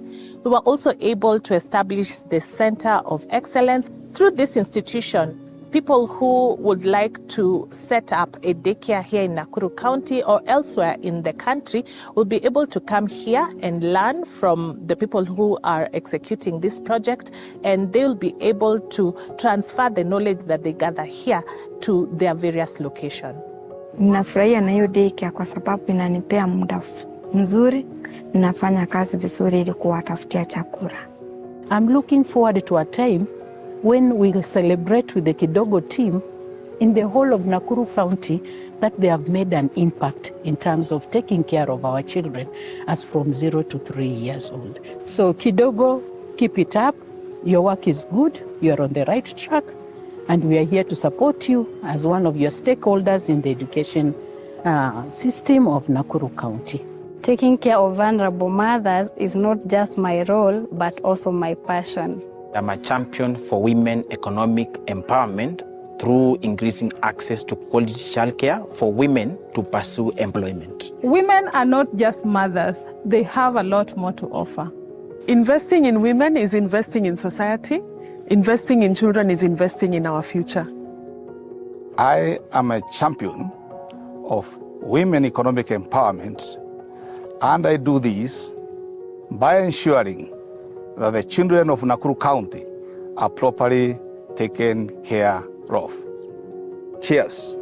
We were also able to establish the Center of Excellence. Through this institution, people who would like to set up a daycare here in Nakuru County or elsewhere in the country will be able to come here and learn from the people who are executing this project, and they'll be able to transfer the knowledge that they gather here to their various locations. Ninafurahia na hiyo daycare kwa sababu inanipea muda mzuri, ninafanya kazi vizuri ili kuwatafutia chakula. I'm looking forward to a time when we celebrate with the Kidogo team in the whole of Nakuru County that they have made an impact in terms of taking care of our children as from 0 to 3 years old. So Kidogo, keep it up. Your work is good. You're on the right track. And we are here to support you as one of your stakeholders in the education system of Nakuru County. Taking care of vulnerable mothers is not just my role, but also my passion. I'm a champion for women economic empowerment through increasing access to quality childcare for women to pursue employment. Women are not just mothers, they have a lot more to offer. Investing in women is investing in society. Investing in children is investing in our future. I am a champion of women economic empowerment, and I do this by ensuring that the children of Nakuru County are properly taken care of. Cheers.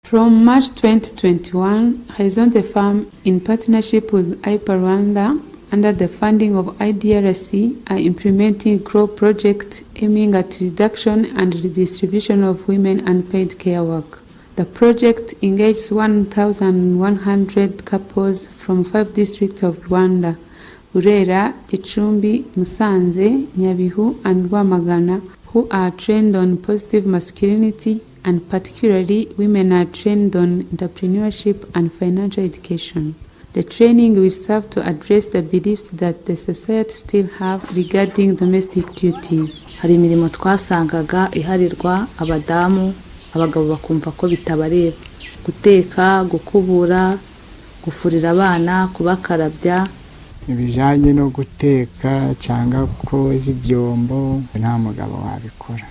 From March 2021, Horizonte Farm, in partnership with IPA Rwanda, under the funding of IDRC, are implementing GrOW project aiming at reduction and redistribution of women unpaid care work. The project engages 1,100 couples from 5 districts of Rwanda: Burera, Gicumbi, Musanze, Nyabihu, and Rwamagana, who are trained on positive masculinity, and particularly women are trained on entrepreneurship and financial education. The training will serve to address the beliefs that the society still have regarding domestic duties. Hari imirimo twasangaga iharirwa abadamu, abagabo bakumva ko bitabareba: guteka, gukubura, gufurira abana, kubakarabya. Ibijanye no guteka cyangwa koza ibyombo nta mugabo wabikora.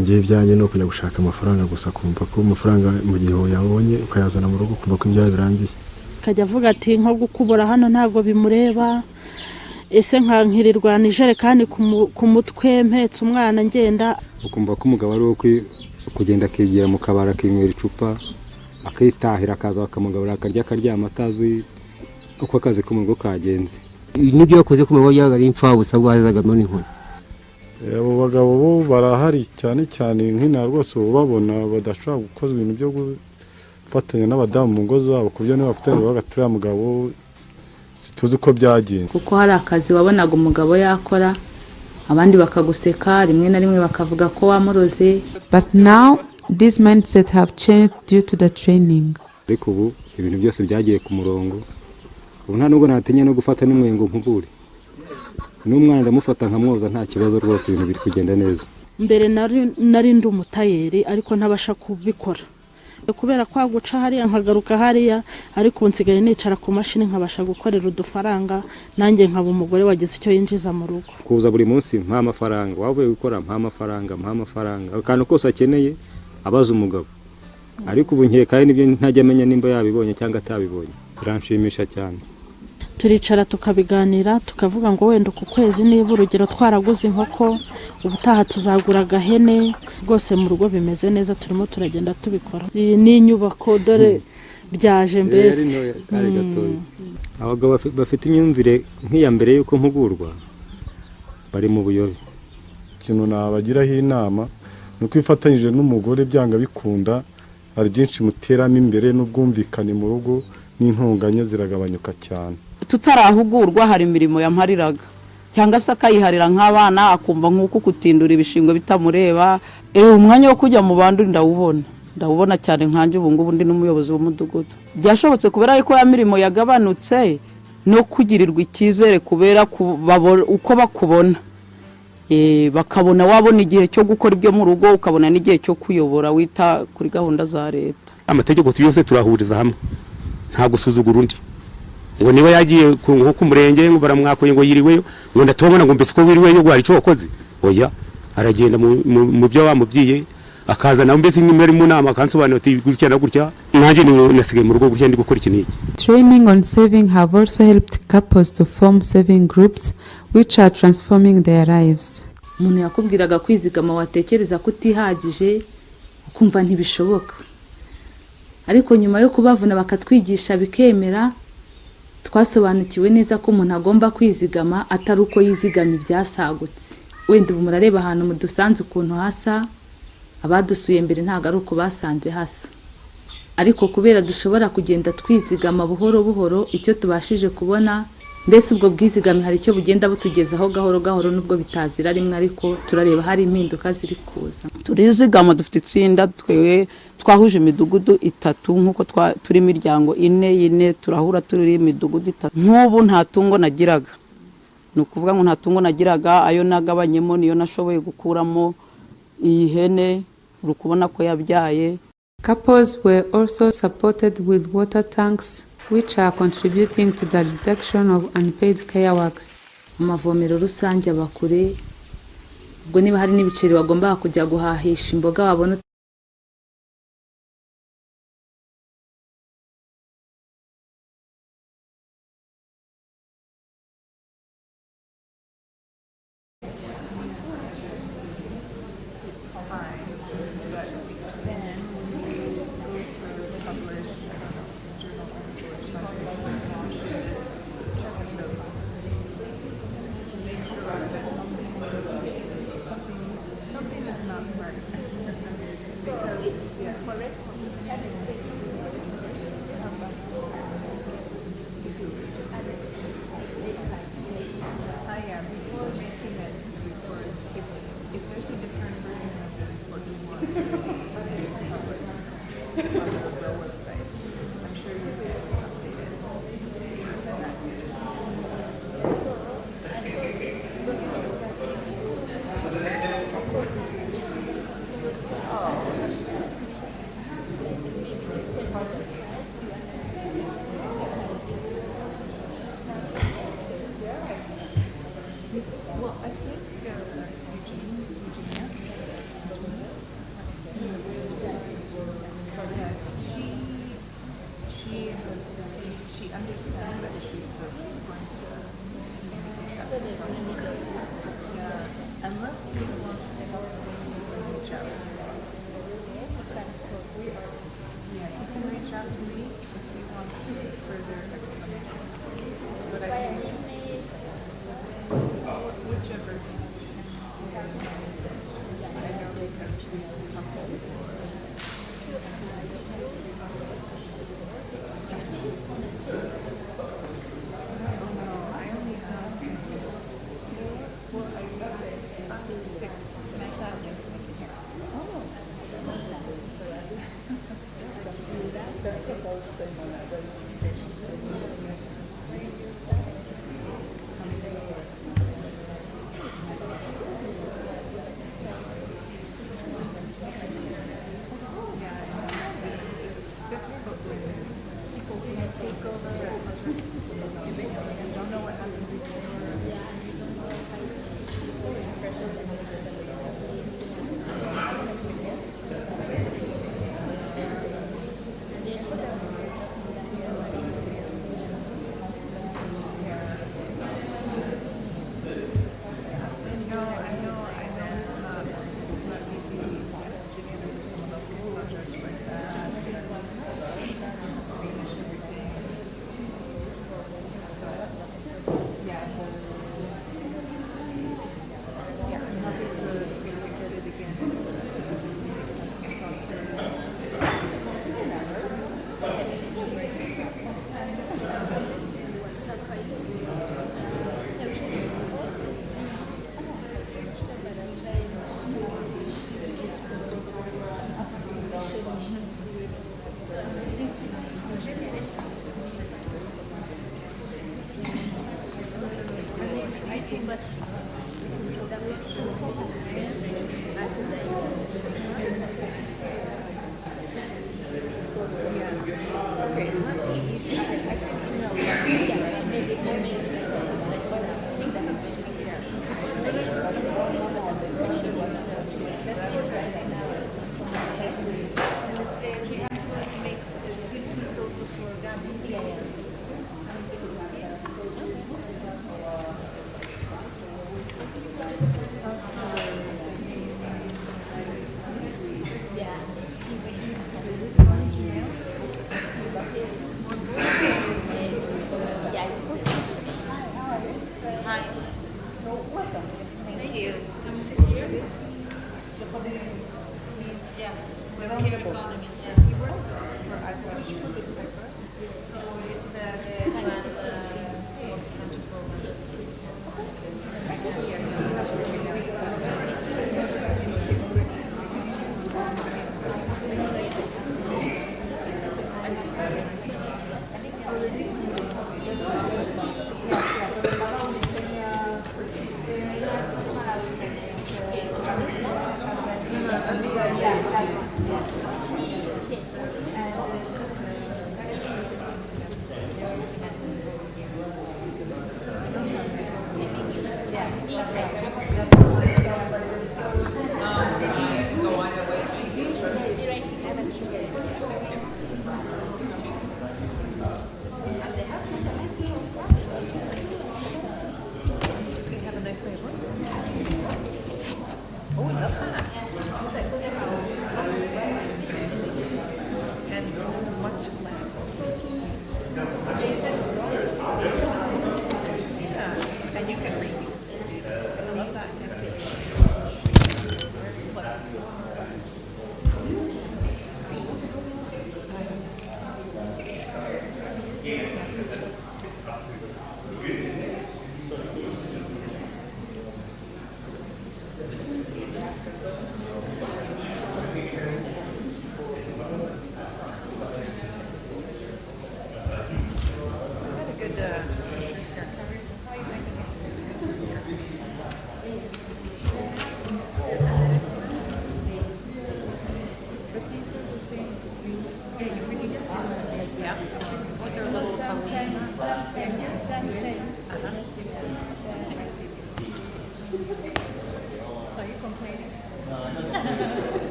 Ngiye bijyanye no kujya gushaka amafaranga gusa, kumva ko amafaranga mu gihe yabonye ukayazana mu rugo, kumva ko ibyaha birangiye. Kajya avuga ati nko gukubura hano ntago bimureba, ese nkankirirwa nijerekani ku mutwe mpetse umwana ngenda. Ukumva ko umugabo ari wo kugenda akigira mu kabara kinywera icupa akitahira, akaza bakamugabura akarya akaryama atazi uko akazi ko mu rugo kagenze. Nibyo yakoze ku mugabo yagari impfa busa bwazagamo n'inkoni. Abo bagabo bo barahari cyane cyane nk'ina rwose babona badashobora gukoza ibintu byo gufatanya n'abadamu mu ngo zabo, kubyo niba bafatanya bagatura mugabo situzi uko byagenze. Kuko hari akazi wabonaga umugabo yakora, abandi bakaguseka, rimwe na rimwe bakavuga ko wamuroze. But now this mindset have changed due to the training. Ariko ubu ibintu byose byagiye ku murongo. Ubu nta nubwo natinya no gufata n'umwengo nkubure. N'umwana ndamufata nkamwoza nta kibazo rwose, ibintu biri kugenda neza. Mbere nari ndi umutayeri ariko ntabasha kubikora kubera kwa guca hariya nkagaruka hariya, ariko nsigaye nicara ku mashini nkabasha gukorera udufaranga, nanjye nkaba umugore wagize icyo yinjiza mu rugo. Kuza buri munsi mpa amafaranga, wavuye gukora mpa amafaranga, akantu kose akeneye abaza umugabo. Ariko ubu nkekaye nibyo ntajya amenya nimba yabibonye cyangwa atabibonye. Biranshimisha cyane. Turicara tukabiganira tukavuga ngo wenda ku kwezi niba urugero twaraguze inkoko, ubutaha tuzagura agahene. Rwose mu rugo bimeze neza, turimo turagenda tubikora. Ni inyubako dore byaje mbese. Abagabo bafite imyumvire nk'iya mbere yuko mpugurwa bari mu buyobe. Ikintu nabagiraho inama ni uko ifatanyije n'umugore byanga bikunda, hari byinshi muteramo imbere n'ubwumvikane mu rugo, n'intunganye ziragabanyuka cyane. Tutarahugurwa hari imirimo yampariraga cyangwa se akayiharira nk'abana akumva nk'uko kutindura ibishingwe bitamureba. Umwanya wo kujya mu bandi ndawubona cyane nkanje ubu ngubu ndi n'umuyobozi w'umudugudu. Byashobotse kubera ko ya mirimo yagabanutse no kugirirwa icyizere kubera uko bakubona. Bakabona wabona igihe cyo gukora ibyo mu rugo, ukabona n'igihe cyo kuyobora wita kuri gahunda za leta. Amategeko tuyose turahuriza hamwe, nta gusuzugura undi ngo niba yagiye nko ku murenge ngo baramwakoye ngo yiriweyo ngo ndatubona ngo mbese ko wiriweyo ngo hari icyo wakoze. Oya, aragenda mu byo wamubyiye akaza na mbese nimero mu nama kansobanura ati gutya na gutya, nanjye nasigaye mu rugo gutya ndi gukora iki n'iki. Training on saving have also helped couples to form saving groups which are transforming their lives. Umuntu yakubwiraga kwizigama watekereza kutihagije ukumva ntibishoboka, ariko nyuma yo kubavuna bakatwigisha bikemera, twasobanukiwe neza ko umuntu agomba kwizigama atari uko yizigama ibyasagutse. Wenda ubu murareba ahantu mu dusanze ukuntu hasa, abadusuye mbere ntago ari uko basanze hasa, ariko kubera dushobora kugenda twizigama buhoro buhoro, icyo tubashije kubona mbese ubwo bwizigame hari icyo bugenda butugezaho gahoro gahoro, nubwo bitazira rimwe, ariko turareba hari impinduka ziri kuza. Turizigama dufite itsinda twewe twahuje imidugudu 3 nkuko turi imiryango 4 turahura turi imidugudu 3. Nk'ubu nta tungo nagiraga, nukuvuga ngo nta tungo nagiraga, ayo nagabanyemo niyo nashoboye gukuramo iyi hene urukubona ko yabyaye. Couples were also supported with water tanks which are contributing to the reduction of unpaid care works. Amavomero rusange abakure, ubwo niba hari n'ibiceri bagomba kujya guhahisha imboga wabona Whichever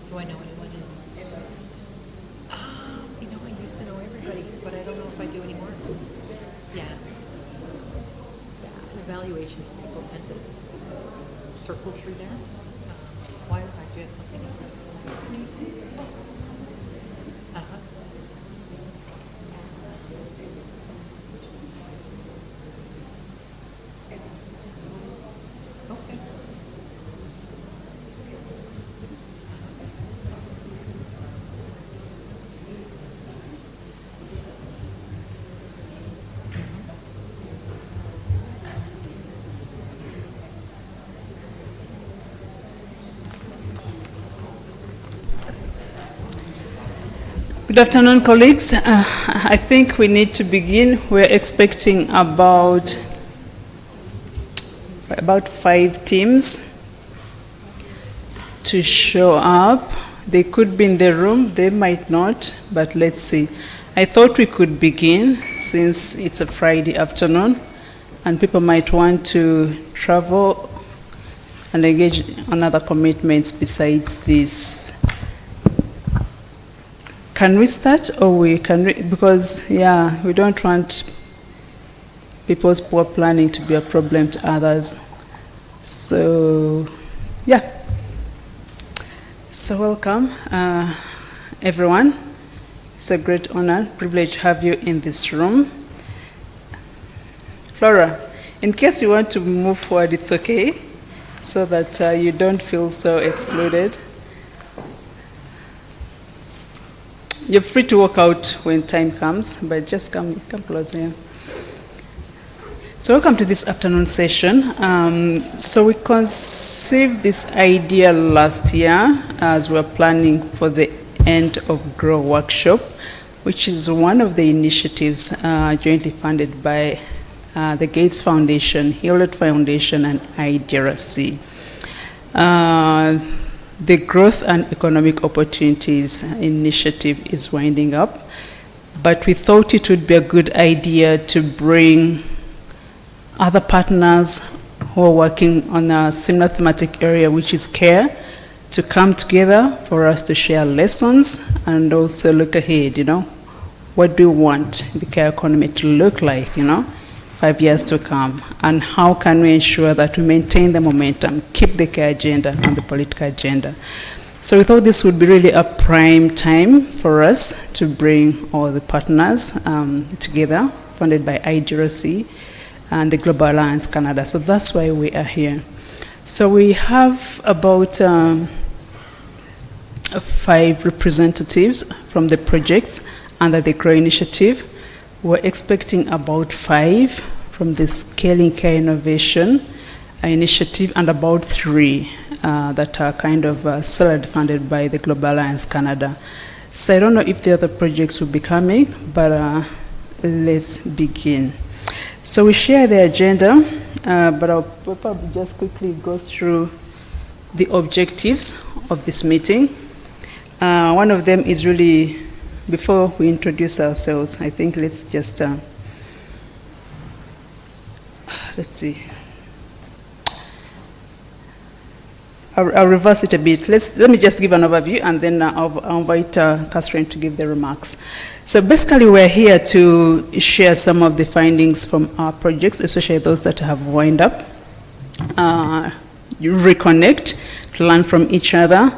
Do I know anyone in? You know, I used to know everybody, but I don't know if I do anymore. Yeah. Yeah, and evaluations, people tend to circle through there. Why do you have something else? Uh-huh. Okay. Good afternoon, colleagues. I think we need to begin. We're expecting about 5 teams to show up. They could be in the room, they might not, but let's see. I thought we could begin since it's a Friday afternoon and people might want to travel and engage on other commitments besides this. Can we start or because we don't want people's poor planning to be a problem to others. So, So welcome, everyone. It's a great honor, privilege to have you in this room. Flora, in case you want to move forward, it's okay, so that you don't feel so excluded. You're free to walk out when time comes, but just come closer here. So welcome to this afternoon session. So we conceived this idea last year as we're planning for the end of GrOW workshop, which is one of the initiatives jointly funded by the Gates Foundation, Hewlett Foundation, and IDRC. The Growth and Economic Opportunities Initiative is winding up, but we thought it would be a good idea to bring other partners who are working on a similar thematic area, which is care, to come together for us to share lessons and also look ahead, what do we want the care economy to look like, 5 years to come, and how can we ensure that we maintain the momentum, keep the care agenda on the political agenda. So we thought this would be really a prime time for us to bring all the partners together, funded by IDRC and the Global Alliance Canada. So that's why we are here. So we have about 5 representatives from the projects under the GrOW initiative. We're expecting about 5 from the Scaling Care Innovation initiative and about 3 that are kind of solid funded by the Global Alliance Canada. So I don't know if the other projects will be coming, but let's begin. So we share the agenda, but I'll probably just quickly go through the objectives of this meeting. One of them is really, before we introduce ourselves, I think let's just, let's see. I'll reverse it a bit. Let me just give an overview, and then I'll invite Catherine to give the remarks. So basically, we're here to share some of the findings from our projects, especially those that have wound up, reconnect, to learn from each other,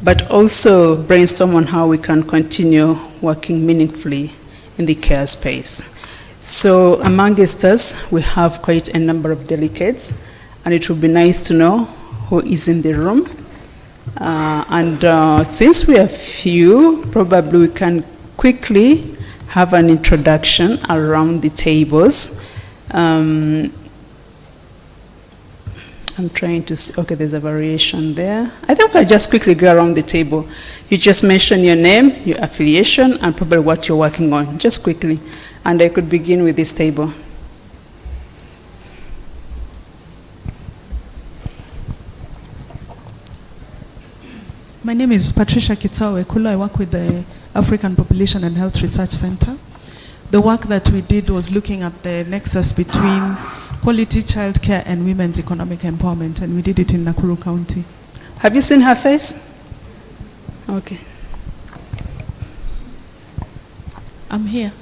but also brainstorm on how we can continue working meaningfully in the care space. So amongst us, we have quite a number of delegates, and it would be nice to know who is in the room. Since we are few, probably we can quickly have an introduction around the tables. I'm trying to see, okay, there's a variation there. I think I'll just quickly go around the table. You just mention your name, your affiliation, and probably what you're working on, just quickly. And I could begin with this table. My name is Patricia Kitsawe Kulu. I work with the African Population and Health Research Center. The work that we did was looking at the nexus between quality childcare and women's economic empowerment, and we did it in Nakuru County. Have you seen her face? Okay. I'm here.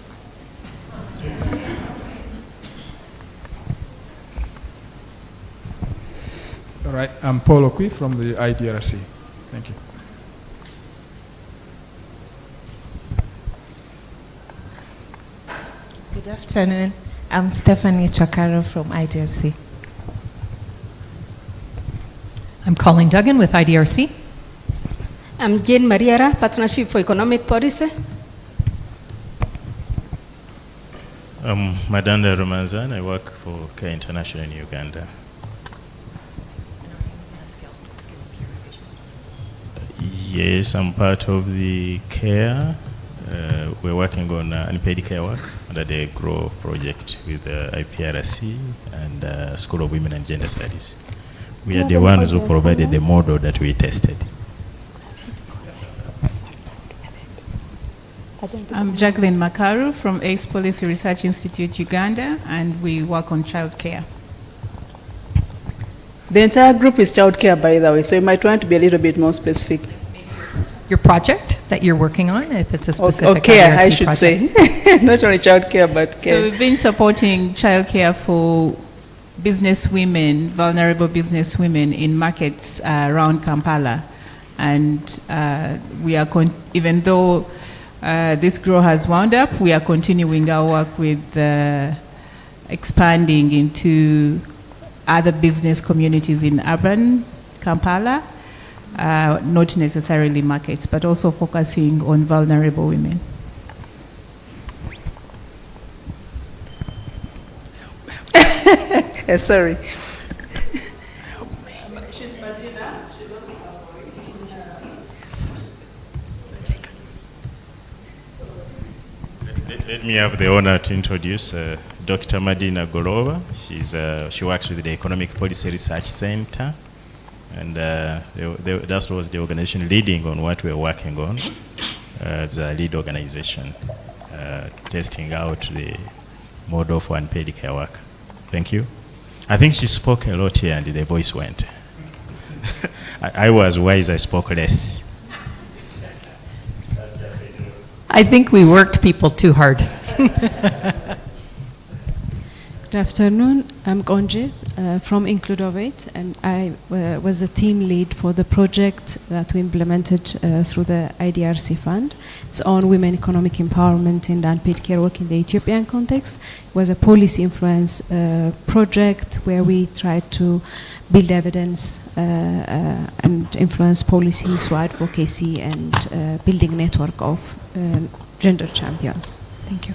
All right, I'm Paul Okwi from the IDRC. Thank you. Good afternoon. I'm Stephanie Chakaro from IDRC. I'm Colleen Duggan with IDRC. I'm Jane Mariera, Partnership for Economic Policy. I'm Madanda Ramazan. I work for Care International in Uganda. Yes, I'm part of the Care we're working on unpaid care work under the GrOW project with IPRC and School of Women and Gender Studies. We are the ones who provided the model that we tested. I'm Jacqueline Makaru from ACE Policy Research Institute, Uganda, and we work on childcare. The entire group is childcare, by the way, so you might want to be a little bit more specific. Your project that you're working on, if it's a specific care, IDRC I should project. say. Not only childcare, but care. So we've been supporting childcare for business women, vulnerable business women in markets around Kampala. And we are, even though this GrOW has wound up, we are continuing our work with expanding into other business communities in urban Kampala, not necessarily markets, but also focusing on vulnerable women. Sorry. Let me have the honor to introduce Dr. Madina Golova. She works with the Economic Policy Research Center, and that was the organization leading on what we're working on as a lead organization, testing out the model for unpaid care work. Thank you. I think she spoke a lot here and the voice went. I was wise, I spoke less. I think we worked people too hard. Good afternoon. I'm Gonjit from Includovate, and I was a team lead for the project that we implemented through the IDRC fund. It's on women economic empowerment and unpaid care work in the Ethiopian context. It was a policy influence project where we tried to build evidence and influence policies through advocacy and building network of gender champions. Thank you.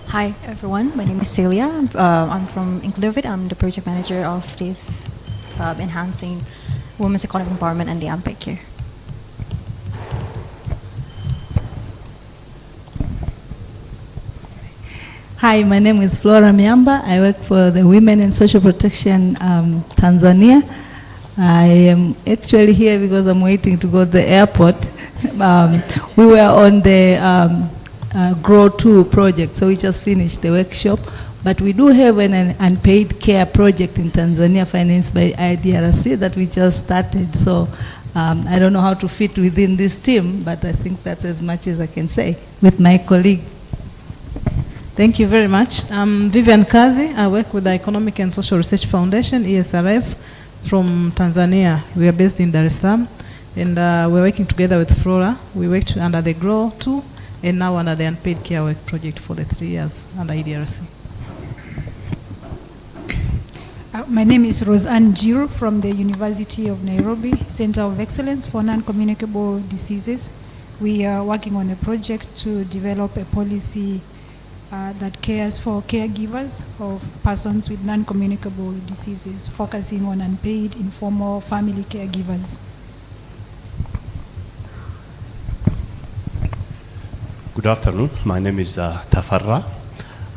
Hi everyone, my name is Celia. I'm from Includovate. I'm the project manager of this enhancing women's economic empowerment and the unpaid care. Hi, my name is Flora Miamba. I work for the Women in Social Protection Tanzania. I am actually here because I'm waiting to go to the airport. We were on the GrOW2 project, so we just finished the workshop. But we do have an unpaid care project in Tanzania financed by IDRC that we just started. So I don't know how to fit within this team, but I think that's as much as I can say with my colleague. Thank you very much. I'm Vivian Kazi. I work with the Economic and Social Research Foundation, ESRF, from Tanzania. We are based in Dar es Salaam, and we're working together with Flora. We worked under the GrOW2, and now under the Unpaid Care Work project for the 3 years under IDRC. My name is Roseanne Jiru from the University of Nairobi Center of Excellence for Non-Communicable Diseases. We are working on a project to develop a policy that cares for caregivers of persons with non-communicable diseases, focusing on unpaid, informal family caregivers. Good afternoon. My name is Tafarra.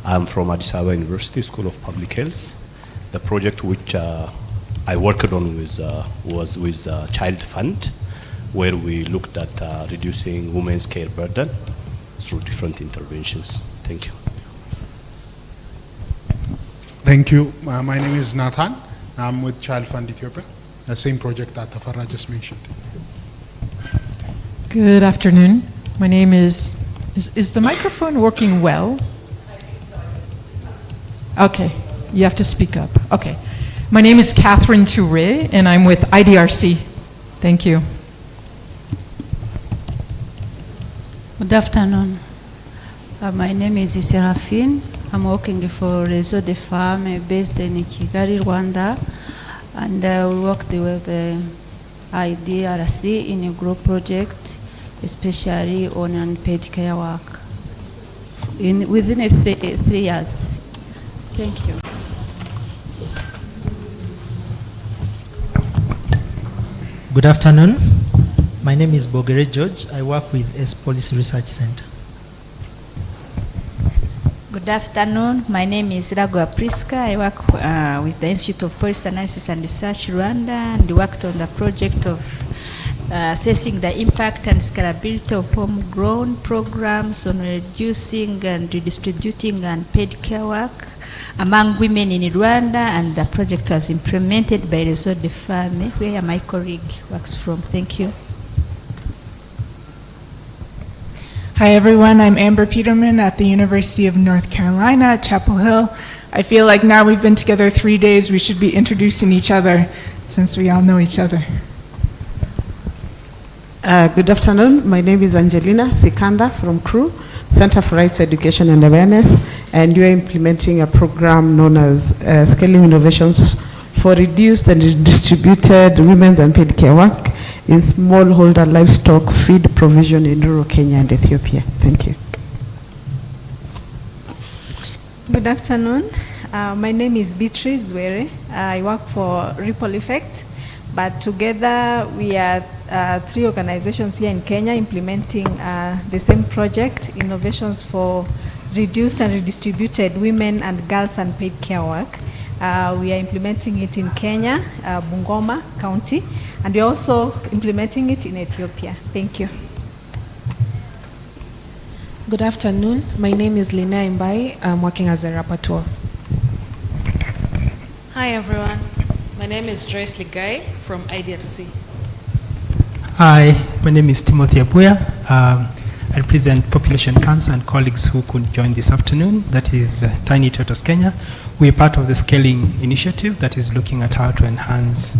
I'm from Addis Ababa University School of Public Health. The project which I worked on was with Child Fund, where we looked at reducing women's care burden through different interventions. Thank you. Thank you. My name is Nathan. I'm with Child Fund Ethiopia, the same project that Tafarra just mentioned. Good afternoon. My name is the microphone working well? Okay, you have to speak up. Okay. My name is Catherine Touré, and I'm with IDRC. Thank you. Good afternoon. My name is Serafine. I'm working for Réseau des Femmes based in Kigali, Rwanda, and we worked with the IDRC in a GrOW project, especially on unpaid care work within 3 years. Thank you. Good afternoon. My name is Bogere George. I work with S Policy Research Center. Good afternoon. My name is Ragwa Priska. I work with the Institute of Policy Analysis and Research Rwanda, and worked on the project of assessing the impact and scalability of homegrown programs on reducing and redistributing unpaid care work among women in Rwanda, and the project was implemented by Réseau des Femmes, where my colleague works from. Thank you. Hi everyone, I'm Amber Peterman at the University of North Carolina at Chapel Hill. I feel like now we've been together 3 days, we should be introducing each other since we all know each other. Good afternoon. My name is Angelina Sikanda from GrOW2, Center for Rights Education and Awareness, and we are implementing a program known as Scaling Innovations for Reduced and Redistributed Women's Unpaid Care Work in Smallholder Livestock Feed Provision in rural Kenya and Ethiopia. Thank you. Good afternoon. My name is Beatrice Zwere. I work for Ripple Effect, but together we are 3 organizations here in Kenya implementing the same project, Innovations for Reduced and Redistributed Women and Girls Unpaid Care Work. We are implementing it in Kenya, Bungoma County, and we're also implementing it in Ethiopia. Thank you. Good afternoon. My name is Lina Imbai. I'm working as a rapporteur. Hi everyone. My name is Joyce Ligai from IDRC. Hi, my name is Timothy Abuya. I represent Population Cancer and colleagues who could join this afternoon. That is Tiny Turtles Kenya. We are part of the Scaling Initiative that is looking at how to enhance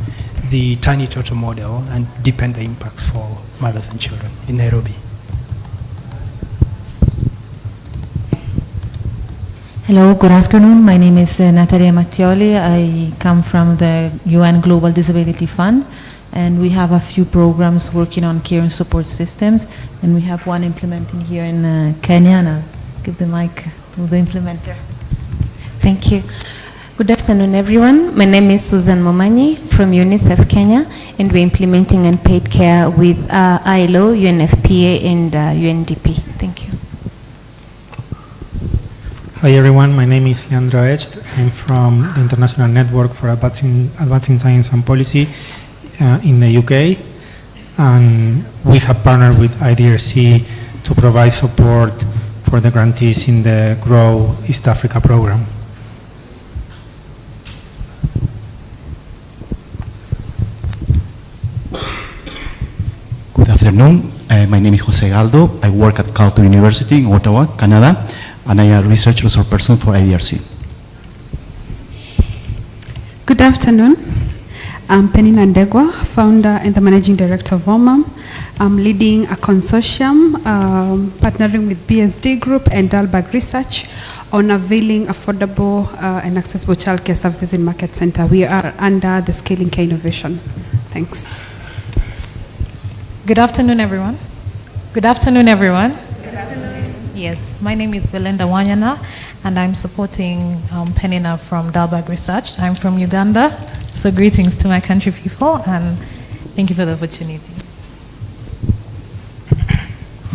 the Tiny Turtle model and deepen the impacts for mothers and children in Nairobi. Hello, good afternoon. My name is Natalia Mattioli. I come from the UN Global Disability Fund, and we have a few programs working on care and support systems, and we have one implementing here in Kenya, and I'll give the mic to the implementer. Thank you. Good afternoon, everyone. My name is Susan Momanyi from UNICEF Kenya, and we're implementing unpaid care with ILO, UNFPA, and UNDP. Thank you. Hi everyone, my name is Leandro Echt. I'm from the International Network for Advancing Science and Policy in the UK, and we have partnered with IDRC to provide support for the grantees in the GrOW East Africa program. Good afternoon. My name is Jose Galdo. I work at Carleton University in Ottawa, Canada, and I am a research resource person for IDRC. Good afternoon. I'm Penina Ndegwa, founder and the managing director of OMAM. I'm leading a consortium partnering with BSD Group and Dalberg Research on availing affordable and accessible childcare services in Market Center. We are under the Scaling Care Innovation. Thanks. Good afternoon, everyone. Good afternoon, everyone. Good afternoon. Yes, my name is Belinda Wanyana, and I'm supporting Penina from Dalberg Research. I'm from Uganda, so greetings to my country people, and thank you for the opportunity.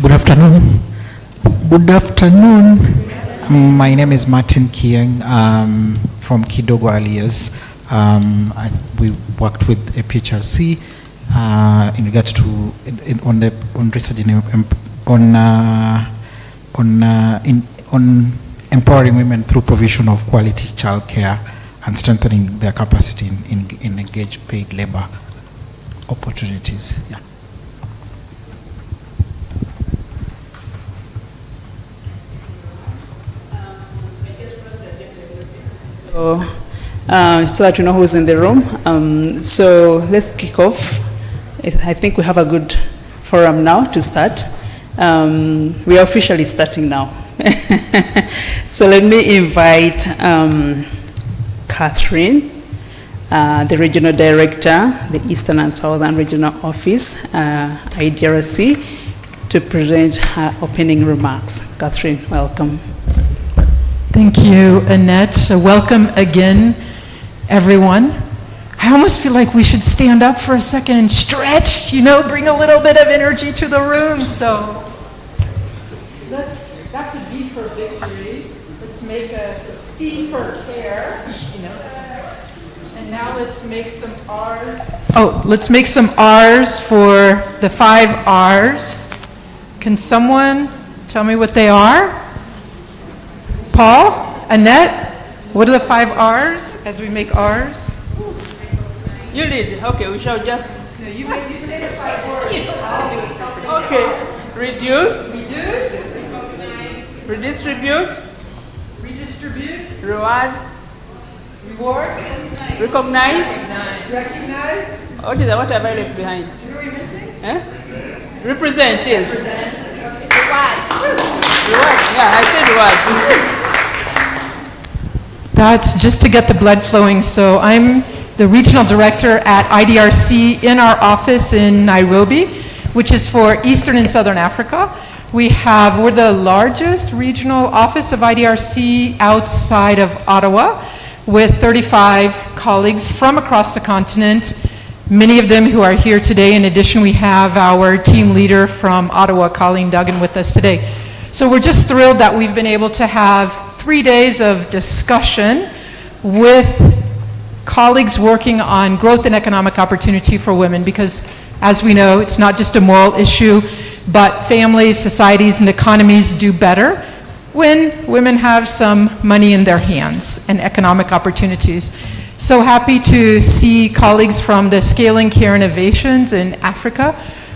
Good afternoon. Good afternoon. My name is Martin Kieng from Kidogo Alias. We worked with APHRC in regards to on research on empowering women through provision of quality childcare and strengthening their capacity in engaged paid labor opportunities. Yeah. So that you know who's in the room. So let's kick off. I think we have a good forum now to start. We are officially starting now. So let me invite Catherine, the Regional Director, the Eastern and Southern Regional Office, IDRC, to present her opening remarks. Catherine, welcome. Thank you, Annette. Welcome again, everyone. I almost feel like we should stand up for a second and stretch, you know, bring a little bit of energy to the room. So that's a V for victory. Let's make a C for care, you know. And now let's make some R's. Oh, let's make some R's for the 5 R's. Can someone tell me what they are? Paul? Annette? What are the 5 R's as we make R's? You lead. Okay, we shall just. No, you say the 5 words. Okay. Reduce. Reduce. Redistribute. Redistribute. Reward. Reward. Recognize. Recognize. What is that? What have I left behind? What are we missing? Represent, yes. Reward. Reward. Yeah, I said reward. That's just to get the blood flowing. So I'm the regional director at IDRC in our office in Nairobi, which is for Eastern and Southern Africa. We're the largest regional office of IDRC outside of Ottawa, with 35 colleagues from across the continent, many of them who are here today. In addition, we have our team leader from Ottawa, Colleen Duggan, with us today. So we're just thrilled that we've been able to have 3 days of discussion with colleagues working on growth and economic opportunity for women, because as we know, it's not just a moral issue, but families, societies, and economies do better when women have some money in their hands and economic opportunities. So happy to see colleagues from the Scaling Care Innovations in Africa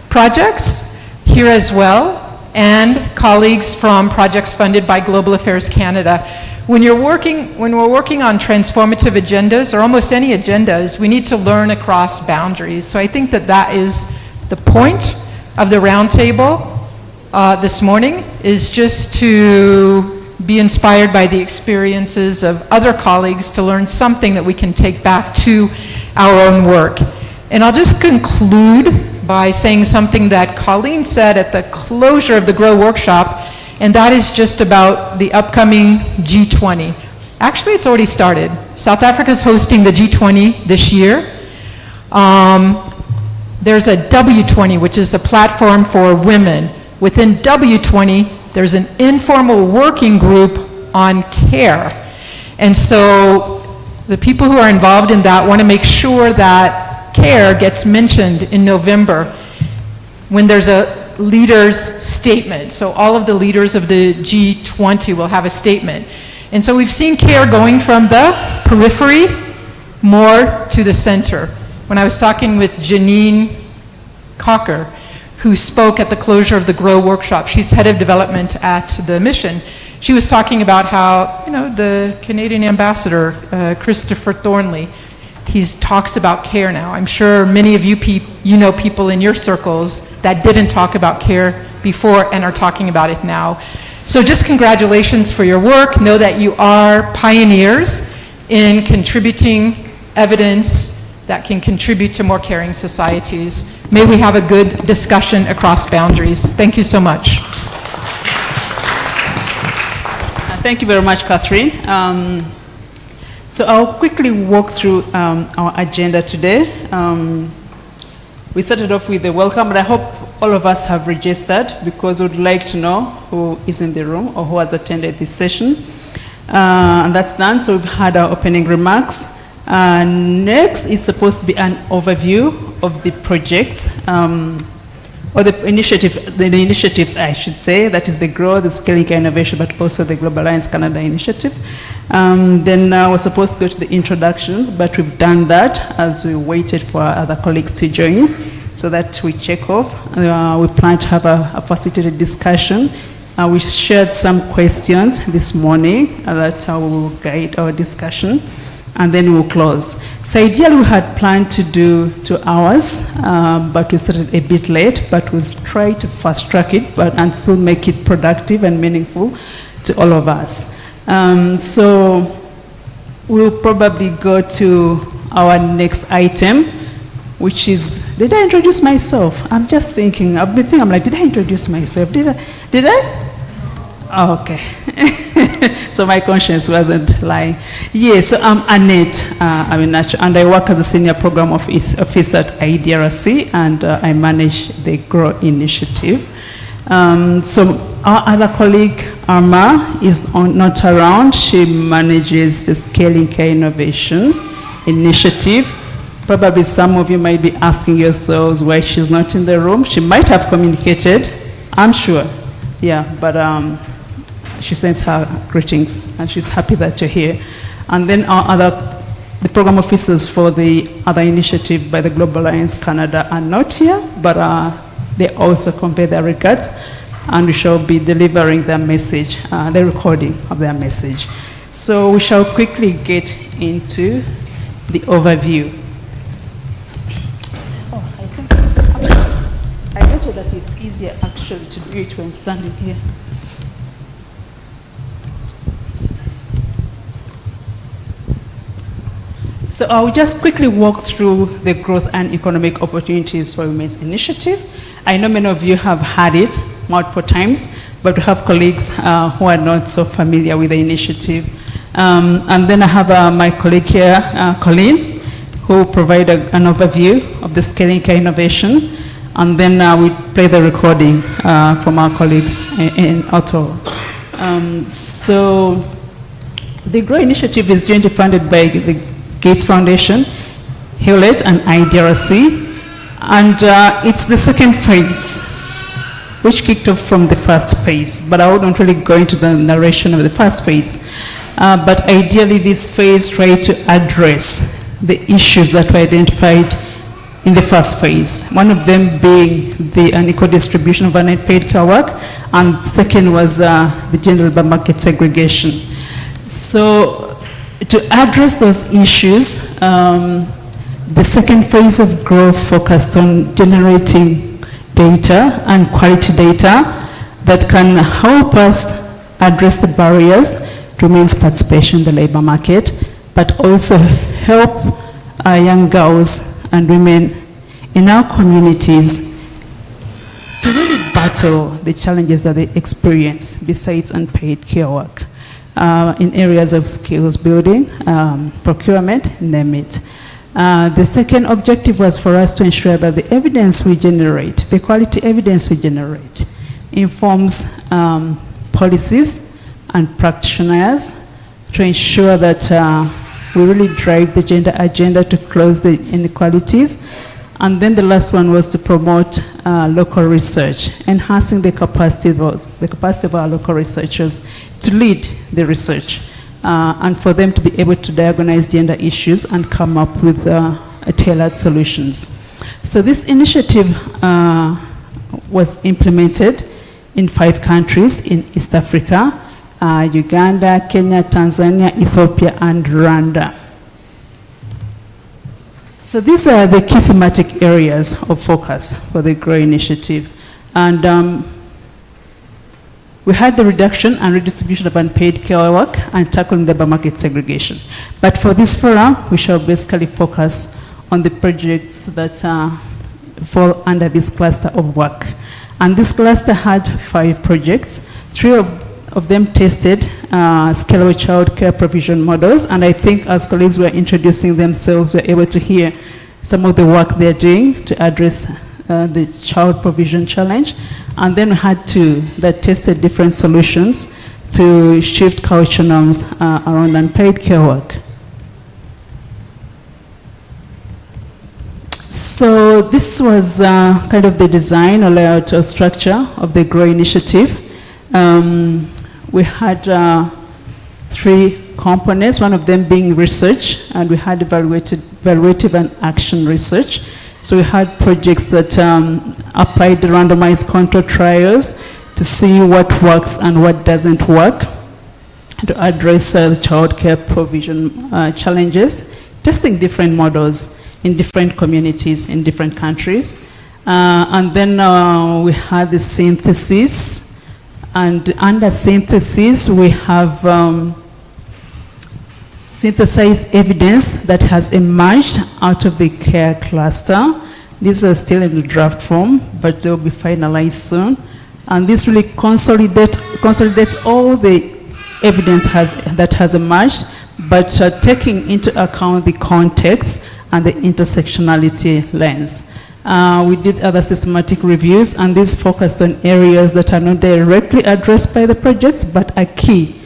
projects here as well, and colleagues from projects funded by Global Affairs Canada. When we're working on transformative agendas, or almost any agendas, we need to learn across boundaries. So I think that is the point of the roundtable this morning, is just to be inspired by the experiences of other colleagues, to learn something that we can take back to our own work. And I'll just conclude by saying something that Colleen said at the closure of the GrOW workshop, and that is just about the upcoming G20. Actually, it's already started. South Africa's hosting the G20 this year. There's a W20, which is a platform for women. Within W20, there's an informal working group on care. And so the people who are involved in that want to make sure that care gets mentioned in November when there's a leaders' statement. So all of the leaders of the G20 will have a statement. And so we've seen care going from the periphery more to the center. When I was talking with Janine Cocker, who spoke at the closure of the GrOW workshop, she's head of development at the mission. She was talking about how, the Canadian ambassador, Christopher Thornley, he talks about care now. I'm sure many of you know people in your circles that didn't talk about care before and are talking about it now. So just congratulations for your work. Know that you are pioneers in contributing evidence that can contribute to more caring societies. May we have a good discussion across boundaries. Thank you so much. Thank you very much, Catherine. So I'll quickly walk through our agenda today. We started off with the welcome, but I hope all of us have registered, because we'd like to know who is in the room or who has attended this session. And that's done, so we've had our opening remarks. Next is supposed to be an overview of the projects, or the initiatives, I should say. That is the GrOW, the Scaling Care Innovation, but also the Global Alliance Canada initiative. Then we're supposed to go to the introductions, but we've done that as we waited for our other colleagues to join, so that we check off. We plan to have a facilitated discussion. We shared some questions this morning that will guide our discussion, and then we'll close. So ideally we had planned to do 2 hours, but we started a bit late, but we'll try to fast track it and still make it productive and meaningful to all of us. So we'll probably go to our next item, which is, did I introduce myself? I'm just thinking, I'm like, did I introduce myself? Did I? Okay. So my conscience wasn't lying. Yes, so I'm Annette, and I work as a senior program officer at IDRC, and I manage the GrOW initiative. So our other colleague, Arma, is not around. She manages the Scaling Care Innovation Initiative. Probably some of you might be asking yourselves why she's not in the room. She might have communicated, I'm sure. Yeah, but she sends her greetings, and she's happy that you're here. And then the program officers for the other initiative by the Global Alliance Canada are not here, but they also convey their regards, and we shall be delivering their message, the recording of their message. So we shall quickly get into the overview. I noted that it's easier actually to do it when standing here. So I will just quickly walk through the growth and economic opportunities for women's initiative. I know many of you have heard it multiple times, but we have colleagues who are not so familiar with the initiative. And then I have my colleague here, Colleen, who will provide an overview of the Scaling Care Innovation. And then we play the recording from our colleagues in Ottawa. So the GrOW initiative is jointly funded by the Gates Foundation, Hewlett, and IDRC. And it's the second phase, which kicked off from the first phase. But I wouldn't really go into the narration of the first phase. But ideally, this phase tried to address the issues that were identified in the first phase. One of them being the unequal distribution of unpaid care work, and second was the gender labor market segregation. So to address those issues, the second phase of GrOW focused on generating data and quality data that can help us address the barriers to women's participation in the labor market, but also help our young girls and women in our communities to really battle the challenges that they experience besides unpaid care work in areas of skills building, procurement, name it. The second objective was for us to ensure that the evidence we generate, the quality evidence we generate, informs policies and practitioners to ensure that we really drive the gender agenda to close the inequalities. And then the last one was to promote local research, enhancing the capacity of our local researchers to lead the research, and for them to be able to diagnose gender issues and come up with tailored solutions. So this initiative was implemented in 5 countries in East Africa, Uganda, Kenya, Tanzania, Ethiopia, and Rwanda. So these are the key thematic areas of focus for the GrOW initiative. And we had the reduction and redistribution of unpaid care work and tackling labor market segregation. But for this forum, we shall basically focus on the projects that fall under this cluster of work. And this cluster had 5 projects. 3 of them tested scalable child care provision models, and I think as colleagues were introducing themselves, we're able to hear some of the work they're doing to address the child provision challenge. And then we had 2 that tested different solutions to shift culture norms around unpaid care work. So this was kind of the design or layout or structure of the GrOW initiative. We had 3 components, one of them being research, and we had evaluative and action research. So we had projects that applied the randomized control trials to see what works and what doesn't work to address the child care provision challenges, testing different models in different communities in different countries. And then we had the synthesis. And under synthesis, we have synthesized evidence that has emerged out of the care cluster. These are still in the draft form, but they'll be finalized soon. And this really consolidates consolidates all the evidence that has emerged, but taking into account the context and the intersectionality lens. We did other systematic reviews, and these focused on areas that are not directly addressed by the projects, but are key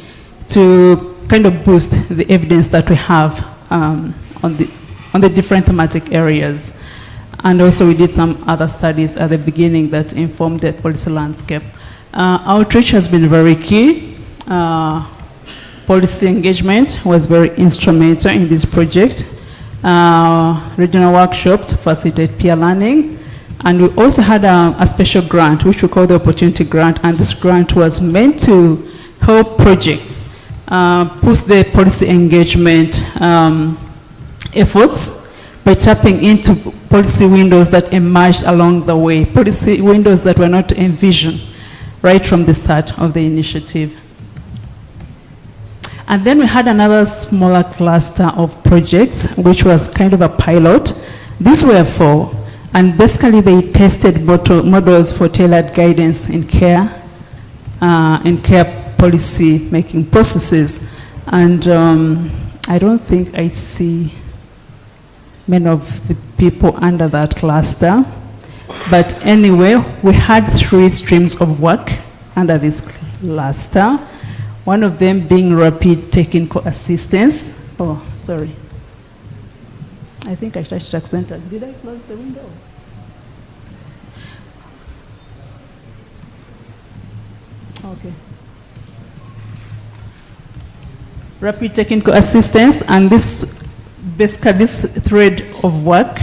to kind of boost the evidence that we have on the different thematic areas. And also we did some other studies at the beginning that informed the policy landscape. Outreach has been very key. Policy engagement was very instrumental in this project. Regional workshops facilitate peer learning. And we also had a special grant, which we call the Opportunity Grant, and this grant was meant to help projects push the policy engagement efforts by tapping into policy windows that emerged along the way, policy windows that were not envisioned right from the start of the initiative. And then we had another smaller cluster of projects, which was kind of a pilot. These were 4, and basically they tested models for tailored guidance in care policy making processes. And I don't think I see many of the people under that cluster. But anyway, we had 3 streams of work under this cluster. One of them being rapid technical assistance. Oh, sorry. I think I touched accented. Did I close the window? Okay. Rapid technical assistance, and basically this thread of work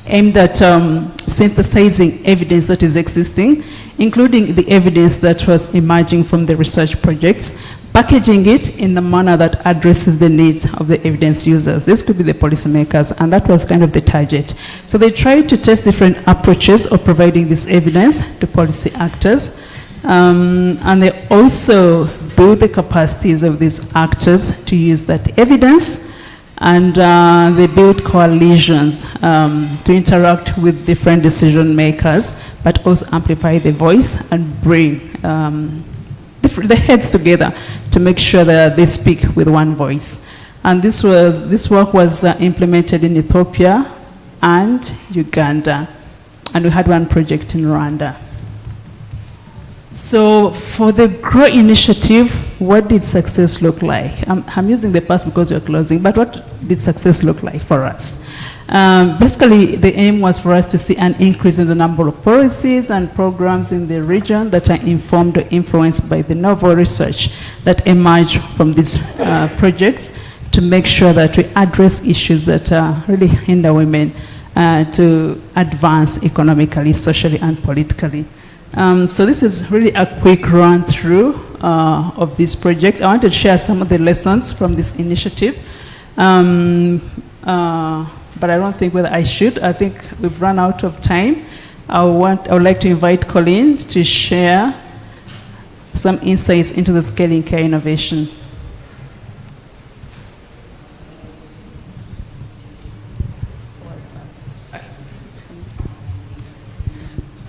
aimed at synthesizing evidence that is existing, including the evidence that was emerging from the research projects, packaging it in a manner that addresses the needs of the evidence users. This could be the policymakers, and that was kind of the target. So they tried to test different approaches of providing this evidence to policy actors, and they also build the capacities of these actors to use that evidence, and they build coalitions to interact with different decision makers, but also amplify the voice and bring the heads together to make sure that they speak with one voice. And this work was implemented in Ethiopia and Uganda, and we had one project in Rwanda. So for the GrOW initiative, what did success look like? I'm using the past because we're closing, but what did success look like for us? Basically, the aim was for us to see an increase in the number of policies and programs in the region that are informed or influenced by the novel research that emerge from these projects, to make sure that we address issues that really hinder women to advance economically, socially, and politically. So this is really a quick run through of this project. I want to share some of the lessons from this initiative. But I don't think whether I should. I think we've run out of time. I would like to invite Colleen to share some insights into the scaling care innovation.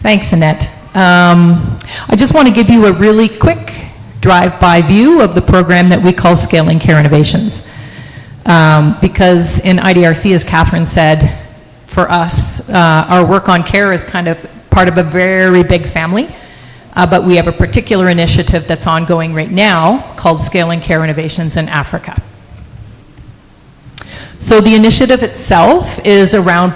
Thanks, Annette. I just want to give you a really quick drive-by view of the program that we call Scaling Care Innovations. Because in IDRC, as Catherine said, for us, our work on care is kind of part of a very big family, but we have a particular initiative that's ongoing right now called Scaling Care Innovations in Africa. So the initiative itself is around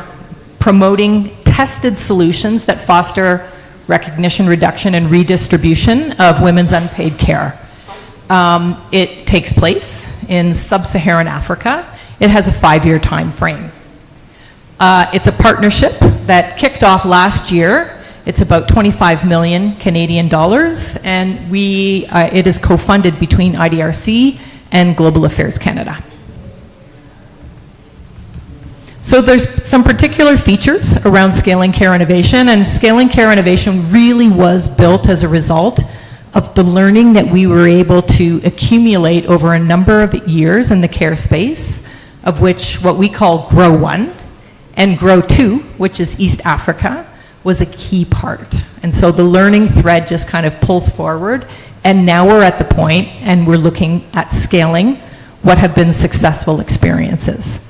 promoting tested solutions that foster recognition, reduction, and redistribution of women's unpaid care. It takes place in sub-Saharan Africa. It has a 5-year time frame. It's a partnership that kicked off last year. It's about 25 million Canadian dollars, and it is co-funded between IDRC and Global Affairs Canada. So there's some particular features around Scaling Care Innovation, and Scaling Care Innovation really was built as a result of the learning that we were able to accumulate over a number of years in the care space, of which what we call GrOW1 and GrOW2, which is East Africa, was a key part. And so the learning thread just kind of pulls forward And now we're at the point, and we're looking at scaling what have been successful experiences.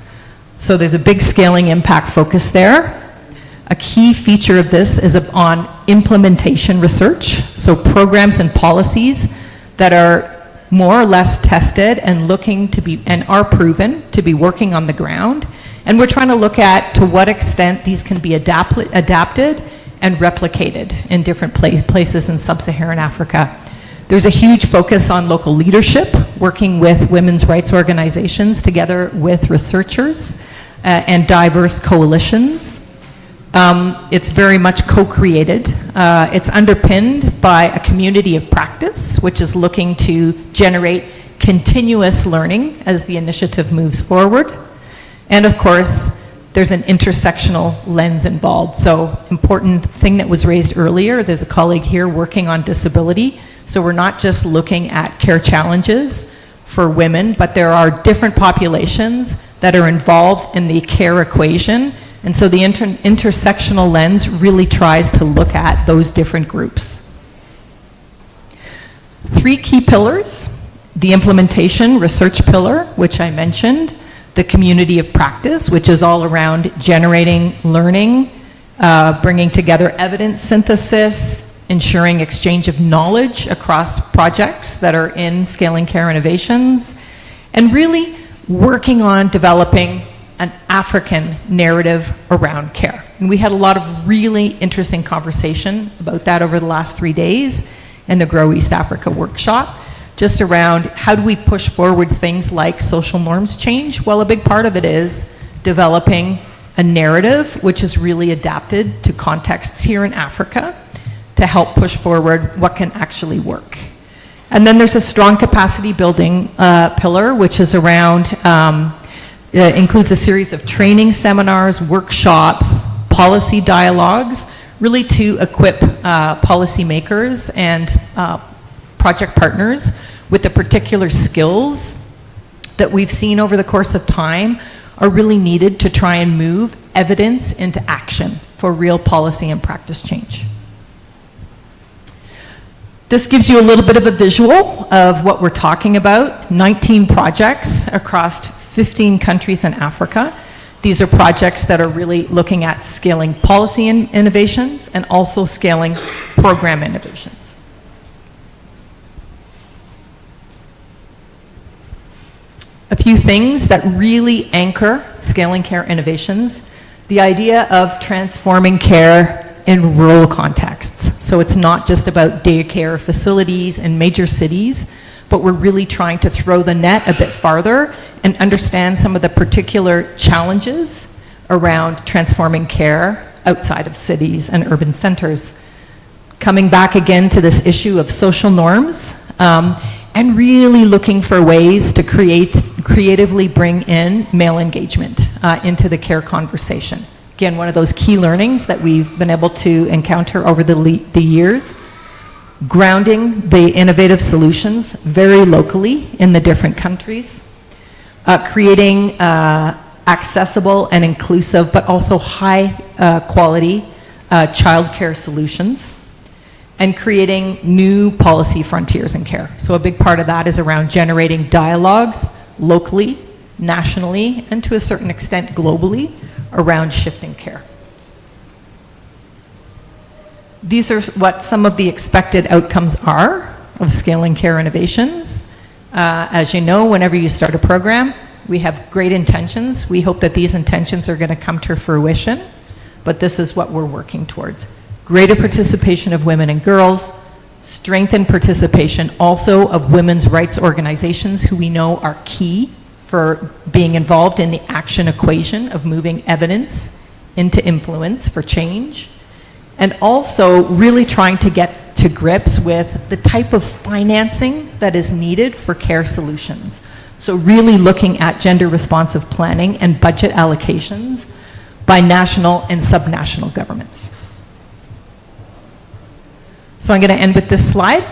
So there's a big scaling impact focus there. A key feature of this is on implementation research, so programs and policies that are more or less tested and looking to be, and are proven to be working on the ground. And we're trying to look at to what extent these can be adapted and replicated in different places in sub-Saharan Africa. There's a huge focus on local leadership, working with women's rights organizations together with researchers and diverse coalitions. It's very much co-created. It's underpinned by a community of practice, which is looking to generate continuous learning as the initiative moves forward. And of course, there's an intersectional lens involved. So important thing that was raised earlier, there's a colleague here working on disability. So we're not just looking at care challenges for women, but there are different populations that are involved in the care equation. And so the intersectional lens really tries to look at those different groups. 3 key pillars: the implementation research pillar, which I mentioned, the community of practice, which is all around generating learning, bringing together evidence synthesis, ensuring exchange of knowledge across projects that are in scaling care innovations, and really working on developing an African narrative around care. And we had a lot of really interesting conversation about that over the last 3 days in the GrOW East Africa workshop, just around how do we push forward things like social norms change? Well, a big part of it is developing a narrative which is really adapted to contexts here in Africa to help push forward what can actually work. And then there's a strong capacity building pillar, which is around, includes a series of training seminars, workshops, policy dialogues, really to equip policymakers and project partners with the particular skills that we've seen over the course of time are really needed to try and move evidence into action for real policy and practice change. This gives you a little bit of a visual of what we're talking about. 19 projects across 15 countries in Africa. These are projects that are really looking at scaling policy innovations and also scaling program innovations. A few things that really anchor scaling care innovations: the idea of transforming care in rural contexts. So it's not just about daycare facilities in major cities, but we're really trying to throw the net a bit farther and understand some of the particular challenges around transforming care outside of cities and urban centers. Coming back again to this issue of social norms, and really looking for ways to creatively bring in male engagement into the care conversation. Again, one of those key learnings that we've been able to encounter over the years, grounding the innovative solutions very locally in the different countries, creating accessible and inclusive, but also high quality childcare solutions, and creating new policy frontiers in care. So a big part of that is around generating dialogues locally, nationally, and to a certain extent globally around shifting care. These are what some of the expected outcomes are of scaling care innovations. As you know, whenever you start a program, we have great intentions. We hope that these intentions are going to come to fruition, but this is what we're working towards. Greater participation of women and girls, strengthened participation also of women's rights organizations who we know are key for being involved in the action equation of moving evidence into influence for change, and also really trying to get to grips with the type of financing that is needed for care solutions. So really looking at gender responsive planning and budget allocations by national and subnational governments. So I'm going to end with this slide.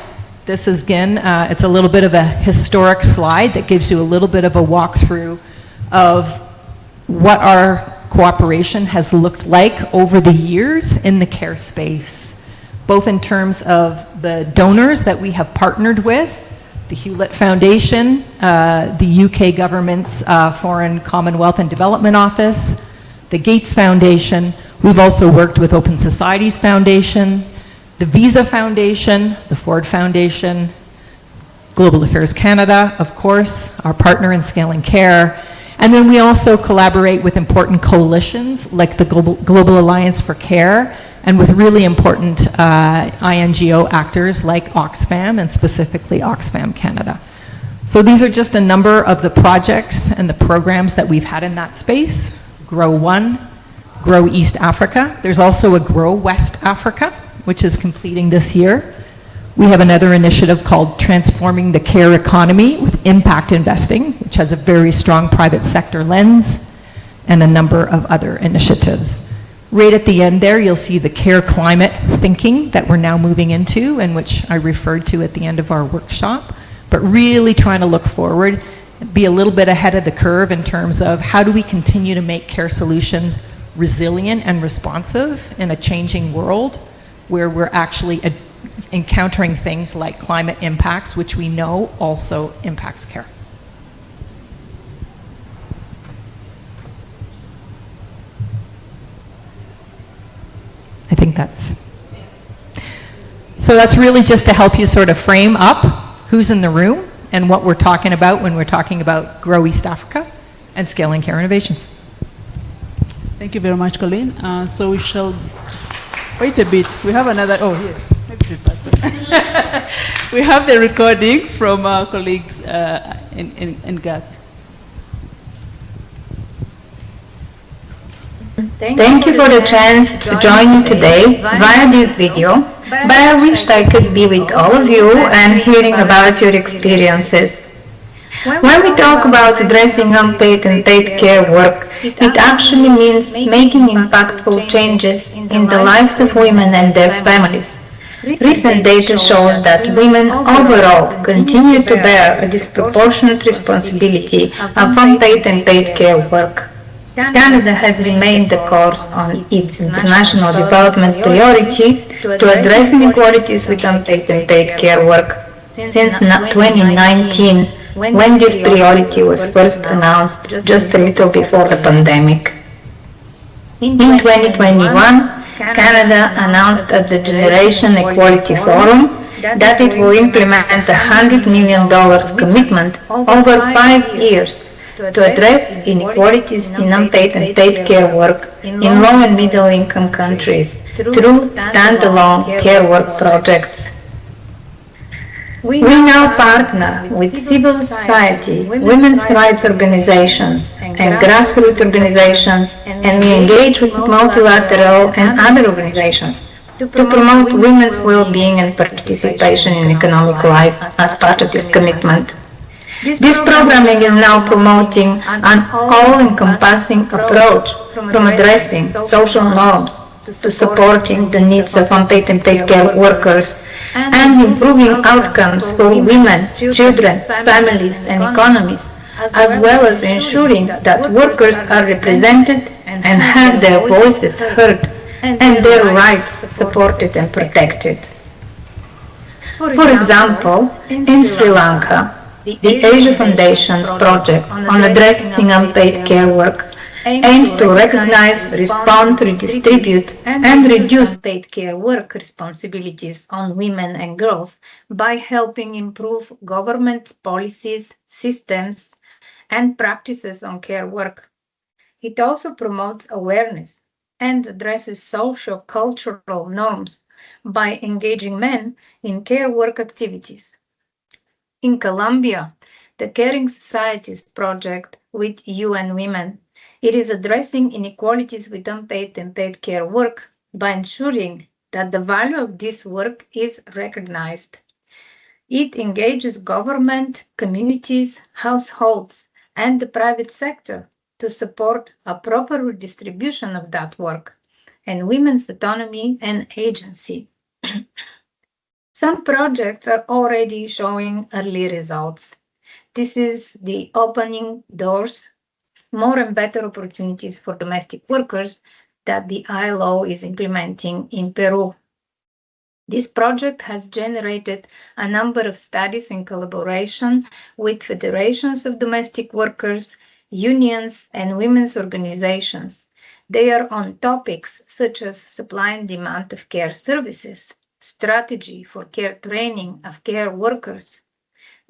This is, again, it's a little bit of a historic slide that gives you a little bit of a walkthrough of what our cooperation has looked like over the years in the care space, both in terms of the donors that we have partnered with, the Hewlett Foundation, the UK government's Foreign Commonwealth and Development Office, the Gates Foundation. We've also worked with Open Societies Foundations, the Visa Foundation, the Ford Foundation, Global Affairs Canada, of course, our partner in Scaling Care. And then we also collaborate with important coalitions like the Global Alliance for Care, and with really important INGO actors like Oxfam, and specifically Oxfam Canada. So these are just a number of the projects and the programs that we've had in that space. GrOW1, GrOW East Africa. There's also a GrOW West Africa, which is completing this year. We have another initiative called Transforming the Care Economy with Impact Investing, which has a very strong private sector lens, and a number of other initiatives. Right at the end there, you'll see the care climate thinking that we're now moving into, and which I referred to at the end of our workshop, but really trying to look forward, be a little bit ahead of the curve in terms of how do we continue to make care solutions resilient and responsive in a changing world where we're actually encountering things like climate impacts, which we know also impacts care. I think so that's really just to help you sort of frame up who's in the room and what we're talking about when we're talking about GrOW East Africa and scaling care innovations. Thank you very much, Colleen. So we shall wait a bit. We have another, oh yes. We have the recording from our colleagues in GAC. Thank you for the chance to join you today via this video, but I wished I could be with all of you and hearing about your experiences. When we talk about addressing unpaid and paid care work, it actually means making impactful changes in the lives of women and their families. Recent data shows that women overall continue to bear a disproportionate responsibility of unpaid and paid care work. Canada has remained the course on its international development priority to address inequalities with unpaid and paid care work since 2019, when this priority was first announced just a little before the pandemic. In 2021, Canada announced at the Generation Equality Forum that it will implement a $100 million commitment over 5 years to address inequalities in unpaid and paid care work in low and middle income countries through standalone care work projects. We now partner with civil society, women's rights organizations, and grassroots organizations, and we engage with multilateral and other organizations to promote women's well-being and participation in economic life as part of this commitment. This programming is now promoting an all-encompassing approach from addressing social norms to supporting the needs of unpaid and paid care workers and improving outcomes for women, children, families and economies, as well as ensuring that workers are represented and have their voices heard and their rights supported and protected. For example, in Sri Lanka, the Asia Foundation's project on addressing unpaid care work aims to recognize, respond, redistribute, and reduce paid care work responsibilities on women and girls by helping improve government policies, systems, and practices on care work. It also promotes awareness and addresses socio-cultural norms by engaging men in care work activities. In Colombia, the Caring Societies project with UN Women, it is addressing inequalities with unpaid and paid care work by ensuring that the value of this work is recognized. It engages government, communities, households, and the private sector to support a proper redistribution of that work and women's autonomy and agency. Some projects are already showing early results. This is the opening doors, more and better opportunities for domestic workers that the ILO is implementing in Peru. This project has generated a number of studies in collaboration with federations of domestic workers, unions, and women's organizations. They are on topics such as supply and demand of care services, strategy for care training of care workers,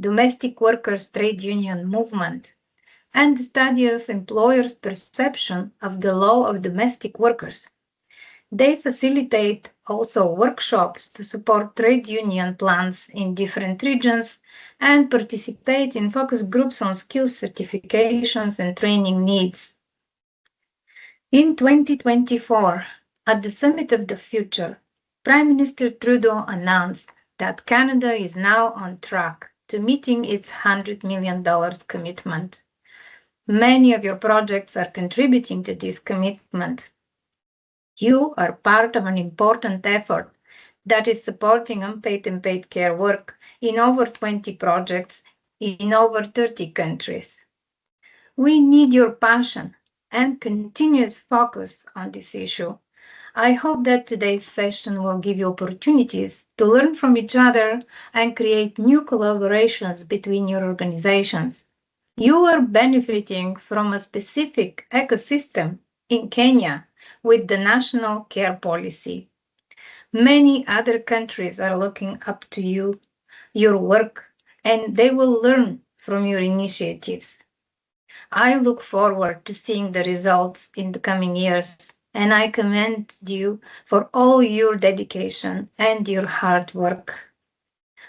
domestic workers' trade union movement, and the study of employers' perception of the law of domestic workers. They facilitate also workshops to support trade union plans in different regions and participate in focus groups on skills certifications and training needs. In 2024, at the Summit of the Future, Prime Minister Trudeau announced that Canada is now on track to meeting its $100 million commitment. Many of your projects are contributing to this commitment. You are part of an important effort that is supporting unpaid and paid care work in over 20 projects in over 30 countries. We need your passion and continuous focus on this issue. I hope that today's session will give you opportunities to learn from each other and create new collaborations between your organizations. You are benefiting from a specific ecosystem in Kenya with the National Care Policy. Many other countries are looking up to you, your work, and they will learn from your initiatives. I look forward to seeing the results in the coming years, and I commend you for all your dedication and your hard work.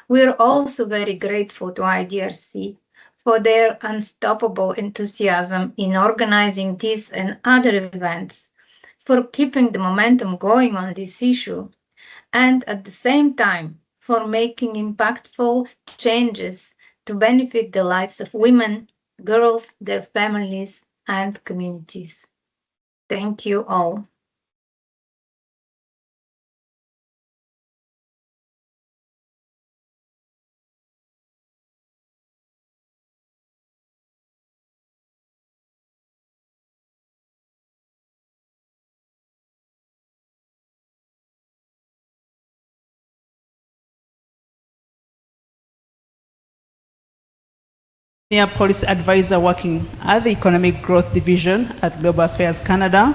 We are also very grateful to IDRC for their unstoppable enthusiasm in organizing these and other events, for keeping the momentum going on this issue, and at the same time for making impactful changes to benefit the lives of women, girls, their families, and communities. Thank you all. Senior Policy Advisor working at the Economic Growth Division at Global Affairs Canada.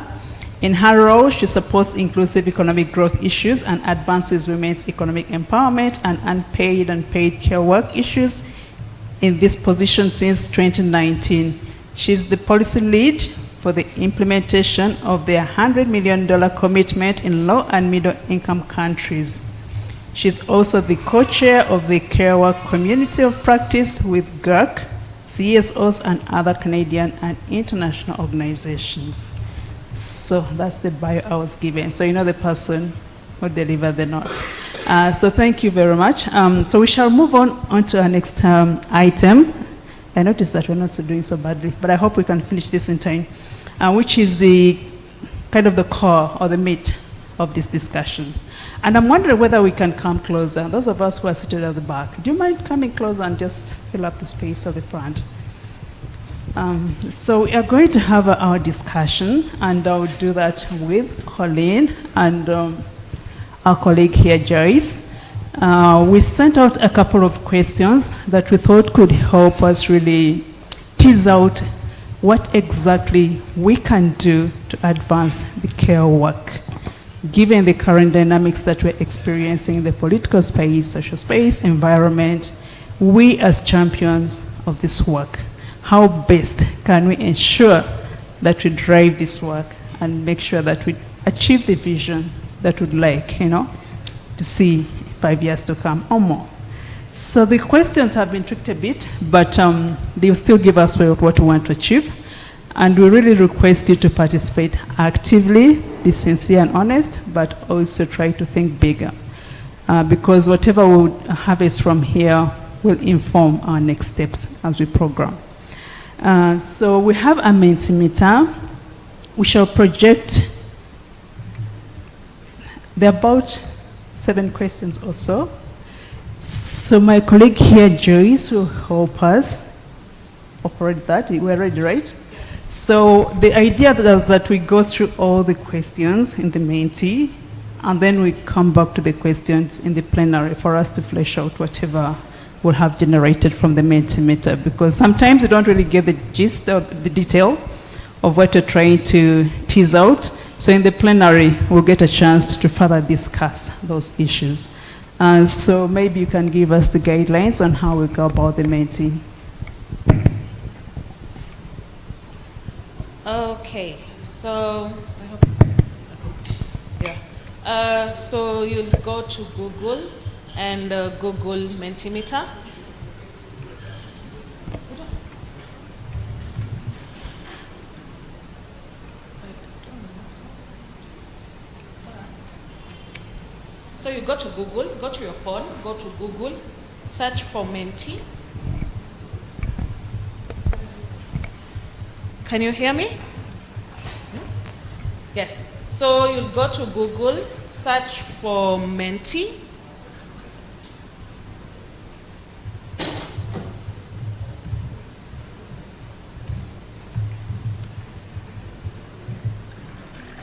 In her role, she supports inclusive economic growth issues and advances women's economic empowerment and unpaid and paid care work issues in this position since 2019. She's the policy lead for the implementation of their $100 million commitment in low and middle income countries. She's also the co-chair of the Care Work Community of Practice with GrOW2, CSOs, and other Canadian and international organizations. So that's the bio I was given. So you know the person who delivered the note. So thank you very much. So we shall move on to our next item. I noticed that we're not doing so badly, but I hope we can finish this in time, which is the kind of the core or the meat of this discussion. And I'm wondering whether we can come closer. Those of us who are seated at the back, do you mind coming closer and just fill up the space at the front? So we are going to have our discussion, and I'll do that with Colleen and our colleague here, Joyce. We sent out a couple of questions that we thought could help us really tease out what exactly we can do to advance the care work, given the current dynamics that we're experiencing in the political space, social space, environment. We as champions of this work, how best can we ensure that we drive this work and make sure that we achieve the vision that we'd like, to see 5 years to come or more. So the questions have been tweaked a bit, but they'll still give us what we want to achieve. And we really request you to participate actively, be sincere and honest, but also try to think bigger. Because whatever we harvest from here will inform our next steps as we program. So we have a Mentimeter. We shall project. There are about 7 questions or so. So my colleague here, Joyce, will help us operate that. We're ready, right? So the idea is that we go through all the questions in the Menti, And then we come back to the questions in the plenary for us to flesh out whatever we'll have generated from the Mentimeter, because sometimes you don't really get the gist or the detail of what you're trying to tease out. So in the plenary, we'll get a chance to further discuss those issues. So maybe you can give us the guidelines on how we go about the Menti. Okay, so so you'll go to Google and Google Mentimeter. So you go to Google, go to your phone, go to Google, search for Menti. Can you hear me? Yes. So you'll go to Google, search for Menti.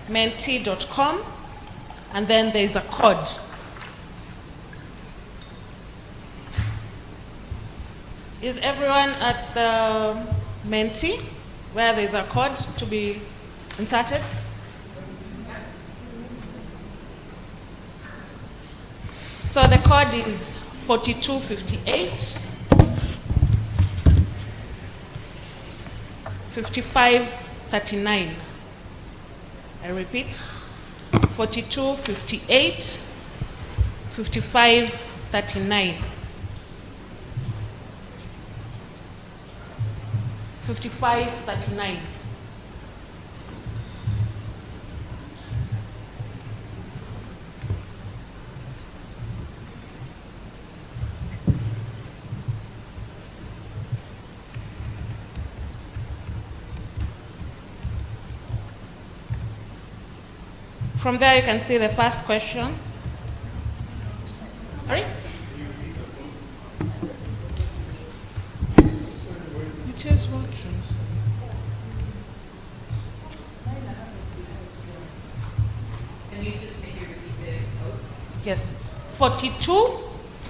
Menti.com, and then there's a code. Is everyone at the Menti where there's a code to be inserted? So the code is 4258 5539. I repeat, 4258 5539. 5539. From there, you can see the first question. Sorry? It is working. Can you just maybe repeat the code? Yes. 42,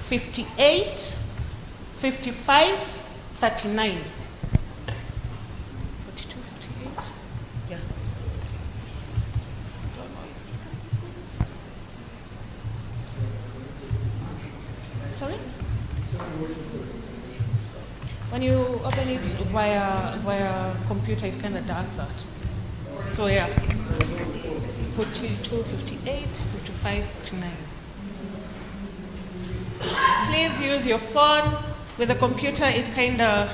58, 55, 39. 42, 58? Yeah. Sorry? When you open it via computer, it kind of does that. So yeah, 42, 58, 55, 39. Please use your phone. With the computer, it kind of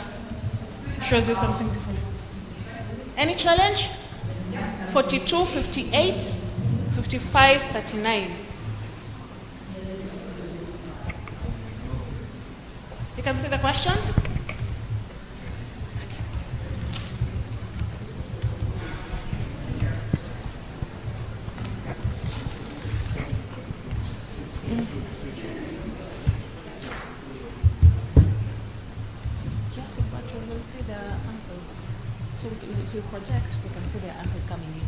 shows you something different. Any challenge? 42, 58, 55, 39. You can see the questions? Yes, but we will see the answers. So if you project, we can see the answers coming in.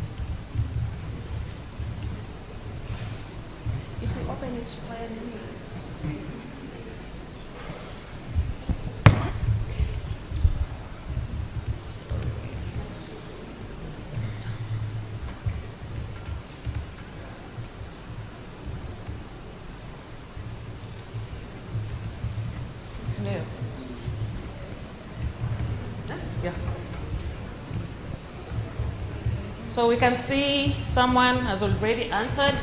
If we open it via the Yeah. So we can see someone has already answered.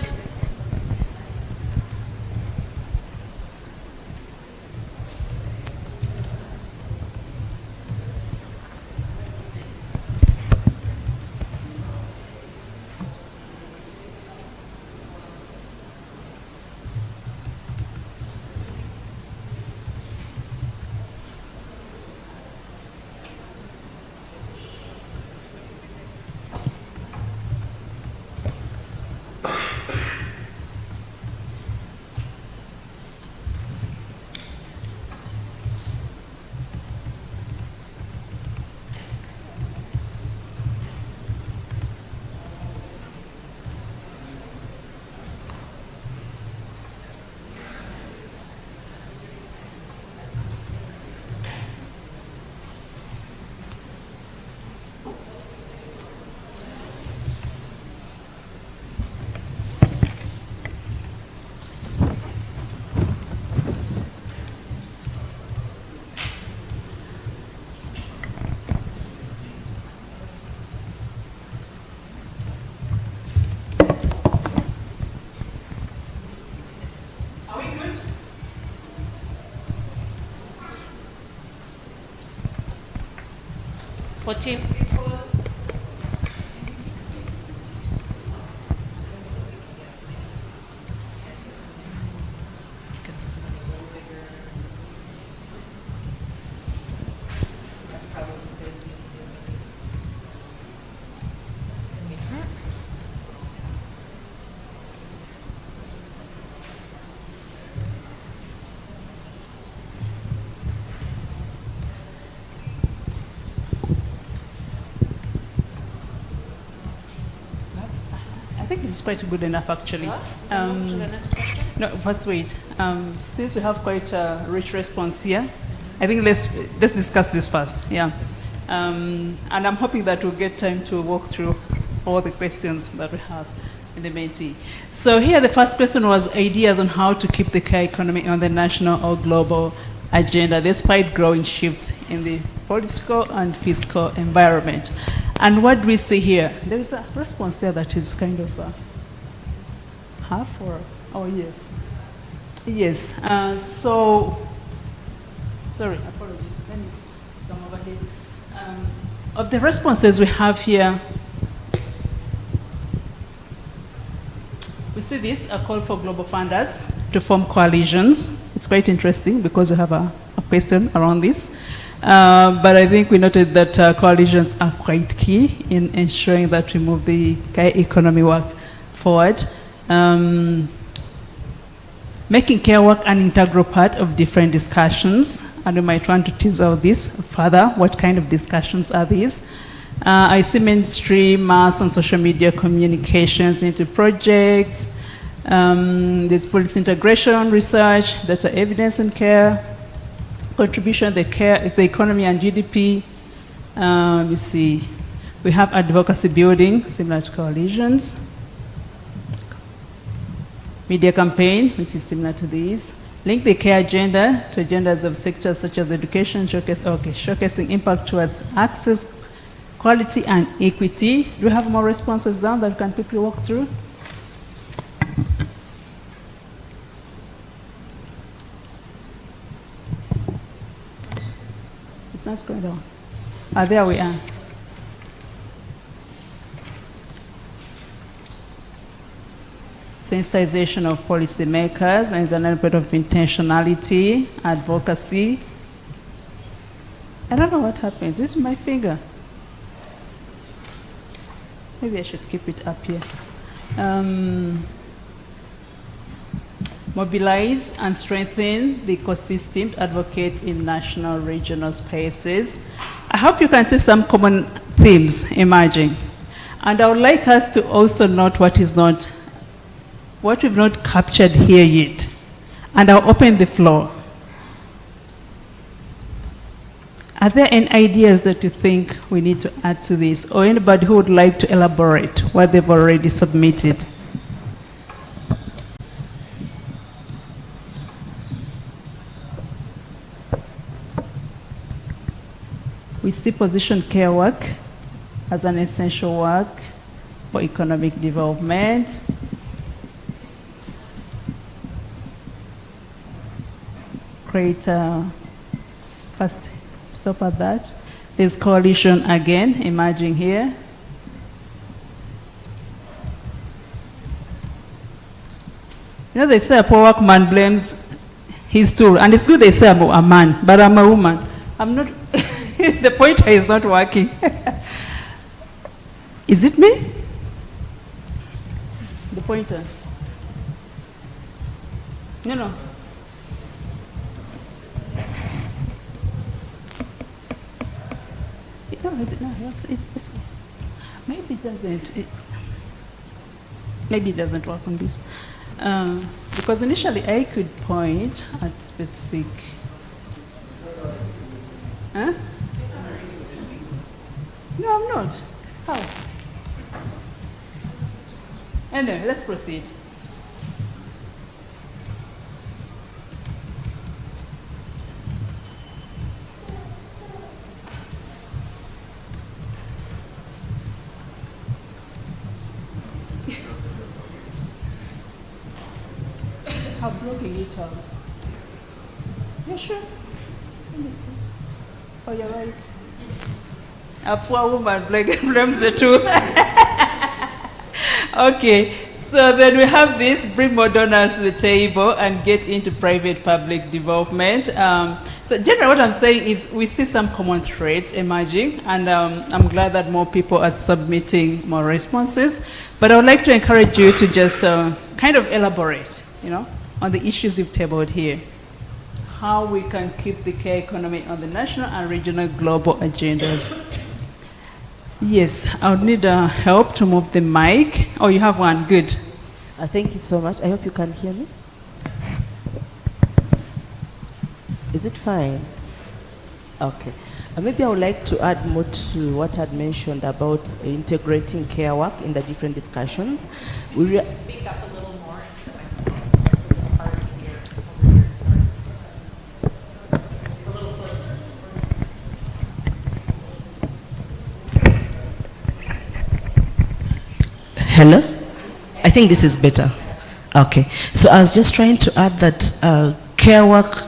14 people. I think this is quite good enough, actually. To the next question. No, first wait. Since we have quite a rich response here, I think let's discuss this first. Yeah, and I'm hoping that we'll get time to walk through all the questions that we have in the Métis. So here, the first question was ideas on how to keep the care economy on the national or global agenda, despite growing shifts in the political and fiscal environment. And what do we see here? There is a response there that is kind of half or, oh yes. Yes, so, sorry, apologies, let me come over here. Of the responses we have here, we see this, a call for global funders to form coalitions. It's quite interesting because we have a question around this. But I think we noted that coalitions are quite key in ensuring that we move the care economy work forward. Making care work an integral part of different discussions, and we might want to tease out this further. What kind of discussions are these? I see mainstream mass and social media communications into projects. There's policy integration, research, data evidence and care, contribution to the economy and GDP. We see, we have advocacy building, similar to coalitions. Media campaign, which is similar to these. Link the care agenda to agendas of sectors such as education, showcasing impact towards access, quality, and equity. Do we have more responses down that we can quickly walk through? It's not going on. There we are. Sensitization of policymakers, and is an element of intentionality, advocacy. I don't know what happens. Is it my finger? Maybe I should keep it up here. Mobilize and strengthen the ecosystem to advocate in national, regional spaces. I hope you can see some common themes emerging. And I would like us to also note what we've not captured here yet. And I'll open the floor. Are there any ideas that you think we need to add to this, or anybody who would like to elaborate what they've already submitted? We see position care work as an essential work for economic development. Great, first stop at that. There's coalition again emerging here. You know, they say a poor workman blames his tool, and it's good they say I'm a man, but I'm a woman. I'm not, the pointer is not working. Is it me? The pointer? No. Maybe it doesn't. Maybe it doesn't work on this. Because initially I could point at specific. Huh? No, I'm not. How? Anyway, let's proceed. I'm blocking it out. You sure? Let me see. Oh, you're right. A poor woman blames the two. Okay, so then we have this, bring more donors to the table and get into private-public development. So generally what I'm saying is we see some common threads emerging, and I'm glad that more people are submitting more responses. But I would like to encourage you to just kind of elaborate, on the issues you've tabled here. How we can keep the care economy on the national and regional global agendas. Yes, I would need help to move the mic. Oh, you have one, good. Thank you so much. I hope you can hear me. Is it fine? Okay. Maybe I would like to add more to what I'd mentioned about integrating care work in the different discussions. Speak up a little more. Hello? I think this is better. Okay. So I was just trying to add that care work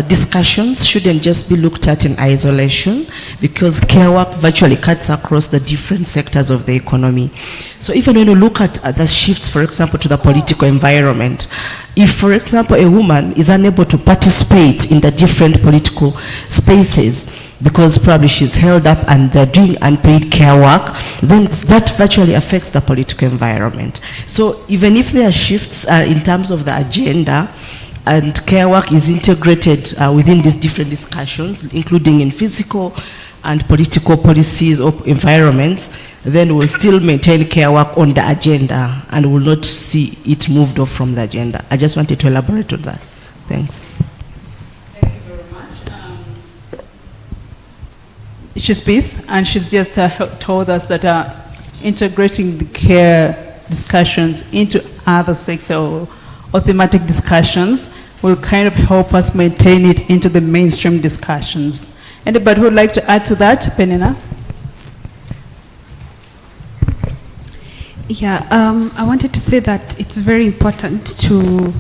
discussions shouldn't just be looked at in isolation, because care work virtually cuts across the different sectors of the economy. So even when you look at the shifts, for example, to the political environment, if, for example, a woman is unable to participate in the different political spaces because probably she's held up and they're doing unpaid care work, then that virtually affects the political environment. So even if there are shifts in terms of the agenda, and care work is integrated within these different discussions, including in physical and political policies or environments, then we'll still maintain care work on the agenda and will not see it moved off from the agenda. I just wanted to elaborate on that. Thanks. Thank you very much. She's peace, and she's just told us that integrating the care discussions into other sector or thematic discussions will kind of help us maintain it into the mainstream discussions. Anybody who would like to add to that? Penina? Yeah, I wanted to say that it's very important to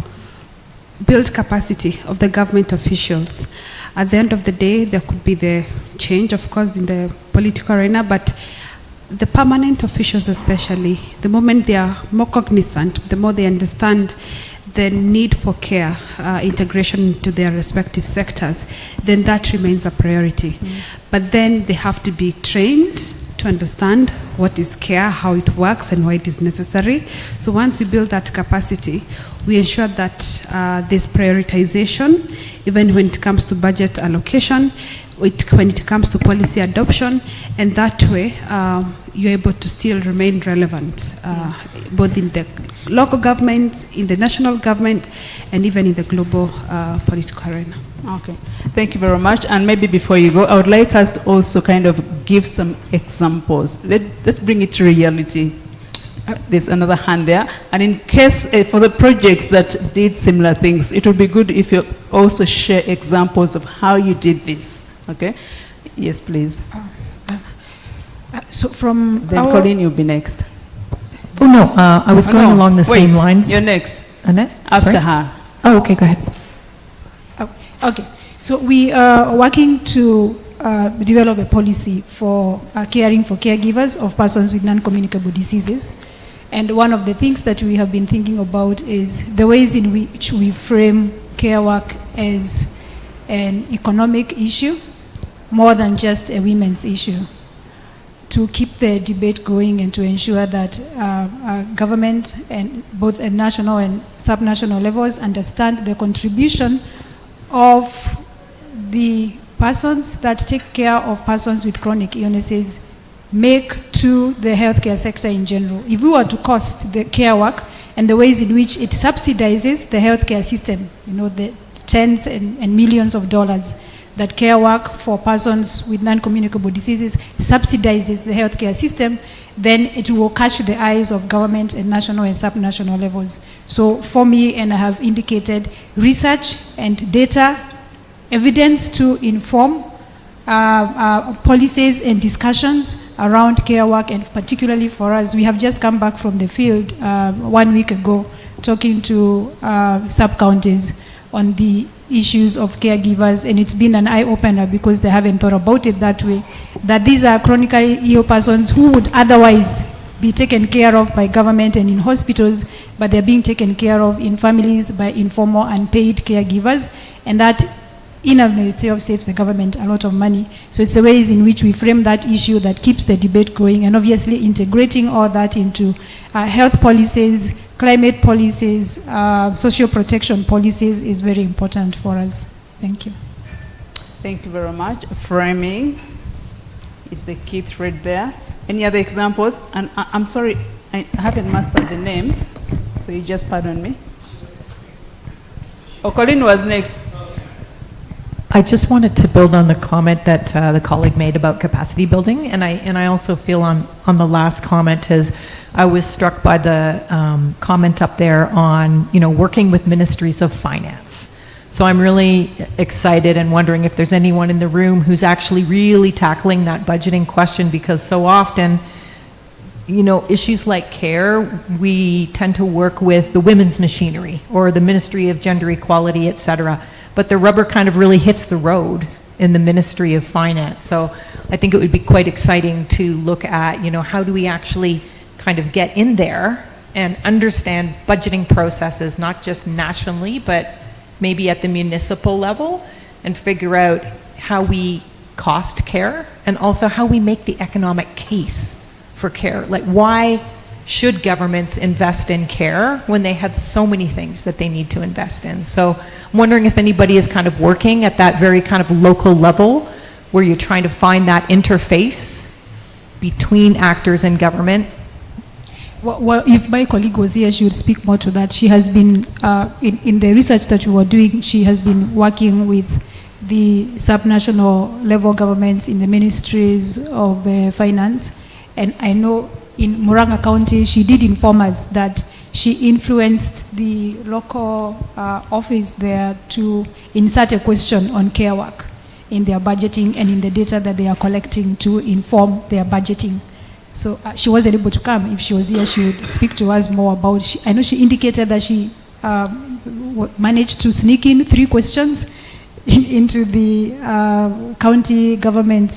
build capacity of the government officials. At the end of the day, there could be the change, of course, in the political arena, but the permanent officials especially, the moment they are more cognizant, the more they understand the need for care, integration into their respective sectors, then that remains a priority. But then they have to be trained to understand what is care, how it works, and why it is necessary. So once we build that capacity, we ensure that there's prioritization, even when it comes to budget allocation, when it comes to policy adoption, and that way you're able to still remain relevant, both in the local government, in the national government, and even in the global political arena. Okay, thank you very much. And maybe before you go, I would like us to also kind of give some examples. Let's bring it to reality. There's another hand there. And in case, for the projects that did similar things, it would be good if you also share examples of how you did this. Okay? Yes, please. So from then Colleen, you'll be next. Oh no, I was going along the same lines. You're next. Annette? After Sorry? her. Oh, okay, go ahead. Okay, so we are working to develop a policy for caring for caregivers of persons with non-communicable diseases. And one of the things that we have been thinking about is the ways in which we frame care work as an economic issue more than just a women's issue, to keep the debate going and to ensure that government and both at national and subnational levels understand the contribution of the persons that take care of persons with chronic illnesses make to the healthcare sector in general. If we were to cost the care work and the ways in which it subsidizes the healthcare system, you know, the tens and millions of dollars that care work for persons with non-communicable diseases subsidizes the healthcare system, then it will catch the eyes of government and national and subnational levels. So for me, and I have indicated, research and data, evidence to inform policies and discussions around care work, and particularly for us, we have just come back from the field 1 week ago talking to sub-counties on the issues of caregivers, and it's been an eye-opener because they haven't thought about it that way, that these are chronically ill persons who would otherwise be taken care of by government and in hospitals, but they're being taken care of in families by informal and paid caregivers, and that in and of itself saves the government a lot of money. So it's the ways in which we frame that issue that keeps the debate going, and obviously integrating all that into health policies, climate policies, social protection policies is very important for us. Thank you. Thank you very much. Framing is the key thread there. Any other examples? And I'm sorry, I haven't mastered the names, so you just pardon me. Oh, Colin was next. I just wanted to build on the comment that the colleague made about capacity building, and I also feel on the last comment, as I was struck by the comment up there on, you know, working with ministries of finance. So I'm really excited and wondering if there's anyone in the room who's actually really tackling that budgeting question, because so often, you know, issues like care, we tend to work with the women's machinery or the Ministry of Gender Equality, et cetera. But the rubber kind of really hits the road in the Ministry of Finance. So I think it would be quite exciting to look at, you know, how do we actually kind of get in there and understand budgeting processes, not just nationally, but maybe at the municipal level, and figure out how we cost care and also how we make the economic case for care. Like, why should governments invest in care when they have so many things that they need to invest in? So I'm wondering if anybody is kind of working at that very kind of local level where you're trying to find that interface between actors and government. Well, if my colleague was here, she would speak more to that. She has been, in the research that we were doing, she has been working with the subnational level governments in the ministries of finance. And I know in Murang'a County, she did inform us that she influenced the local office there to insert a question on care work in their budgeting and in the data that they are collecting to inform their budgeting. So she wasn't able to come. If she was here, she would speak to us more about, I know she indicated that she managed to sneak in 3 questions into the county government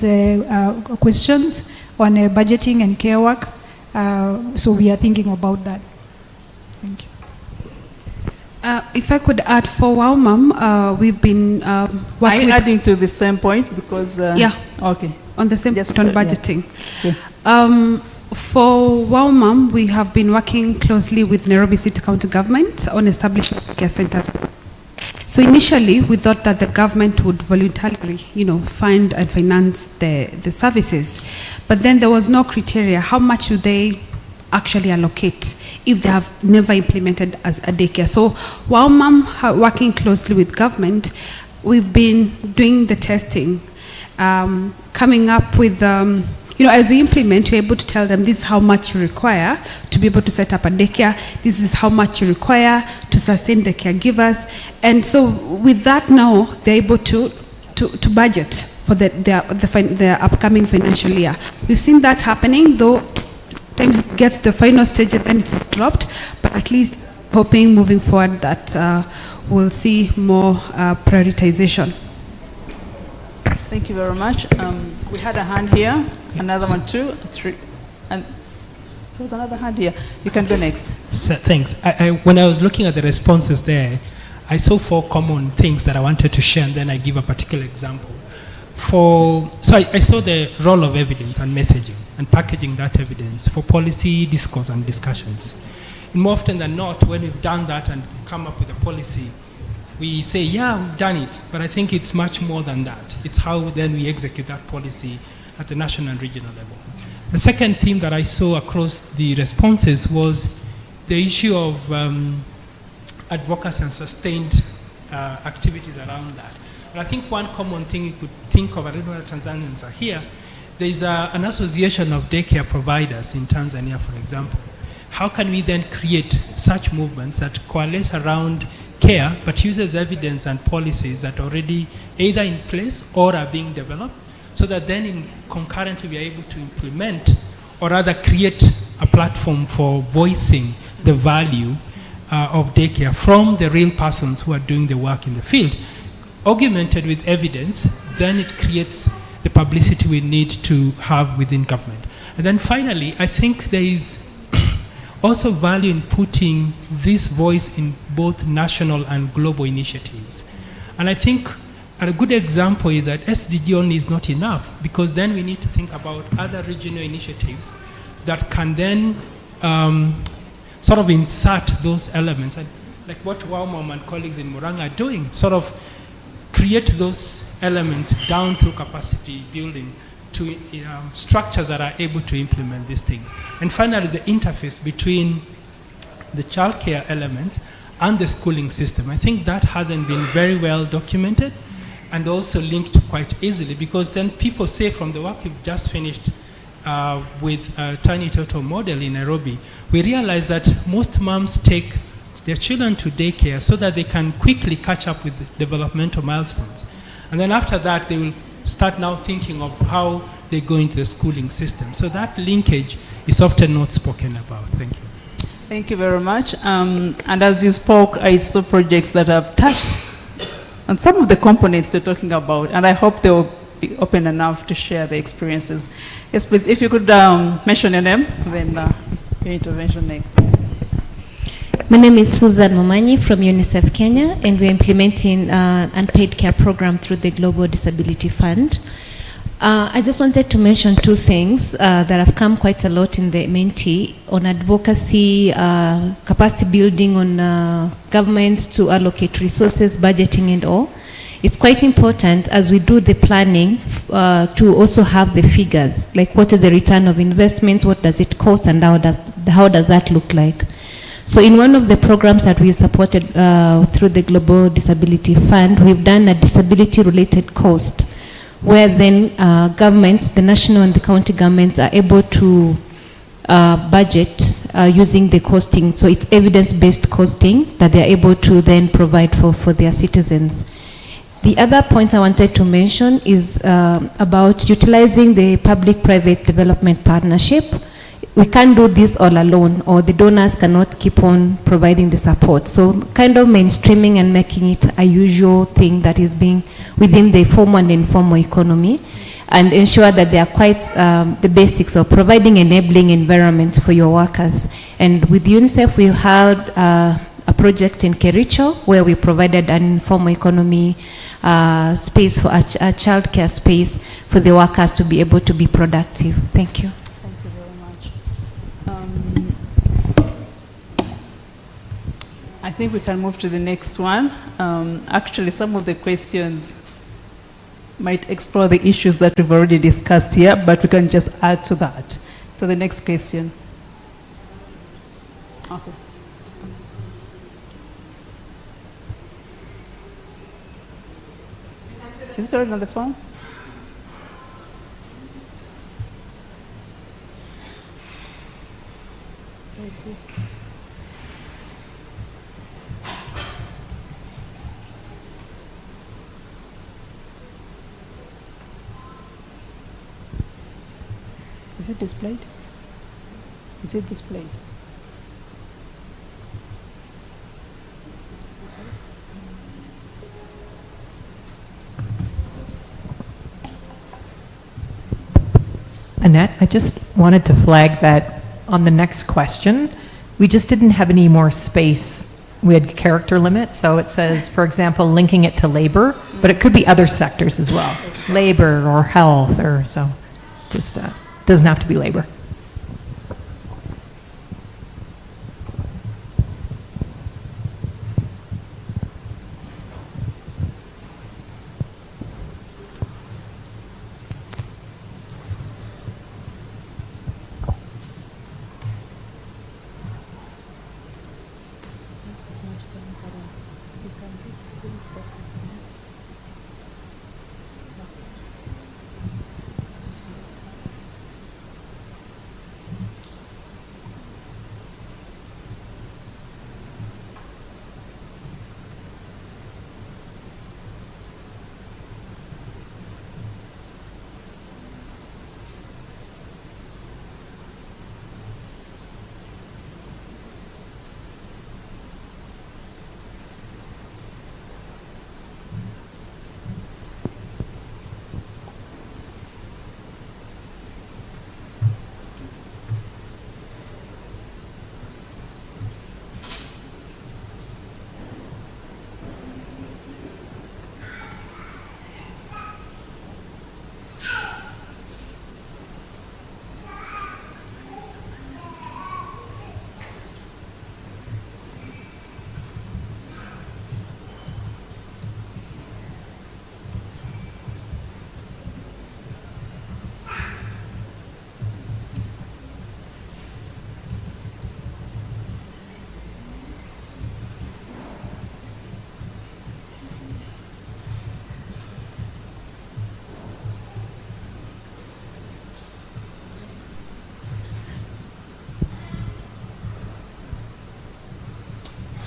questions on budgeting and care work. So we are thinking about that. Thank you. If I could add for WOW, we've been working with... adding to the same point because... yeah. Okay. On the same point on budgeting. Yeah. For WOW, we have been working closely with Nairobi City County Government on establishing care centers. So initially, we thought that the government would voluntarily, fund and finance the services. But then there was no criteria. How much do they actually allocate if they have never implemented as a daycare? So while working closely with government, we've been doing the testing, coming up with, as we implement, we're able to tell them this is how much you require to be able to set up a daycare. This is how much you require to sustain the caregivers. And so with that now, they're able to budget for the upcoming financial year. We've seen that happening, though times it gets to the final stage and then it's dropped, but at least hoping moving forward that we'll see more prioritization. Thank you very much. We had a hand here, another one, 2, 3, and there was another hand here. You can go next. So, thanks. When I was looking at the responses there, I saw 4 common things that I wanted to share, and then I give a particular example. So I saw the role of evidence and messaging and packaging that evidence for policy discourse and discussions. And more often than not, when we've done that and come up with a policy, we say, yeah, we've done it, but I think it's much more than that. It's how then we execute that policy at the national and regional level. The second theme that I saw across the responses was the issue of advocacy and sustained activities around that. And I think one common thing you could think of, I don't know whether Tanzanians are here, there is an association of daycare providers in Tanzania, for example. How can we then create such movements that coalesce around care, but uses evidence and policies that are already either in place or are being developed, so that then concurrently we are able to implement or rather create a platform for voicing the value of daycare from the real persons who are doing the work in the field. augmented with evidence, then it creates the publicity we need to have within government. And then finally, I think there is also value in putting this voice in both national and global initiatives. And I think a good example is that SDG only is not enough, because then we need to think about other regional initiatives that can then sort of insert those elements, and like what WOWMOM and colleagues in Murang are doing, sort of create those elements down through capacity building to structures that are able to implement these things. And finally, the interface between the childcare element and the schooling system. I think that hasn't been very well documented and also linked quite easily, because then people say from the work we've just finished with a Tiny Total model in Nairobi, we realize that most moms take their children to daycare so that they can quickly catch up with developmental milestones. And then after that, they will start now thinking of how they go into the schooling system. So that linkage is often not spoken about. Thank you. Thank you very much. And as you spoke, I saw projects that have touched on some of the components you're talking about, and I hope they will be open enough to share their experiences. Yes, please, if you could mention your name, then your intervention next. My name is Susan Momanyi from UNICEF Kenya, and we're implementing an unpaid care program through the Global Disability Fund. I just wanted to mention two things that have come quite a lot in the Menti on advocacy, capacity building on governments to allocate resources, budgeting and all. It's quite important as we do the planning to also have the figures, like what is the return of investment, what does it cost, and how does that look like. So in one of the programs that we supported through the Global Disability Fund, we've done a disability-related cost, where then governments, the national and the county governments, are able to budget using the costing. So it's evidence-based costing that they're able to then provide for their citizens. The other point I wanted to mention is about utilizing the public-private development partnership. We can't do this all alone, or the donors cannot keep on providing the support. So kind of mainstreaming and making it a usual thing that is being within the formal and informal economy, and ensure that they are quite the basics of providing enabling environment for your workers. And with UNICEF, we had a project in Kericho where we provided an informal economy space for a childcare space for the workers to be able to be productive. Thank you. I think we can move to the next one. Actually, some of the questions might explore the issues that we've already discussed here, but we can just add to that. So the next question. Okay. Is this already on the phone? Is it displayed? Is it displayed? Annette, I just wanted to flag that on the next question, we just didn't have any more space. We had character limits, so it says, for example, linking it to labor, but it could be other sectors as well, labor or health, or so. Just doesn't have to be labor.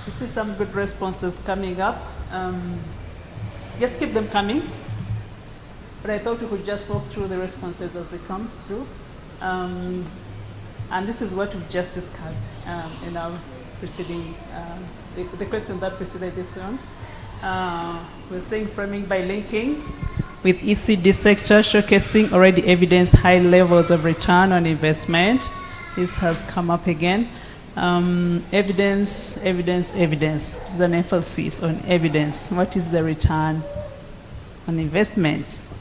I see some good responses coming up. Just keep them coming. But I thought we could just walk through the responses as they come through. And this is what we've just discussed in our preceding, the question that preceded this one. We're saying framing by linking with ECD sector, showcasing already evidence high levels of return on investment. This has come up again. Evidence, evidence, evidence. There's an emphasis on evidence. What is the return on investments?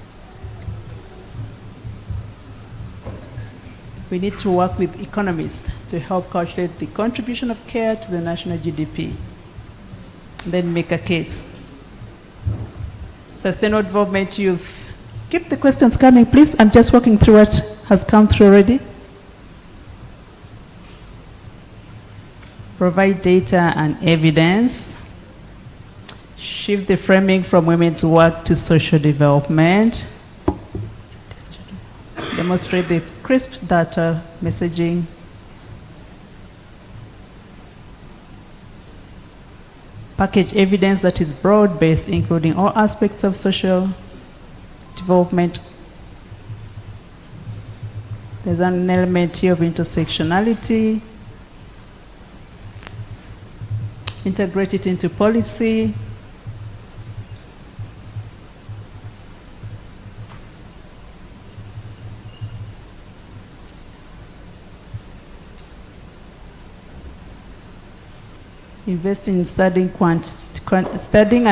We need to work with economists to help calculate the contribution of care to the national GDP. Then make a case. Sustainable development youth. Keep the questions coming, please. I'm just walking through what has come through already. Provide data and evidence. Shift the framing from women's work to social development. Demonstrate the crisp data messaging. Package evidence that is broad-based, including all aspects of social development. There's an element here of intersectionality. Integrate it into policy. Invest in studying and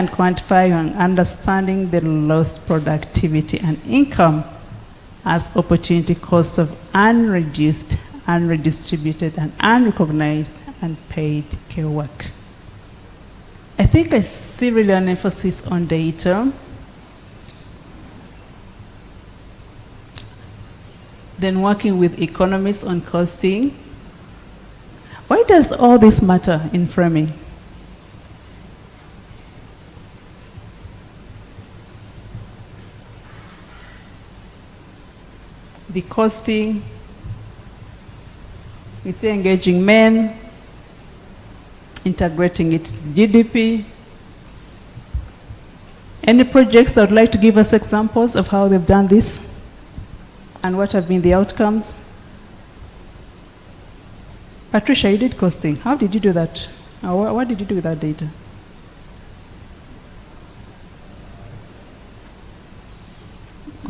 quantifying and understanding the lost productivity and income as opportunity costs of unreduced, unredistributed, and unrecognized unpaid care work. I think I see really an emphasis on data. Then working with economists on costing. Why does all this matter in framing? The costing, we say engaging men, integrating it to GDP. Any projects that would like to give us examples of how they've done this and what have been the outcomes? Patricia, you did costing. How did you do that? What did you do with that data?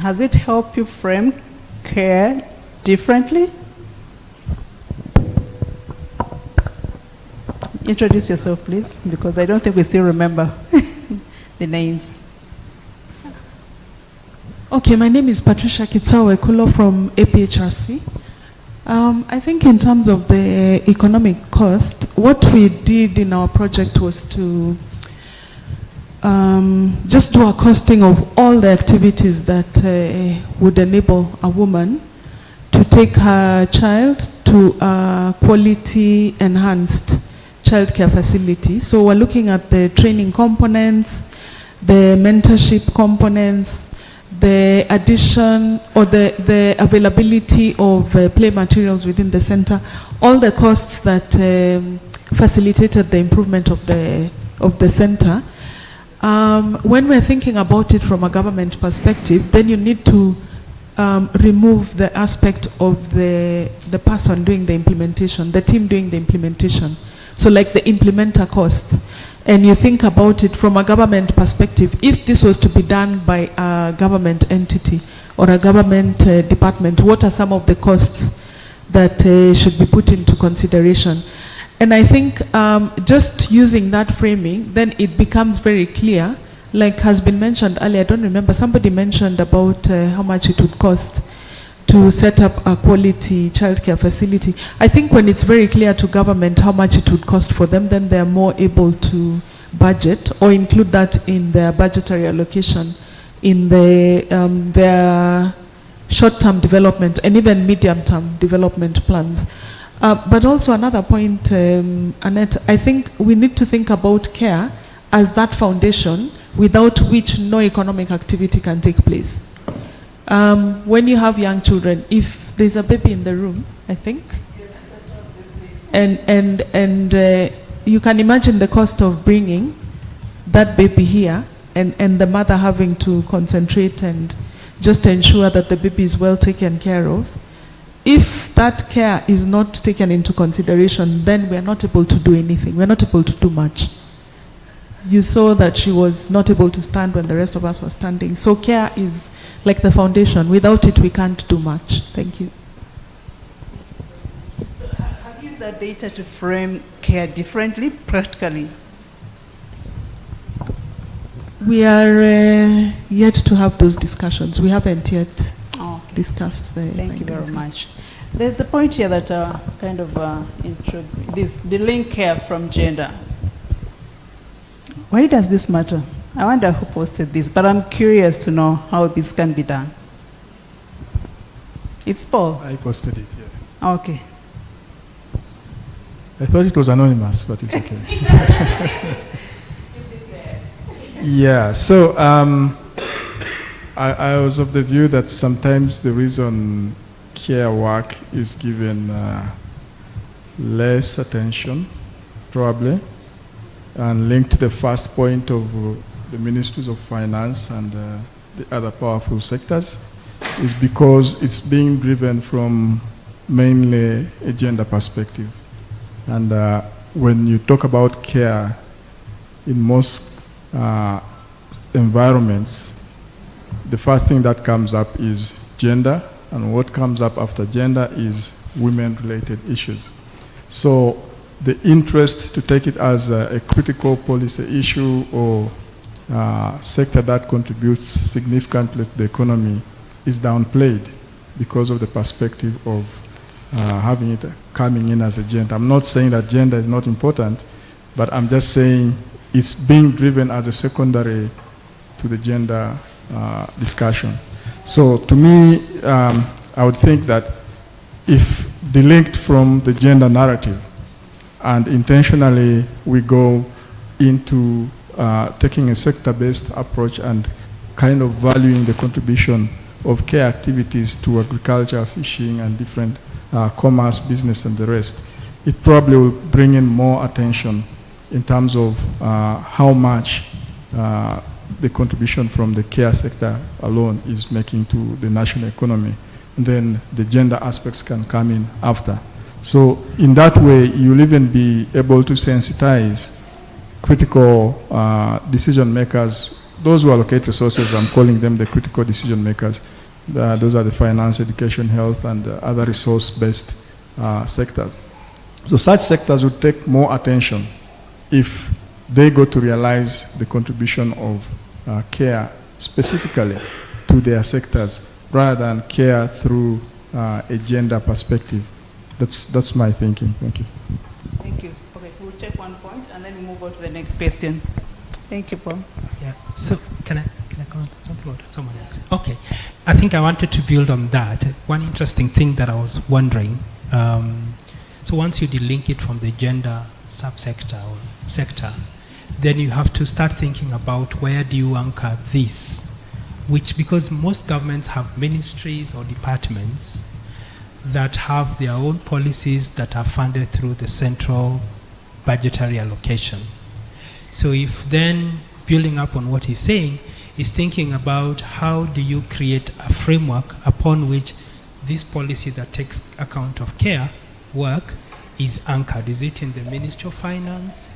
Has it helped you frame care differently? Introduce yourself, please, because I don't think we still remember the names. Okay, my name is Patricia Kitsawe-Kulo from APHRC. I think in terms of the economic cost, what we did in our project was to just do a costing of all the activities that would enable a woman to take her child to a quality enhanced childcare facility. So we're looking at the training components, the mentorship components, the addition or the availability of play materials within the center, all the costs that facilitated the improvement of the center. When we're thinking about it from a government perspective, then you need to remove the aspect of the person doing the implementation, the team doing the implementation. So like the implementer costs. And you think about it from a government perspective, if this was to be done by a government entity or a government department, what are some of the costs that should be put into consideration? And I think just using that framing, then it becomes very clear, like has been mentioned earlier, I don't remember, somebody mentioned about how much it would cost to set up a quality childcare facility. I think when it's very clear to government how much it would cost for them, then they're more able to budget or include that in their budgetary allocation in their short-term development and even medium-term development plans. But also another point, Annette, I think we need to think about care as that foundation without which no economic activity can take place. When you have young children, if there's a baby in the room, I think, and you can imagine the cost of bringing that baby here and the mother having to concentrate and just ensure that the baby is well taken care of. If that care is not taken into consideration, then we're not able to do anything. We're not able to do much. You saw that she was not able to stand when the rest of us were standing. So care is like the foundation. Without it, we can't do much. Thank you. So have you used that data to frame care differently, practically? We are yet to have those discussions. We haven't yet discussed the Thank you very much. There's a point here that kind of the link care from gender. Why does this matter? I wonder who posted this, but I'm curious to know how this can be done. It's Paul. I posted it, yeah. Okay. I thought it was anonymous, but it's okay. Yeah, so I was of the view that sometimes the reason care work is given less attention, probably, and linked to the first point of the ministries of finance and the other powerful sectors, is because it's being driven from mainly a gender perspective. And when you talk about care in most environments, the first thing that comes up is gender, and what comes up after gender is women-related issues. So the interest to take it as a critical policy issue or sector that contributes significantly to the economy is downplayed because of the perspective of having it coming in as a gender. I'm not saying that gender is not important, but I'm just saying it's being driven as a secondary to the gender discussion. So to me, I would think that if delinked from the gender narrative and intentionally we go into taking a sector-based approach and kind of valuing the contribution of care activities to agriculture, fishing, and different commerce, business, and the rest, it probably will bring in more attention in terms of how much the contribution from the care sector alone is making to the national economy. And then the gender aspects can come in after. So in that way, you'll even be able to sensitize critical decision makers. Those who allocate resources, I'm calling them the critical decision makers. Those are the finance, education, health, and other resource-based sectors. So such sectors would take more attention if they go to realize the contribution of care specifically to their sectors rather than care through a gender perspective. That's my thinking. Thank you. Thank you. Okay, we'll take one point and then move on to the next question. Thank you, Paul. Yeah. So can I comment on something or someone else? Okay. I think I wanted to build on that. One interesting thing that I was wondering. So once you delink it from the gender subsector or sector, then you have to start thinking about where do you anchor this, which, because most governments have ministries or departments that have their own policies that are funded through the central budgetary allocation. So if then, building up on what he's saying, is thinking about how do you create a framework upon which this policy that takes account of care work is anchored. Is it in the Ministry of Finance,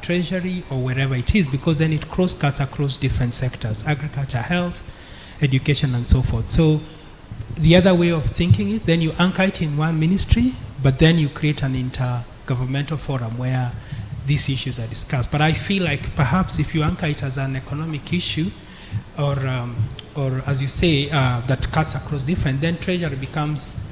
Treasury, or wherever it is? Because then it cross-cuts across different sectors, agriculture, health, education, and so forth. So the other way of thinking it, then you anchor it in one ministry, but then you create an intergovernmental forum where these issues are discussed. But I feel like perhaps if you anchor it as an economic issue, or as you say, that cuts across different, then Treasury becomes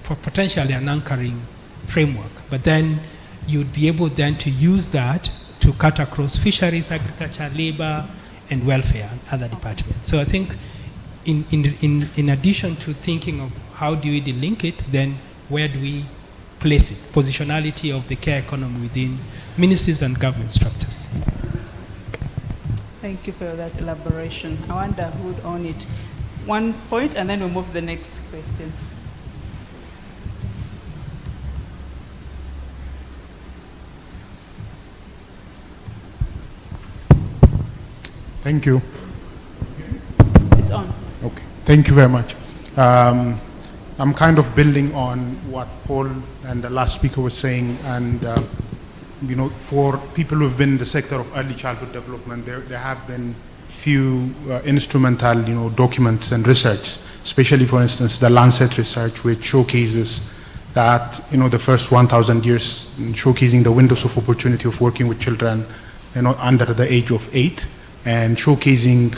potentially an anchoring framework. But then you'd be able then to use that to cut across fisheries, agriculture, labor, and welfare, and other departments. So I think in addition to thinking of how do we delink it, then where do we place it? Positionality of the care economy within ministries and government structures. Thank you for that elaboration. I wonder who would own it. One point, and then we'll move to the next question. Thank you. It's on. Okay, thank you very much. I'm kind of building on what Paul and the last speaker was saying, and you know, for people who've been in the sector of early childhood development, there have been few instrumental, you know, documents and research, especially, for instance, the Lancet research, which showcases that, you know, the first 1,000 years, showcasing the windows of opportunity of working with children, you know, under the age of 8, and showcasing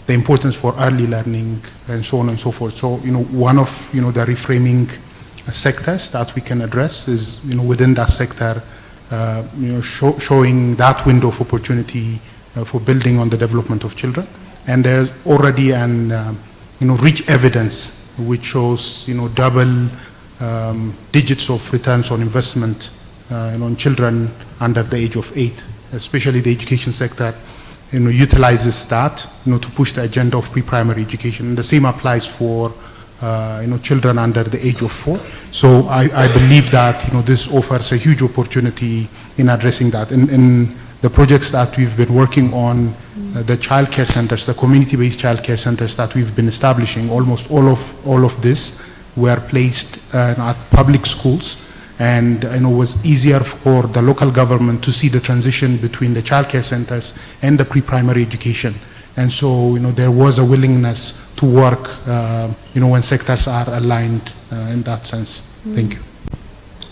the importance for early learning and so on and so forth. So, you know, one of, you know, the reframing sectors that we can address is, you know, within that sector, you know, showing that window of opportunity for building on the development of children. And there's already an, you know, rich evidence which shows, you know, double digits of returns on investment you know, on children under the age of 8, especially the education sector, you know, utilizes that, you know, to push the agenda of pre-primary education. And the same applies for, you know, children under the age of 4. So I believe that, you know, this offers a huge opportunity in addressing that. In the projects that we've been working on, the childcare centers, the community-based childcare centers that we've been establishing, almost all of this were placed at public schools. And you know, it was easier for the local government to see the transition between the childcare centers and the pre-primary education. And so, you know, there was a willingness to work, you know, when sectors are aligned in that sense. Thank you.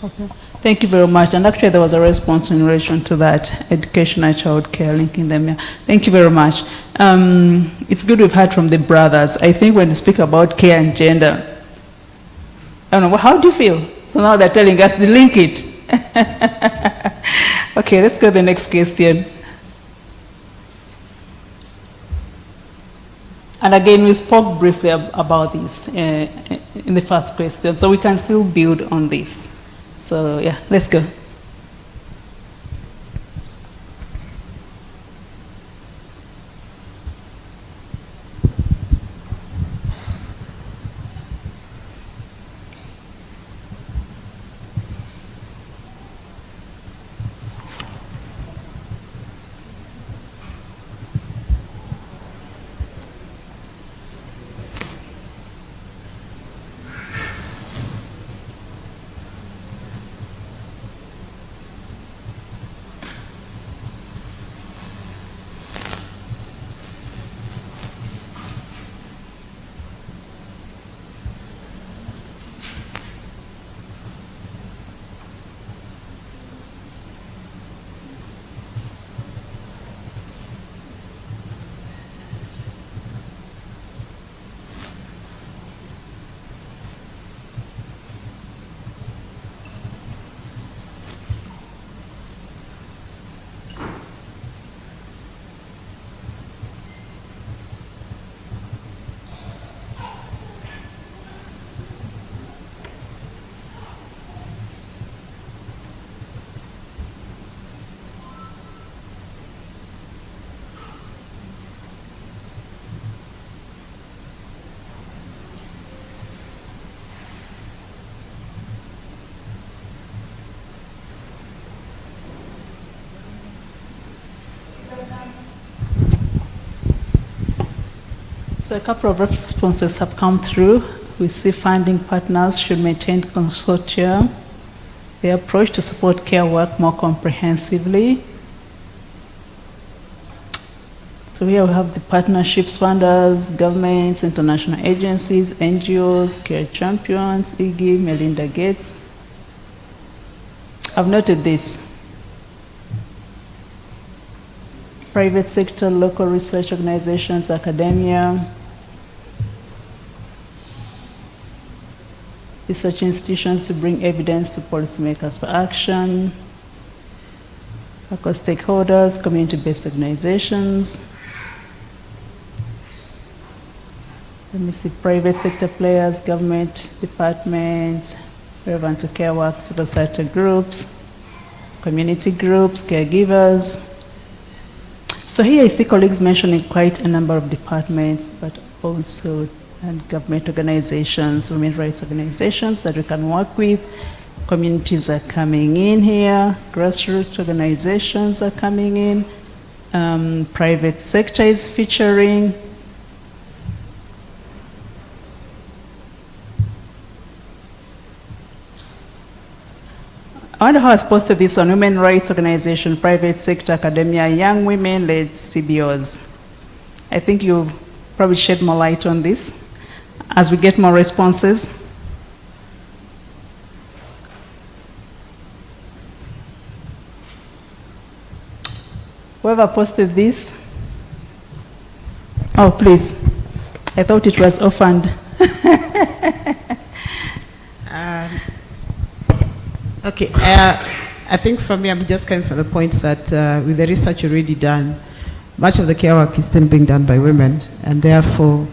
Okay. Thank you very much. And actually, there was a response in relation to that, education and child care, linking them here. Thank you very much. It's good we've heard from the brothers. I think when you speak about care and gender, I don't know, how do you feel? So now they're telling us to link it. Okay, let's go to the next question. And again, we spoke briefly about this in the first question, so we can still build on this. So yeah, let's go. So a couple of responses have come through. We see funding partners should maintain consortia, the approach to support care work more comprehensively. So here we have the partnerships funders, governments, international agencies, NGOs, care champions, IGI, Melinda Gates. I've noted this. Private sector, local research organizations, academia, research institutions to bring evidence to policymakers for action, local stakeholders, community-based organizations. Let me see, private sector players, government departments, relevant to care work, civil society groups, community groups, caregivers. So here I see colleagues mentioning quite a number of departments, but also and government organizations, women's rights organizations that we can work with. Communities are coming in here, grassroots organizations are coming in. private sector is featuring. I wonder who has posted this on women rights organization, private sector, academia, young women-led CBOs. I think you probably shed more light on this as we get more responses. Whoever posted this? Oh, please. I thought it was orphaned. Okay, I think from me, I'm just coming from the point that with the research already done, much of the care work is still being done by women, and therefore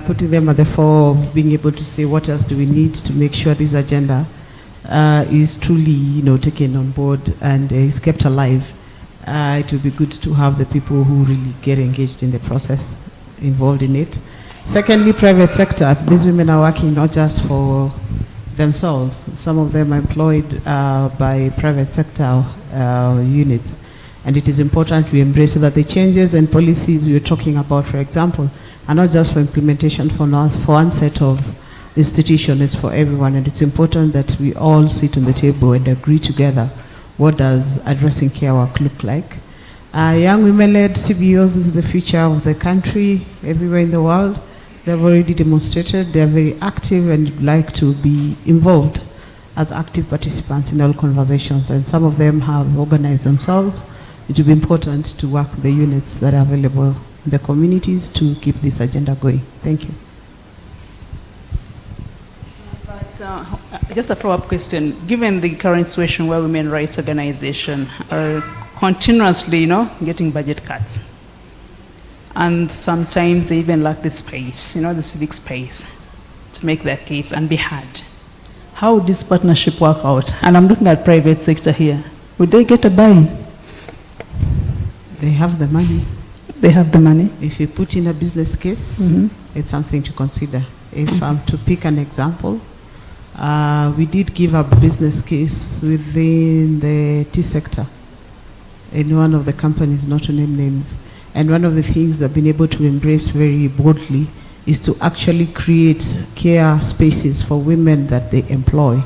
putting them at the fore of being able to say what else do we need to make sure this agenda is truly, taken on board and is kept alive. It would be good to have the people who really get engaged in the process involved in it. Secondly, private sector. These women are working not just for themselves. Some of them are employed by private sector units. And it is important we embrace so that the changes and policies we're talking about, for example, are not just for implementation for one set of institutions, it's for everyone. And it's important that we all sit on the table and agree together what does addressing care work look like. Young women-led CBOs is the future of the country everywhere in the world. They've already demonstrated they're very active and like to be involved as active participants in all conversations, and some of them have organized themselves. It will be important to work with the units that are available in the communities to keep this agenda going. Thank you. But just a follow-up question. Given the current situation where women rights organizations are continuously, getting budget cuts, and sometimes they even lack the space, the civic space to make their case and be heard. How would this partnership work out? And I'm looking at private sector here. Would they get a buy-in? They have the money. They have the money. If you put in a business case, it's something to consider. If I'm to pick an example, we did give a business case within the tea sector in one of the companies, not to name names. And one of the things I've been able to embrace very boldly is to actually create care spaces for women that they employ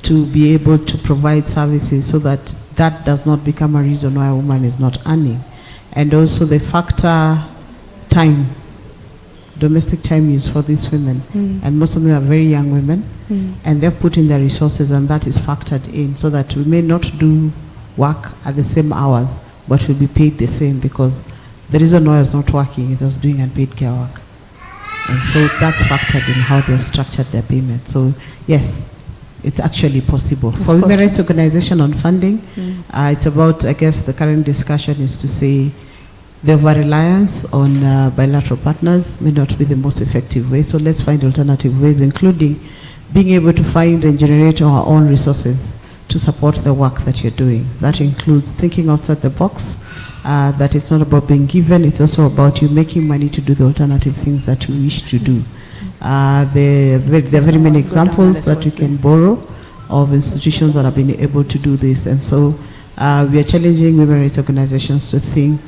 to be able to provide services so that that does not become a reason why a woman is not earning. And also the factor time, domestic time use for these women. And most of them are very young women, and they've put in their resources, and that is factored in so that we may not do work at the same hours, but will be paid the same, because the reason why I was not working is I was doing unpaid care work. And so that's factored in how they've structured their payment. So yes, it's actually possible. For women rights organization on funding, it's about, I guess the current discussion is to say the over-reliance on bilateral partners may not be the most effective way. So let's find alternative ways, including being able to find and generate our own resources to support the work that you're doing. That includes thinking outside the box, that it's not about being given, it's also about you making money to do the alternative things that you wish to do. There are very many examples that you can borrow of institutions that have been able to do this. And so we are challenging women rights organizations to think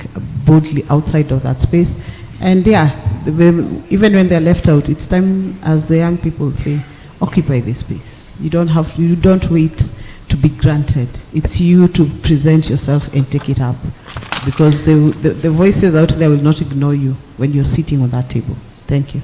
boldly outside of that space. And yeah, even when they're left out, it's time, as the young people say, occupy this space. You don't wait to be granted. It's you to present yourself and take it up, because the voices out there will not ignore you when you're sitting on that table. Thank you.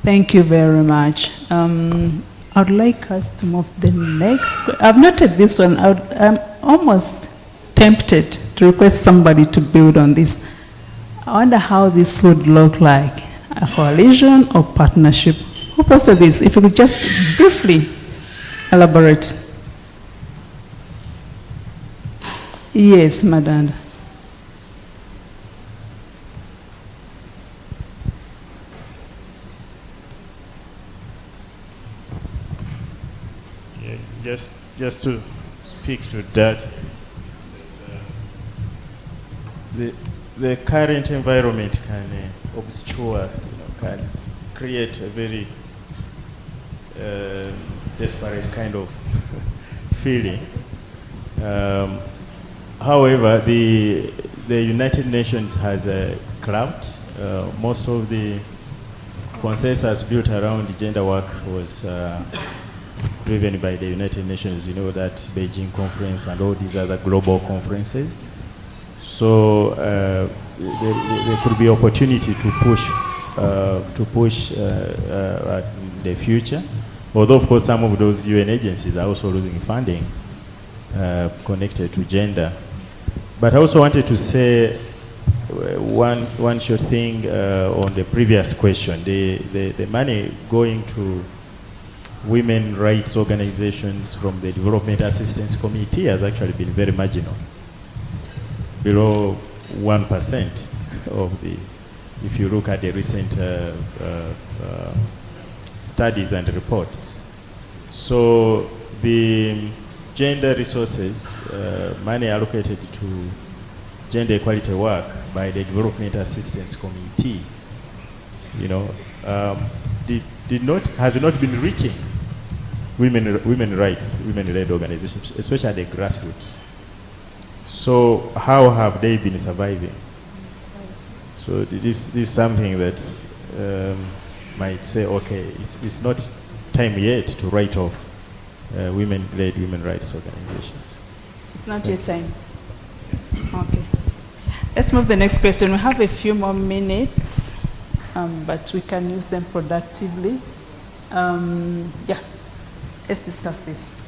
Thank you very much. I'd like us to move to the next. I've noted this one. I'm almost tempted to request somebody to build on this. I wonder how this would look like, a coalition or partnership. Who posted this? If you could just briefly elaborate. Yes, Madam. Yeah, just to speak to that, the current environment can obscure, can create a very desperate kind of feeling. However, the the United Nations has a clout. Most of the consensus built around gender work was driven by the United Nations, you know, that Beijing conference and all these other global conferences. So there could be opportunity to push in the future. Although, of course, some of those UN agencies are also losing funding connected to gender. But I also wanted to say one short thing on the previous question. The money going to women rights organizations from the Development Assistance Committee has actually been very marginal, below 1% of the, if you look at the recent studies and reports. So the gender resources, money allocated to gender equality work by the Development Assistance Committee, you know, has not been reaching women rights, women-led organizations, especially the grassroots. So how have they been surviving? So this is something that might say, okay, it's not time yet to write off women-led women rights organizations. It's not yet time. Okay. Let's move to the next question. We have a few more minutes, but we can use them productively. Yeah, let's discuss this.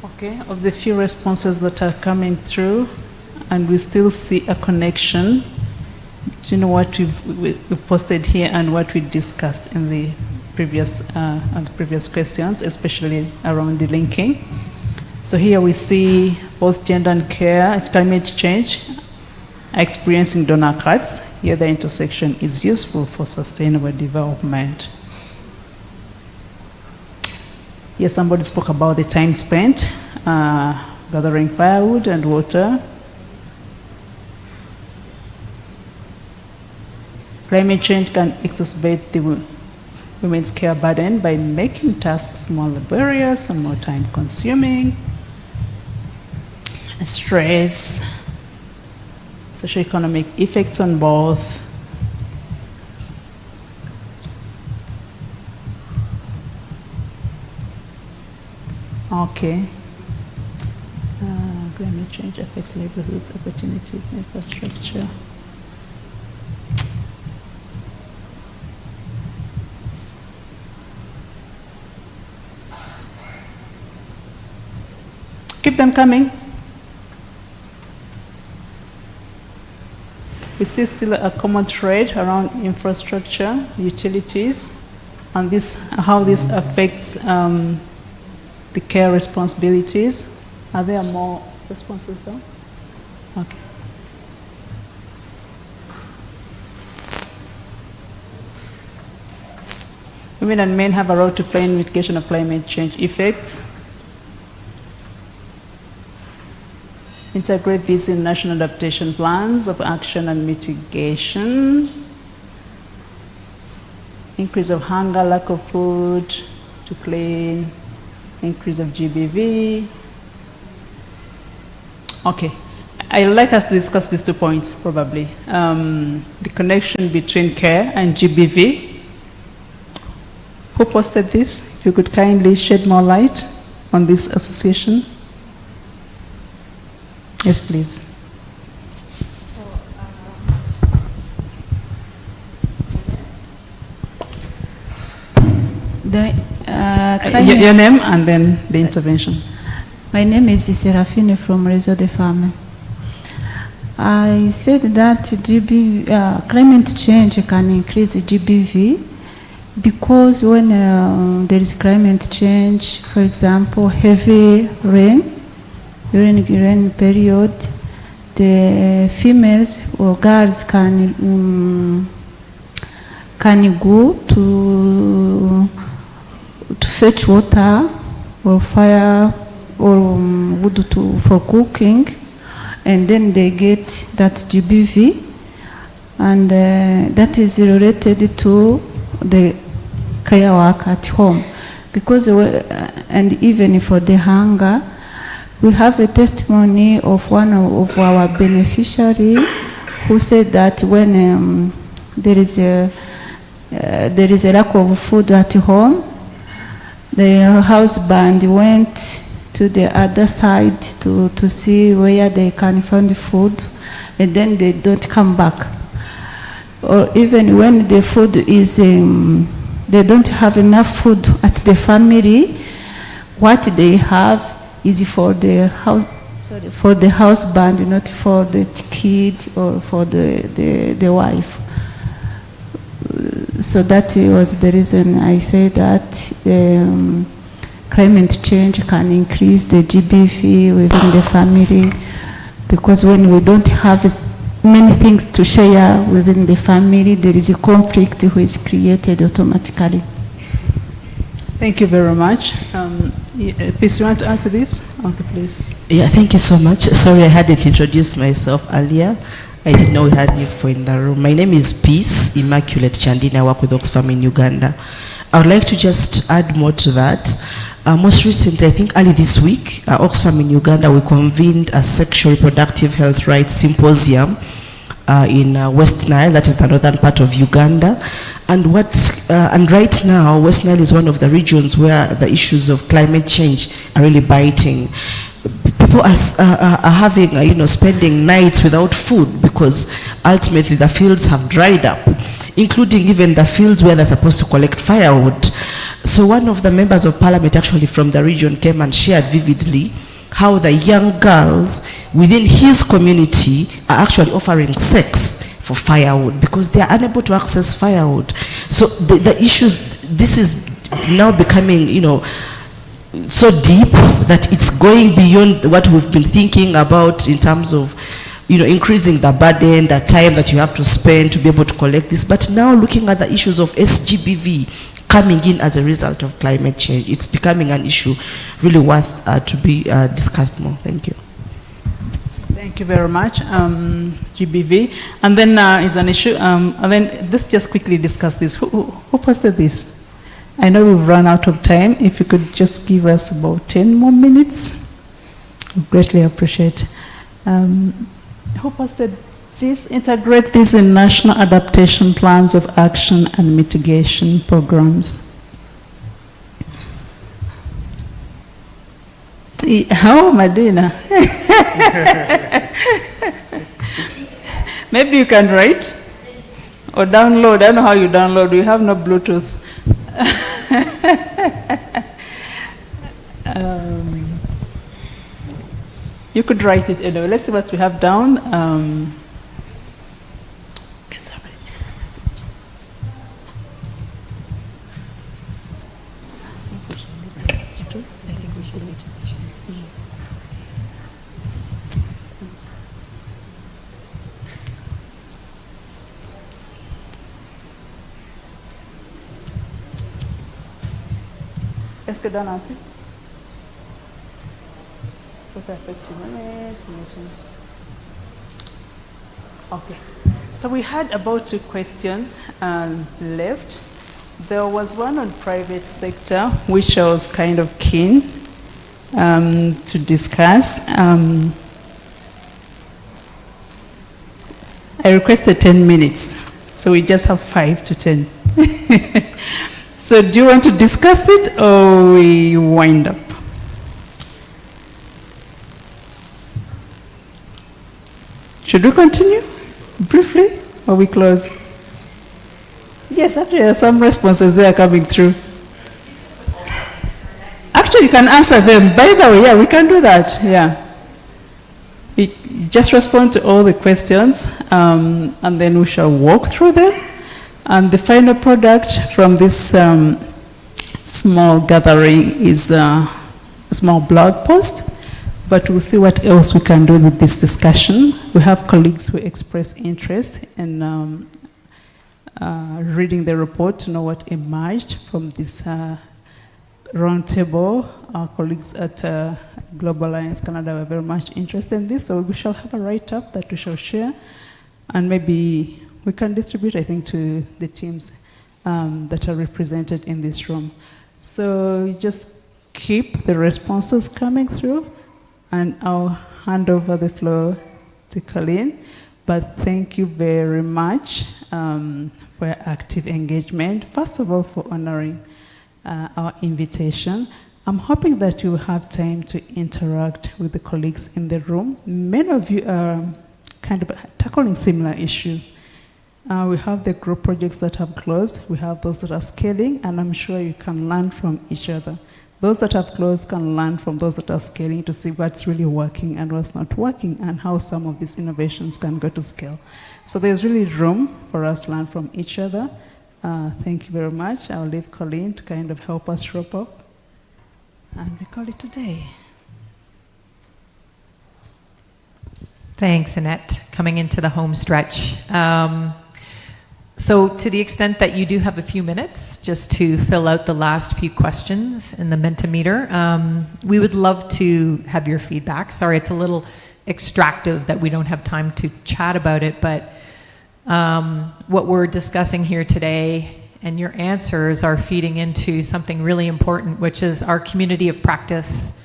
Okay, of the few responses that are coming through, and we still see a connection between what we've posted here and what we discussed in the previous questions, especially around the linking. So here we see both gender and care, climate change, experiencing donor cuts. Here the intersection is useful for sustainable development. Here somebody spoke about the time spent gathering firewood and water. Climate change can exacerbate the women's care burden by making tasks more laborious and more time consuming. Stress, socioeconomic effects on both, Okay. Climate change affects livelihoods, opportunities, infrastructure. Keep them coming. We see still a common thread around infrastructure, utilities, and how this affects the care responsibilities. Are there more responses though? Okay. Women and men have a role to play in mitigation of climate change effects. Integrate these in national adaptation plans of action and mitigation. Increase of hunger, lack of food to clean, increase of GBV. Okay, I'd like us to discuss these 2 points probably. The connection between care and GBV. Who posted this? If you could kindly shed more light on this association. Yes, please. Your name and then the intervention. My name is Serafine from Réseau des Femmes. I said that climate change can increase GBV because when there is climate change, for example, heavy rain, during the rain period, the females or girls can go to fetch water or fire or wood for cooking, and then they get that GBV, and that is related to the care work at home. Because and even for the hunger, we have a testimony of one of our beneficiaries who said that when there is a lack of food at home, the husband went to the other side to see where they can find food, and then they don't come back. Or even when the food is, they don't have enough food at the family, what they have is for the husband, not for the kid or for the wife. So that was the reason I say that climate change can increase the GBV within the family, because when we don't have many things to share within the family, there is a conflict which is created automatically. Thank you very much. Please, you want to add to this? Okay, please. Yeah, thank you so much. Sorry, I hadn't introduced myself earlier. I didn't know we had you for in the room. My name is Peace Immaculate Chandini. I work with Oxfam in Uganda. I would like to just add more to that. Most recently, I think early this week, Oxfam in Uganda, we convened a sexual reproductive health rights symposium in West Nile, that is the northern part of Uganda. And right now, West Nile is one of the regions where the issues of climate change are really biting. People are having, spending nights without food because ultimately the fields have dried up, including even the fields where they're supposed to collect firewood. So one of the members of parliament actually from the region came and shared vividly how the young girls within his community are actually offering sex for firewood because they are unable to access firewood. So the issues, this is now becoming, so deep that it's going beyond what we've been thinking about in terms of, increasing the burden, the time that you have to spend to be able to collect this. But now looking at the issues of SGBV coming in as a result of climate change, it's becoming an issue really worth to be discussed more. Thank you. Thank you very much. GBV. And then is an issue, and then let's just quickly discuss this. Who posted this? I know we've run out of time. If you could just give us about 10 more minutes, I greatly appreciate. Who posted this? Integrate this in national adaptation plans of action and mitigation programs. How am I doing now? Maybe you can write or download. I don't know how you download. We have no Bluetooth. You could write it anyway. Let's see what we have down. Est-ce que dans l'antique? Okay. So we had about 2 questions left. There was one on private sector, which I was kind of keen to discuss. I requested 10 minutes, so we just have 5 to 10. So do you want to discuss it or we wind up? Should we continue briefly or we close? Yes, actually there are some responses there coming through. Actually you can answer them. By the way, yeah, we can do that, yeah. You just respond to all the questions and then we shall walk through them. And the final product from this small gathering is a small blog post. But we'll see what else we can do with this discussion. We have colleagues who express interest in reading the report to know what emerged from this roundtable. Our colleagues at Global Alliance Canada were very much interested in this, so we shall have a write-up that we shall share, and maybe we can distribute, I think, to the teams that are represented in this room. So just keep the responses coming through, and I'll hand over the floor to Colleen. But thank you very much for your active engagement. First of all, for honoring our invitation. I'm hoping that you will have time to interact with the colleagues in the room. Many of you are kind of tackling similar issues. We have the group projects that have closed. We have those that are scaling, and I'm sure you can learn from each other. Those that have closed can learn from those that are scaling to see what's really working and what's not working, and how some of these innovations can go to scale. So there's really room for us to learn from each other. Thank you very much. I'll leave Colleen to kind of help us wrap up. And we call it today. Thanks, Annette. Coming into the home stretch. So to the extent that you do have a few minutes just to fill out the last few questions in the Mentimeter, we would love to have your feedback. Sorry, it's a little extractive that we don't have time to chat about it, but what we're discussing here today and your answers are feeding into something really important, which is our community of practice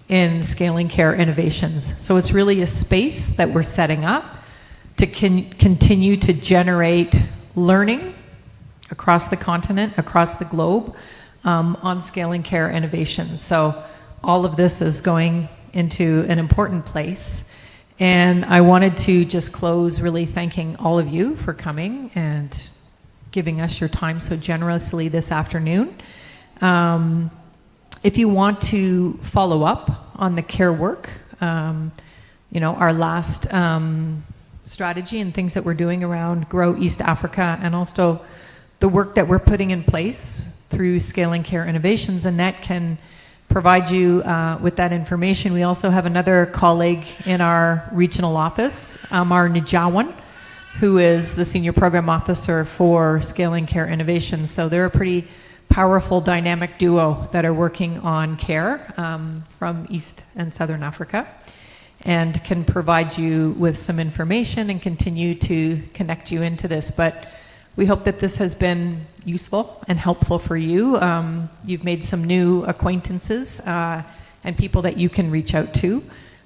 in scaling care innovations. So it's really a space that we're setting up to continue to generate learning across the continent, across the globe, on scaling care innovations. So all of this is going into an important place. And I wanted to just close really thanking all of you for coming and giving us your time so generously this afternoon. If you want to follow up on the care work, you know, our last strategy and things that we're doing around GrOW East Africa, and also the work that we're putting in place through Scaling Care Innovations, Annette can provide you with that information. We also have another colleague in our regional office, Amar Nijawan, who is the Senior Program Officer for Scaling Care Innovations. So they're a pretty powerful, dynamic duo that are working on care from East and Southern Africa, and can provide you with some information and continue to connect you into this. But we hope that this has been useful and helpful for you. You've made some new acquaintances and people that you can reach out to.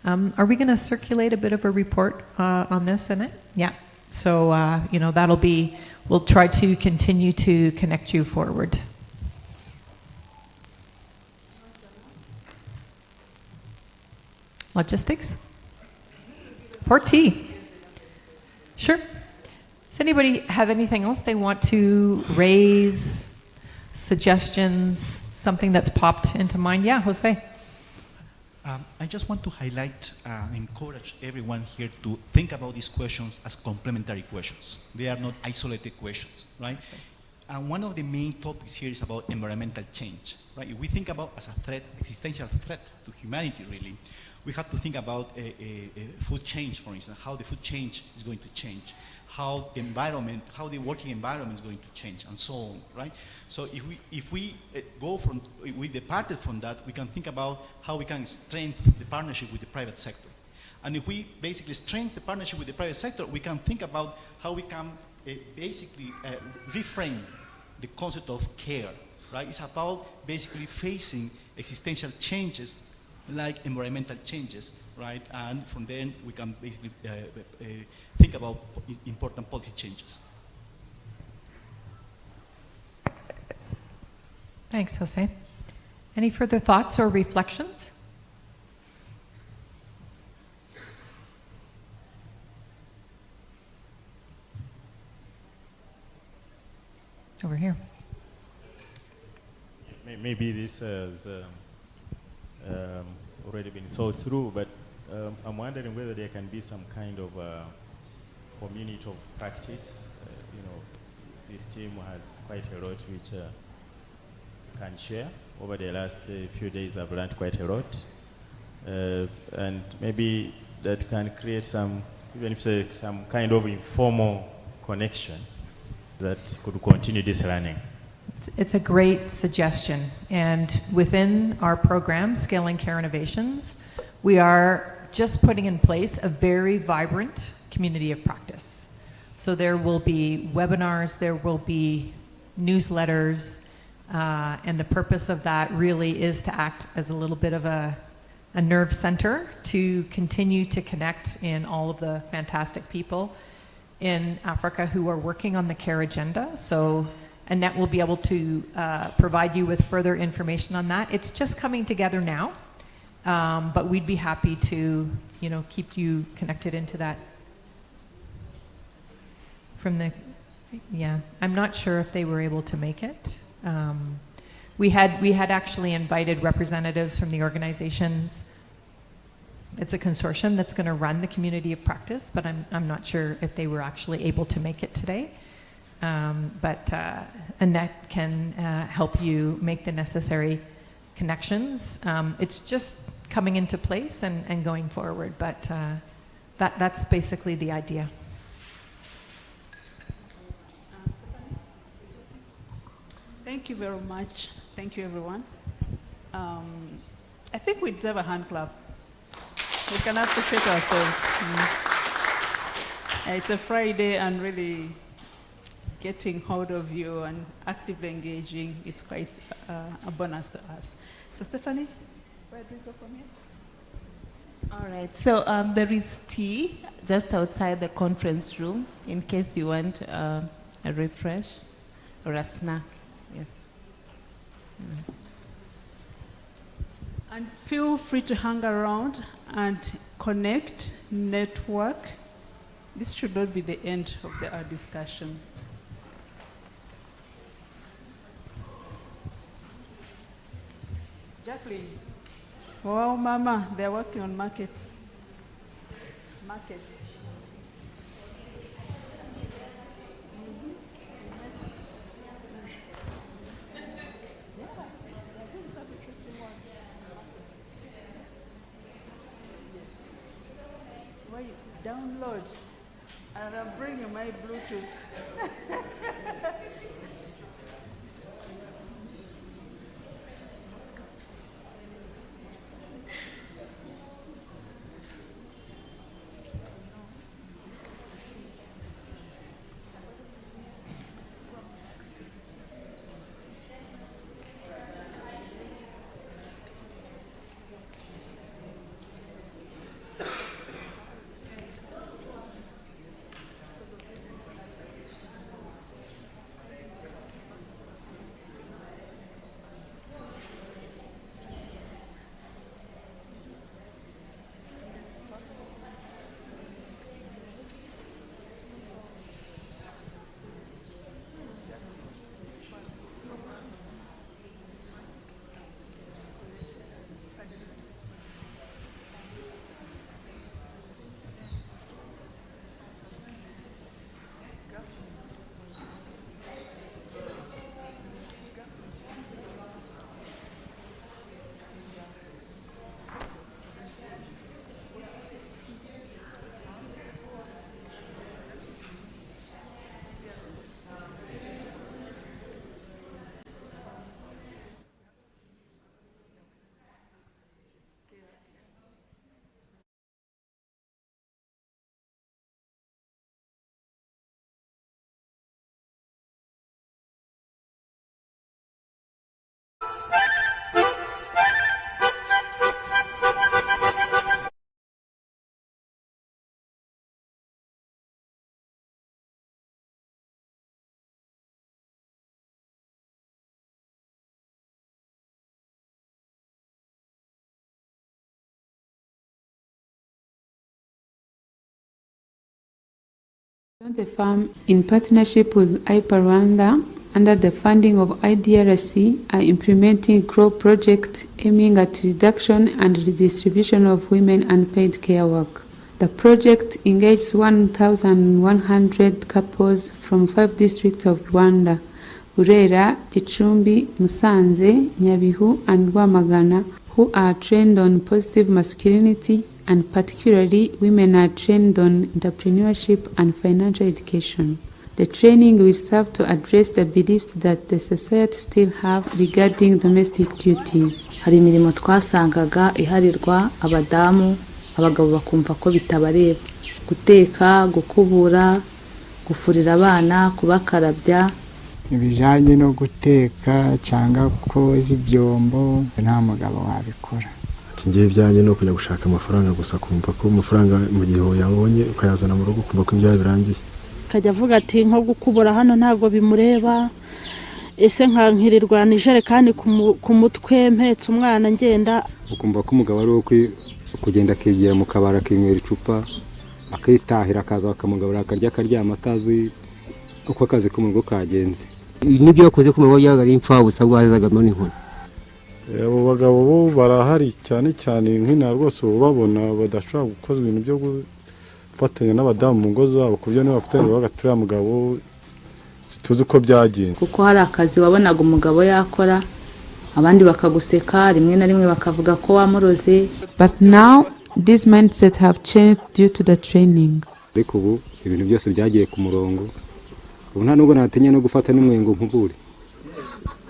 Are we going to circulate a bit of a report on this in it? Yeah. So, you know, that'll be, we'll try to continue to connect you forward. Logistics? For tea. Sure. Does anybody have anything else they want to raise? Suggestions? Something that's popped into mind? Yeah, Jose. I just want to highlight and encourage everyone here to think about these questions as complementary questions. They are not isolated questions, right? And one of the main topics here is about environmental change, right? If we think about as a threat, existential threat to humanity, really, we have to think about food change, for instance, how the food change is going to change, how the environment, how the working environment is going to change, and so on, right? So if we departed from that, we can think about how we can strengthen the partnership with the private sector. And if we basically strengthen the partnership with the private sector, we can think about how we can basically reframe the concept of care, right? It's about basically facing existential changes like environmental changes, right? And from then we can basically think about important policy changes. Thanks, Jose. Any further thoughts or reflections? Over here. Maybe this has already been thought through, but I'm wondering whether there can be some kind of community of practice. This team has quite a lot which can share. Over the last few days, I've learned quite a lot, and maybe that can create some, even if it's some kind of informal connection that could continue this learning. It's a great suggestion, and within our program, Scaling Care Innovations, we are just putting in place a very vibrant community of practice. So there will be webinars, there will be newsletters, and the purpose of that really is to act as a little bit of a nerve center to continue to connect in all of the fantastic people in Africa who are working on the care agenda. So Annette will be able to provide you with further information on that. It's just coming together now, but we'd be happy to, keep you connected into that. I'm not sure if they were able to make it. We had actually invited representatives from the organizations. It's a consortium that's going to run the community of practice, but I'm not sure if they were actually able to make it today. But Annette can help you make the necessary connections. It's just coming into place and going forward, but that's basically the idea. Thank you very much. Thank you, everyone. I think we deserve a hand clap. We can appreciate ourselves. It's a Friday, and really getting hold of you and actively engaging, it's quite a bonus to us. So Stephanie, where do we go from here? All right, so there is tea just outside the conference room in case you want a refresh or a snack. Yes. And feel free to hang around and connect, network. This should not be the end of our discussion. Jacqueline. Wow, Mama, they're working on markets. Markets. Download, and I'm bringing my Bluetooth. The farm, in partnership with IPA Rwanda, under the funding of IDRC, are implementing GrOW project aiming at reduction and redistribution of women unpaid care work. The project engages 1,100 couples from 5 districts of Rwanda: Burera, Gicumbi, Musanze, Nyabihu, and Rwamagana, who are trained on positive masculinity, and particularly women are trained on entrepreneurship and financial education. The training will serve to address the beliefs that the society still have regarding domestic duties. Hari imirimo twasangaga iharirwa abadamu, abagabo bakumva ko bitabareba: guteka, gukubura, gufurira abana, kubakarabya. Ibijanye no guteka cyangwa koza ibyombo nta mugabo wabikora. Ngiye bijyanye no kujya gushaka amafaranga gusa, kumva ko amafaranga mu gihe yabonye ukayazana mu rugo, kumva ko ibyaha birangiye. Kajya avuga ati nko gukubura hano ntago bimureba, ese nkankirirwa nijerekani ku mutwe mpetse umwana ngenda. Ukumva ko umugabo ari uko kugenda akigira mu kabara kinywera icupa akitahira, akaza bakamugabura akarya akaryama atazwi uko akazi ko mu rugo kagenze. Nibyo yakoze ku mugabo yagari impfa busa bwazagamo n'inkoni. Abo bagabo bo barahari cyane cyane nk'ina rwose babona badashobora gukoza ibintu byo gufatanya n'abadamu mu ngo zabo, kubyo niba bafatanya bagatura mugabo situzi uko byagenze. Kuko hari akazi wabonaga umugabo yakora, abandi bakaguseka, rimwe na rimwe bakavuga ko wamuroze. But now this mindset have changed due to the training. Ariko ubu ibintu byose byagiye ku murongo. Ubu nta nubwo natenye no gufata n'umwengo nkubure.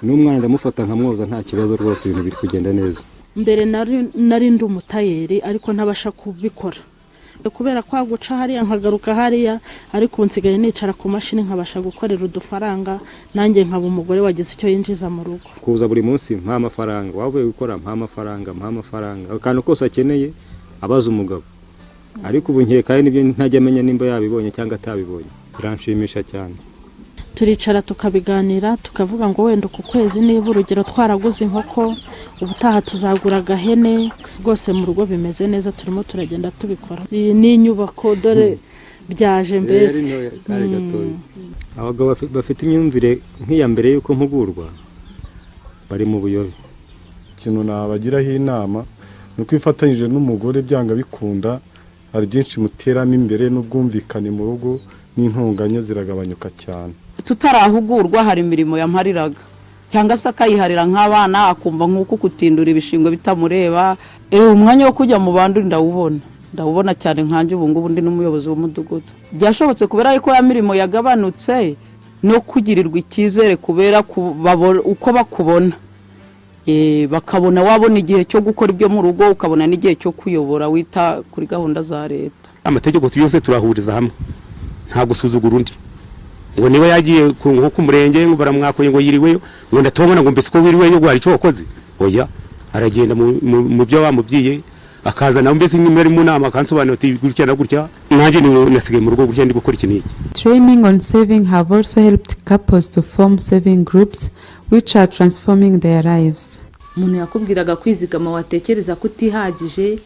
N'umwana ndamufata nkamwoza nta kibazo rwose, ibintu biri kugenda neza. Mbere nari ndi umutayeri ariko ntabasha kubikora kubera kwa guca hariya nkagaruka hariya, ariko nsigaye nicara ku mashini nkabasha gukorera udufaranga, nanjye nkaba umugore wagize icyo yinjiza mu rugo. Kuza buri munsi mpa amafaranga, wavuye gukora mpa amafaranga, akantu kose akeneye abaza umugabo. Ariko ubu nkekaye nibyo ntajya amenya nimba yabibonye cyangwa atabibonye. Biranshimisha cyane. Turicara tukabiganira tukavuga ngo wenda ku kwezi niba urugero twaraguze inkoko, ubutaha tuzagura agahene. Rwose mu rugo bimeze neza, turimo turagenda tubikora. Iyi ni inyubako dore byaje mbese. Abagabo bafite imyumvire nk'iya mbere yuko mpugurwa bari mu buyobe. Ikintu nabagiraho inama ni uko ifatanyije n'umugore byanga bikunda, hari byinshi muteramo imbere n'ubwumvikane mu rugo, n'intonganya ziragabanyuka cyane. Tutarahugurwa hari imirimo yampariraga cyangwa se akayiharira nk'abana, akumva nk'uko kutindura ibishingwe bitamureba. Umwanya wo kujya mu bandi ndawubona cyane, nkanje ubu ngubu ndi n'umuyobozi w'umudugudu. Byashobotse kubera ko ya mirimo yagabanutse no kugirirwa icyizere kubera uko bakubona. Bakabona wabona igihe cyo gukora ibyo mu rugo, ukabona n'igihe cyo kuyobora wita kuri gahunda za leta. Amategeko tuyose turahuriza hamwe, nta gusuzugura undi. Ngo niba yagiye nko ku murenge ngo baramwakoye ngo yiriweyo, ngo ndatubona ngo mbese ko wiriweyo ngo hari icyo wakoze. Oya, aragenda mu byo bamubyiye, akazana mbese nyuma mu nama akansobanura ati gutya na gutya, nanjye nasigaye mu rugo gutya ndi gukora iki n'iki. Training on saving have also helped couples to form saving groups which are transforming their lives. Umuntu yakubwiraga kwizigama watekereza kutihagije,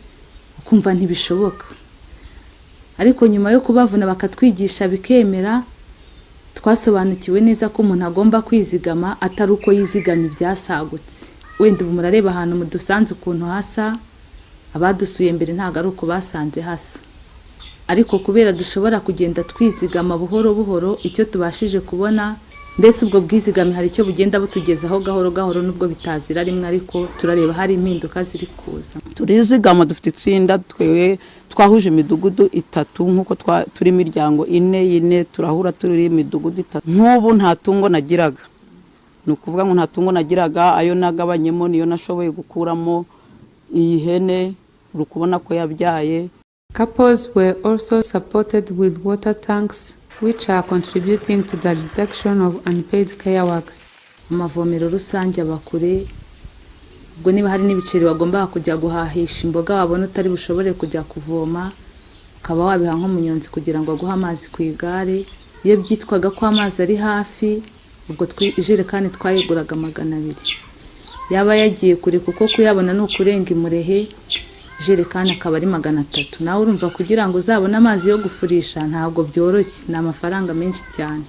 ukumva ntibishoboka. Ariko nyuma yo kubavuna bakatwigisha bikemera, twasobanukiwe neza ko umuntu agomba kwizigama atari uko yizigama ibyasagutse. Wenda ubu murareba ahantu mu dusanze ukuntu hasa, abadusuye mbere ntago ari uko basanze hasa. Ariko kubera dushobora kugenda twizigama buhoro buhoro, icyo tubashije kubona mbese ubwo bwizigame hari icyo bugenda butugezaho gahoro gahoro, nubwo bitazira rimwe, ariko turareba hari impinduka ziri kuza. Turizigama dufite itsinda, twewe twahuje imidugudu 3 nkuko turi imiryango 4 turahura turi imidugudu 3. Nk'ubu nta tungo nagiraga, ni ukuvuga ngo nta tungo nagiraga, ayo nagabanyemo niyo nashoboye gukuramo iyi hene, urukubona ko yabyaye. Couples were also supported with water tanks which are contributing to the reduction of unpaid care works. Amavomero rusange abakure, ubwo niba hari n'ibiceri wagomba kujya guhahisha imboga wabona utari bushobore kujya kuvoma, ukaba wabiha nk'umunyonzi kugira ngo aguhe amazi ku igare. Iyo byitwaga ko amazi ari hafi, ubwo ijerekani twayiguraga 200. Yaba yagiye kure kuko kuyabona ni ukurenga imurehe, jerekani akaba ari 300. Nawe urumva kugira ngo uzabone amazi yo gufurisha ntabwo byoroshye, ni amafaranga menshi cyane.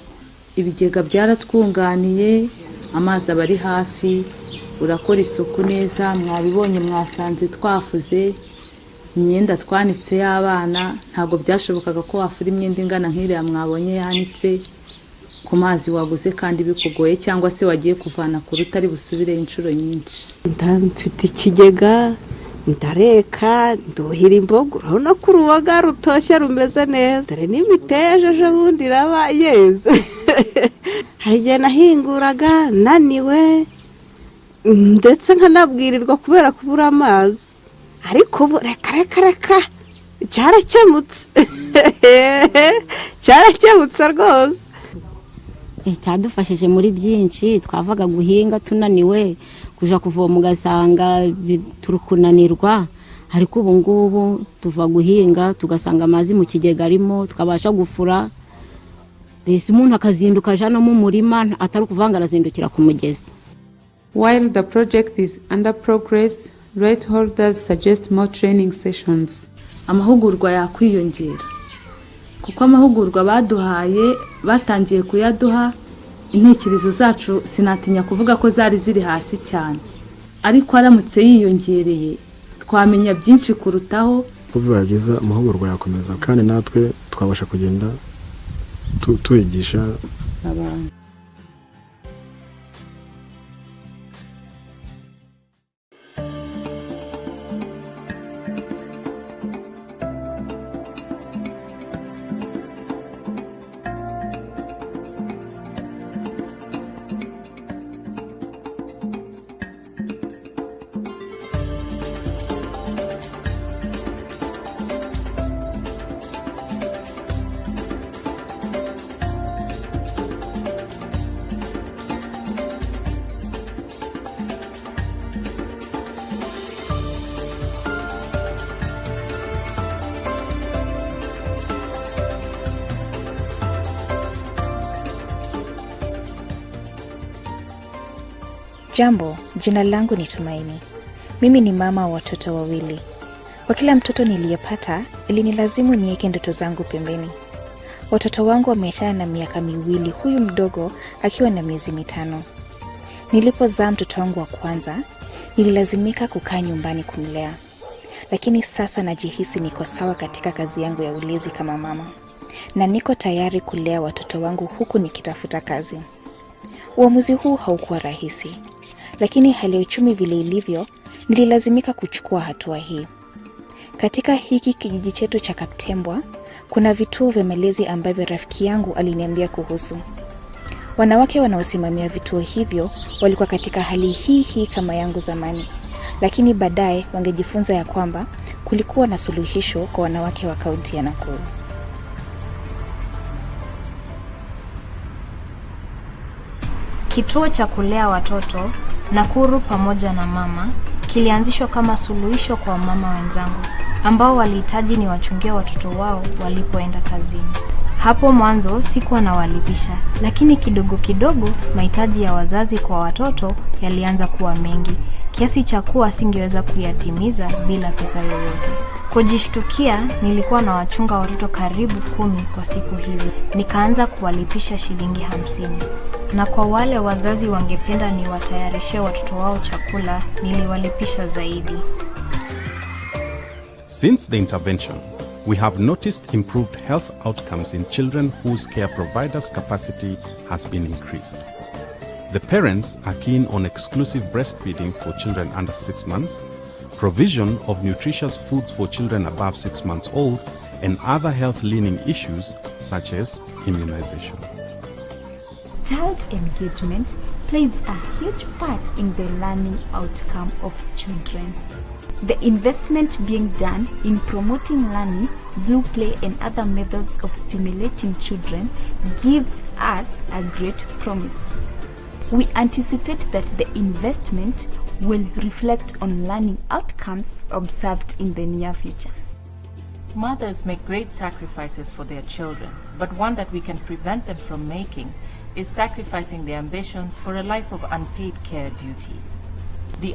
Ibigega byaratwunganiye, amazi aba ari hafi, urakora isuku neza, mwabibonye mwasanze twafuze, imyenda twanitse y'abana, ntabwo byashobokaga ko wafura imyenda ingana nk'iriya mwabonye yanitse ku mazi waguze kandi bikugoye cyangwa se wagiye kuvana ku rutari busubire inshuro nyinshi. Mfite ikigega, ndareka, nduhira imboga, urabona ko uruboga rutoshye rumeze neza, dore n'imiteja ejo bundi iraba yeze. Hari igihe nahinguraga naniwe ndetse nkanabwirirwa kubera kubura amazi, ariko ubu reka cyarakemutse. Cyarakemutse rwose. Cyadufashije muri byinshi, twavaga guhinga tunaniwe kuja kuvoma ugasanga turukunanirwa, ariko ubu ngubu tuva guhinga tugasanga amazi mu kigega arimo, tukabasha gufura. Bese umuntu akazinduka aja no mu murima atari kuvanga arazindukira ku mugezi. While the project is under progress, right holders suggest more training sessions. Amahugurwa yakwiyongera, kuko amahugurwa baduhaye batangiye kuyaduha, intekerezo zacu sinatinya kuvuga ko zari ziri hasi cyane, ariko aramutse yiyongereye twamenya byinshi kurutaho. Kubiba byiza amahugurwa yakomeza kandi natwe twabasha kugenda tuyigisha abantu. Jambo, jina langu ni Tumaini. Mimi ni mama wa watoto wawili. Kwa kila mtoto niliyepata, ilinilazimu niweke ndoto zangu pembeni. Watoto wangu wameachana na miaka 2, huyu mdogo akiwa na miezi 5. Nilipozaa mtoto wangu wa kwanza, nililazimika kukaa nyumbani kumlea. Lakini sasa najihisi niko sawa katika kazi yangu ya ulezi kama mama. Na niko tayari kulea watoto wangu huku nikitafuta kazi. Uamuzi huu haukuwa rahisi. Lakini hali ya uchumi vile ilivyo, nililazimika kuchukua hatua hii. Katika hiki kijiji chetu cha Kaptembwa, kuna vituo vya malezi ambavyo rafiki yangu aliniambia kuhusu. Wanawake wanaosimamia vituo hivyo walikuwa katika hali hii kama yangu zamani. Lakini baadaye wangejifunza ya kwamba kulikuwa na suluhisho kwa wanawake wa kaunti ya Nakuru. Kituo cha kulea watoto Nakuru pamoja na mama kilianzishwa kama suluhisho kwa mama wenzangu ambao walihitaji niwachungie watoto wao walipoenda kazini. Hapo mwanzo sikuwa nawalipisha, lakini kidogo kidogo mahitaji ya wazazi kwa watoto yalianza kuwa mengi, kiasi cha kuwa singeweza kuyatimiza bila pesa yoyote. Kujishtukia nilikuwa na wachunga watoto karibu 10 kwa siku hivi. Nikaanza kuwalipisha shilingi 50. Na kwa wale wazazi wangependa niwatayarishie watoto wao chakula, niliwalipisha zaidi. Since the intervention, we have noticed improved health outcomes in children whose care providers' capacity has been increased. The parents are keen on exclusive breastfeeding for children under 6 months, provision of nutritious foods for children above 6 months old, and other health learning issues such as immunization. Child engagement plays a huge part in the learning outcome of children. The investment being done in promoting learning through play and other methods of stimulating children gives us a great promise. We anticipate that the investment will reflect on learning outcomes observed in the near future. Mothers make great sacrifices for their children, but one that we can prevent them from making is sacrificing their ambitions for a life of unpaid care duties. The